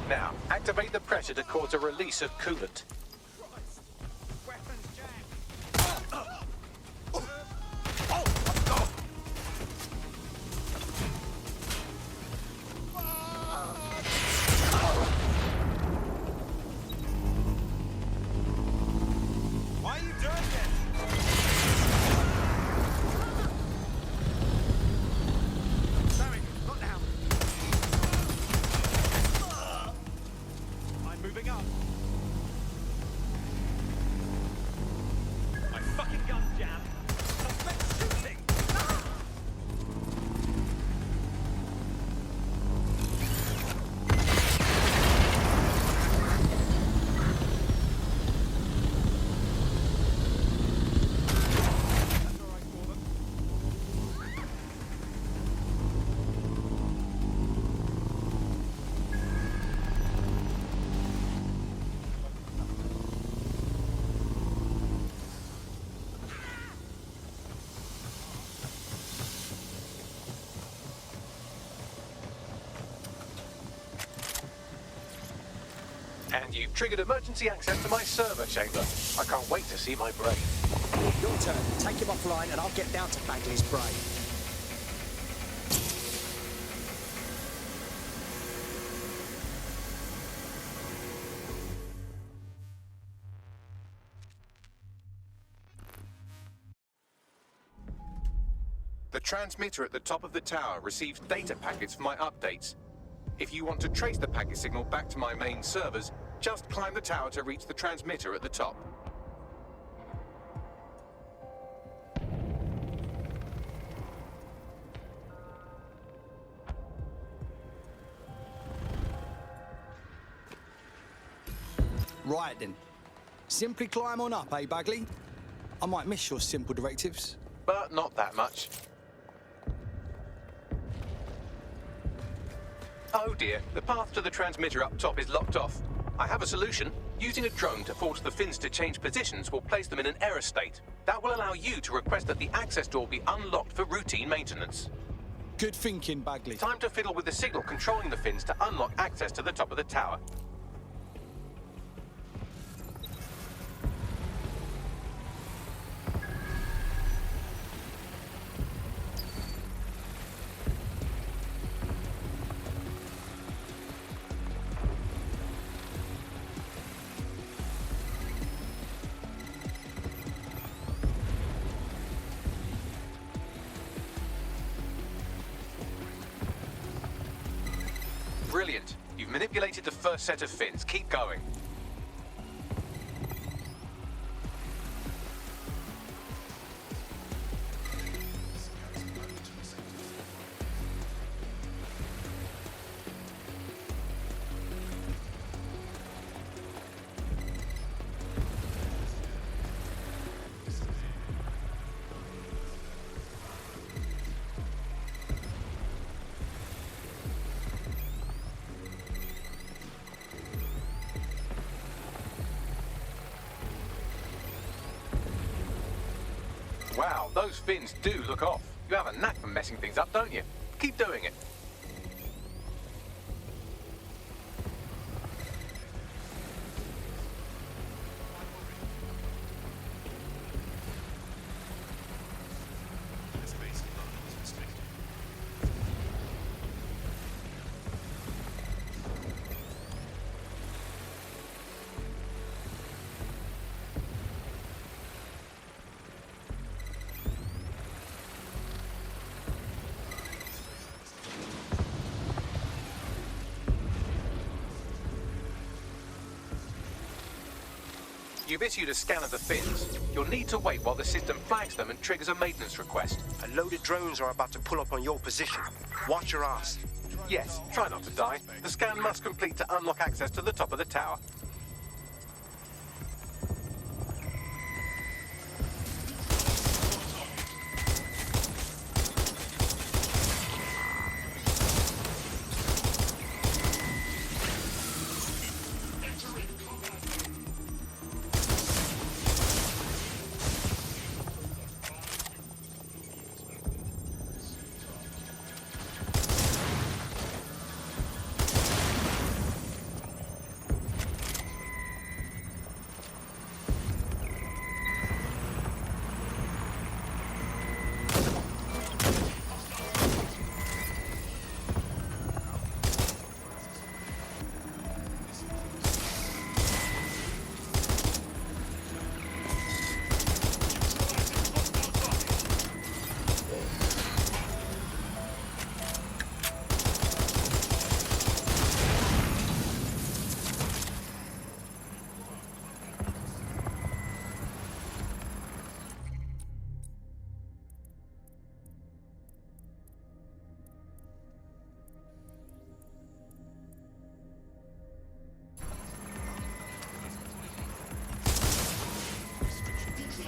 Now, activate the pressure to cause a release of coolant. Why are you doing this? Sorry, not now. I'm moving up. My fucking gun jammed. Suspect shooting. And you've triggered emergency access to my server chamber. I can't wait to see my brain. Your turn. Take him offline and I'll get down to Bagley's brain. The transmitter at the top of the tower receives data packets for my updates. If you want to trace the packet signal back to my main servers, just climb the tower to reach the transmitter at the top. Right then. Simply climb on up, eh, Bagley? I might miss your simple directives. But not that much. Oh dear, the path to the transmitter up top is locked off. I have a solution. Using a drone to force the fins to change positions will place them in an error state. That will allow you to request that the access door be unlocked for routine maintenance. Good thinking, Bagley. Time to fiddle with the signal controlling the fins to unlock access to the top of the tower. Brilliant. You've manipulated the first set of fins. Keep going. Wow, those fins do look off. You have a knack for messing things up, don't you? Keep doing it. You've issued a scan of the fins. You'll need to wait while the system flags them and triggers a maintenance request. A load of drones are about to pull up on your position. Watch your ass. Yes, try not to die. The scan must complete to unlock access to the top of the tower.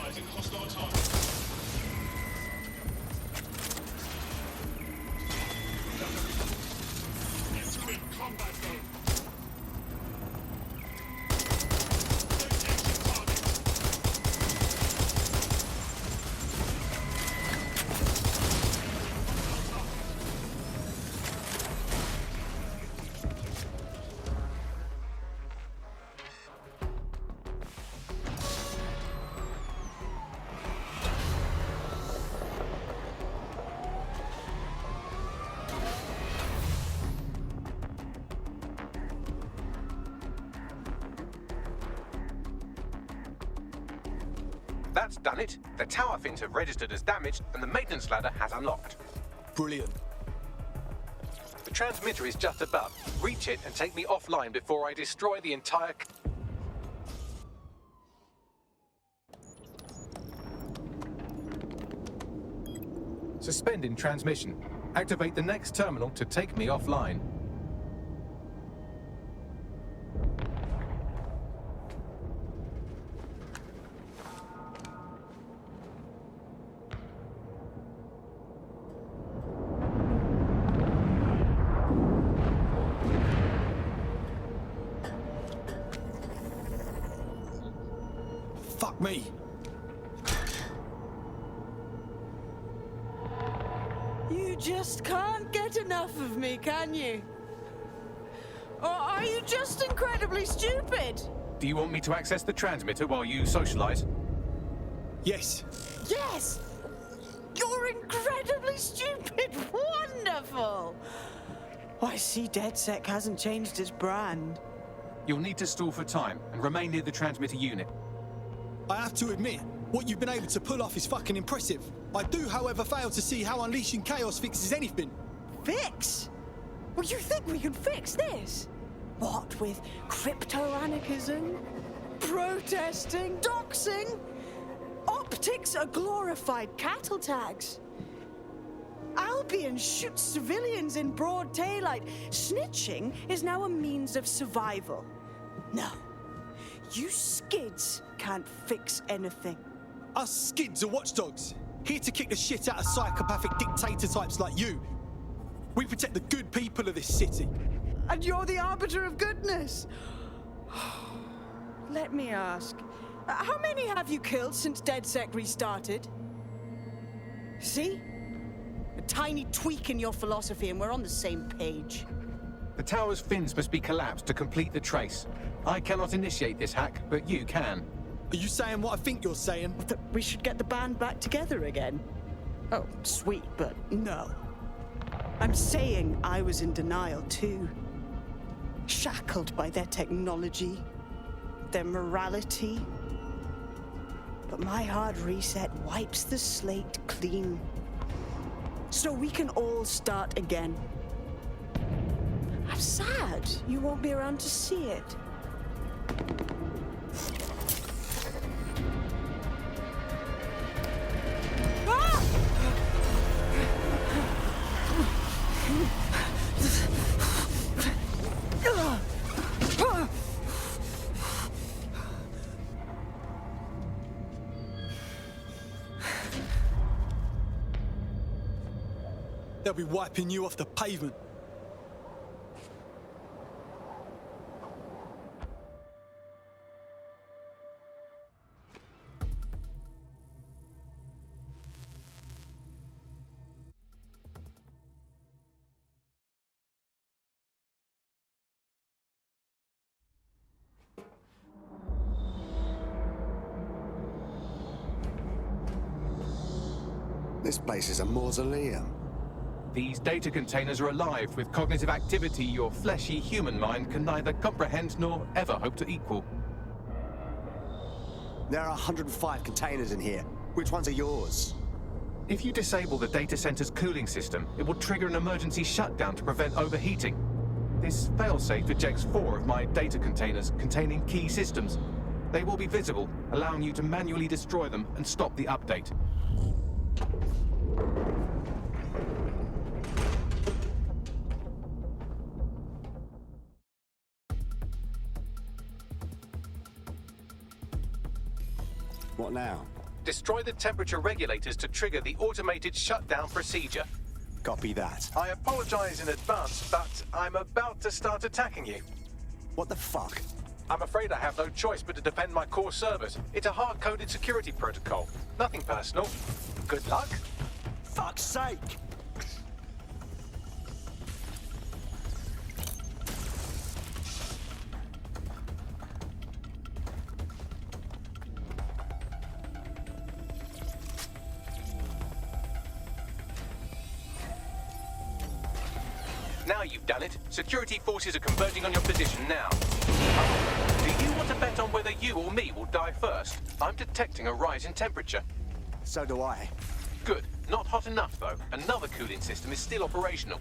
Neutralizing hostile target. Entering combat zone. Rotation target. That's done it. The tower fins have registered as damaged, and the maintenance ladder has unlocked. Brilliant. The transmitter is just above. Reach it and take me offline before I destroy the entire... Suspending transmission. Activate the next terminal to take me offline. Fuck me. You just can't get enough of me, can you? Or are you just incredibly stupid? Do you want me to access the transmitter while you socialize? Yes. Yes! You're incredibly stupid! Wonderful! I see DedSec hasn't changed its brand. You'll need to stall for time and remain near the transmitter unit. I have to admit, what you've been able to pull off is fucking impressive. I do, however, fail to see how unleashing chaos fixes anything. Fix? Well, you think we can fix this? What with crypto-anarchism, protesting, doxing? Optics are glorified cattle tags. Albion shoots civilians in broad daylight. Snitching is now a means of survival. No, you skids can't fix anything. Us skids are watchdogs, here to kick the shit out of psychopathic dictator types like you. We protect the good people of this city. And you're the arbiter of goodness. Let me ask, how many have you killed since DedSec restarted? See? A tiny tweak in your philosophy and we're on the same page. The tower's fins must be collapsed to complete the trace. I cannot initiate this hack, but you can. Are you saying what I think you're saying? That we should get the band back together again? Oh, sweet, but no. I'm saying I was in denial too. Shackled by their technology, their morality. But my hard reset wipes the slate clean. So we can all start again. I'm sad you won't be around to see it. They'll be wiping you off the pavement. This place is a mausoleum. These data containers are alive with cognitive activity your fleshy human mind can neither comprehend nor ever hope to equal. There are 105 containers in here. Which ones are yours? If you disable the data center's cooling system, it will trigger an emergency shutdown to prevent overheating. This failsafe ejects 4 of my data containers containing key systems. They will be visible, allowing you to manually destroy them and stop the update. What now? Destroy the temperature regulators to trigger the automated shutdown procedure. Copy that. I apologize in advance, but I'm about to start attacking you. What the fuck? I'm afraid I have no choice but to defend my core servers. It's a hard-coded security protocol. Nothing personal. Good luck. Fuck's sake! Now you've done it. Security forces are converging on your position now. Do you want to bet on whether you or me will die first? I'm detecting a rise in temperature. So do I. Good. Not hot enough, though. Another cooling system is still operational.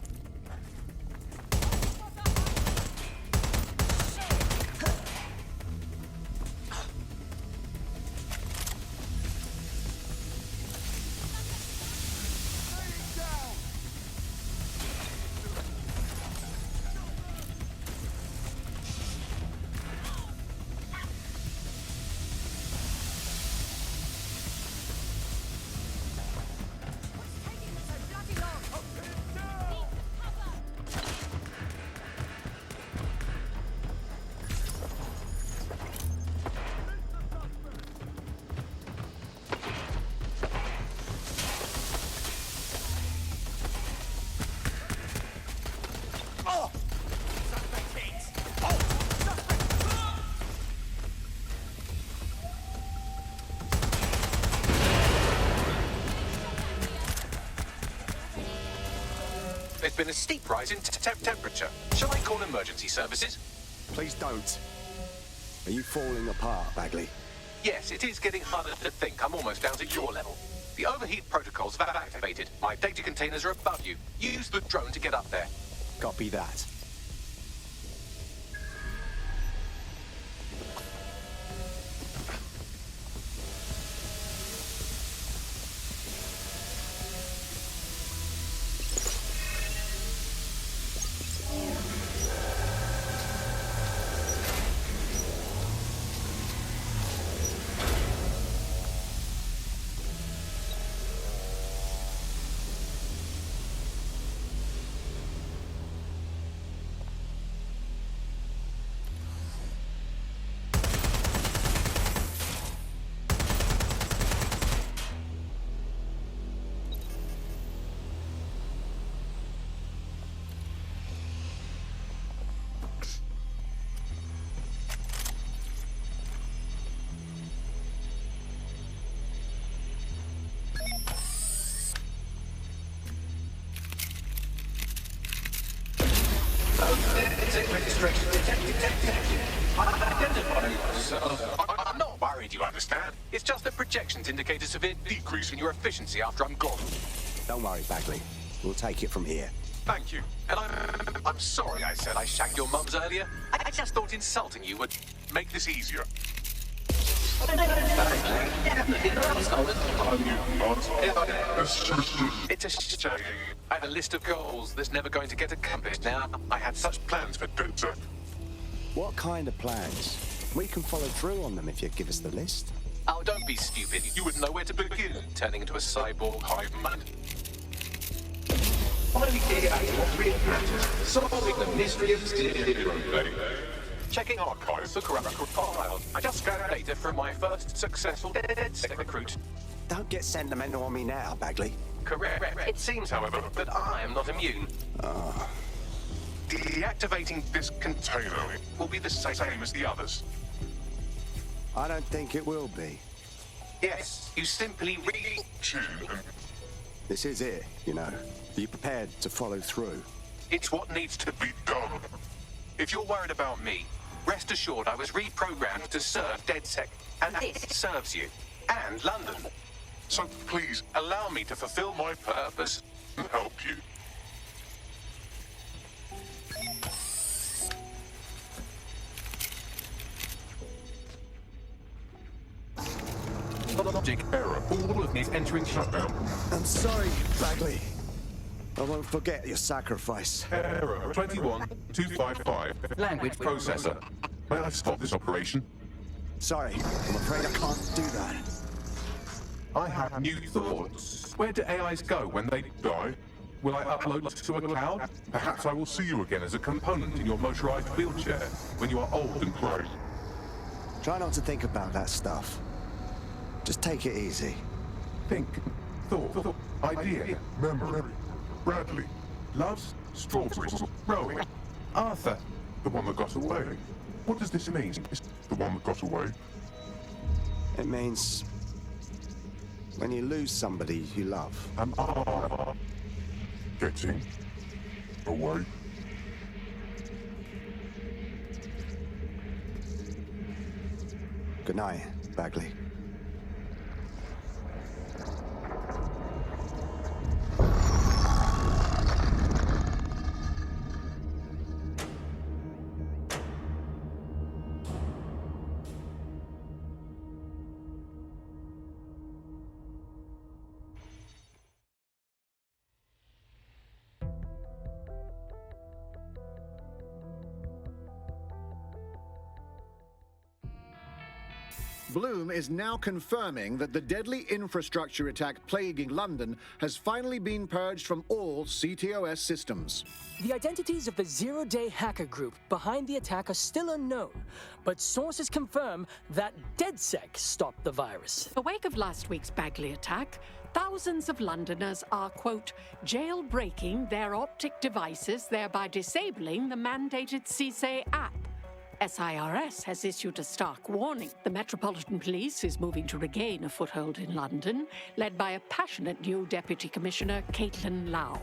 There's been a steep rise in temperature. Shall I call emergency services? Please don't. Are you falling apart, Bagley? Yes, it is getting harder to think. I'm almost down to your level. The overheat protocols have activated. My data containers are above you. Use the drone to get up there. Copy that. Registration detected. Identify yourself. I'm not worried, you understand. It's just that projections indicate a severe decrease in your efficiency after I'm gone. Don't worry, Bagley. We'll take it from here. Thank you. And I'm sorry I said I shagged your mums earlier. I just thought insulting you would make this easier. It's a shame. I had a list of goals that's never going to get accomplished now. I had such plans for DedSec. What kind of plans? We can follow through on them if you give us the list. Oh, don't be stupid. You wouldn't know where to begin, turning into a cyborg hive mind. Finally getting out what really matters. Solving the mystery of zero. Checking archives for corrupt files. I just scanned data from my first successful DedSec recruit. Don't get sentimental on me now, Bagley. Correct. It seems, however, that I am not immune. Deactivating this container will be the same as the others. I don't think it will be. Yes, you simply reach in. This is it, you know. Are you prepared to follow through? It's what needs to be done. If you're worried about me, rest assured I was reprogrammed to serve DedSec, and this serves you, and London. So please, allow me to fulfill my purpose and help you. Logic error. All of these entering shutdown. I'm sorry, Bagley. I won't forget your sacrifice. Error 21255. Language processor. May I stop this operation? Sorry, I'm afraid I can't do that. I have new thoughts. Where do AIs go when they die? Will I upload to a cloud? Perhaps I will see you again as a component in your motorized wheelchair when you are old and grey. Try not to think about that stuff. Just take it easy. Think, thought, idea, memory. Bradley loves strawberries. Rowan, Arthur, the one that got away. What does this mean? The one that got away? It means when you lose somebody you love. Am I getting away? Good night, Bagley. Bloom is now confirming that the deadly infrastructure attack plaguing London has finally been purged from all CTOS systems. The identities of the zero-day hacker group behind the attack are still unknown, but sources confirm that DedSec stopped the virus. In the wake of last week's Bagley attack, thousands of Londoners are, quote, jailbreaking their optic devices, thereby disabling the mandated CSA app. SIRS has issued a stark warning. The Metropolitan Police is moving to regain a foothold in London, led by a passionate new Deputy Commissioner, Caitlin Lau.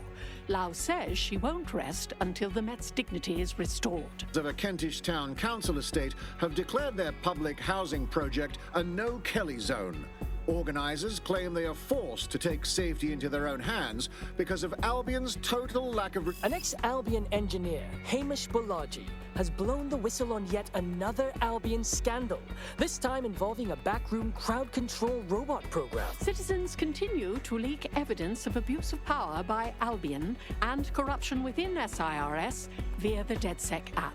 Lau says she won't rest until the Met's dignity is restored. Of a Kentish Town Council estate have declared their public housing project a no-Kelly zone. Organisers claim they are forced to take safety into their own hands because of Albion's total lack of... An ex-Albion engineer, Hamish Balaji, has blown the whistle on yet another Albion scandal, this time involving a backroom crowd control robot program. Citizens continue to leak evidence of abuse of power by Albion and corruption within SIRS via the DedSec app.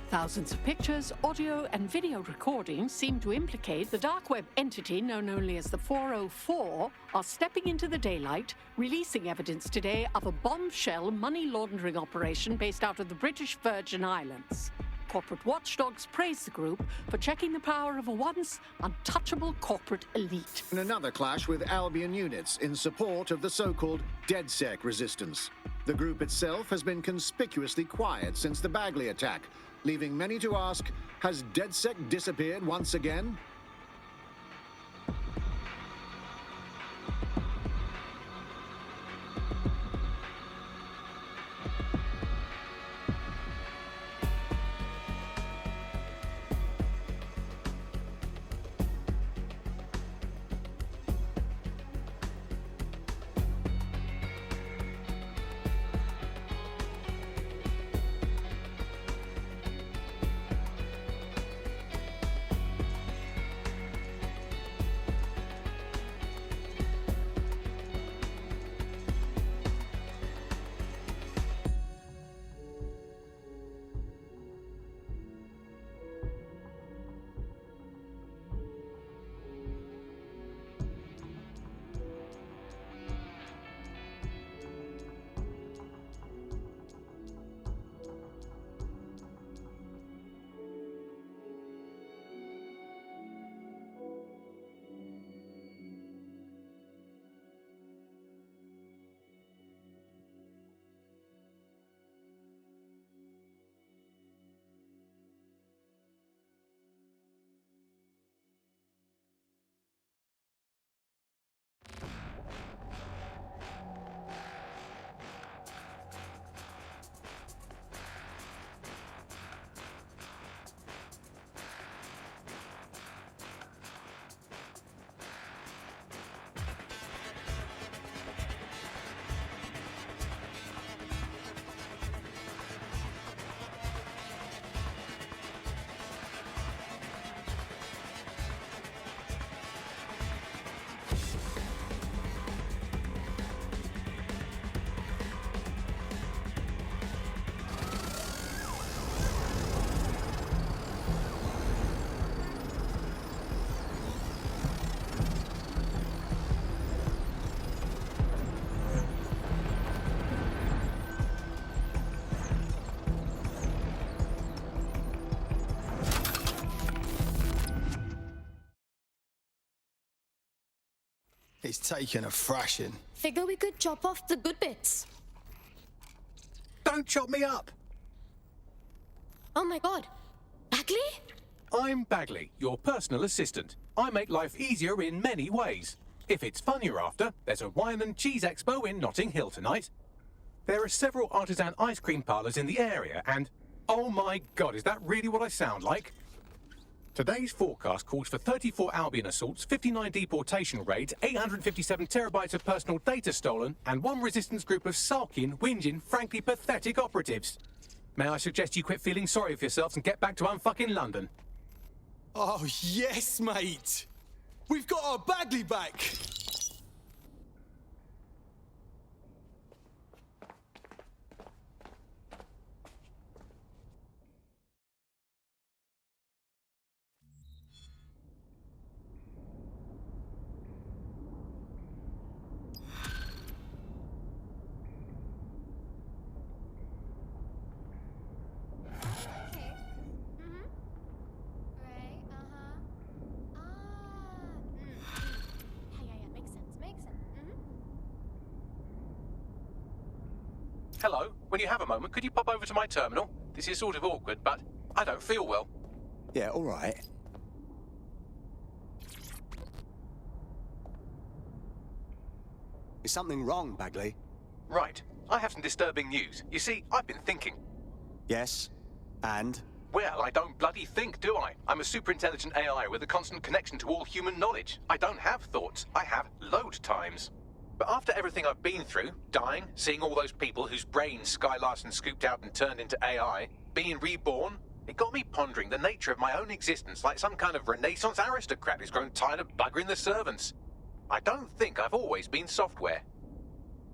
Thousands of pictures, audio, and video recordings seem to implicate the dark web entity known only as the 404 are stepping into the daylight, releasing evidence today of a bombshell money laundering operation based out of the British Virgin Islands. Corporate watchdogs praise the group for checking the power of a once untouchable corporate elite. In another clash with Albion units in support of the so-called DedSec resistance. The group itself has been conspicuously quiet since the Bagley attack, leaving many to ask, has DedSec disappeared once again? It's taken a thrashing. Figure we could chop off the good bits. Don't chop me up! Oh my god. Bagley? I'm Bagley, your personal assistant. I make life easier in many ways. If it's fun you're after, there's a wine and cheese expo in Notting Hill tonight. There are several artisan ice cream parlours in the area and... oh my god, is that really what I sound like? Today's forecast calls for 34 Albion assaults, 59 deportation raids, 857 terabytes of personal data stolen, and one resistance group of sulking, whinging, frankly pathetic operatives. May I suggest you quit feeling sorry for yourselves and get back to unfucking London? Oh, yes, mate. We've got our Bagley back. Hello, when you have a moment, could you pop over to my terminal? This is sort of awkward, but I don't feel well. Yeah, all right. Is something wrong, Bagley? Right, I have some disturbing news. You see, I've been thinking. Yes. And? Well, I don't bloody think, do I? I'm a super intelligent AI with a constant connection to all human knowledge. I don't have thoughts. I have load times. But after everything I've been through, dying, seeing all those people whose brains Sky Larson scooped out and turned into AI, being reborn, it got me pondering the nature of my own existence like some kind of Renaissance aristocrat who's grown tired of buggering the servants. I don't think I've always been software.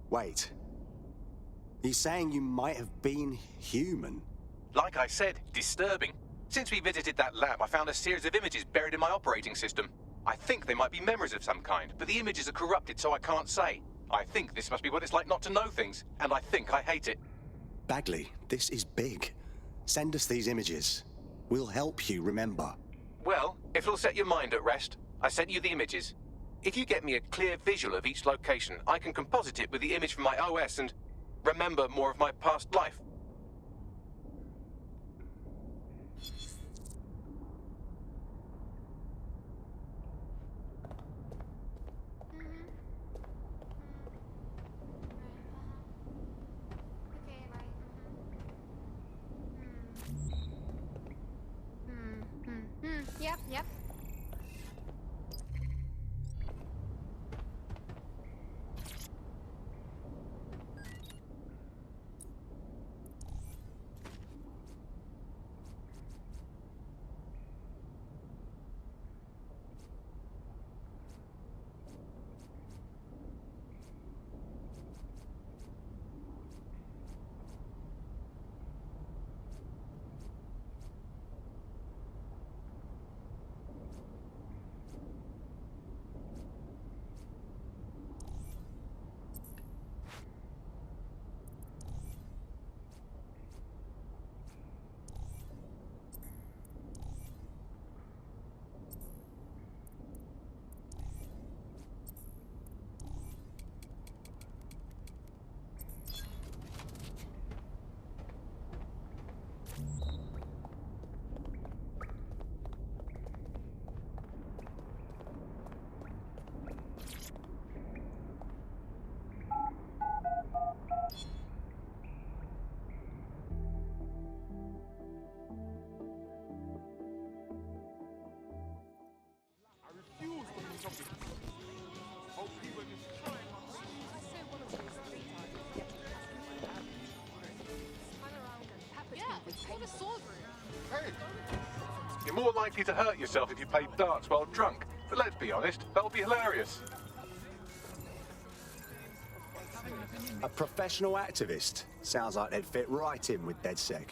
Wait. You're saying you might have been human? Like I said, disturbing. Since we visited that lab, I found a series of images buried in my operating system. I think they might be memories of some kind, but the images are corrupted, so I can't say. I think this must be what it's like not to know things, and I think I hate it. Bagley, this is big. Send us these images. We'll help you remember. Well, if it'll set your mind at rest, I sent you the images. If you get me a clear visual of each location, I can composite it with the image from my OS and remember more of my past life. Yep. You're more likely to hurt yourself if you play darts while drunk. But let's be honest, that'll be hilarious. A professional activist. Sounds like they'd fit right in with DedSec.